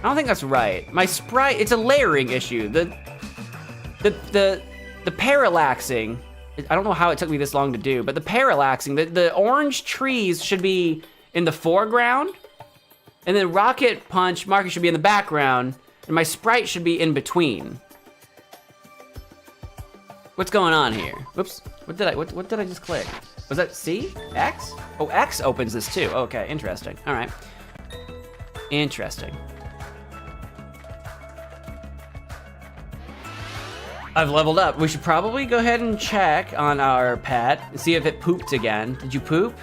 I don't think that's right. My sprite, it's a layering issue. The parallaxing, I don't know how it took me this long to do, but the parallaxing, the orange trees should be in the foreground, and then Rocket Punch Market should be in the background, and my sprite should be in between. What's going on here? Whoops, what did I just click? Was that C? X? Oh, X opens this too. Okay, interesting. All right. Interesting. I've leveled up. We should probably go ahead and check on our pet and see if it pooped again. Did you poop?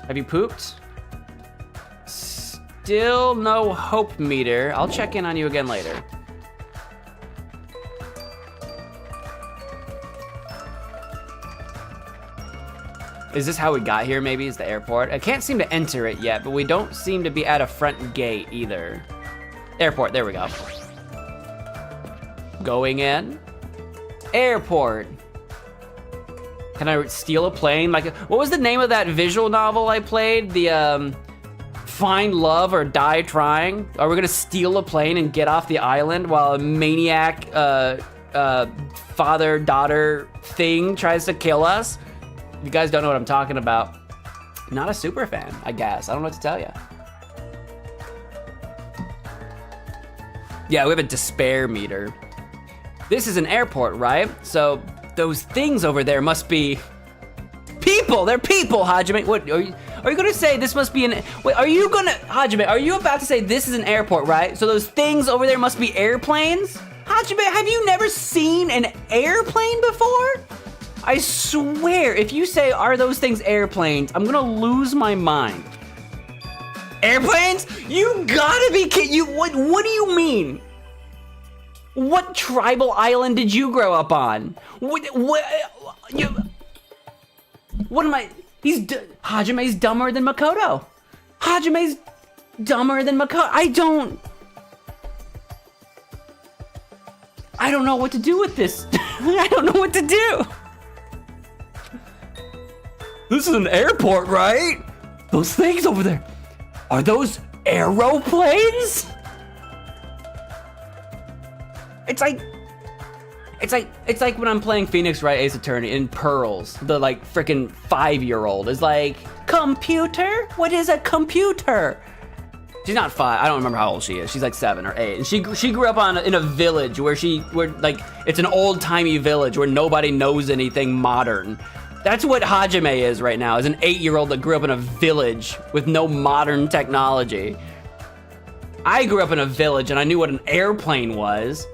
Have you pooped? Still no hope meter. I'll check in on you again later. Is this how we got here, maybe, is the airport? I can't seem to enter it yet, but we don't seem to be at a front gate either. Airport, there we go. Going in. Airport. Can I steal a plane? Like, what was the name of that visual novel I played? The, Find Love or Die Trying? Are we gonna steal a plane and get off the island while a maniac, father-daughter thing tries to kill us? You guys don't know what I'm talking about. Not a super fan, I guess. I don't know what to tell you. Yeah, we have a despair meter. This is an airport, right? So those things over there must be people. They're people, Hajime. What are you gonna say? This must be an. Wait, are you gonna, Hajime? Are you about to say this is an airport, right? So those things over there must be airplanes? Hajime, have you never seen an airplane before? I swear, if you say, are those things airplanes, I'm gonna lose my mind. Airplanes? You gotta be kidding. What do you mean? What tribal island did you grow up on? What am I? Hajime's dumber than Makoto. Hajime's dumber than Makoto. I don't know what to do with this. I don't know what to do. This is an airport, right? Those things over there, are those aeroplanes? It's like when I'm playing Phoenix Wright Ace Attorney in Pearls, the like freaking 5-year-old is like, computer? What is a computer? She's not 5. I don't remember how old she is. She's like 7 or 8. And she grew up in a village where like it's an old-timey village where nobody knows anything modern. That's what Hajime is right now, is an 8-year-old that grew up in a village with no modern technology. I grew up in a village and I knew what an airplane was.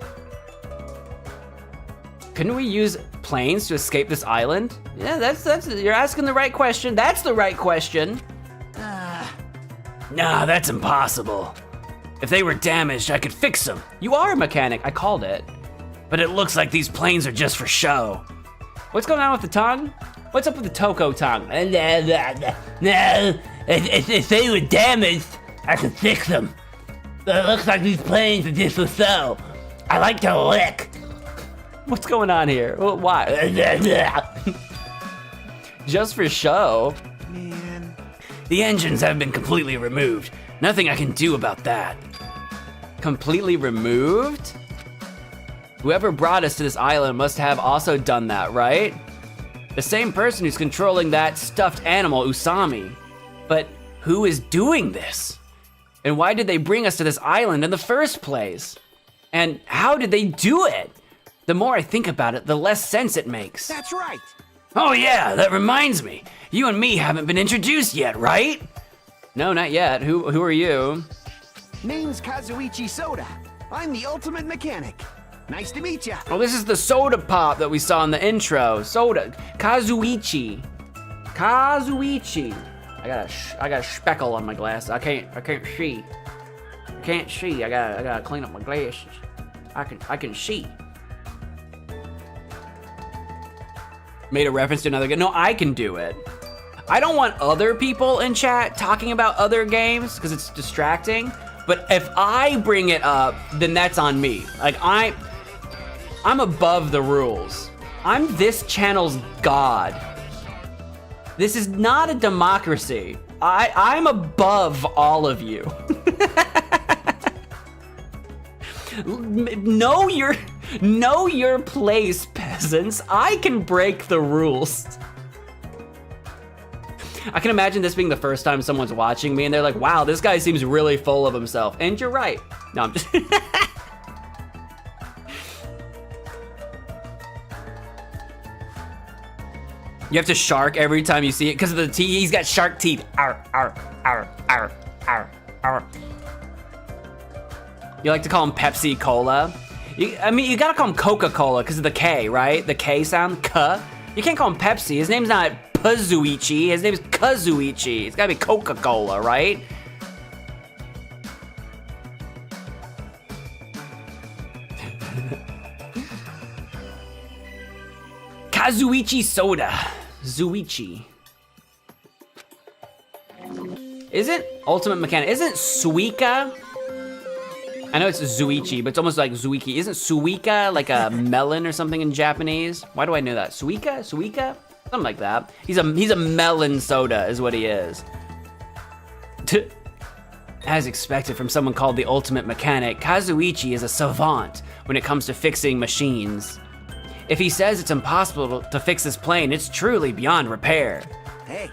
Couldn't we use planes to escape this island? Yeah, that's you're asking the right question. That's the right question. Nah, that's impossible. If they were damaged, I could fix them. You are a mechanic, I called it. But it looks like these planes are just for show. What's going on with the tongue? What's up with the Toko tongue? No, if they were damaged, I could fix them. But it looks like these planes are just for show. I like to lick. What's going on here? Why? Just for show? Man. The engines have been completely removed. Nothing I can do about that. Completely removed? Whoever brought us to this island must have also done that, right? The same person who's controlling that stuffed animal, Usami. But who is doing this? And why did they bring us to this island in the first place? And how did they do it? The more I think about it, the less sense it makes. That's right. Oh yeah, that reminds me. You and me haven't been introduced yet, right? No, not yet. Who are you? Name's Kazuichi Soda. I'm the ultimate mechanic. Nice to meet ya. Oh, this is the soda pop that we saw in the intro. Soda, Kazuichi. Kazuichi. I got a speckle on my glasses. I can't see. I can't see. I gotta clean up my glasses. I can see. Made a reference to another game. No, I can do it. I don't want other people in chat talking about other games because it's distracting. But if I bring it up, then that's on me. Like I'm above the rules. I'm this channel's god. This is not a democracy. I'm above all of you. Know your place, peasants. I can break the rules. I can imagine this being the first time someone's watching me and they're like, wow, this guy seems really full of himself. And you're right. No, I'm just... You have to shark every time you see it because of the teeth. He's got shark teeth. Arr, arr, arr, arr, arr, arr. You like to call him Pepsi Cola? I mean, you gotta call him Coca-Cola because of the K, right? The K sound, K. You can't call him Pepsi. His name's not Pazuichi. His name's Kazuichi. It's gotta be Coca-Cola, right? Kazuichi soda. Zuichi. Isn't Ultimate Mechanic, isn't Suika? I know it's Zuichi, but it's almost like Zuiki. Isn't Suika like a melon or something in Japanese? Why do I know that? Suika? Suika? Something like that. He's a melon soda is what he is. As expected from someone called the Ultimate Mechanic, Kazuichi is a savant when it comes to fixing machines. If he says it's impossible to fix this plane, it's truly beyond repair. Hey.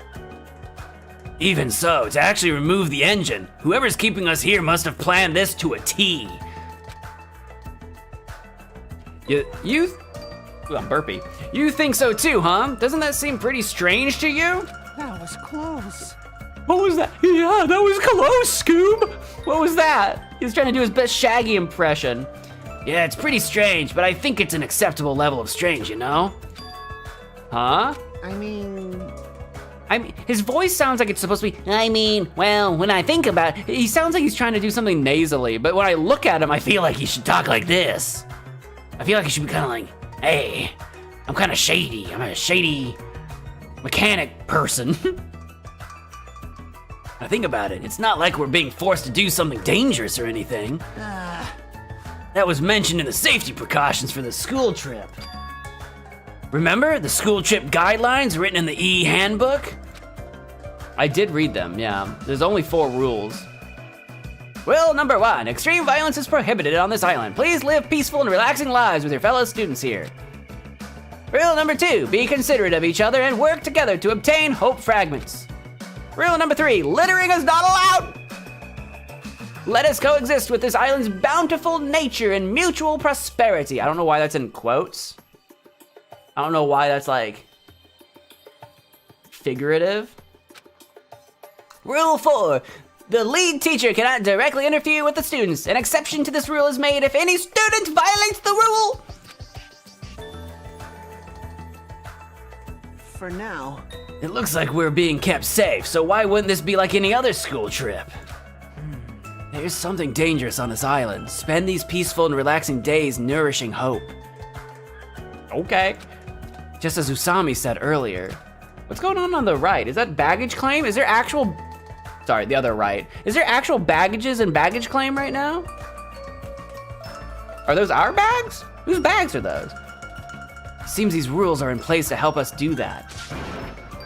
Even so, to actually remove the engine, whoever's keeping us here must have planned this to a T. I'm burpy. You think so too, huh? Doesn't that seem pretty strange to you? That was close. What was that? Yeah, that was close, Scoob. What was that? He was trying to do his best Shaggy impression. Yeah, it's pretty strange, but I think it's an acceptable level of strange, you know? Huh? I mean, his voice sounds like it's supposed to be, well, when I think about it, he sounds like he's trying to do something nasally, but when I look at him, I feel like he should talk like this. I feel like he should be kind of like, hey, I'm kind of shady. I'm a shady mechanic person. I think about it, it's not like we're being forced to do something dangerous or anything. That was mentioned in the safety precautions for the school trip. Remember the school trip guidelines written in the e-handbook? I did read them, yeah. There's only 4 rules. Rule number 1, extreme violence is prohibited on this island. Please live peaceful and relaxing lives with your fellow students here. Rule number 2, be considerate of each other and work together to obtain hope fragments. Rule number 3, littering is not allowed. Let us coexist with this island's bountiful nature and mutual prosperity. I don't know why that's in quotes. I don't know why that's like figurative. Rule 4, the lead teacher cannot directly interfere with the students. An exception to this rule is made if any student violates the rule. for now. It looks like we're being kept safe, so why wouldn't this be like any other school trip? There's something dangerous on this island. Spend these peaceful and relaxing days nourishing hope. Okay. Just as Usami said earlier. What's going on the right? Is that baggage claim? Is there actual... Sorry, the other right. Is there actual baggages in baggage claim right now? Are those our bags? Whose bags are those? Seems these rules are in place to help us do that.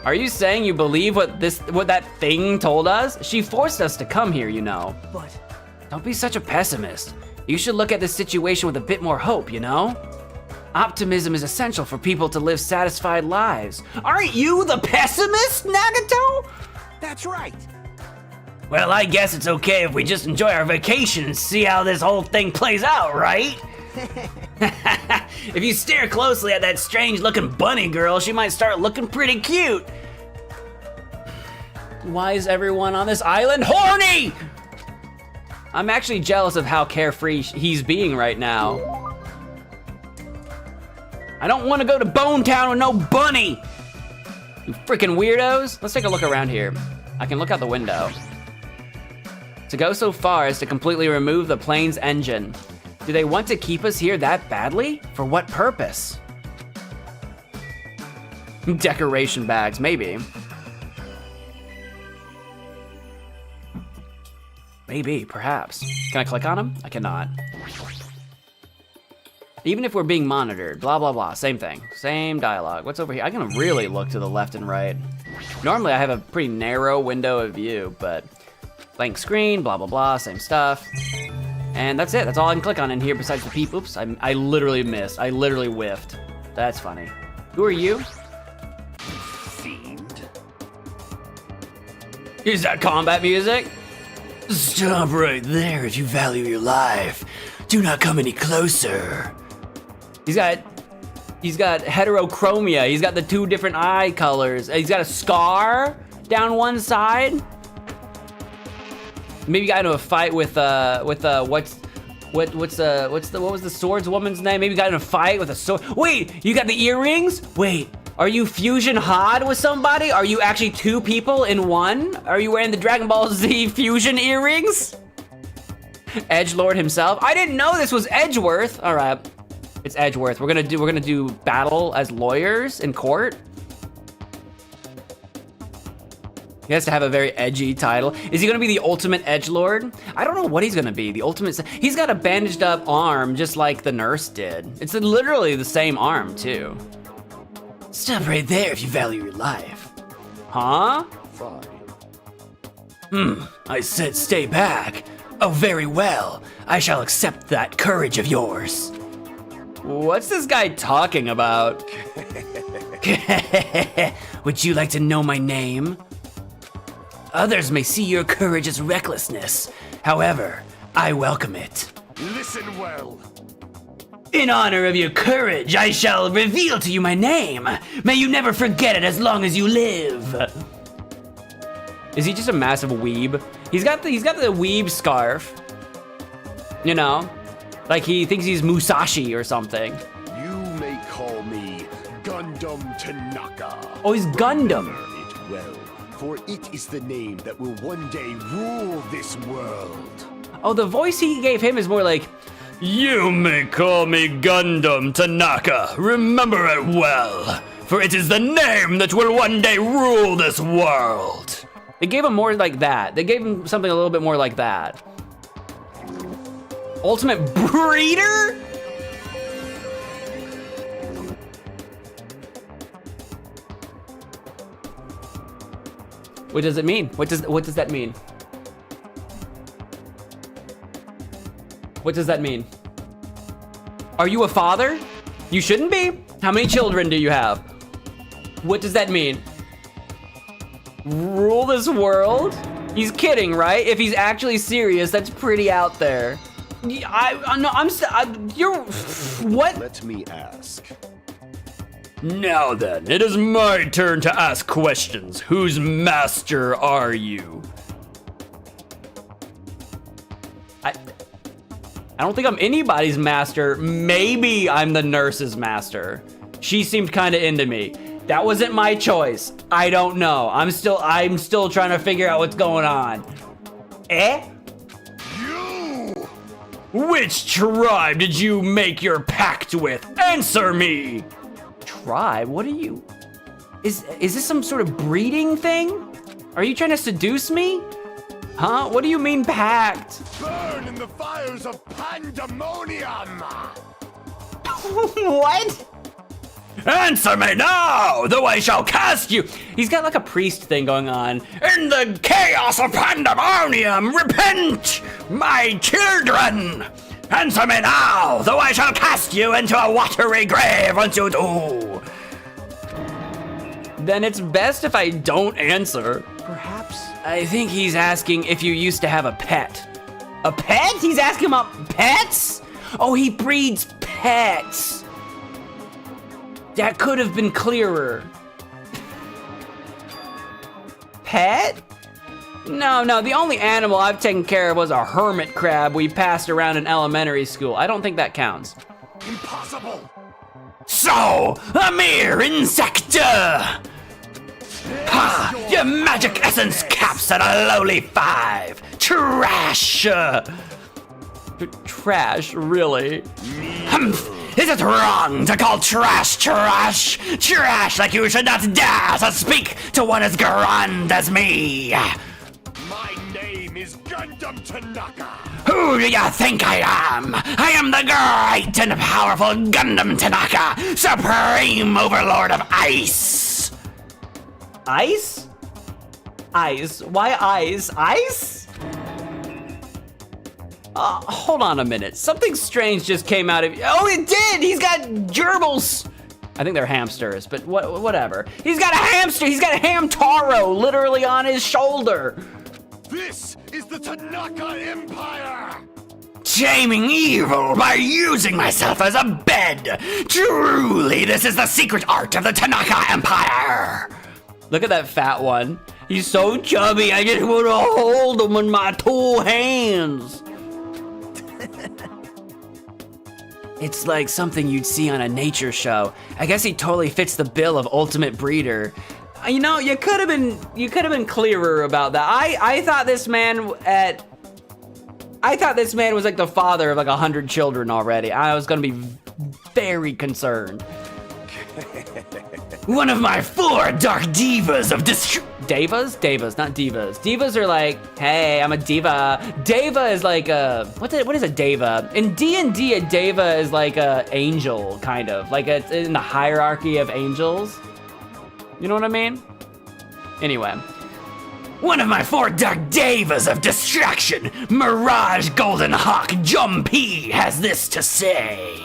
Are you saying you believe what that thing told us? She forced us to come here, you know. But don't be such a pessimist. You should look at this situation with a bit more hope, you know? Optimism is essential for people to live satisfied lives. Aren't you the pessimist, Nagato? that's right. Well, I guess it's okay if we just enjoy our vacation and see how this whole thing plays out, right? If you stare closely at that strange-looking bunny girl, she might start looking pretty cute. Why is everyone on this island horny? I'm actually jealous of how carefree he's being right now. I don't want to go to Bone Town with no bunny. You freaking weirdos. Let's take a look around here. I can look out the window. To go so far as to completely remove the plane's engine. Do they want to keep us here that badly? For what purpose? Decoration bags, maybe. Maybe, perhaps. Can I click on them? I cannot. Even if we're being monitored, blah, blah, blah, same thing. Same dialogue. What's over here? I can really look to the left and right. Normally I have a pretty narrow window of view, but blank screen, blah, blah, blah, same stuff. And that's it, that's all I can click on in here besides the peep. Oops, I literally missed. I literally whiffed. That's funny. Who are you? Fiend. Is that combat music? Stop right there if you value your life. Do not come any closer. He's got heterochromia. He's got the 2 different eye colors. He's got a scar down one side. Maybe got into a fight with what was the swordswoman's name? Maybe got in a fight with a sword. Wait, you got the earrings? Wait, are you fusion hard with somebody? Are you actually 2 people in one? Are you wearing the Dragon Ball Z fusion earrings? Edgelord himself. I didn't know this was Edgeworth. All right, it's Edgeworth. We're gonna do battle as lawyers in court. He has to have a very edgy title. Is he gonna be the ultimate edgelord? I don't know what he's gonna be. The ultimate. He's got a bandaged up arm just like the nurse did. It's literally the same arm too. Stop right there if you value your life. Huh? I said stay back. Oh, very well. I shall accept that courage of yours. What's this guy talking about? Would you like to know my name? Others may see your courage as recklessness. However, I welcome it. Listen well. In honor of your courage, I shall reveal to you my name. May you never forget it as long as you live. Is he just a massive weeb? He's got the weeb scarf. You know, like he thinks he's Musashi or something. You may call me Gundam Tanaka. Oh, he's Gundam. It well, for it is the name that will one day rule this world. Oh, the voice he gave him is more like, You may call me Gundam Tanaka. Remember it well, for it is the name that will one day rule this world. they gave him more like that. They gave him something a little bit more like that. Ultimate breeder? What does it mean? What does that mean? What does that mean? Are you a father? You shouldn't be. How many children do you have? What does that mean? Rule this world? He's kidding, right? If he's actually serious, that's pretty out there. You're, what? Let me ask. Now then, it is my turn to ask questions. Whose master are you? I don't think I'm anybody's master. Maybe I'm the nurse's master. She seemed kind of into me. That wasn't my choice. I don't know. I'm still trying to figure out what's going on. You! Which tribe did you make your pact with? Answer me! Tribe? What are you? Is this some sort of breeding thing? Are you trying to seduce me? Huh? What do you mean pact? Burn in the fires of pandemonium! What? Answer me now, though I shall cast you. He's got like a priest thing going on. In the chaos of pandemonium, repent, my children. Answer me now, though I shall cast you into a watery grave once you do. Then it's best if I don't answer. Perhaps. I think he's asking if you used to have a pet. A pet? He's asking about pets? Oh, he breeds pets. That could have been clearer. Pet? No, the only animal I've taken care of was a hermit crab we passed around in elementary school. I don't think that counts. Impossible! So, a mere insector! Ha! Your magic essence caps at a lowly 5! Trash! Trash, really? Humph! Is it wrong to call trash trash? Trash like you should not dare to speak to one as grand as me! My name is Gundam Tanaka. Who do you think I am? I am the great and powerful Gundam Tanaka, Supreme Overlord of Ice! Ice? Ice? Why ice? Ice? Hold on a minute. Something strange just came out of... Oh, it did! He's got gerbils! I think they're hamsters, but whatever. He's got a hamster! He's got a Hamtaro literally on his shoulder! This is the Tanaka Empire! Shaming evil by using myself as a bed! Truly, this is the secret art of the Tanaka Empire! Look at that fat one. He's so chubby, I just want to hold him in my 2 hands. It's like something you'd see on a nature show. I guess he totally fits the bill of ultimate breeder. You know, you could have been clearer about that. I thought this man was like the father of like 100 children already. I was gonna be very concerned. One of my 4 dark divas of Devas? Devas, not divas. Divas are like, hey, I'm a diva. Deva is like what is a deva? In D&D, a deva is like a angel, kind of. Like it's in the hierarchy of angels. You know what I mean? Anyway. One of my 4 dark divas of distraction, Mirage Golden Hawk Jumpy, has this to say.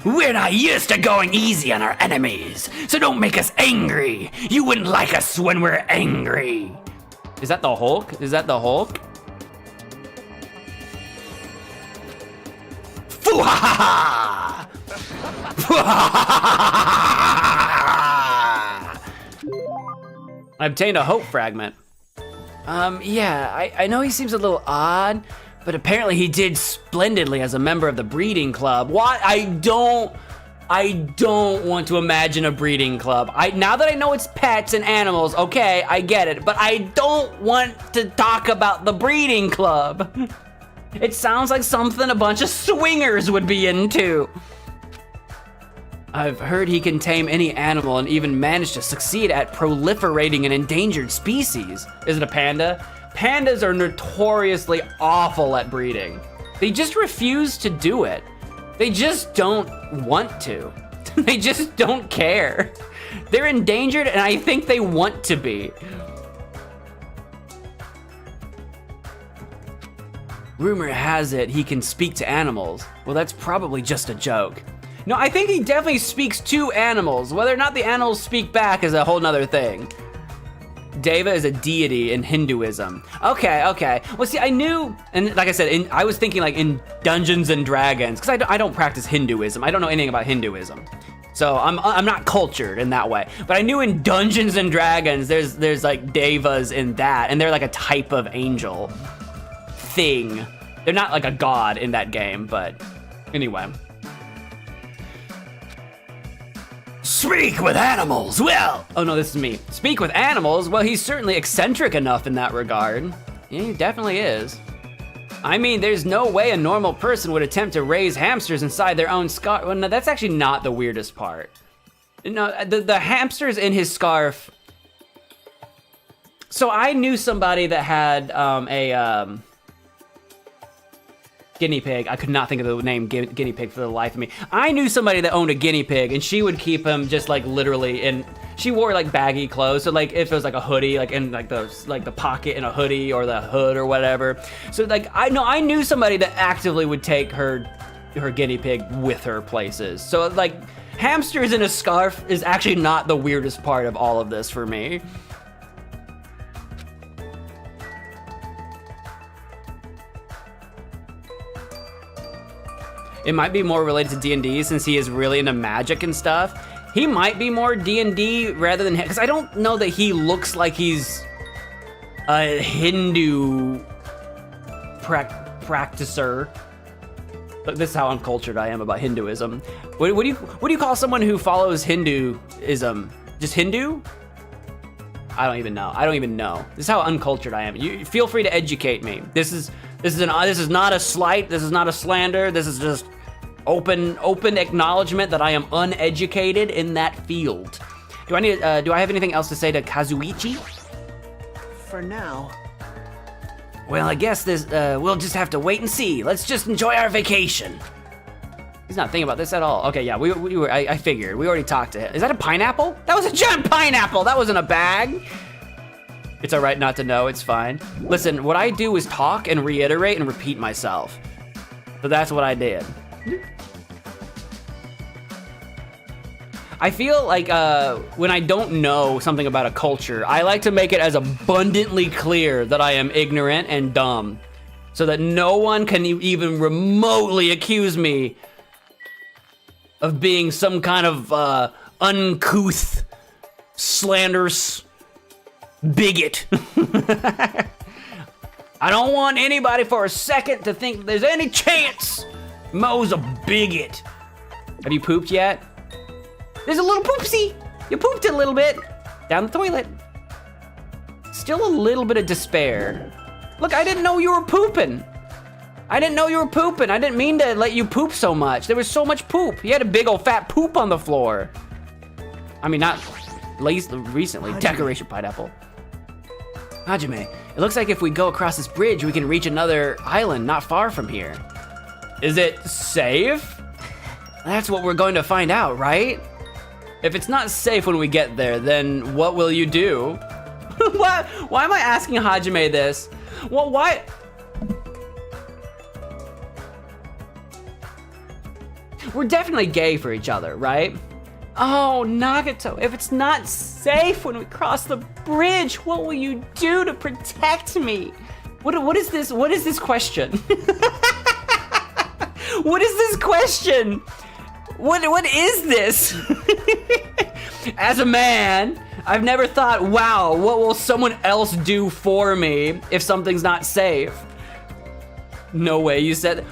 We're not used to going easy on our enemies, so don't make us angry. You wouldn't like us when we're angry. Is that the Hulk? Is that the Hulk? Foo-ha-ha-ha! I obtained a hope fragment. Yeah, I know he seems a little odd, but apparently he did splendidly as a member of the breeding club. What? I don't want to imagine a breeding club. Now that I know it's pets and animals, okay, I get it, but I don't want to talk about the breeding club. It sounds like something a bunch of swingers would be into. I've heard he can tame any animal and even manage to succeed at proliferating an endangered species. Is it a panda? Pandas are notoriously awful at breeding. They just refuse to do it. They just don't want to. They just don't care. They're endangered and I think they want to be. Rumor has it he can speak to animals. Well, that's probably just a joke. No, I think he definitely speaks to animals. Whether or not the animals speak back is a whole nother thing. Deva is a deity in Hinduism. Okay. Well, see, I knew, and like I said, I was thinking like in Dungeons and Dragons, because I don't practice Hinduism. I don't know anything about Hinduism. So I'm not cultured in that way. But I knew in Dungeons and Dragons, there's like devas in that, and they're like a type of angel thing. They're not like a god in that game, but anyway. Speak with animals, well! Oh no, this is me. Speak with animals? Well, he's certainly eccentric enough in that regard. Yeah, he definitely is. I mean, there's no way a normal person would attempt to raise hamsters inside their own scarf. Well, no, that's actually not the weirdest part. No, the hamsters in his scarf. So I knew somebody that had a guinea pig. I could not think of the name guinea pig for the life of me. I knew somebody that owned a guinea pig, and she would keep him just like literally in. She wore like baggy clothes, so like if it was like a hoodie, like in like the pocket in a hoodie or the hood or whatever. So like I knew somebody that actively would take her guinea pig with her places. So like hamsters in a scarf is actually not the weirdest part of all of this for me. It might be more related to D&D since he is really into magic and stuff. He might be more D&D rather than, because I don't know that he looks like he's a Hindu practicer. Look, this is how uncultured I am about Hinduism. What do you call someone who follows Hinduism? Just Hindu? I don't even know. This is how uncultured I am. You feel free to educate me. This is not a slight. This is not a slander. This is just open acknowledgement that I am uneducated in that field. Do I have anything else to say to Kazuichi? For now. Well, I guess we'll just have to wait and see. Let's just enjoy our vacation. He's not thinking about this at all. Okay, yeah, I figured. We already talked to him. Is that a pineapple? That was a giant pineapple. That wasn't a bag. It's all right not to know. It's fine. Listen, what I do is talk and reiterate and repeat myself. So that's what I did. I feel like when I don't know something about a culture, I like to make it as abundantly clear that I am ignorant and dumb, so that no one can even remotely accuse me of being some kind of uncouth, slanderous bigot. I don't want anybody for a second to think there's any chance Mo's a bigot. Have you pooped yet? There's a little poopsie. You pooped it a little bit. Down the toilet. Still a little bit of despair. Look, I didn't know you were pooping. I didn't mean to let you poop so much. There was so much poop. You had a big old fat poop on the floor. I mean, not recently. Decoration pineapple. Hajime, it looks like if we go across this bridge, we can reach another island not far from here. Is it safe? That's what we're going to find out, right? If it's not safe when we get there, then what will you do? Why am I asking Hajime this? Well, why? We're definitely gay for each other, right? Oh, Nagato, if it's not safe when we cross the bridge, what will you do to protect me? What is this? What is this question? What is this question? What is this? As a man, I've never thought, wow, what will someone else do for me if something's not safe? No way you said.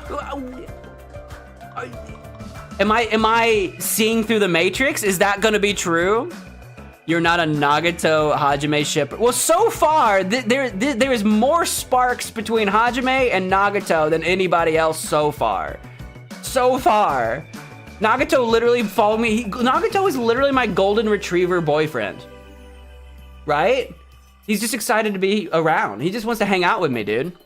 Am I seeing through the Matrix? Is that gonna be true? You're not a Nagato Hajime shipper. Well, so far, there is more sparks between Hajime and Nagato than anybody else so far. So far. Nagato literally followed me. Nagato is literally my golden retriever boyfriend. Right? He's just excited to be around. He just wants to hang out with me, dude.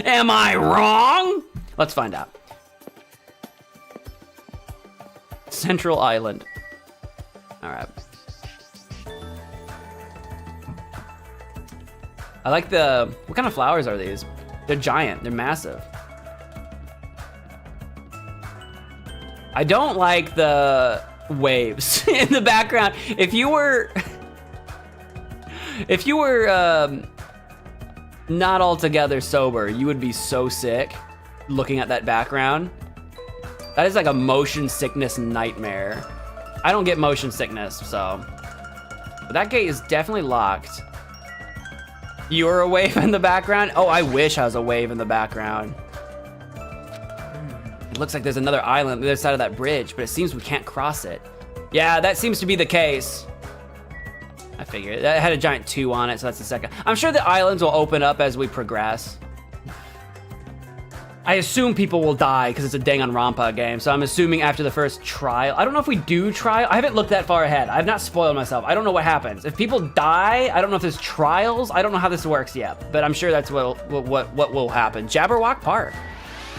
Am I wrong? Let's find out. Central Island. All right. I like what kind of flowers are these? They're giant, they're massive. I don't like the waves in the background. If you were not altogether sober, you would be so sick looking at that background. That is like a motion sickness nightmare. I don't get motion sickness, so. But that gate is definitely locked. You're a wave in the background? Oh, I wish I was a wave in the background. It looks like there's another island on the other side of that bridge, but it seems we can't cross it. Yeah, that seems to be the case. I figured. That had a giant 2 on it, so that's the second. I'm sure the islands will open up as we progress. I assume people will die because it's a Danganronpa game, so I'm assuming after the first trial. I don't know if we do trial. I haven't looked that far ahead. I've not spoiled myself. I don't know what happens. If people die, I don't know if there's trials. I don't know how this works yet, but I'm sure that's what will happen. Jabberwock Park.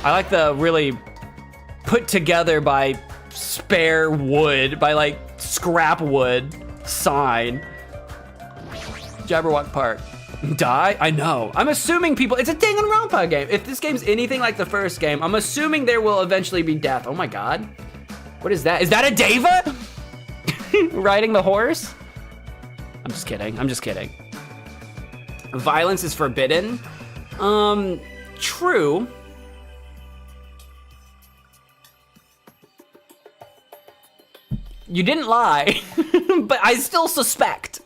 I like the really put together by spare wood, by like scrap wood sign. Jabberwock Park. Die? I know. I'm assuming people, it's a Danganronpa game. If this game's anything like the first game, I'm assuming there will eventually be death. Oh my god. What is that? Is that a Deva? Riding the horse? I'm just kidding. I'm just kidding. Violence is forbidden? True. You didn't lie, but I still suspect.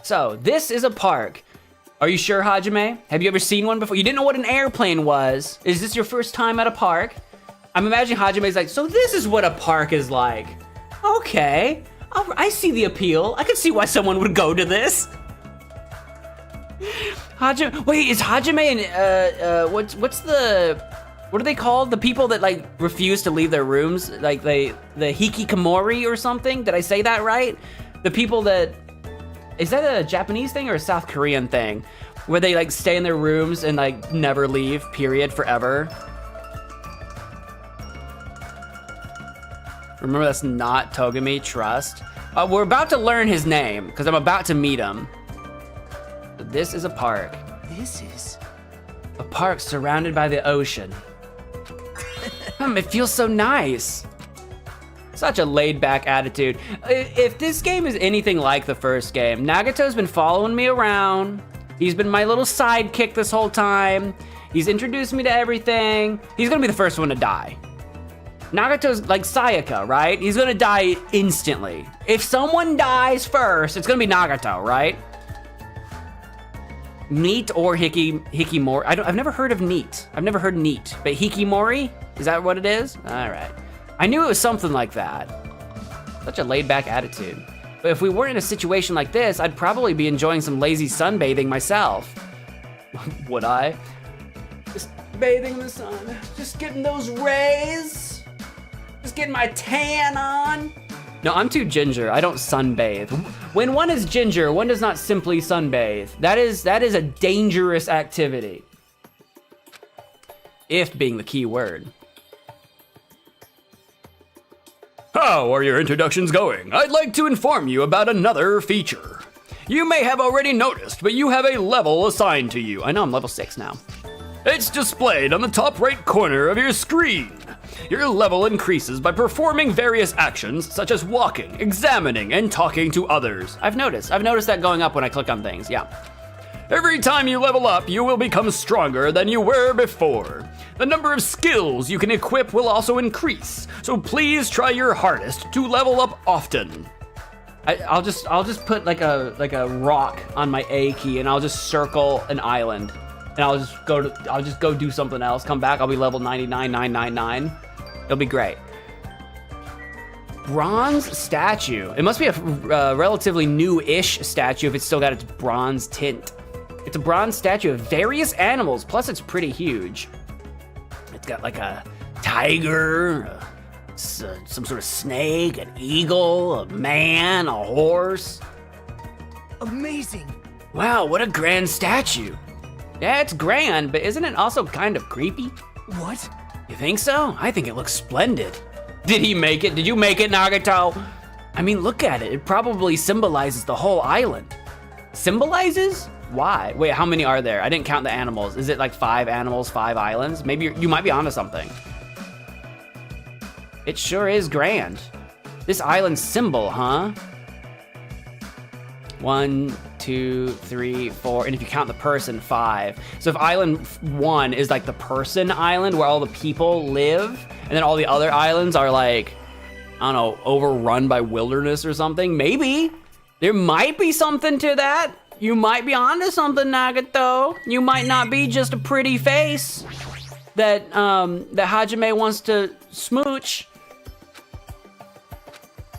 So, this is a park Are you sure, Hajime? Have you ever seen one before? You didn't know what an airplane was. Is this your first time at a park? I'm imagining Hajime's like, so this is what a park is like. Okay, I see the appeal. I can see why someone would go to this. Hajime, wait, is Hajime and what are they called? The people that like refuse to leave their rooms, like the hikikomori or something? Did I say that right? The people that, is that a Japanese thing or a South Korean thing? Where they like stay in their rooms and like never leave, period, forever. Remember, that's not Togami, trust. We're about to learn his name because I'm about to meet him. This is a park. This is a park surrounded by the ocean. It feels so nice. Such a laid-back attitude. If this game is anything like the first game, Nagato's been following me around. He's been my little sidekick this whole time. He's introduced me to everything. He's gonna be the first one to die. Nagato's like Sayaka, right? He's gonna die instantly. If someone dies first, it's gonna be Nagato, right? Neat or Hikimori. I've never heard of Neat. I've never heard Neat, but Hikimori? Is that what it is? All right. I knew it was something like that. Such a laid-back attitude. But if we weren't in a situation like this, I'd probably be enjoying some lazy sunbathing myself. Would I? Just bathing in the sun, just getting those rays, just getting my tan on. No, I'm too ginger. I don't sunbathe. When one is ginger, one does not simply sunbathe. That is a dangerous activity. If being the key word. How are your introductions going? I'd like to inform you about another feature. You may have already noticed, but you have a level assigned to you. I know, I'm level 6 now. It's displayed on the top right corner of your screen. Your level increases by performing various actions such as walking, examining, and talking to others. I've noticed that going up when I click on things, yeah. Every time you level up, you will become stronger than you were before. The number of skills you can equip will also increase, so please try your hardest to level up often. I'll just put like a rock on my A key and I'll just circle an island. And I'll just go do something else. Come back, I'll be level 99,999. It'll be great. Bronze statue. It must be a relatively new-ish statue if it's still got its bronze tint. It's a bronze statue of various animals, plus it's pretty huge. It's got like a tiger, some sort of snake, an eagle, a man, a horse. amazing. Wow, what a grand statue. Yeah, it's grand, but isn't it also kind of creepy? What? You think so? I think it looks splendid. Did he make it? Did you make it, Nagato? I mean, look at it. It probably symbolizes the whole island. Symbolizes? Why? Wait, how many are there? I didn't count the animals. Is it like 5 animals, 5 islands? Maybe you might be onto something. It sure is grand. This island symbol, huh? 1, 2, 3, 4, and if you count the person, 5. So if island 1 is like the person island where all the people live, and then all the other islands are like, I don't know, overrun by wilderness or something, maybe. There might be something to that. You might be onto something, Nagato. You might not be just a pretty face that that Hajime wants to smooch.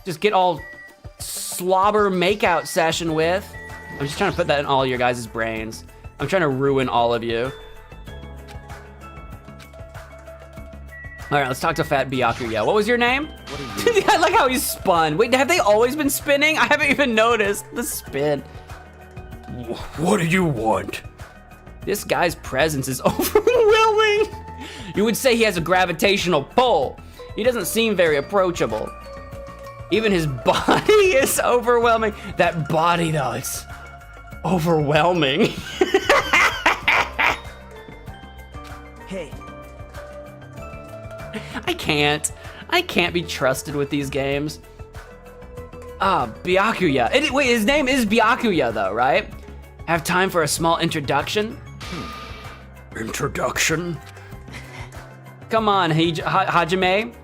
Just get all slobber makeout session with. I'm just trying to put that in all your guys' brains. I'm trying to ruin all of you. All right, let's talk to Fat Byakuya. What was your name? What are you? I like how he's spun. Wait, have they always been spinning? I haven't even noticed the spin. What do you want? This guy's presence is overwhelming. You would say he has a gravitational pull. He doesn't seem very approachable. Even his body is overwhelming. That body though, it's overwhelming. Hey. I can't be trusted with these games. Byakuya. Wait, his name is Byakuya though, right? Have time for a small introduction? Introduction? Come on, Hajime.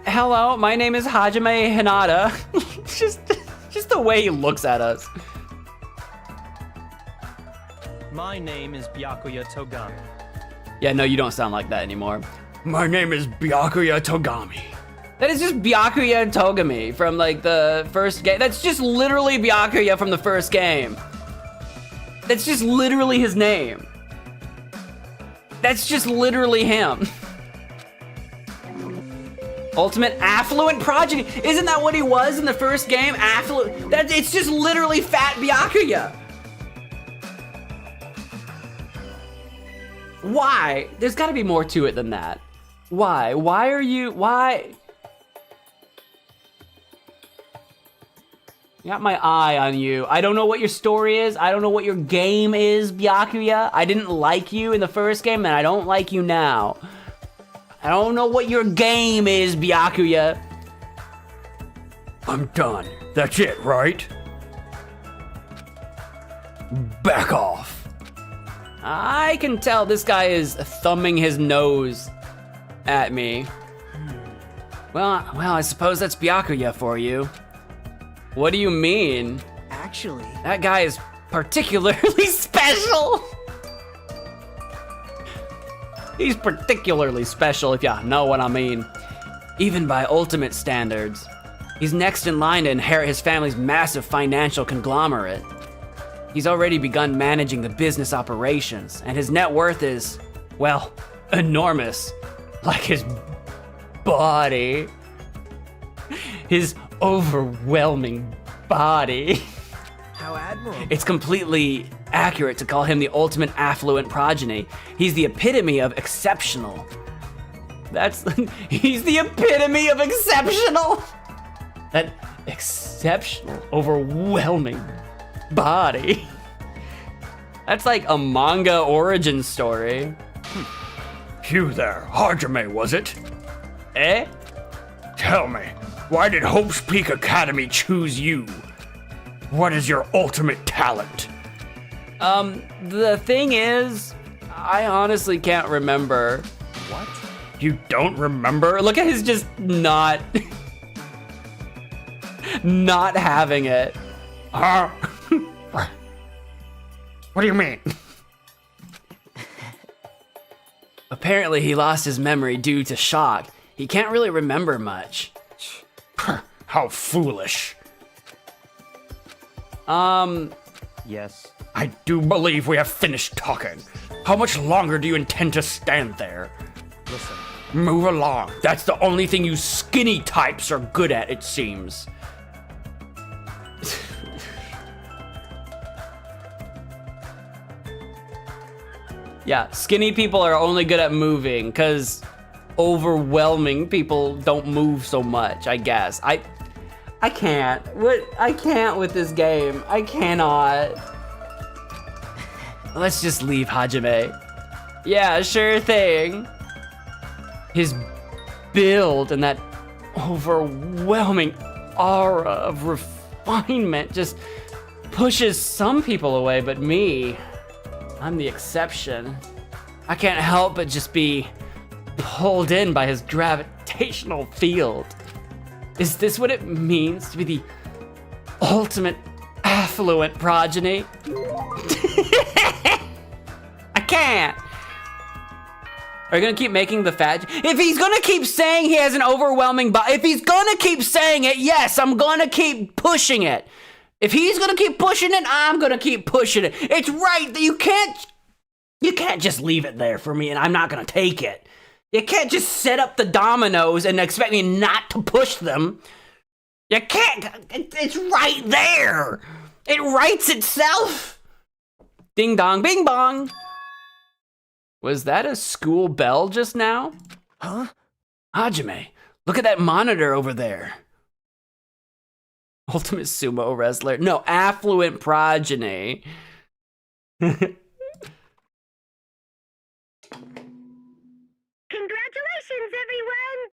Hello, my name is Hajime Hinata. just the way he looks at us. My name is Byakuya Togami. Yeah, no, you don't sound like that anymore. My name is Byakuya Togami. That is just Byakuya Togami from like the first game. That's just literally Byakuya from the first game. That's just literally his name. That's just literally him. Ultimate affluent progeny. Isn't that what he was in the first game? Affluent. It's just literally fat Byakuya. Why? There's gotta be more to it than that. Why? Why? Got my eye on you. I don't know what your story is. I don't know what your game is, Byakuya. I didn't like you in the first game, and I don't like you now. I don't know what your game is, Byakuya. I'm done. That's it, right? Back off. I can tell this guy is thumbing his nose at me. Well, I suppose that's Byakuya for you. What do you mean? Actually, That guy is particularly special. He's particularly special, if you know what I mean. Even by ultimate standards. He's next in line to inherit his family's massive financial conglomerate. He's already begun managing the business operations, and his net worth is, well, enormous. Like his body. His overwhelming body. how admirable. It's completely accurate to call him the ultimate affluent progeny. He's the epitome of exceptional. He's the epitome of exceptional. That exceptional, overwhelming body. That's like a manga origin story. You there, Hajime, was it? Eh? Tell me, why did Hope's Peak Academy choose you? What is your ultimate talent? The thing is, I honestly can't remember. What? You don't remember? Look at his just not having it. Huh? What do you mean? Apparently he lost his memory due to shock. He can't really remember much. How foolish. Yes. I do believe we have finished talking. How much longer do you intend to stand there? Listen. Move along. That's the only thing you skinny types are good at, it seems. Yeah, skinny people are only good at moving because overwhelming people don't move so much, I guess. I can't. I can't with this game. I cannot. Let's just leave Hajime. Yeah, sure thing. His build and that overwhelming aura of refinement just pushes some people away, but me, I'm the exception. I can't help but just be pulled in by his gravitational field. Is this what it means to be the ultimate affluent progeny? I can't. Are you gonna keep making the fat? If he's gonna keep saying he has an overwhelming body, if he's gonna keep saying it, yes, I'm gonna keep pushing it. If he's gonna keep pushing it, I'm gonna keep pushing it. It's right that you can't just leave it there for me and I'm not gonna take it. You can't just set up the dominoes and expect me not to push them. You can't, it's right there. It writes itself. Ding dong, bing bong. Was that a school bell just now? Huh? Hajime, look at that monitor over there. Ultimate sumo wrestler. No, affluent progeny. Congratulations, everyone!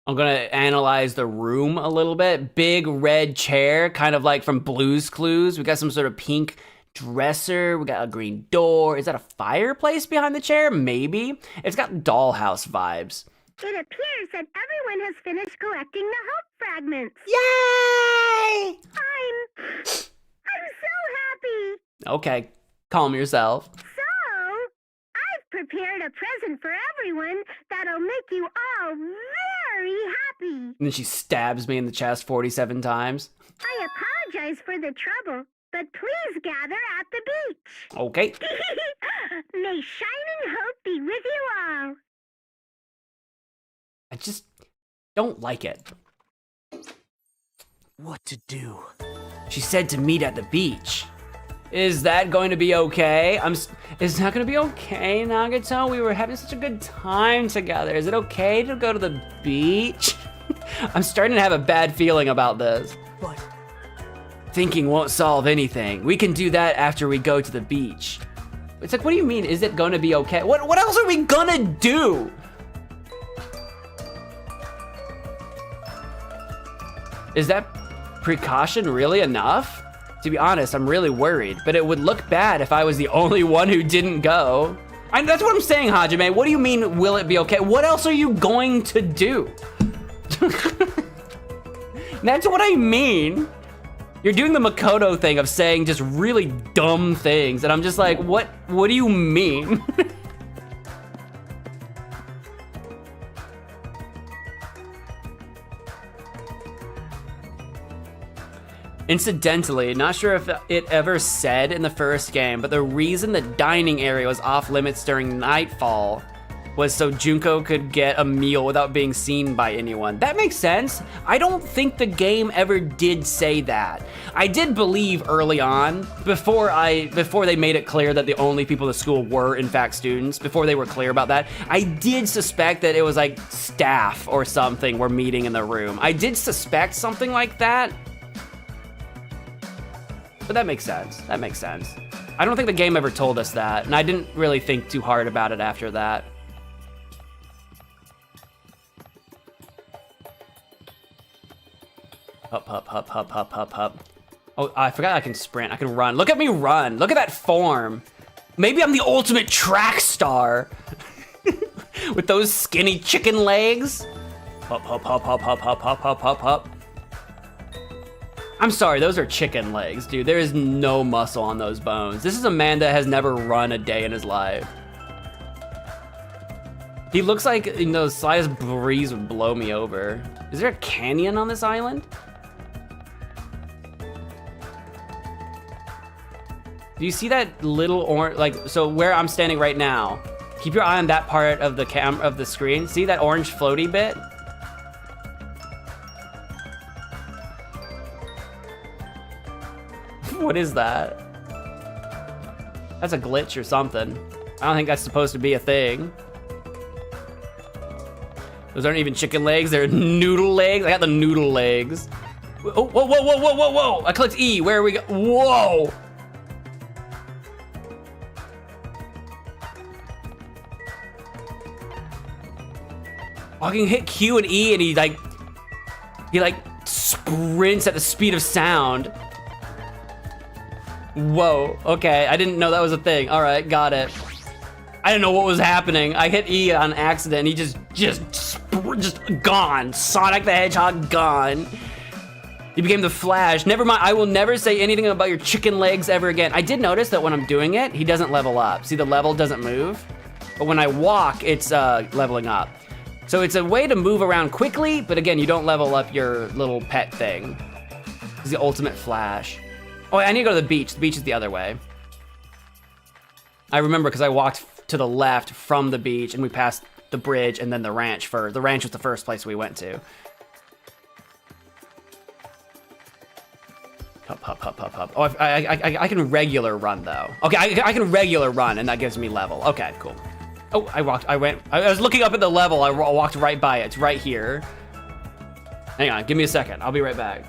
I'm gonna analyze the room a little bit. Big red chair, kind of like from Blue's Clues. We got some sort of pink dresser. We got a green door. Is that a fireplace behind the chair? Maybe. It's got dollhouse vibes. It appears that everyone has finished collecting the hope fragments. Yay! I'm so happy. Okay. Calm yourself. So, I've prepared a present for everyone that'll make you all very happy. And then she stabs me in the chest 47 times. I apologize for the trouble, but please gather at the beach. Okay. May shining hope be with you all. I just don't like it. What to do? She said to meet at the beach. Is that going to be okay? Is that going to be okay, Nagato? We were having such a good time together. Is it okay to go to the beach? I'm starting to have a bad feeling about this. But Thinking won't solve anything. We can do that after we go to the beach. It's like, what do you mean, is it going to be okay? What else are we gonna do? Is that precaution really enough? To be honest, I'm really worried, but it would look bad if I was the only one who didn't go. That's what I'm saying, Hajime. What do you mean, will it be okay? What else are you going to do? That's what I mean. You're doing the Makoto thing of saying just really dumb things, and I'm just like, what do you mean? Incidentally, not sure if it ever said in the first game, but the reason the dining area was off limits during nightfall was so Junko could get a meal without being seen by anyone. That makes sense. I don't think the game ever did say that. I did believe early on, before they made it clear that the only people in the school were in fact students, before they were clear about that, I did suspect that it was like staff or something were meeting in the room. I did suspect something like that. But that makes sense. That makes sense. I don't think the game ever told us that, and I didn't really think too hard about it after that. Up, up, up, up, up, up, up. Oh, I forgot I can sprint. I can run. Look at me run. Look at that form. Maybe I'm the ultimate track star. With those skinny chicken legs. Up, up, up, up, up, up, up, up, up, up. I'm sorry, those are chicken legs, dude. There is no muscle on those bones. This is a man that has never run a day in his life. He looks like, you know, the slightest breeze would blow me over. Is there a canyon on this island? Do you see that little orange, like, so where I'm standing right now, keep your eye on that part of the screen. See that orange floaty bit? What is that? That's a glitch or something. I don't think that's supposed to be a thing. Those aren't even chicken legs, they're noodle legs. I got the noodle legs. Oh, whoa, whoa, whoa, whoa, whoa, whoa. I clicked E, where are we go? Whoa. I can hit Q and E and he like sprints at the speed of sound. Whoa, okay, I didn't know that was a thing. All right, got it. I didn't know what was happening. I hit E on accident. He just gone. Sonic the Hedgehog gone. He became the Flash. Never mind, I will never say anything about your chicken legs ever again. I did notice that when I'm doing it, he doesn't level up. See, the level doesn't move. But when I walk, it's leveling up. So it's a way to move around quickly, but again, you don't level up your little pet thing. He's the ultimate Flash. Oh, I need to go to the beach. The beach is the other way. I remember because I walked to the left from the beach and we passed the bridge and then the ranch first. The ranch was the first place we went to. Hop, hop, hop, hop, hop. Oh, I can regular run though. Okay, I can regular run and that gives me level. Okay, cool. Oh, I was looking up at the level. I walked right by it. It's right here. Hang on, give me a second. I'll be right back.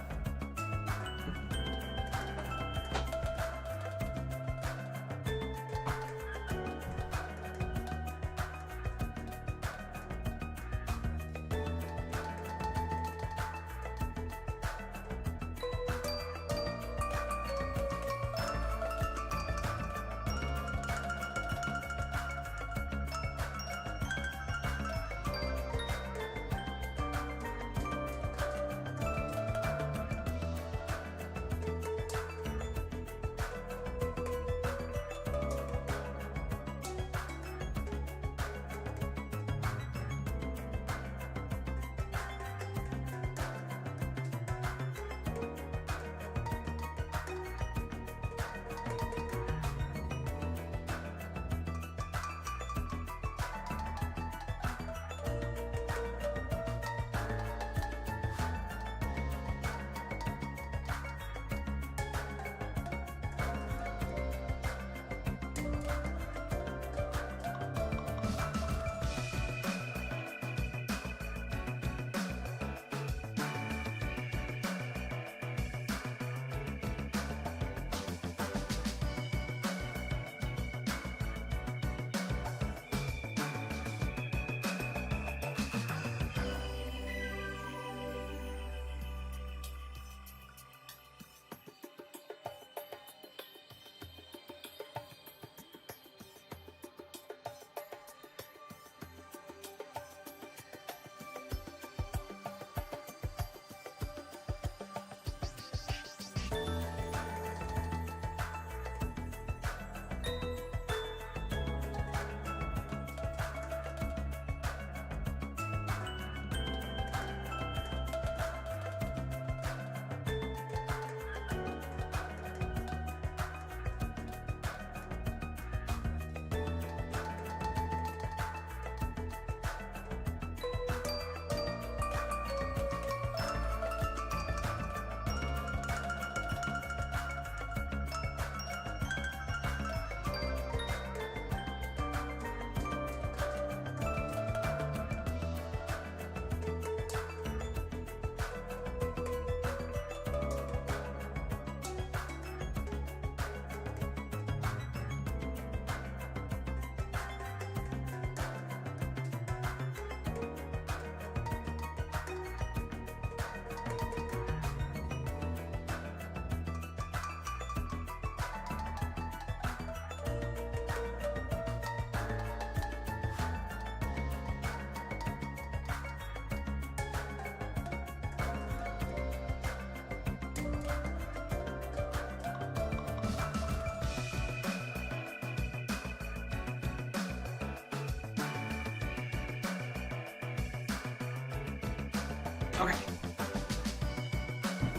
Okay.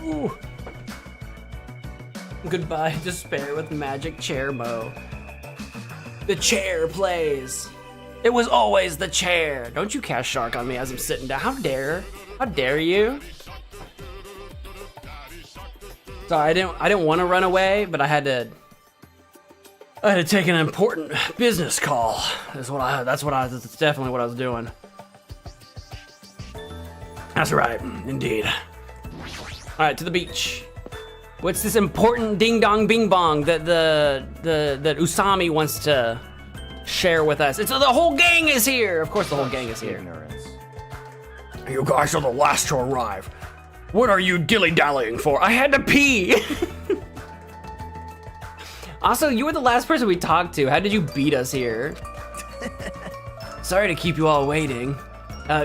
Ooh. Goodbye, despair with MagicManMo. The chair plays. It was always the chair. Don't you cast shark on me as I'm sitting down. How dare you? Sorry, I didn't want to run away, but I had to take an important business call. That's definitely what I was doing. That's right, indeed. All right, to the beach. What's this important ding dong bing bong that that Usami wants to share with us? It's the whole gang is here. Of course, the whole gang is here. You guys are the last to arrive. What are you dilly-dallying for? I had to pee. Also, you were the last person we talked to. How did you beat us here? Sorry to keep you all waiting.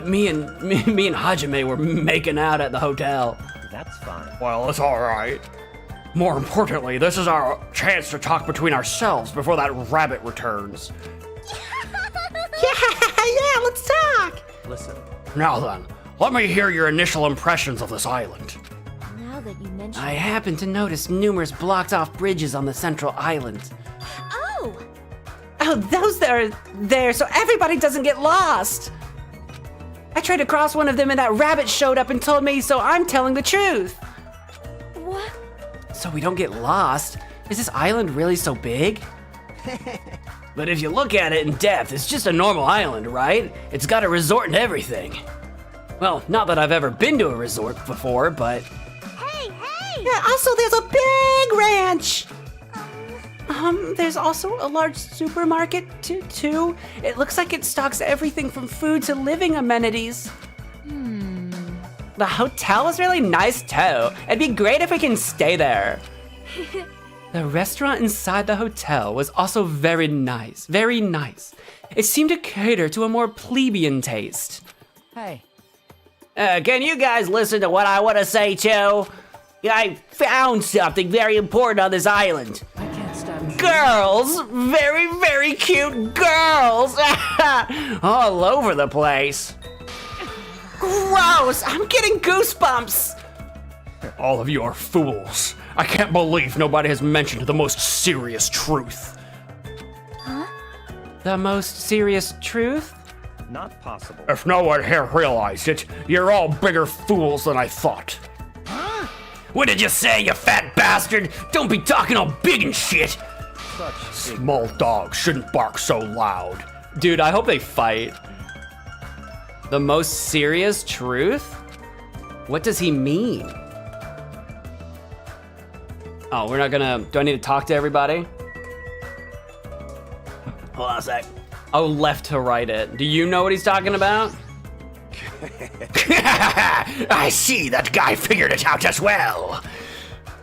Me and Hajime were making out at the hotel. That's fine. Well, it's all right. More importantly, this is our chance to talk between ourselves before that rabbit returns. Yeah, let's talk. Listen, Now then, let me hear your initial impressions of this island. Now that you mention I happened to notice numerous blocked off bridges on the central island. Oh! Oh, those that are there so everybody doesn't get lost. I tried to cross one of them and that rabbit showed up and told me, so I'm telling the truth. What? So we don't get lost? Is this island really so big? But if you look at it in depth, it's just a normal island, right? It's got a resort and everything. Well, not that I've ever been to a resort before, but... Hey, hey! Yeah, also there's a big ranch. There's also a large supermarket too. It looks like it stocks everything from food to living amenities. The hotel was really nice too. It'd be great if we can stay there. The restaurant inside the hotel was also very nice, very nice. It seemed to cater to a more plebeian taste. Hey, Can you guys listen to what I want to say too? I found something very important on this island. I can't stop. Girls! Very, very cute girls! All over the place. Gross! I'm getting goosebumps! All of you are fools. I can't believe nobody has mentioned the most serious truth. The most serious truth? not possible. If no one here realized it, you're all bigger fools than I thought. What did you say, you fat bastard? Don't be talking all big and shit! Small dogs shouldn't bark so loud. Dude, I hope they fight. The most serious truth? What does he mean? Oh, we're not gonna... Do I need to talk to everybody? Hold on a sec. Oh, left to right it. Do you know what he's talking about? I see that guy figured it out as well.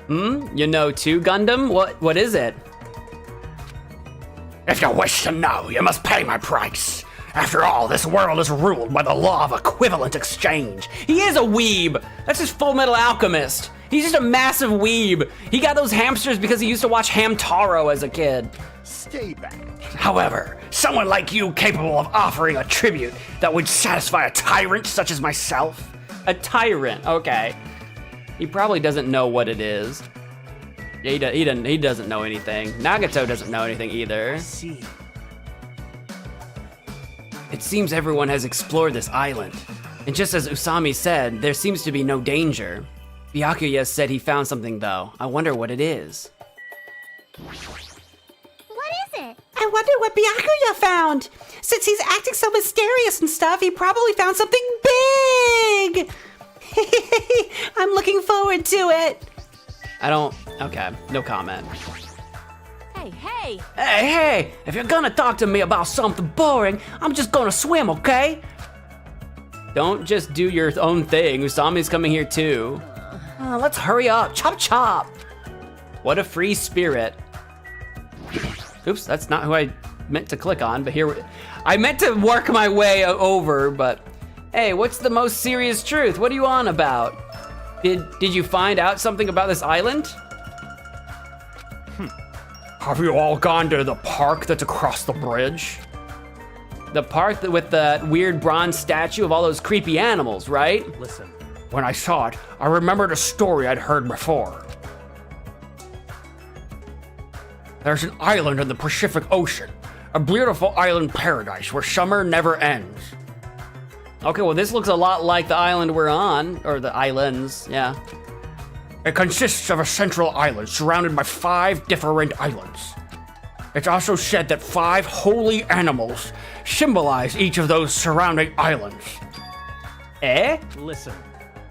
You know too, Gundam? What is it? If you wish to know, you must pay my price. After all, this world is ruled by the law of equivalent exchange. He is a weeb! That's just Full Metal Alchemist. He's just a massive weeb. He got those hamsters because he used to watch Hamtaro as a kid. Stay back. However, someone like you capable of offering a tribute that would satisfy a tyrant such as myself? A tyrant, okay. He probably doesn't know what it is. Yeah, he doesn't know anything. Nagato doesn't know anything either. See. It seems everyone has explored this island. And just as Usami said, there seems to be no danger. Byakuya said he found something though. I wonder what it is. What is it? I wonder what Byakuya found. Since he's acting so mysterious and stuff, he probably found something big. I'm looking forward to it. Okay, no comment. Hey, hey! Hey, if you're gonna talk to me about something boring, I'm just gonna swim, okay? Don't just do your own thing. Usami's coming here too. Let's hurry up, chop chop. What a free spirit. Oops, that's not who I meant to click on, but I meant to work my way over, but hey, what's the most serious truth? What are you on about? Did you find out something about this island? Have you all gone to the park that's across the bridge? The park with the weird bronze statue of all those creepy animals, right? Listen. When I saw it, I remembered a story I'd heard before. There's an island in the Pacific Ocean, a beautiful island paradise where summer never ends. Okay, well, this looks a lot like the island we're on, or the islands, yeah. It consists of a central island surrounded by 5 different islands. It's also said that 5 holy animals symbolize each of those surrounding islands. Eh? Listen.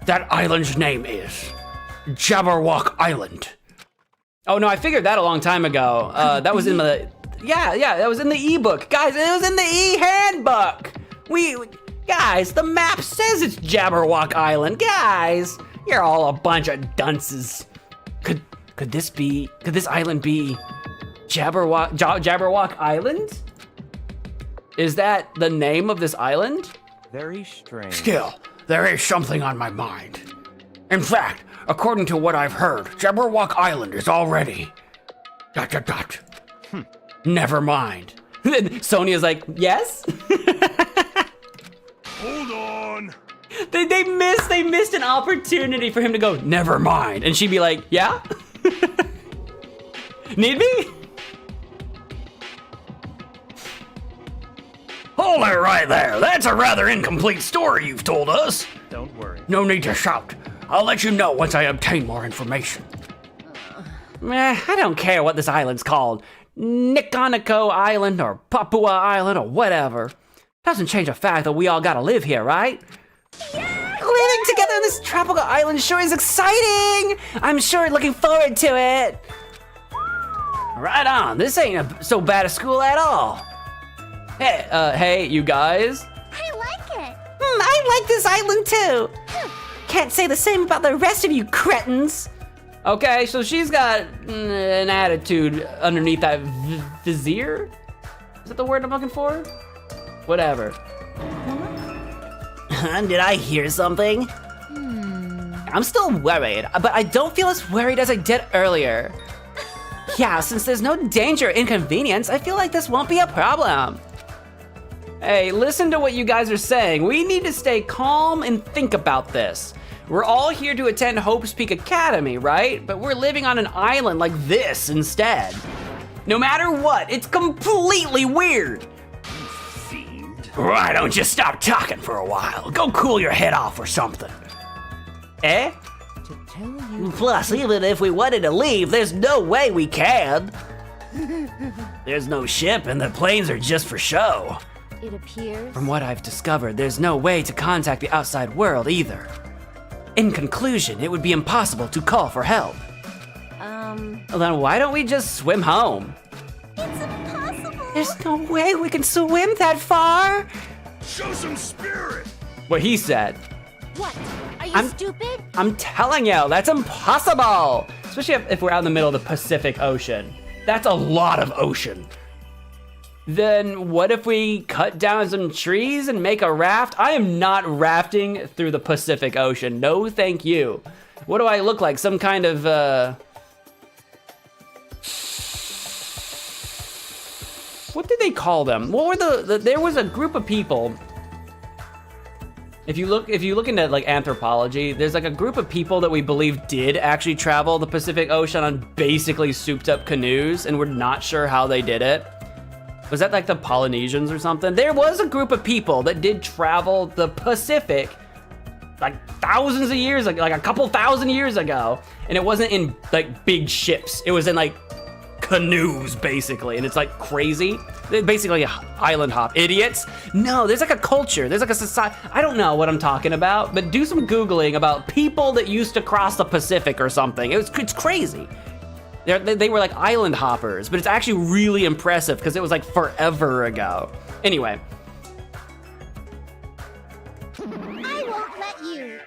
That island's name is Jabberwock Island. Oh no, I figured that a long time ago. That was in the, yeah, that was in the ebook. Guys, it was in the e-handbook. Guys, the map says it's Jabberwock Island. Guys, you're all a bunch of dunces. Could this island be Jabberwock Island? Is that the name of this island? Very strange. Still, there is something on my mind. In fact, according to what I've heard, Jabberwock Island is already... ... Never mind. Sonia's like, yes? Hold on. They missed an opportunity for him to go, never mind. And she'd be like, yeah? Need me? Hold it right there. That's a rather incomplete story you've told us. Don't worry. No need to shout. I'll let you know once I obtain more information. I don't care what this island's called. Nikoniko Island or Papua Island or whatever. Doesn't change the fact that we all gotta live here, right? Living together on this tropical island sure is exciting! I'm sure looking forward to it. Right on, this ain't so bad a school at all. Hey, you guys? I like it. I like this island too. Can't say the same about the rest of you cretins. Okay, so she's got an attitude underneath that vizier? Is that the word I'm looking for? Whatever. Did I hear something? I'm still worried, but I don't feel as worried as I did earlier. Yeah, since there's no danger or inconvenience, I feel like this won't be a problem. Hey, listen to what you guys are saying. We need to stay calm and think about this. We're all here to attend Hope's Peak Academy, right? But we're living on an island like this instead. No matter what, it's completely weird. Why don't you stop talking for a while? Go cool your head off or something. Eh? To tell you... Plus, even if we wanted to leave, there's no way we can. There's no ship and the planes are just for show. It appears... From what I've discovered, there's no way to contact the outside world either. In conclusion, it would be impossible to call for help. Well, then why don't we just swim home? It's impossible. There's no way we can swim that far. Show some spirit. What he said. What? Are you stupid? I'm telling you, that's impossible. Especially if we're out in the middle of the Pacific Ocean. That's a lot of ocean. Then what if we cut down some trees and make a raft? I am not rafting through the Pacific Ocean. No, thank you. What do I look like? Some kind of, what did they call them? What were there was a group of people. If you look into like anthropology, there's like a group of people that we believe did actually travel the Pacific Ocean on basically souped up canoes, and we're not sure how they did it. Was that like the Polynesians or something? There was a group of people that did travel the Pacific like thousands of years ago, like a couple thousand years ago. And it wasn't in like big ships. It was in like canoes basically. And it's like crazy. They're basically island hop idiots. No, there's like a culture. There's like a society. I don't know what I'm talking about, but do some Googling about people that used to cross the Pacific or something. It's crazy. They were like island hoppers, but it's actually really impressive because it was like forever ago. Anyway. I won't let you.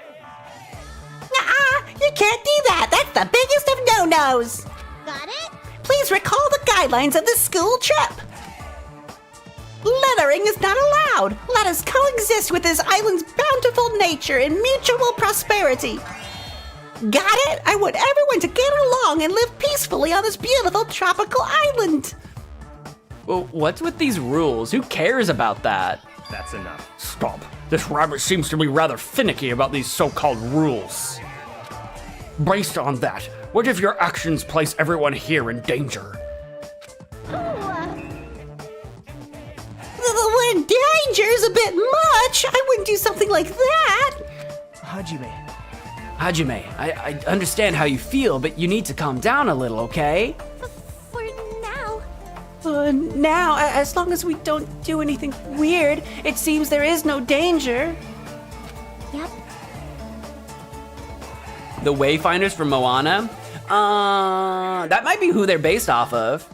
Nuh-uh, you can't do that. That's the biggest of no-nos. Got it? Please recall the guidelines of the school trip. Littering is not allowed. Let us coexist with this island's bountiful nature and mutual prosperity. Got it? I want everyone to get along and live peacefully on this beautiful tropical island. Well, what's with these rules? Who cares about that? That's enough. Stop. This rabbit seems to be rather finicky about these so-called rules. Based on that, what if your actions place everyone here in danger? The word danger's a bit much. I wouldn't do something like that. Hajime, I understand how you feel, but you need to calm down a little, okay? For now. Now, as long as we don't do anything weird, it seems there is no danger. Yep. The Wayfinders from Moana? That might be who they're based off of.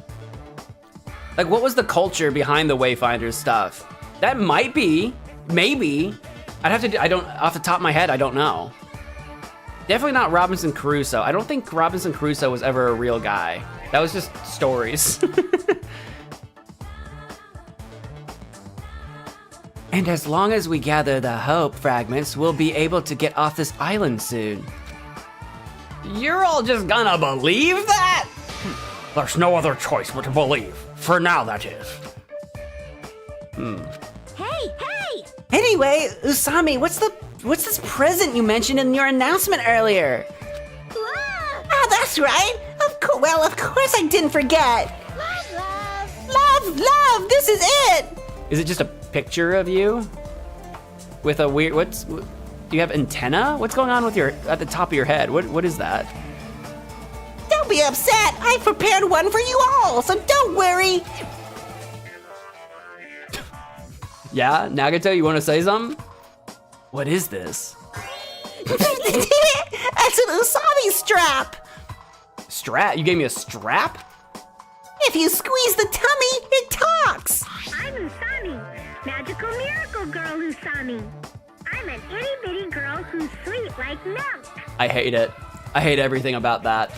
Like, what was the culture behind the Wayfinders stuff? That might be, maybe. I'd have to, I don't, off the top of my head, I don't know. Definitely not Robinson Crusoe. I don't think Robinson Crusoe was ever a real guy. That was just stories. And as long as we gather the hope fragments, we'll be able to get off this island soon. You're all just gonna believe that? There's no other choice but to believe. For now, that is. Hey! Anyway, Usami, what's this present you mentioned in your announcement earlier? Ah, that's right. Of course I didn't forget. Love, this is it. Is it just a picture of you? With a weird, do you have antenna? What's going on with at the top of your head? What is that? Don't be upset. I prepared one for you all, so don't worry. Yeah, Nagato, you want to say something? What is this? That's an Usami strap. Strap? You gave me a strap? If you squeeze the tummy, it talks. I'm Usami, magical miracle girl Usami. I'm an itty bitty girl who's sweet like milk. I hate it. I hate everything about that.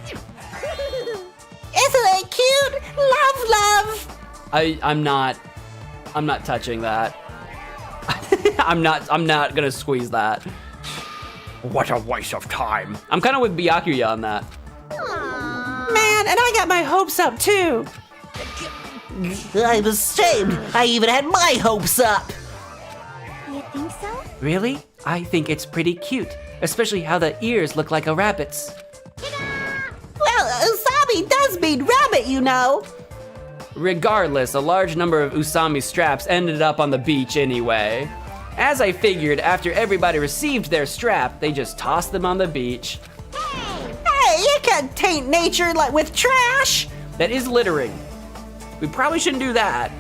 Isn't it cute? Love. I'm not touching that. I'm not gonna squeeze that. What a waste of time. I'm kind of with Byakuya on that. Man, and I got my hopes up too. I'm ashamed. I even had my hopes up. You think so? Really? I think it's pretty cute, especially how the ears look like a rabbit's. Well, Usami does mean rabbit, you know. Regardless, a large number of Usami straps ended up on the beach anyway. As I figured, after everybody received their strap, they just tossed them on the beach. Hey, you can't taint nature like with trash. That is littering. We probably shouldn't do that.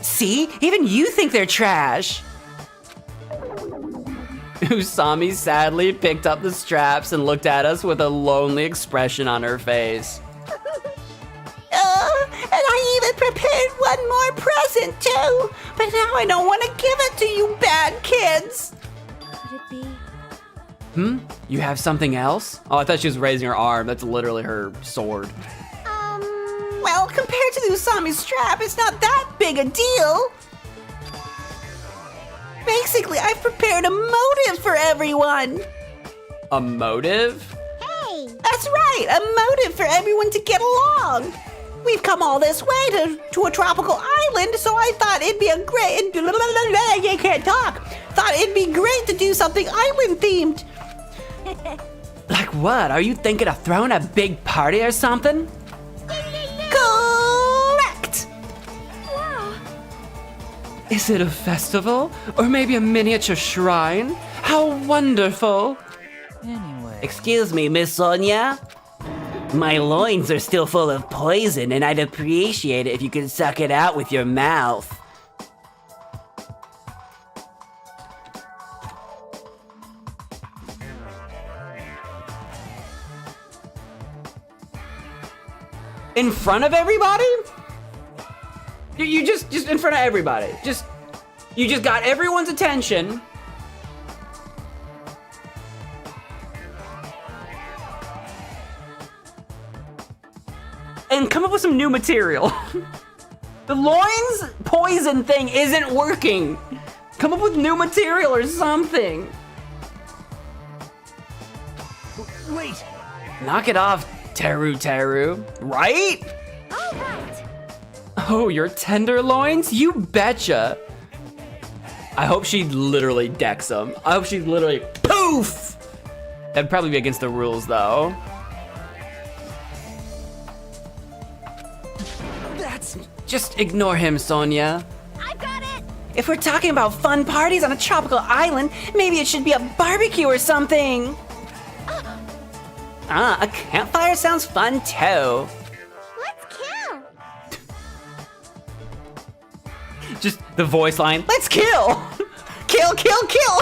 See, even you think they're trash. Usami sadly picked up the straps and looked at us with a lonely expression on her face. And I even prepared one more present too. But now I don't want to give it to you bad kids. Could it be? You have something else? Oh, I thought she was raising her arm. That's literally her sword. Well, compared to the Usami strap, it's not that big a deal. Basically, I've prepared a motive for everyone. A motive? Hey! That's right, a motive for everyone to get along. We've come all this way to a tropical island, so I thought it'd be a great... You can't talk. Thought it'd be great to do something island-themed. Like what? Are you thinking of throwing a big party or something? Correct! Wow! Is it a festival? Or maybe a miniature shrine? How wonderful! Anyway. Excuse me, Miss Sonia? My loins are still full of poison, and I'd appreciate it if you could suck it out with your mouth. In front of everybody? You just in front of everybody. You just got everyone's attention. And come up with some new material. The loins poison thing isn't working. Come up with new material or something. Wait! Knock it off, Teru. Right? All right! Oh, your tenderloins? You betcha. I hope she literally decks them. I hope she literally poof. That'd probably be against the rules though. Just ignore him, Sonia. I've got it! If we're talking about fun parties on a tropical island, maybe it should be a barbecue or something. A campfire sounds fun too. Let's kill! Just the voice line, let's kill! Kill, kill, kill!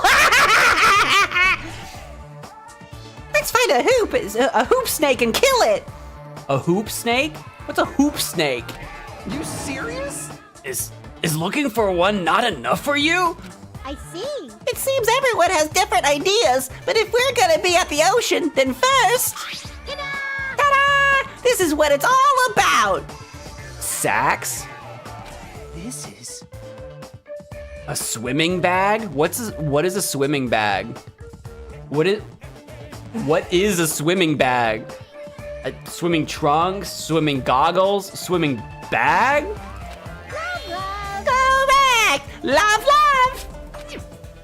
Let's find a hoop snake and kill it. A hoop snake? What's a hoop snake? You serious? Is looking for one not enough for you? I see. It seems everyone has different ideas, but if we're gonna be at the ocean, then first... Ta-da! This is what it's all about! Sacks? This is... A swimming bag? What is a swimming bag? What is a swimming bag? A swimming trunks, swimming goggles, swimming bag? Correct! Love, love!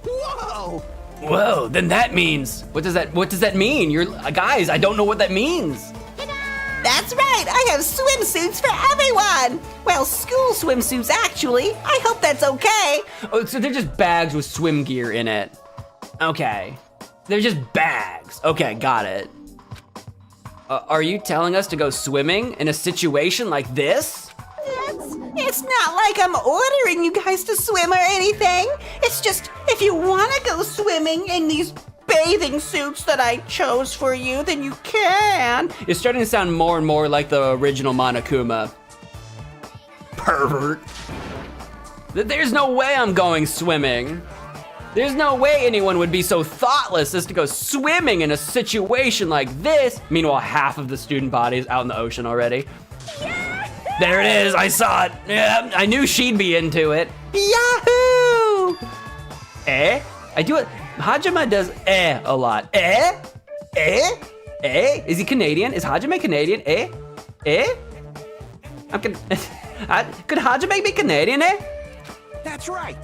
Whoa! Whoa, then that means, what does that mean? Guys, I don't know what that means. That's right, I have swimsuits for everyone! Well, school swimsuits, actually. I hope that's okay. Oh, so they're just bags with swim gear in it. Okay. They're just bags. Okay, got it. Are you telling us to go swimming in a situation like this? It's not like I'm ordering you guys to swim or anything. It's just, if you want to go swimming in these bathing suits that I chose for you, then you can. It's starting to sound more and more like the original Monokuma. Pervert. There's no way I'm going swimming. There's no way anyone would be so thoughtless as to go swimming in a situation like this. Meanwhile, half of the student body is out in the ocean already. There it is, I saw it. Yeah, I knew she'd be into it. Yahoo! I do it. Hajime does a lot. Is he Canadian? Is Hajime Canadian? Could Hajime be Canadian, That's right.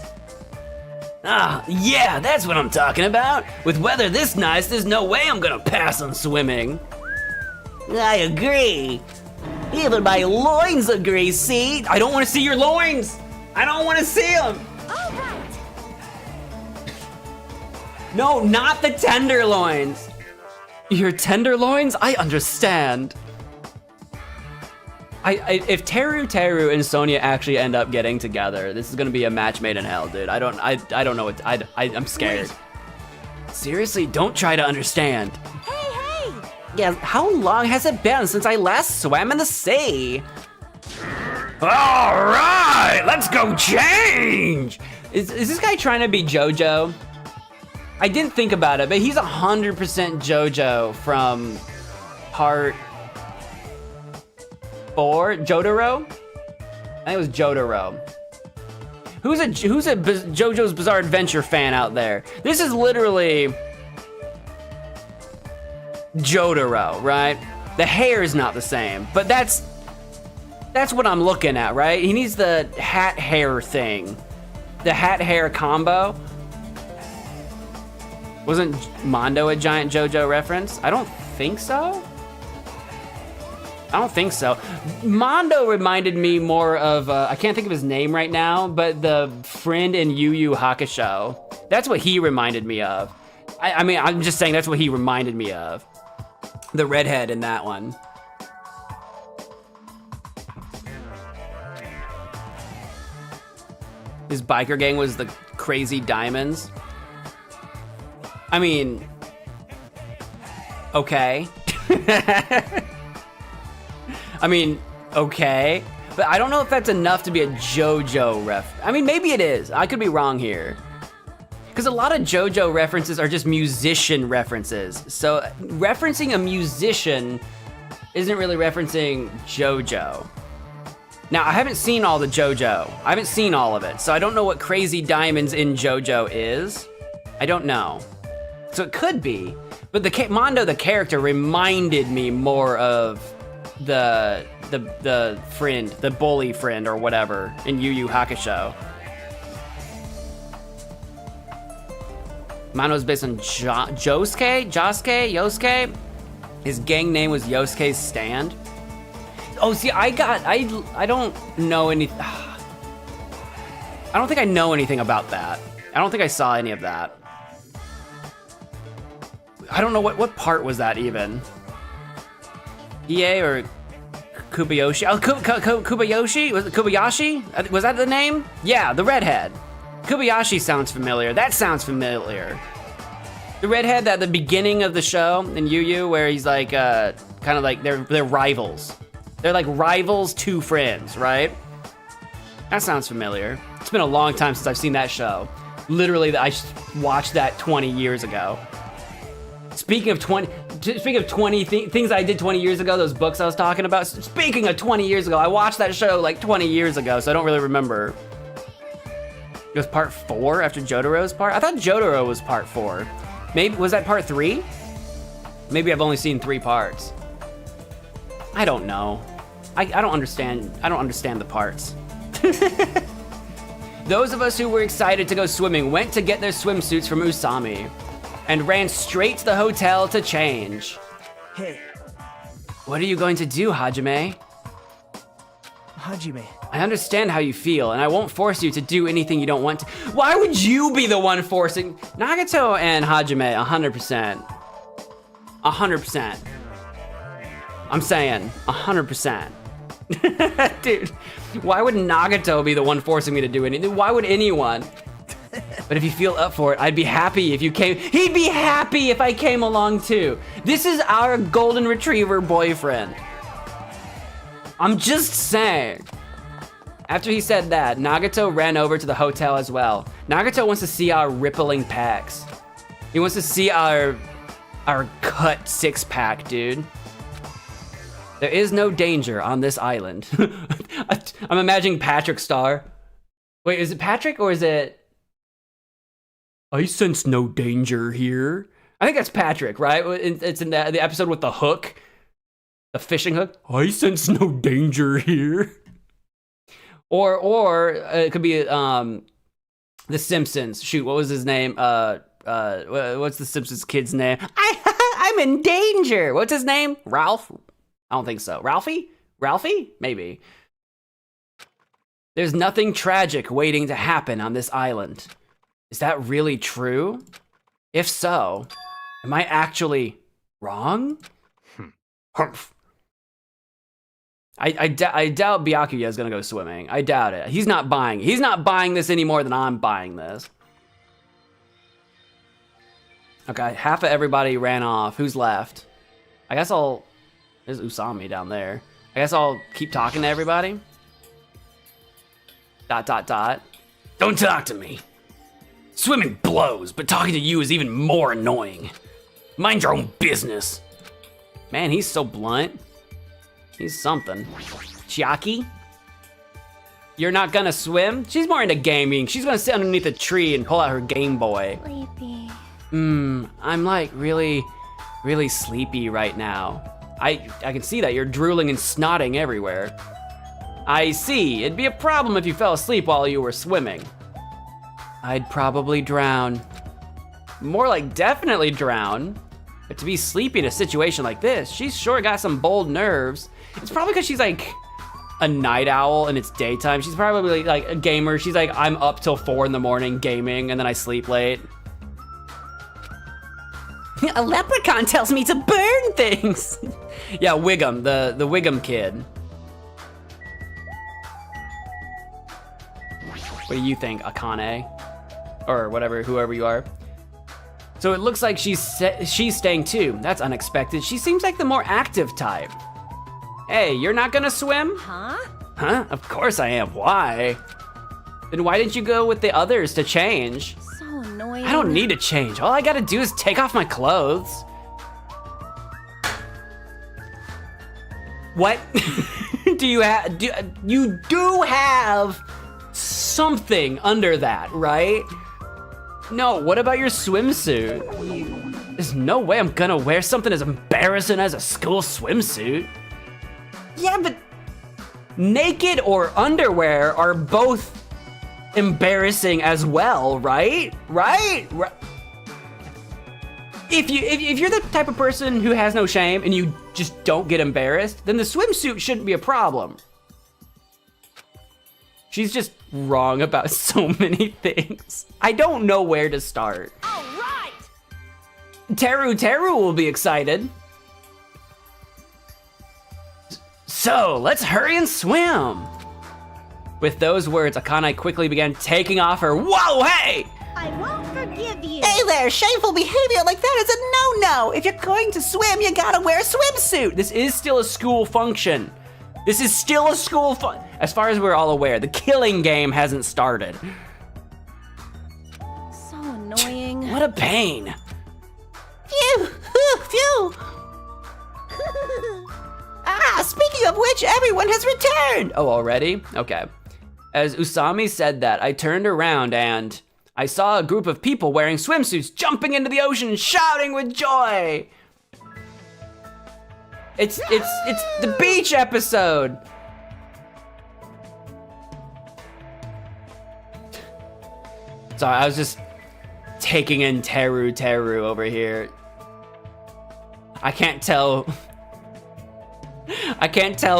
Ah, yeah, that's what I'm talking about. With weather this nice, there's no way I'm gonna pass on swimming. I agree. Even my loins agree, see? I don't wanna see your loins. I don't wanna see them. All right. No, not the tenderloins. Your tenderloins? I understand. If Teru and Sonia actually end up getting together, this is gonna be a match made in hell, dude. I don't know what, I'm scared. Seriously, don't try to understand. Hey! Yeah, how long has it been since I last swam in the sea? All right, let's go change. Is this guy trying to be JoJo? I didn't think about it, but he's 100% JoJo from part 4, Jotaro? I think it was Jotaro. Who's a JoJo's Bizarre Adventure fan out there? This is literally Jotaro, right? The hair is not the same, but that's what I'm looking at, right? He needs the hat hair thing. The hat hair combo. Wasn't Mondo a giant JoJo reference? I don't think so. Mondo reminded me more of, I can't think of his name right now, but the friend in Yu Yu Hakusho. That's what he reminded me of. I mean, I'm just saying that's what he reminded me of. The redhead in that one. His biker gang was the Crazy Diamonds. I mean, okay. I mean, okay. But I don't know if that's enough to be a JoJo ref. I mean, maybe it is. I could be wrong here. Because a lot of JoJo references are just musician references. So referencing a musician isn't really referencing JoJo. Now, I haven't seen all the JoJo. I haven't seen all of it. So I don't know what Crazy Diamonds in JoJo is. I don't know. So it could be. But Mondo, the character, reminded me more of the friend, the bully friend or whatever in Yu Yu Hakusho. Mine was based on Yosuke. His gang name was Yosuke's Stand. Oh, see, I don't know any. I don't think I know anything about that. I don't think I saw any of that. I don't know what part was that even. EA or Kubayashi? Oh, Kubayashi? Was it Kubayashi? Was that the name? Yeah, the redhead. Kubayashi sounds familiar. That sounds familiar. The redhead at the beginning of the show in Yu Yu, where he's like, kind of like they're rivals. They're like rivals to friends, right? That sounds familiar. It's been a long time since I've seen that show. Literally, I watched that 20 years ago. Speaking of 20 things I did 20 years ago, those books I was talking about. Speaking of 20 years ago, I watched that show like 20 years ago, so I don't really remember. It was part 4 after Jotaro's part? I thought Jotaro was part 4. Maybe, was that part 3? Maybe I've only seen 3 parts. I don't know. I don't understand the parts. Those of us who were excited to go swimming went to get their swimsuits from Usami and ran straight to the hotel to change. Hey. What are you going to do, Hajime? Hajime. I understand how you feel, and I won't force you to do anything you don't want to. Why would you be the one forcing? Nagato and Hajime, 100%. 100%. I'm saying, 100%. Dude, why would Nagato be the one forcing me to do anything? Why would anyone? But if you feel up for it, I'd be happy if you came. He'd be happy if I came along too. This is our golden retriever boyfriend. I'm just saying. After he said that, Nagato ran over to the hotel as well. Nagato wants to see our rippling packs. He wants to see our cut 6-pack, dude. There is no danger on this island. I'm imagining Patrick Star. Wait, is it Patrick or is it? I sense no danger here. I think that's Patrick, right? It's in the episode with the hook, the fishing hook. I sense no danger here. Or it could be The Simpsons. Shoot, what was his name? What's the Simpsons kid's name? I'm in danger. What's his name? Ralph? I don't think so. Ralphie? Maybe. There's nothing tragic waiting to happen on this island. Is that really true? If so, am I actually wrong? Humph. I doubt Byakuya is gonna go swimming. I doubt it. He's not buying this any more than I'm buying this. Okay, half of everybody ran off. Who's left? I guess there's Usami down there. I guess I'll keep talking to everybody. ... Don't talk to me. Swimming blows, but talking to you is even more annoying. Mind your own business. Man, he's so blunt. He's something. Chiaki? You're not gonna swim? She's more into gaming. She's gonna sit underneath a tree and pull out her Game Boy. Sleepy. I'm like really, really sleepy right now. I can see that you're drooling and snotting everywhere. I see. It'd be a problem if you fell asleep while you were swimming. I'd probably drown. More like definitely drown. But to be sleepy in a situation like this, she's sure got some bold nerves. It's probably because she's like a night owl and it's daytime. She's probably like a gamer. She's like, I'm up till 4 in the morning gaming and then I sleep late. A leprechaun tells me to burn things. Yeah, Wiggum, the Wiggum kid. What do you think, Akane? Or whatever, whoever you are. So it looks like she's staying too. That's unexpected. She seems like the more active type. Hey, you're not gonna swim? Huh? Huh? Of course I am. Why? Then why didn't you go with the others to change? So annoying. I don't need to change. All I gotta do is take off my clothes. What? You do have something under that, right? No, what about your swimsuit? There's no way I'm gonna wear something as embarrassing as a school swimsuit. Yeah, but naked or underwear are both embarrassing as well, right? Right? If you're the type of person who has no shame and you just don't get embarrassed, then the swimsuit shouldn't be a problem. She's just wrong about so many things. I don't know where to start. All right! Teru will be excited. So, let's hurry and swim. With those words, Akane quickly began taking off her— Whoa, hey! I won't forgive you. Hey there, shameful behavior like that is a no-no. If you're going to swim, you gotta wear a swimsuit. This is still a school function. This is still a school fun. As far as we're all aware, the killing game hasn't started. So annoying. What a pain. Phew, phew, phew. Speaking of which, everyone has returned. Oh, already? Okay. As Usami said that, I turned around and I saw a group of people wearing swimsuits jumping into the ocean, shouting with joy. It's the beach episode. Sorry, I was just taking in Teru over here. I can't tell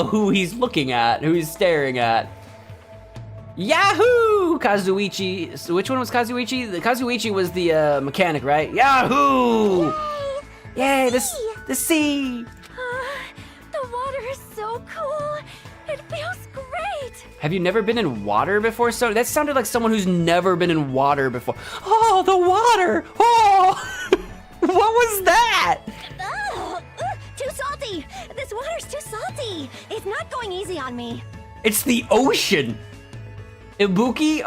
who he's looking at, who he's staring at. Yahoo! Kazuichi. So which one was Kazuichi? The Kazuichi was the mechanic, right? Yahoo! Yay, the sea. The water is so cool. It feels great. Have you never been in water before? So that sounded like someone who's never been in water before. Oh, the water! Oh! What was that? Too salty. This water's too salty. It's not going easy on me. It's the ocean. Ibuki,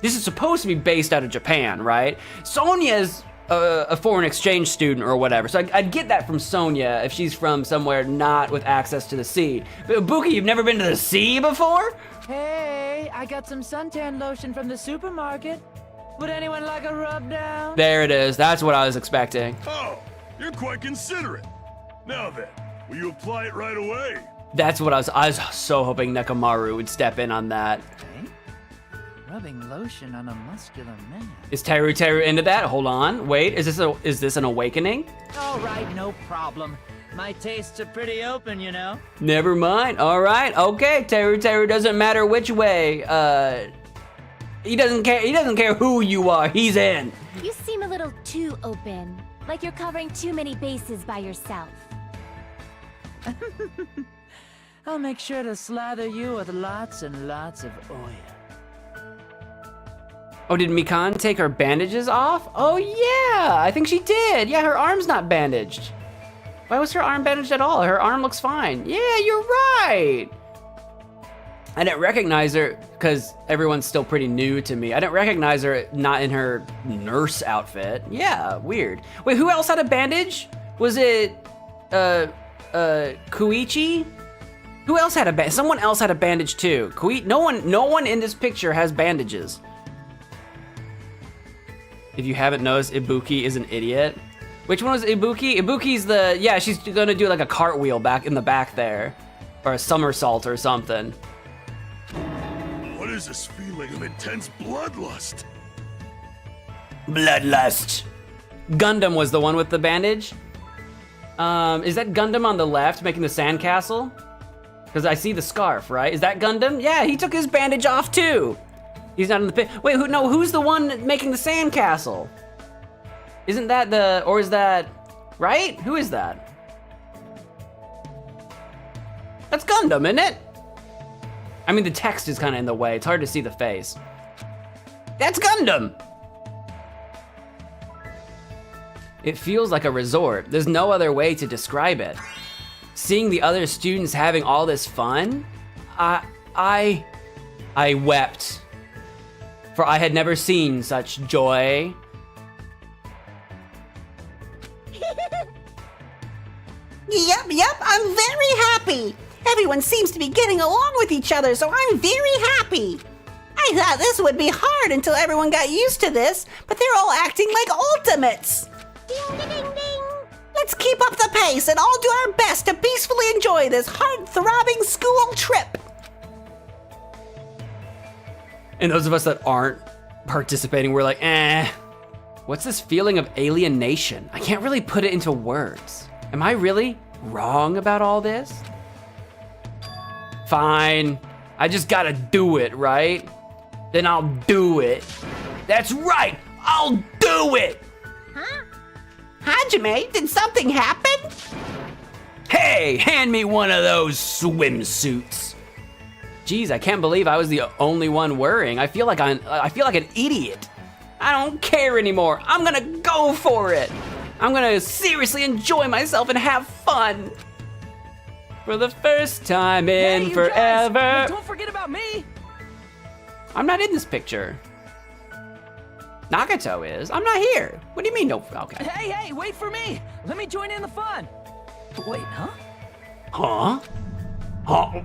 this is supposed to be based out of Japan, right? Sonya's a foreign exchange student or whatever, so I'd get that from Sonya if she's from somewhere not with access to the sea. But Ibuki, you've never been to the sea before? Hey, I got some suntan lotion from the supermarket. Would anyone like a rub down? There it is. That's what I was expecting. Oh, you're quite considerate. Now then, will you apply it right away? That's what I was so hoping Nekomaru would step in on that. Okay. Rubbing lotion on a muscular man. Is Teru into that? Hold on. Wait, is this an awakening? All right, no problem. My tastes are pretty open, you know. Never mind. All right. Okay, Teru doesn't matter which way. He doesn't care who you are. He's in. You seem a little too open. Like you're covering too many bases by yourself. I'll make sure to slather you with lots and lots of oil. Oh, did Mikan take her bandages off? Oh yeah, I think she did. Yeah, her arm's not bandaged. Why was her arm bandaged at all? Her arm looks fine. Yeah, you're right. I didn't recognize her because everyone's still pretty new to me. I didn't recognize her not in her nurse outfit. Yeah, weird. Wait, who else had a bandage? Was it Koichi? Who else had a bandage? Someone else had a bandage too. No one in this picture has bandages. If you haven't noticed, Ibuki is an idiot. Which one was Ibuki? Ibuki's she's gonna do like a cartwheel back in the back there. Or a somersault or something. What is this feeling of intense bloodlust? Bloodlust. Gundam was the one with the bandage. Is that Gundam on the left making the sandcastle? Because I see the scarf, right? Is that Gundam? Yeah, he took his bandage off too. He's not in the pit. Wait, who's the one making the sandcastle? Isn't that or is that, right? Who is that? That's Gundam, isn't it? I mean, the text is kind of in the way. It's hard to see the face. That's Gundam. It feels like a resort. There's no other way to describe it. Seeing the other students having all this fun, I wept. For I had never seen such joy. Yep, I'm very happy. Everyone seems to be getting along with each other, so I'm very happy. I thought this would be hard until everyone got used to this, but they're all acting like ultimates. Ding, ding, ding, ding. Let's keep up the pace and all do our best to peacefully enjoy this heart-throbbing school trip. And those of us that aren't participating, we're like, eh. What's this feeling of alienation? I can't really put it into words. Am I really wrong about all this? Fine, I just gotta do it, right? Then I'll do it. That's right, I'll do it! Huh? Hajime, did something happen? Hey, hand me one of those swimsuits. Geez, I can't believe I was the only one worrying. I feel like an idiot. I don't care anymore. I'm gonna go for it. I'm gonna seriously enjoy myself and have fun. For the first time in forever. Guys, don't forget about me. I'm not in this picture. Nagato is. I'm not here. What do you mean no? Okay. Hey, wait for me. Let me join in the fun. Wait, huh? Huh? Huh?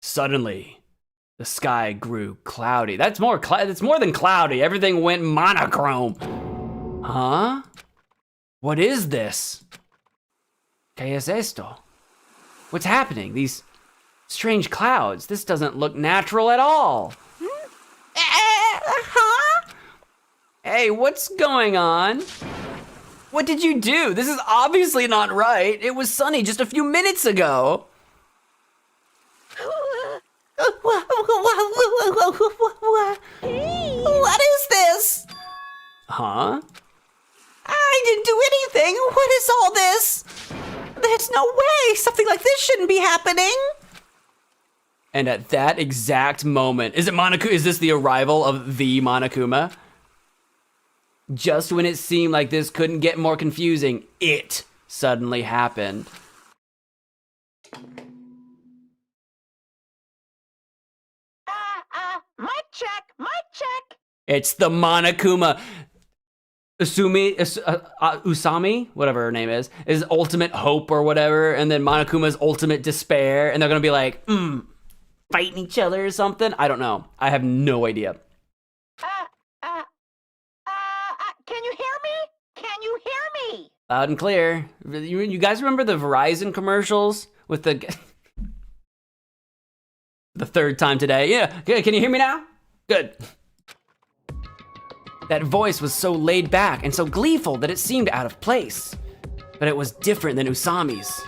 Suddenly, the sky grew cloudy. That's more than cloudy. Everything went monochrome. Huh? What is this? ¿Qué es esto? What's happening? These strange clouds. This doesn't look natural at all. Huh? Hey, what's going on? What did you do? This is obviously not right. It was sunny just a few minutes ago. What is this? Huh? I didn't do anything. What is all this? There's no way. Something like this shouldn't be happening. And at that exact moment, is this the arrival of the Monokuma? Just when it seemed like this couldn't get more confusing, it suddenly happened. Mic check. It's the Monokuma. Usami, whatever her name is ultimate hope or whatever, and then Monokuma's ultimate despair, and they're gonna be like, fighting each other or something? I don't know. I have no idea. Can you hear me? Can you hear me? Loud and clear. You guys remember the Verizon commercials with the third time today? Yeah, can you hear me now? Good. That voice was so laid back and so gleeful that it seemed out of place. But it was different than Usami's.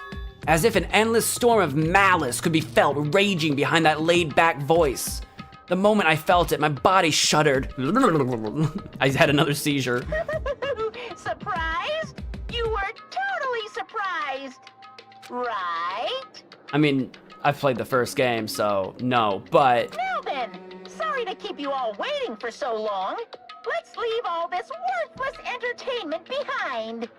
As if an endless storm of malice could be felt raging behind that laid back voice. The moment I felt it, my body shuddered. I had another seizure. Surprised? You were totally surprised, right? I mean, I've played the first game, so no, but... Now then, sorry to keep you all waiting for so long. Let's leave all this worthless entertainment behind.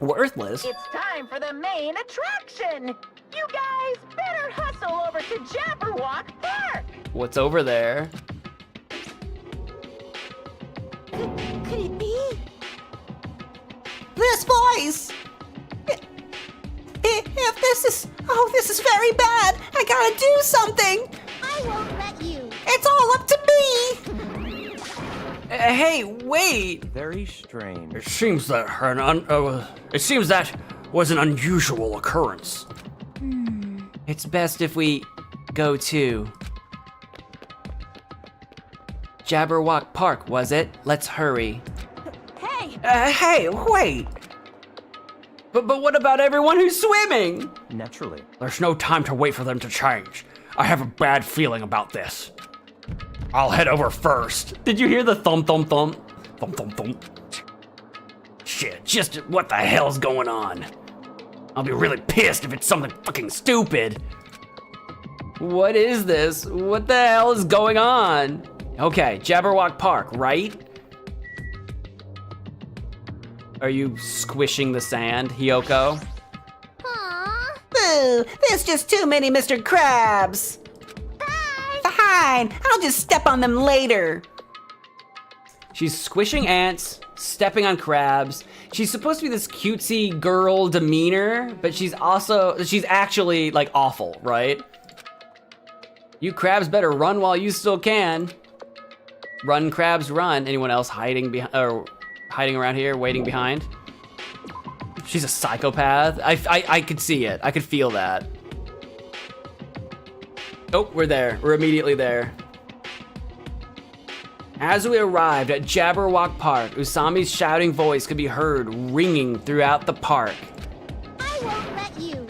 Worthless? It's time for the main attraction. You guys better hustle over to Jabberwock Park. What's over there? Could it be? This voice! If this is... Oh, this is very bad. I gotta do something. I won't let you. It's all up to me. Hey, wait! Very strange. It seems that was an unusual occurrence. It's best if we go to Jabberwock Park, was it? Let's hurry. Hey! Hey, wait! But what about everyone who's swimming? Naturally. There's no time to wait for them to change. I have a bad feeling about this. I'll head over first. Did you hear the thump, thump, thump? Thump, thump, thump. Shit, just what the hell's going on? I'll be really pissed if it's something fucking stupid. What is this? What the hell is going on? Okay, Jabberwock Park, right? Are you squishing the sand, Hiyoko? Aww. Boo, there's just too many Mr. Krabs. Fine, I'll just step on them later. She's squishing ants, stepping on crabs. She's supposed to be this cutesy girl demeanor, but she's actually like awful, right? You crabs better run while you still can. Run, crabs, run. Anyone else hiding around here, waiting behind? She's a psychopath. I could see it. I could feel that. Oh, we're there. We're immediately there. As we arrived at Jabberwock Park, Usami's shouting voice could be heard ringing throughout the park. I won't let you.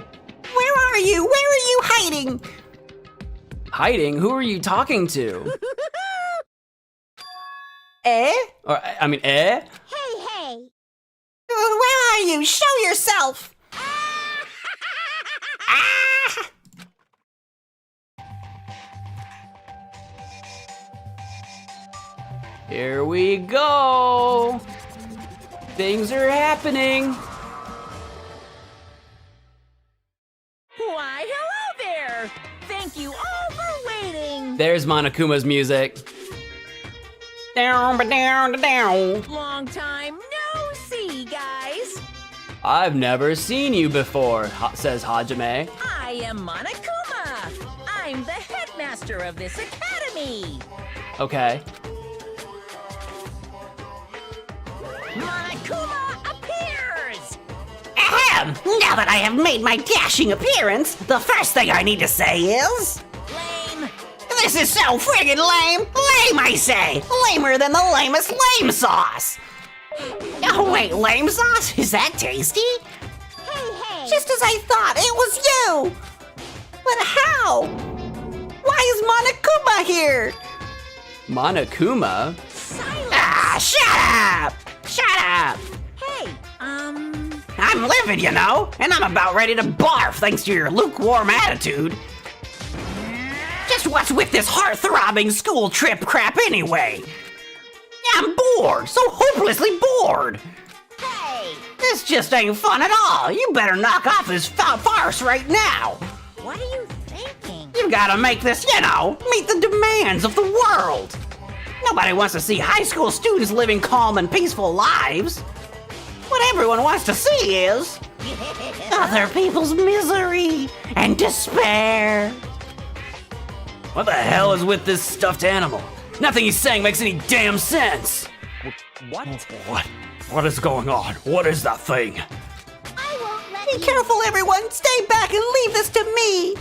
Where are you? Where are you hiding? Hiding? Who are you talking to? Eh? Or, I mean, eh? Hey, hey. Where are you? Show yourself. Here we go. Things are happening. Why, hello there! Thank you all for waiting! There's Monokuma's music. Down, ba down, down. Long time no see, guys! I've never seen you before, says Hajime. I am Monokuma! I'm the headmaster of this academy! Okay. Monokuma appears! Ahem! Now that I have made my dashing appearance, the first thing I need to say is... Lame! This is so friggin' lame! Lame, I say! Lamer than the lamest lame sauce! Oh wait, lame sauce? Is that tasty? Hey, hey. Just as I thought, it was you! But how? Why is Monokuma here? Monokuma? Silence! Ah, shut up! Shut up! Hey, I'm livid, you know, and I'm about ready to barf thanks to your lukewarm attitude. Just what's with this heart-throbbing school trip crap anyway? I'm bored, so hopelessly bored. Hey. This just ain't fun at all. You better knock off this farce right now. What are you thinking? You gotta make this, you know, meet the demands of the world. Nobody wants to see high school students living calm and peaceful lives. What everyone wants to see is other people's misery and despair. What the hell is with this stuffed animal? Nothing he's saying makes any damn sense. What? What is going on? What is that thing? I won't let Be you. careful, everyone. Stay back and leave this to me.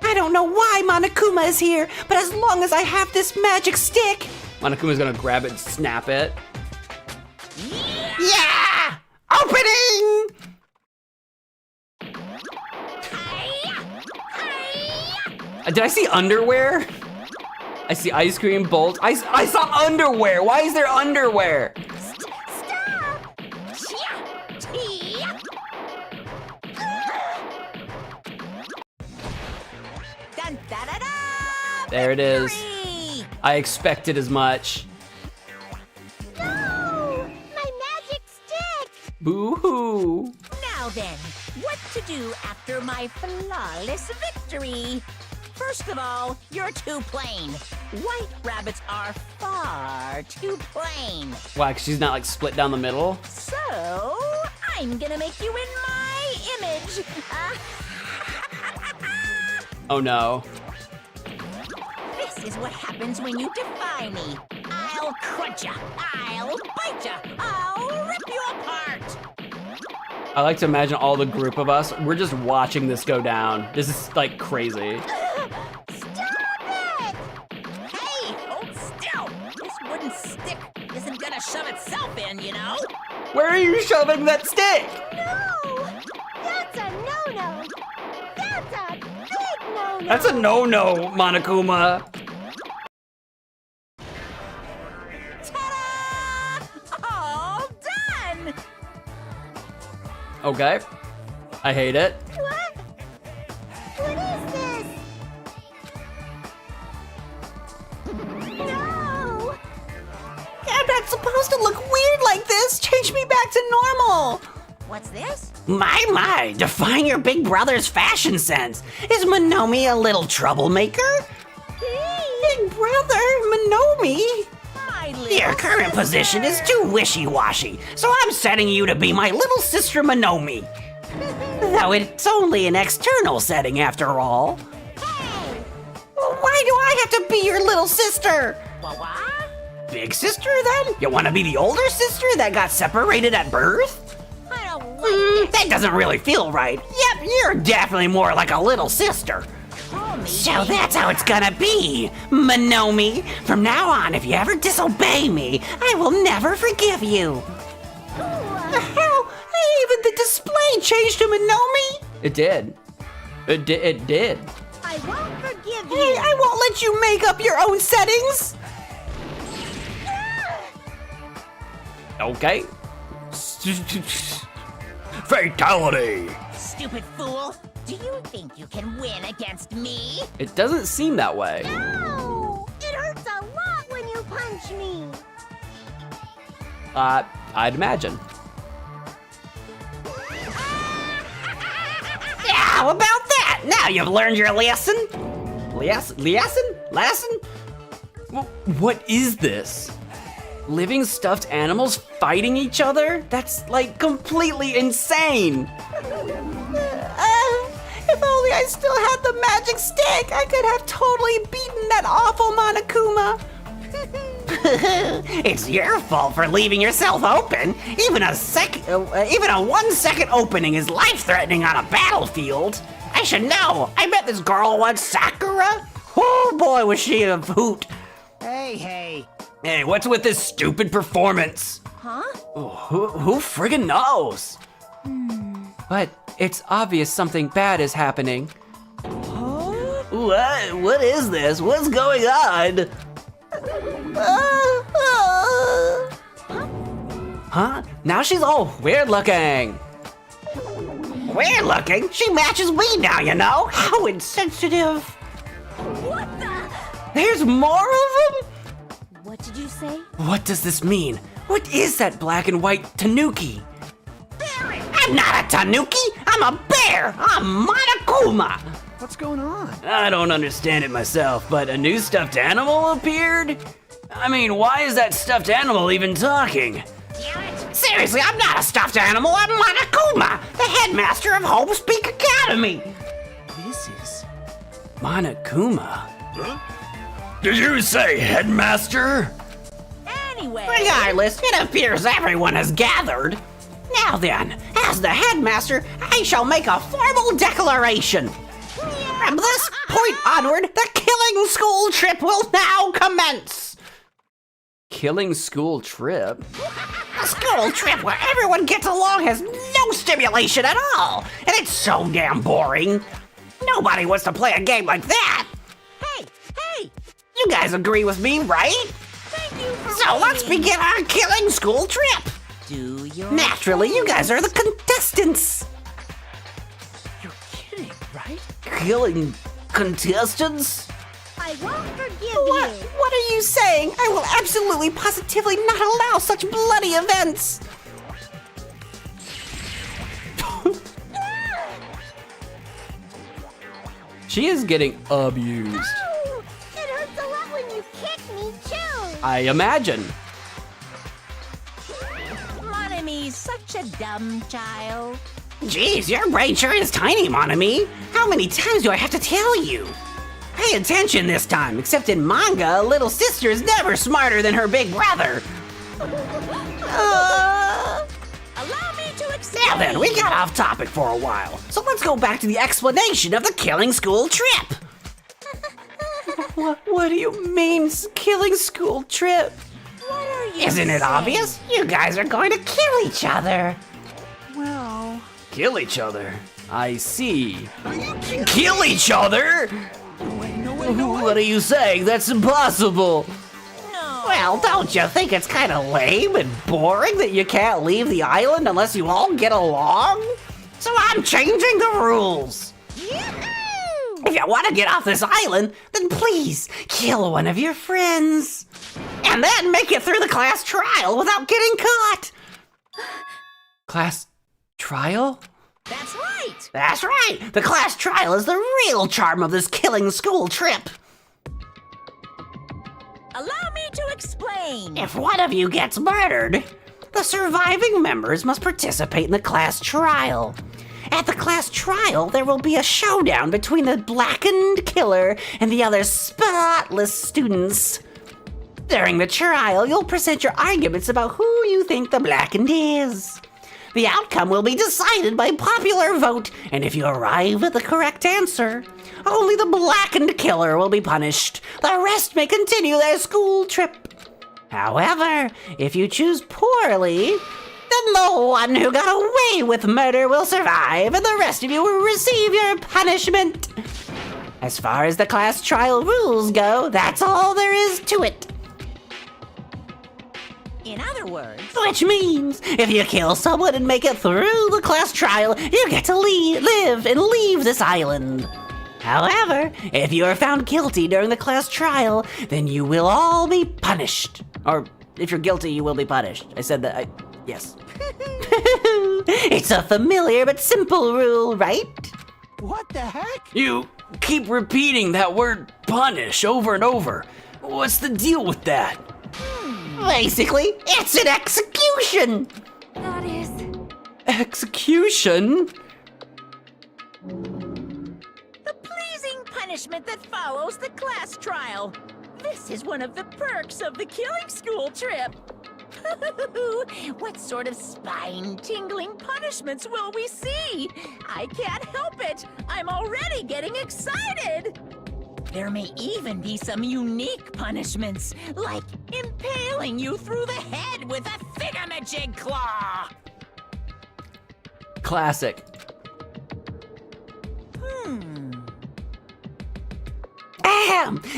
I don't know why Monokuma is here, but as long as I have this magic stick... Monokuma's gonna grab it and snap it. Yeah! Opening! Did I see underwear? I see ice cream, bolts. I saw underwear. Why is there underwear? Stop! dun da da da! There it is. Victory! I expected as much. No! My magic stick! Boo-hoo. Now then, what to do after my flawless victory? First of all, you're too plain. White rabbits are far too plain. Why, 'cause she's not like split down the middle? So, I'm gonna make you in my image. Oh no. This is what happens when you defy me. I'll crunch ya, I'll bite ya, I'll rip you apart. I like to imagine all the group of us, we're just watching this go down. This is like crazy. Stop it! Hey, hold still. This wooden stick isn't gonna shove itself in, you know? Where are you shoving that stick? No! That's a no-no! That's a big no-no! That's a no-no, Monokuma. Ta-da! All done! Okay. I hate it. What? What is this? No! I'm not supposed to look weird like this. Change me back to normal. What's this? My, define your big brother's fashion sense. Is Monomi a little troublemaker? Big brother, Monomi? My little Your current position is too wishy-washy, so I'm setting you to be my little sister Monomi. Though it's only an external setting after all. Hey! Why do I have to be your little sister? What? Big sister then? You want to be the older sister that got separated at birth? I don't That doesn't really feel right. Yep, you're definitely more like a little sister. So that's how it's gonna be, Monomi. From now on, if you ever disobey me, I will never forgive you. Hell, even the display changed to Monomi. It did. It did. I won't forgive you. Hey, I won't let you make up your own settings. Okay. Fatality! Stupid fool. Do you think you can win against me? It doesn't seem that way. Ow! It hurts a lot when you punch me. I'd imagine. How about that? Now you've learned your lesson. Lesson? What is this? Living stuffed animals fighting each other? That's like completely insane. If only I still had the magic stick, I could have totally beaten that awful Monokuma. It's your fault for leaving yourself open. Even a 1 second opening is life-threatening on a battlefield. I should know. I met this girl once, Sakura. Oh boy, was she a hoot. Hey. Hey, what's with this stupid performance? Huh? Who friggin' knows? But it's obvious something bad is happening. What is this? What's going on? Huh? Now she's all weird looking. Weird looking? She matches me now, you know? How insensitive. What the? There's more of them? What did you say? What does this mean? What is that black and white tanuki? I'm not a tanuki. I'm a bear. I'm Monokuma. What's going on? I don't understand it myself, but a new stuffed animal appeared? I mean, why is that stuffed animal even talking? Seriously, I'm not a stuffed animal. I'm Monokuma, the headmaster of Hope's Peak Academy. This is... Monokuma? Did you say headmaster? Anyway. Regardless, it appears everyone has gathered. Now then, as the headmaster, I shall make a formal declaration. From this point onward, the killing school trip will now commence. Killing school trip? A school trip where everyone gets along has no stimulation at all, and it's so damn boring. Nobody wants to play a game like that. Hey! You guys agree with me, right? Thank you for So let's waiting. begin our killing school trip. Do your Naturally, you guys are the contestants. You're kidding, right? Killing contestants? I won't forgive What? you. What are you saying? I will absolutely, positively not allow such bloody events. She is getting abused. Ow! It hurts a lot when you kick me, too. I imagine. Monomi's such a dumb child. Jeez, your brain sure is tiny, Monami. How many times do I have to tell you? Pay attention this time, except in manga, a little sister is never smarter than her big brother. Allow me to explain. Now then, we got off topic for a while, so let's go back to the explanation of the killing school trip. What do you mean, killing school trip? What are you Isn't it saying? obvious? You guys are going to kill each other. Well... Kill each other. I see. Kill each other? What are you saying? That's impossible. No. Well, don't you think it's kind of lame and boring that you can't leave the island unless you all get along? So I'm changing the rules. If you want to get off this island, then please kill one of your friends. And then make it through the class trial without getting caught. Class trial? That's right. That's right. The class trial is the real charm of this killing school trip. Allow me to explain. If one of you gets murdered, the surviving members must participate in the class trial. At the class trial, there will be a showdown between the blackened killer and the other spotless students. During the trial, you'll present your arguments about who you think the blackened is. The outcome will be decided by popular vote, and if you arrive at the correct answer, only the blackened killer will be punished. The rest may continue their school trip. However, if you choose poorly, then the one who got away with murder will survive, and the rest of you will receive your punishment. As far as the class trial rules go, that's all there is to it. In other words, Which means, if you kill someone and make it through the class trial, you get to live and leave this island. However, if you are found guilty during the class trial, then you will all be punished. Or, if you're guilty, you will be punished. I said that, yes. It's a familiar but simple rule, right? What the heck? You keep repeating that word punish over and over. What's the deal with that? Basically, it's an execution. That is... Execution? the pleasing punishment that follows the class trial. This is one of the perks of the killing school trip. What sort of spine-tingling punishments will we see? I can't help it. I'm already getting excited. There may even be some unique punishments, like impaling you through the head with a thingamajig claw. Classic.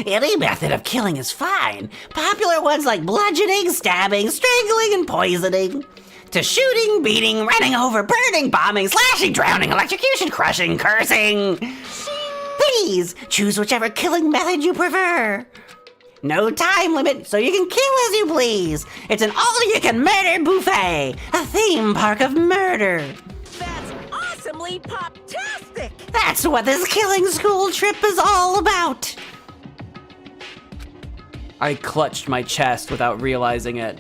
Any method of killing is fine. Popular ones like bludgeoning, stabbing, strangling, and poisoning. To shooting, beating, running over, burning, bombing, slashing, drowning, electrocution, crushing, cursing. Please, choose whichever killing method you prefer. No time limit, so you can kill as you please. It's an all-you-can-murder buffet, a theme park of murder. That's awesomely pop-tastic! That's what this killing school trip is all about. I clutched my chest without realizing it.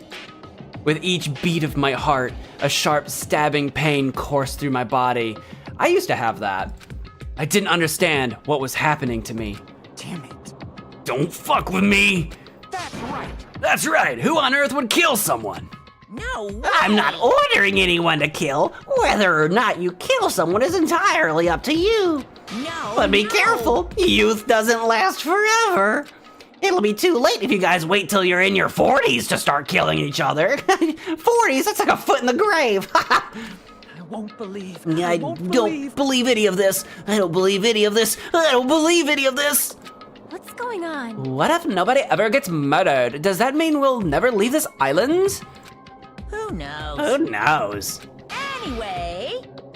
With each beat of my heart, a sharp stabbing pain coursed through my body. I used to have that. I didn't understand what was happening to me. Damn it. Don't fuck with me! That's right. That's right, who on earth would kill someone? No way! I'm not ordering anyone to kill. Whether or not you kill someone is entirely up to you. No, But be no. careful, youth doesn't last forever. It'll be too late if you guys wait till you're in your 40s to start killing each other. 40s, that's like a foot in the grave. I won't believe. I don't believe any of this. I don't believe any of this. I don't believe any of this. What's going on? What if nobody ever gets murdered? Does that mean we'll never leave this island? Who knows? Who knows?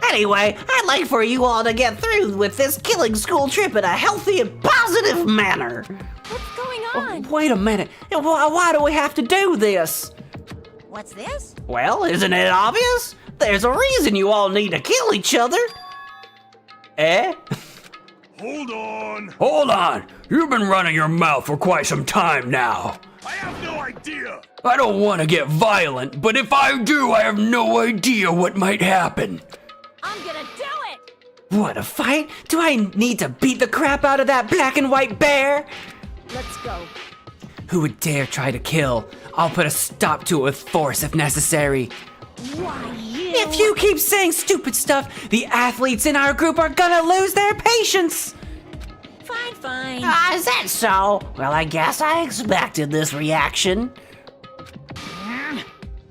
Anyway, I'd like for you all to get through with this killing school trip in a healthy and positive manner. What's going on? Wait a minute, why do we have to do this? what's this? Well, isn't it obvious? There's a reason you all need to kill each other. Eh? Hold on! Hold on! You've been running your mouth for quite some time now. I have no idea! I don't want to get violent, but if I do, I have no idea what might happen. I'm gonna do it! What, a fight? Do I need to beat the crap out of that black and white bear? Let's go. Who would dare try to kill? I'll put a stop to it with force if necessary. Why, you... If you keep saying stupid stuff, the athletes in our group are gonna lose their patience. Fine. Is that so? Well, I guess I expected this reaction.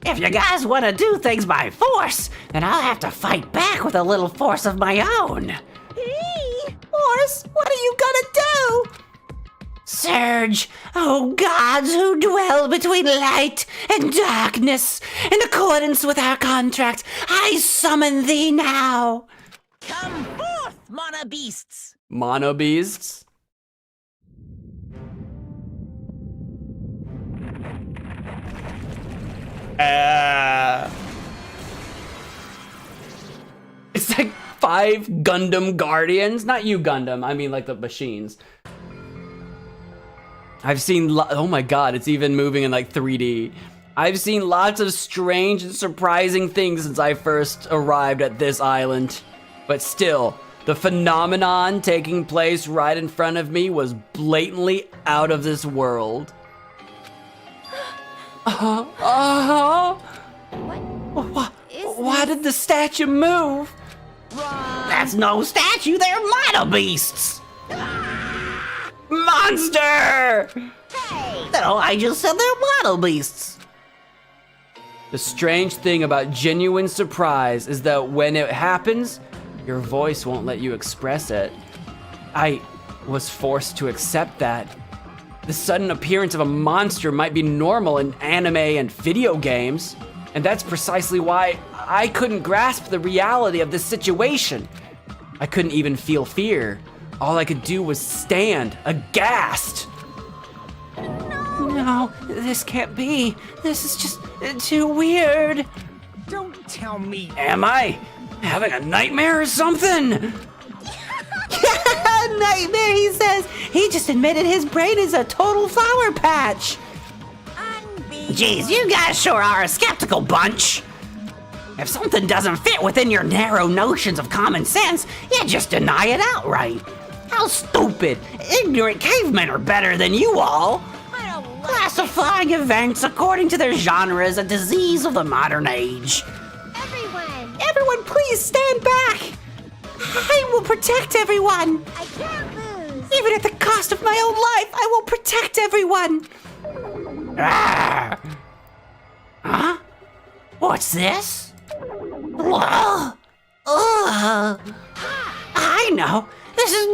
If you guys want to do things by force, then I'll have to fight back with a little force of my own. Force? What are you gonna do? Surge, oh gods who dwell between light and darkness, in accordance with our contract, I summon thee now. Come forth, Mana Beasts! Mono beasts? It's like 5 Gundam Guardians. Not you, Gundam. I mean, like the machines. I've seen, oh my god, it's even moving in like 3D. I've seen lots of strange and surprising things since I first arrived at this island. But still, the phenomenon taking place right in front of me was blatantly out of this world. What is Why did the statue move? That's no statue, they're mono beasts! Monster! No, I just said they're mono beasts. The strange thing about genuine surprise is that when it happens, your voice won't let you express it. I was forced to accept that. The sudden appearance of a monster might be normal in anime and video games, and that's precisely why I couldn't grasp the reality of this situation. I couldn't even feel fear. All I could do was stand, aghast. No, this can't be. This is just too weird. Don't tell me. Am I having a nightmare or something? Nightmare, he says. He just admitted his brain is a total flower patch. Jeez, you guys sure are a skeptical bunch. If something doesn't fit within your narrow notions of common sense, you just deny it outright. How stupid. Ignorant cavemen are better than you all. Classifying events according to their genre is a disease of the modern age. Everyone, please stand back. I will protect everyone. I can't lose. Even at the cost of my own life, I will protect everyone. Ah. Huh? What's this? I know. This is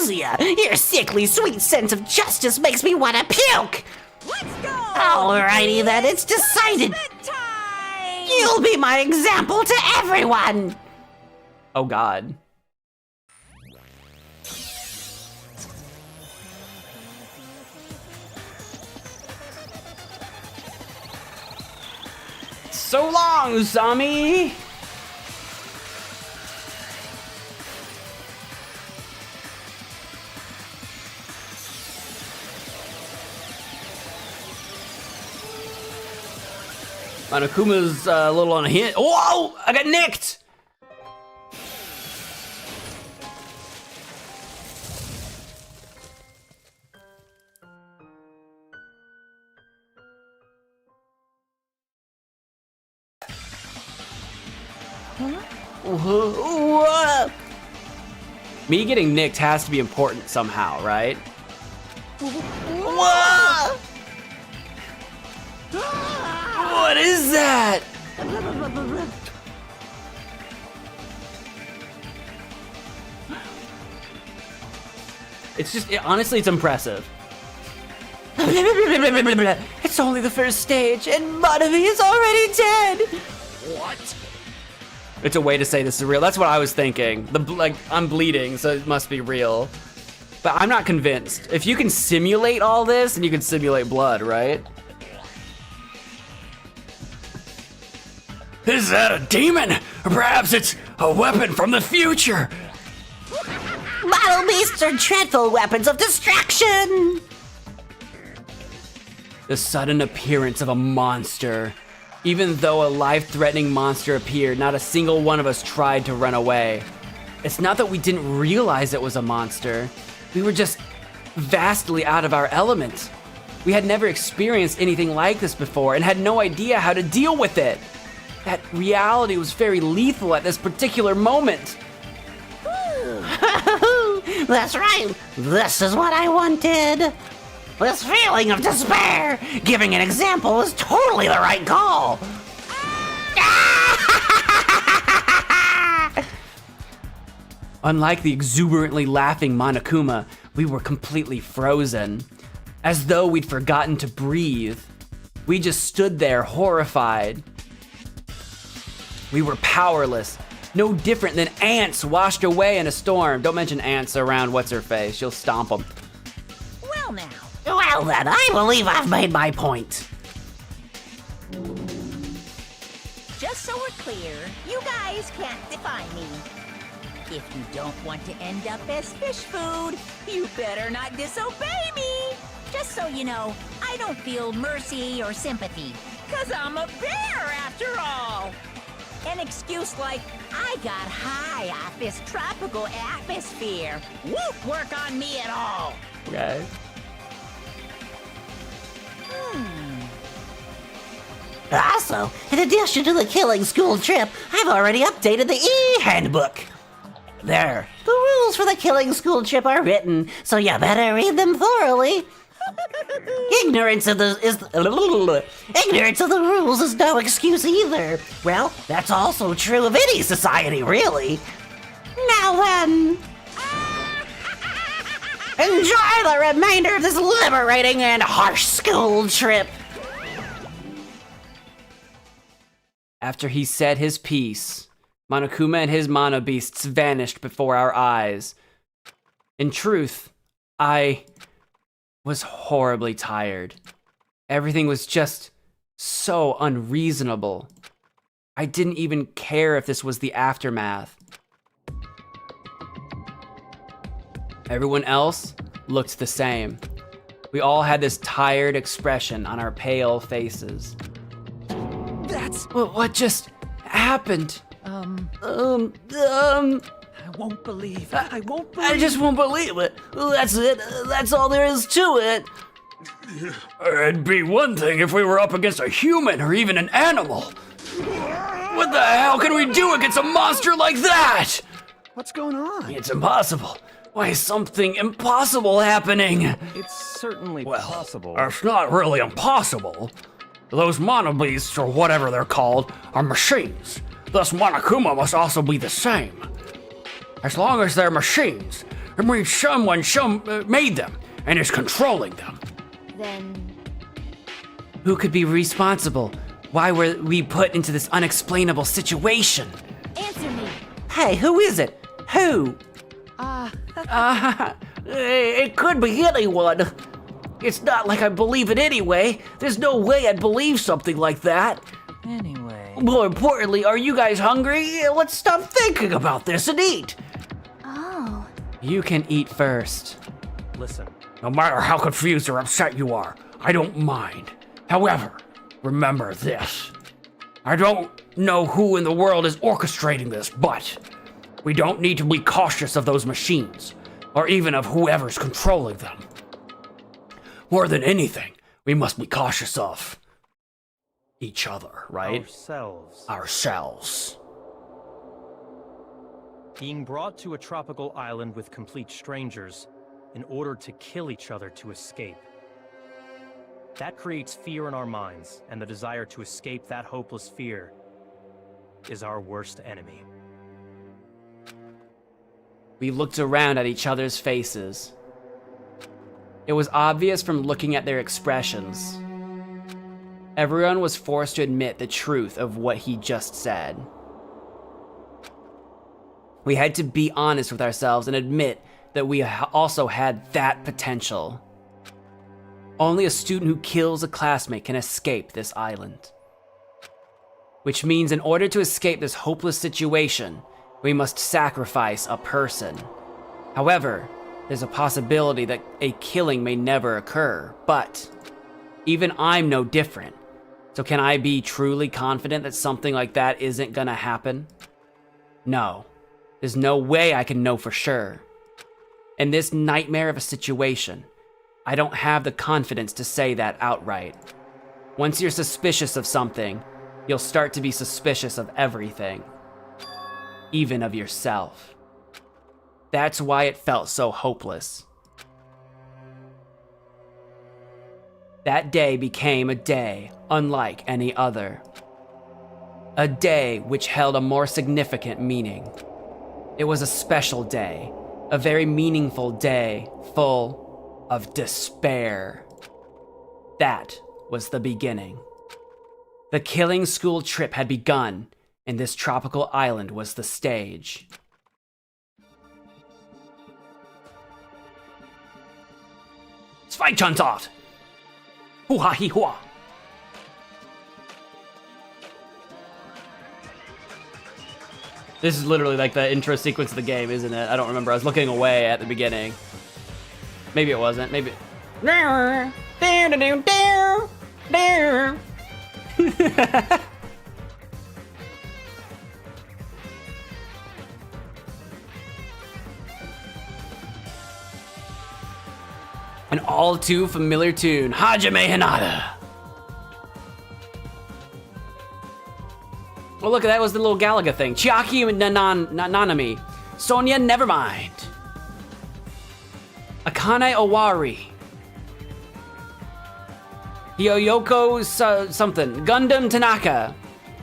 nausea. Your sickly sweet sense of justice makes me want to puke. Let's go! Alrighty then, it's decided. Time! You'll be my example to everyone. Oh God. So long, Usami! Monokuma's a little on a hint. Whoa! I got nicked! Me getting nicked has to be important somehow, right? Whoa! What is that? It's just, honestly, it's impressive. It's only the first stage, and Manavi is already dead. What? It's a way to say this is real. That's what I was thinking. I'm bleeding, so it must be real. But I'm not convinced. If you can simulate all this, then you can simulate blood, right? Is that a demon? Or perhaps it's a weapon from the future. Model beasts are dreadful weapons of destruction. The sudden appearance of a monster. Even though a life-threatening monster appeared, not a single one of us tried to run away. It's not that we didn't realize it was a monster. We were just vastly out of our element. We had never experienced anything like this before and had no idea how to deal with it. That reality was very lethal at this particular moment. That's right. This is what I wanted. This feeling of despair. Giving an example is totally the right call. Unlike the exuberantly laughing Monokuma, we were completely frozen. As though we'd forgotten to breathe. We just stood there horrified. We were powerless. No different than ants washed away in a storm. Don't mention ants around what's-her-face. She'll stomp them. Well now. Well then, I believe I've made my point. Just so we're clear, you guys can't define me. If you don't want to end up as fish food, you better not disobey me. Just so you know, I don't feel mercy or sympathy, 'cause I'm a bear after all. An excuse like, I got high off this tropical atmosphere, won't work on me at all. Okay. Also, in addition to the killing school trip, I've already updated the e-handbook. There, the rules for the killing school trip are written, so you better read them thoroughly. Ignorance of the rules is no excuse either. Well, that's also true of any society, really. Now then, enjoy the remainder of this liberating and harsh school trip. After he said his piece, Monokuma and his mono beasts vanished before our eyes. In truth, I was horribly tired. Everything was just so unreasonable. I didn't even care if this was the aftermath. Everyone else looked the same. We all had this tired expression on our pale faces. That's... What just happened? I won't believe. I won't believe. I just won't believe it. That's it. That's all there is to it. It'd be one thing if we were up against a human or even an animal. What the hell can we do against a monster like that? What's going on? It's impossible. Why is something impossible happening? It's certainly possible. It's not really impossible. Those mono beasts, or whatever they're called, are machines. Thus Monokuma must also be the same. As long as they're machines, it means someone made them and is controlling them. Then Who could be responsible? Why were we put into this unexplainable situation? answer me. Hey, who is it? Who? It could be anyone. It's not like I believe it anyway. There's no way I'd believe something like that. Anyway. More importantly, are you guys hungry? Let's stop thinking about this and eat. Oh. You can eat first. Listen, No matter how confused or upset you are, I don't mind. However, remember this. I don't know who in the world is orchestrating this, but we don't need to be cautious of those machines, or even of whoever's controlling them. More than anything, we must be cautious of each other, right? Ourselves. Being brought to a tropical island with complete strangers in order to kill each other to escape. That creates fear in our minds, and the desire to escape that hopeless fear is our worst enemy. We looked around at each other's faces. It was obvious from looking at their expressions. Everyone was forced to admit the truth of what he just said. We had to be honest with ourselves and admit that we also had that potential. Only a student who kills a classmate can escape this island. Which means in order to escape this hopeless situation, we must sacrifice a person. However, there's a possibility that a killing may never occur, but even I'm no different. So can I be truly confident that something like that isn't gonna happen? No. There's no way I can know for sure. In this nightmare of a situation, I don't have the confidence to say that outright. Once you're suspicious of something, you'll start to be suspicious of everything. Even of yourself. That's why it felt so hopeless. That day became a day unlike any other. A day which held a more significant meaning. It was a special day, a very meaningful day, full of despair. That was the beginning. The killing school trip had begun, and this tropical island was the stage. Zweitschanzart! Hoo-ha-hee-hua! This is literally like the intro sequence of the game, isn't it? I don't remember. I was looking away at the beginning. Maybe it wasn't. Maybe. An all too familiar tune, Hajime Hinata. Oh, look, that was the little Galaga thing. Chiaki Nanami. Sonia Nevermind. Akane Owari. Yoyoko something. Gundam Tanaka.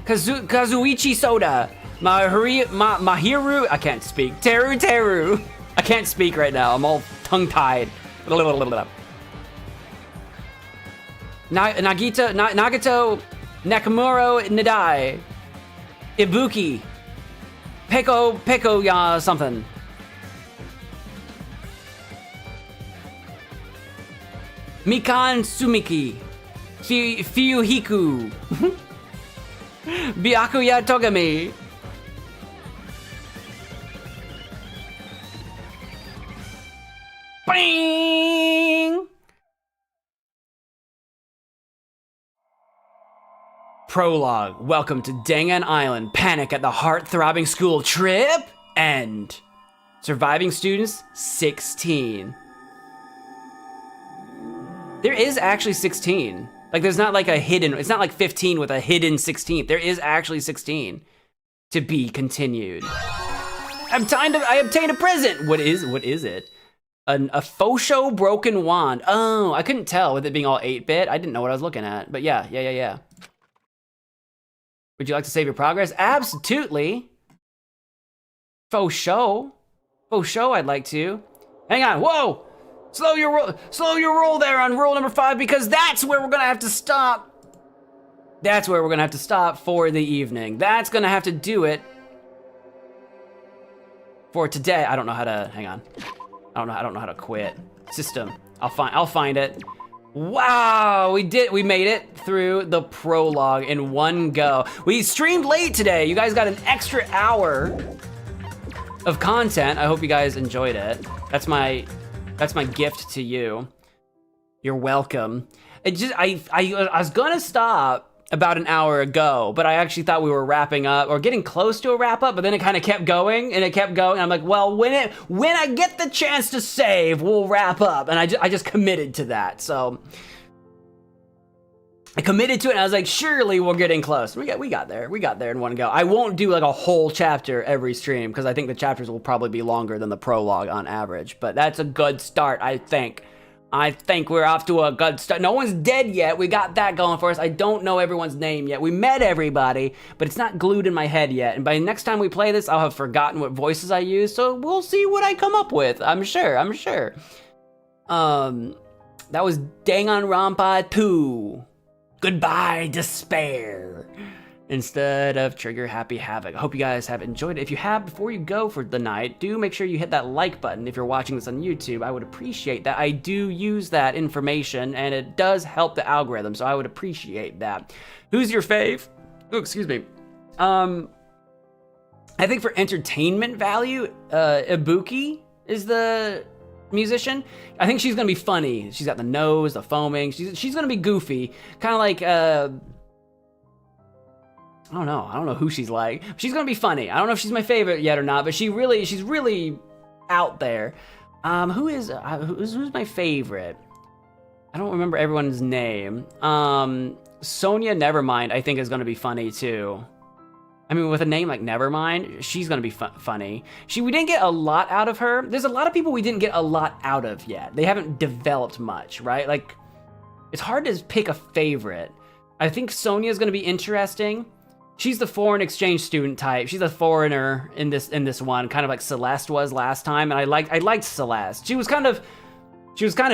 Kazuichi Soda. Mahiru. I can't speak. Teru. I can't speak right now. I'm all tongue-tied. Nagato Nakamura Nadai. Ibuki. Peko ya something. Mikan Sumiki. Fuyuhiku. Byakuya Togami. Bing! Prologue. Welcome to Dangan Island. Panic at the heart-throbbing school trip. End. Surviving students, 16. There is actually 16. Like, there's not like a hidden, it's not like 15 with a hidden 16th. There is actually 16. To be continued. I obtained a present. What is it? A Fosho broken wand. Oh, I couldn't tell with it being all 8-bit. I didn't know what I was looking at, but yeah. Would you like to save your progress? Absolutely. Fosho, I'd like to. Hang on, whoa! Slow your roll there on rule number 5 because that's where we're gonna have to stop. That's where we're gonna have to stop for the evening. That's gonna have to do it for today. I don't know how to, hang on. I don't know how to quit. System, I'll find it. Wow, we made it through the prologue in one go. We streamed late today. You guys got an extra hour of content. I hope you guys enjoyed it. That's my gift to you. You're welcome. I was gonna stop about an hour ago, but I actually thought we were wrapping up or getting close to a wrap up, but then it kind of kept going and it kept going. And I'm like, well, when I get the chance to save, we'll wrap up. And I just committed to that. So I committed to it and I was like, surely we're getting close. We got there in one go. I won't do like a whole chapter every stream because I think the chapters will probably be longer than the prologue on average, but that's a good start, I think. I think we're off to a good start. No one's dead yet. We got that going for us. I don't know everyone's name yet. We met everybody, but it's not glued in my head yet. And by next time we play this, I'll have forgotten what voices I use. So we'll see what I come up with. I'm sure. That was Danganronpa 2. Goodbye, despair. Instead of Trigger Happy Havoc. I hope you guys have enjoyed it. If you have, before you go for the night, do make sure you hit that like button if you're watching this on YouTube. I would appreciate that. I do use that information, and it does help the algorithm, so I would appreciate that. Who's your fave? Oh, excuse me. I think for entertainment value, Ibuki is the musician. I think she's gonna be funny. She's got the nose, the foaming. She's gonna be goofy, kind of like I don't know who she's like. She's gonna be funny. I don't know if she's my favorite yet or not, but she's really out there. Who's my favorite? I don't remember everyone's name. Sonia Nevermind, I think, is gonna be funny too. I mean, with a name like Nevermind, she's gonna be funny. We didn't get a lot out of her. There's a lot of people we didn't get a lot out of yet. They haven't developed much, right? Like, it's hard to pick a favorite. I think Sonia's gonna be interesting. She's the foreign exchange student type. She's a foreigner in this one, kind of like Celeste was last time, and I liked Celeste. She was kind of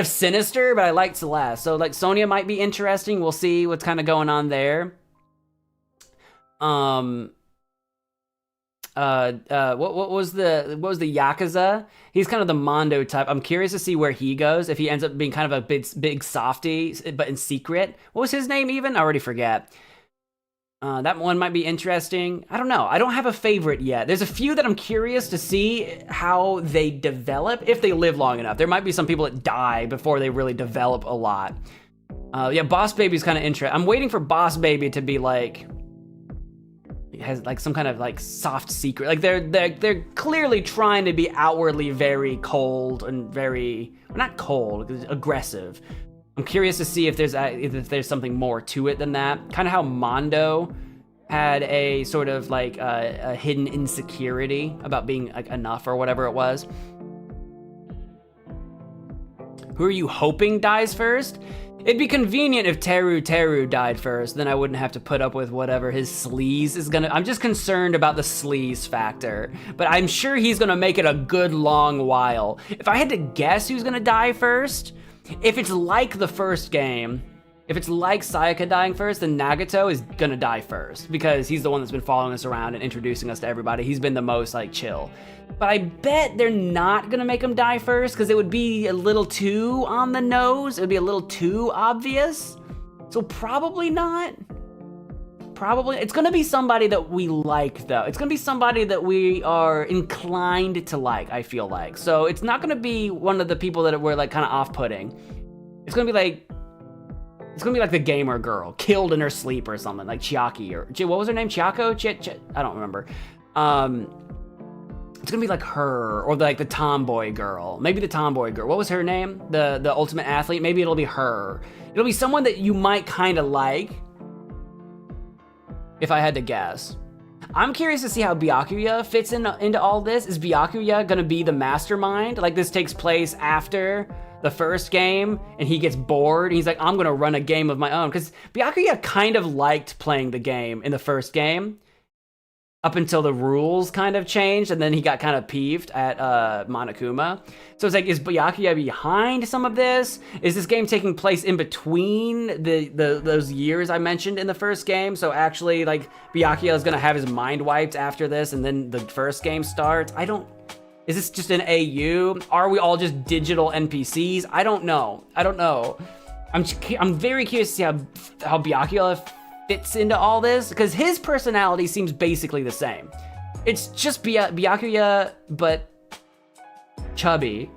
sinister, but I liked Celeste. So like Sonia might be interesting. We'll see what's kind of going on there. What was the Yakuza? He's kind of the Mondo type. I'm curious to see where he goes, if he ends up being kind of a big softy, but in secret. What was his name even? I already forget. That one might be interesting. I don't know. I don't have a favorite yet. There's a few that I'm curious to see how they develop, if they live long enough. There might be some people that die before they really develop a lot. Yeah, Boss Baby's kind of interesting. I'm waiting for Boss Baby to be like, has like some kind of like soft secret. Like they're clearly trying to be outwardly very cold and very, well, not cold, aggressive. I'm curious to see if there's something more to it than that. Kind of how Mondo had a sort of like a hidden insecurity about being like enough or whatever it was. Who are you hoping dies first? It'd be convenient if Teru died first, then I wouldn't have to put up with whatever his sleaze is gonna. I'm just concerned about the sleaze factor, but I'm sure he's gonna make it a good long while. If I had to guess who's gonna die first, if it's like the first game, if it's like Sayaka dying first, then Nagato is gonna die first because he's the one that's been following us around and introducing us to everybody. He's been the most like chill. But I bet they're not gonna make him die first because it would be a little too on the nose. It would be a little too obvious. So probably not. Probably, it's gonna be somebody that we like though. It's gonna be somebody that we are inclined to like, I feel like. So it's not gonna be one of the people that were like kind of off-putting. It's gonna be like the gamer girl, killed in her sleep or something, like Chiaki, or what was her name? Chiako? I don't remember. It's gonna be like her, or like the tomboy girl. Maybe the tomboy girl. What was her name? The ultimate athlete? Maybe it'll be her. It'll be someone that you might kind of like, if I had to guess. I'm curious to see how Byakuya fits into all this. Is Byakuya gonna be the mastermind? Like this takes place after the first game and he gets bored and he's like, I'm gonna run a game of my own. Because Byakuya kind of liked playing the game in the first game up until the rules kind of changed, and then he got kind of peeved at Monokuma. So it's like, is Byakuya behind some of this? Is this game taking place in between those years I mentioned in the first game? So actually, like, Byakuya is gonna have his mind wiped after this, and then the first game starts? Is this just an AU? Are we all just digital NPCs? I don't know. I'm very curious to see how Byakuya fits into all this, because his personality seems basically the same. It's just Byakuya, but chubby.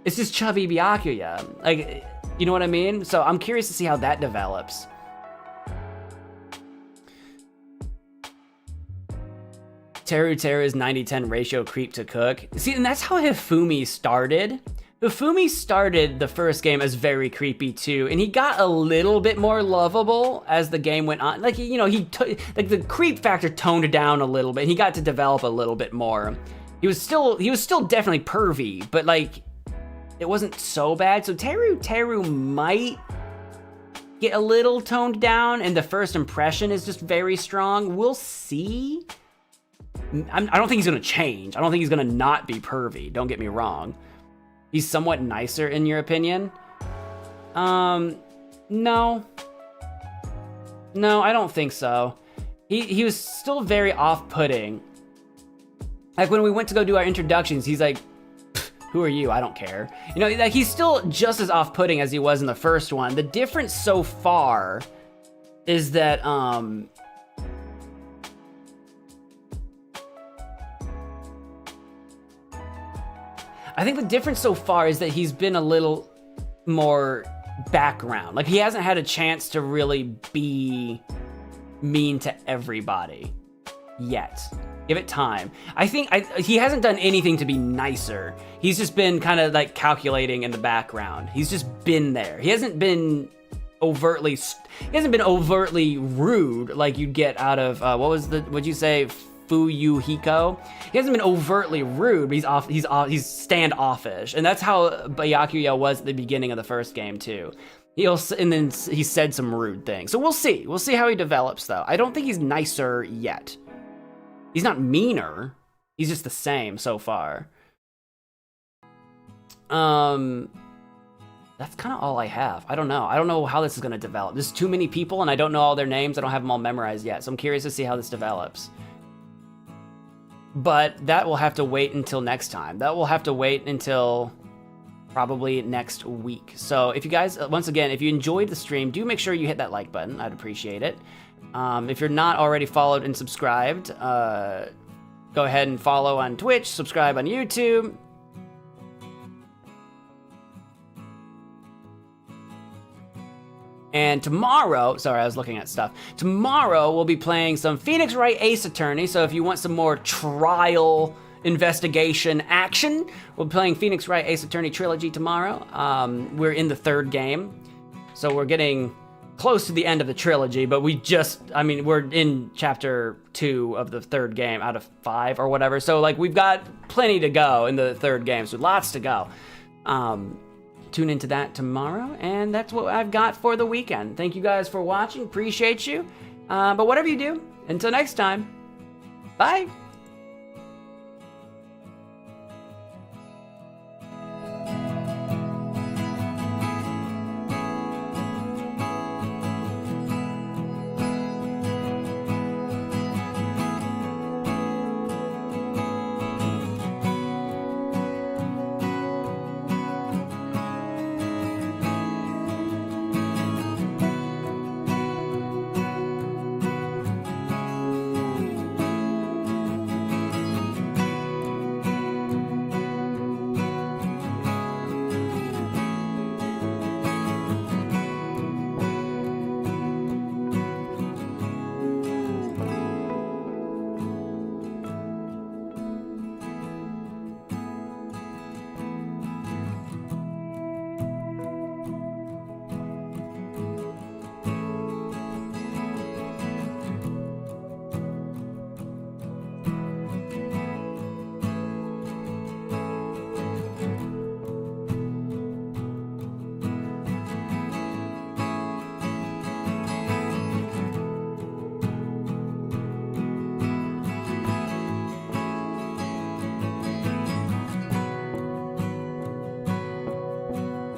It's just chubby Byakuya. Like, you know what I mean? So I'm curious to see how that develops. Teru's 90-10 ratio creep to cook. See, and that's how Hifumi started. Hifumi started the first game as very creepy too, and he got a little bit more lovable as the game went on. Like, you know, like the creep factor toned down a little bit. He got to develop a little bit more. He was still definitely pervy, but like, it wasn't so bad. So Teru might get a little toned down, and the first impression is just very strong. We'll see. I don't think he's gonna change. I don't think he's gonna not be pervy. Don't get me wrong. He's somewhat nicer in your opinion? No, I don't think so. He was still very off-putting. Like when we went to go do our introductions, he's like, who are you? I don't care. You know, like he's still just as off-putting as he was in the first one. The difference so far is that, I think the difference so far is that he's been a little more background. Like he hasn't had a chance to really be mean to everybody yet. Give it time. I think he hasn't done anything to be nicer. He's just been kind of like calculating in the background. He's just been there. He hasn't been overtly rude like you'd get out of, what'd you say? Fuyuhiko. He hasn't been overtly rude, but he's standoffish, and that's how Byakuya was at the beginning of the first game too. And then he said some rude things. So we'll see. We'll see how he develops, though. I don't think he's nicer yet. He's not meaner. He's just the same so far. That's kind of all I have. I don't know. I don't know how this is going to develop. There's too many people, and I don't know all their names. I don't have them all memorized yet, so I'm curious to see how this develops. But that will have to wait until next time. That will have to wait until probably next week. So if you guys, once again, if you enjoyed the stream, do make sure you hit that like button. I'd appreciate it. If you're not already followed and subscribed, go ahead and follow on Twitch, subscribe on YouTube. And tomorrow, sorry, I was looking at stuff. Tomorrow, we'll be playing some Phoenix Wright Ace Attorney, so if you want some more trial investigation action, we'll be playing Phoenix Wright Ace Attorney Trilogy tomorrow. We're in the third game, so we're getting close to the end of the trilogy, but we're in chapter 2 of the 3rd game out of 5 or whatever. So like we've got plenty to go in the 3rd game, so lots to go. Tune into that tomorrow, and that's what I've got for the weekend. Thank you guys for watching, appreciate you. But whatever you do, until next time, bye.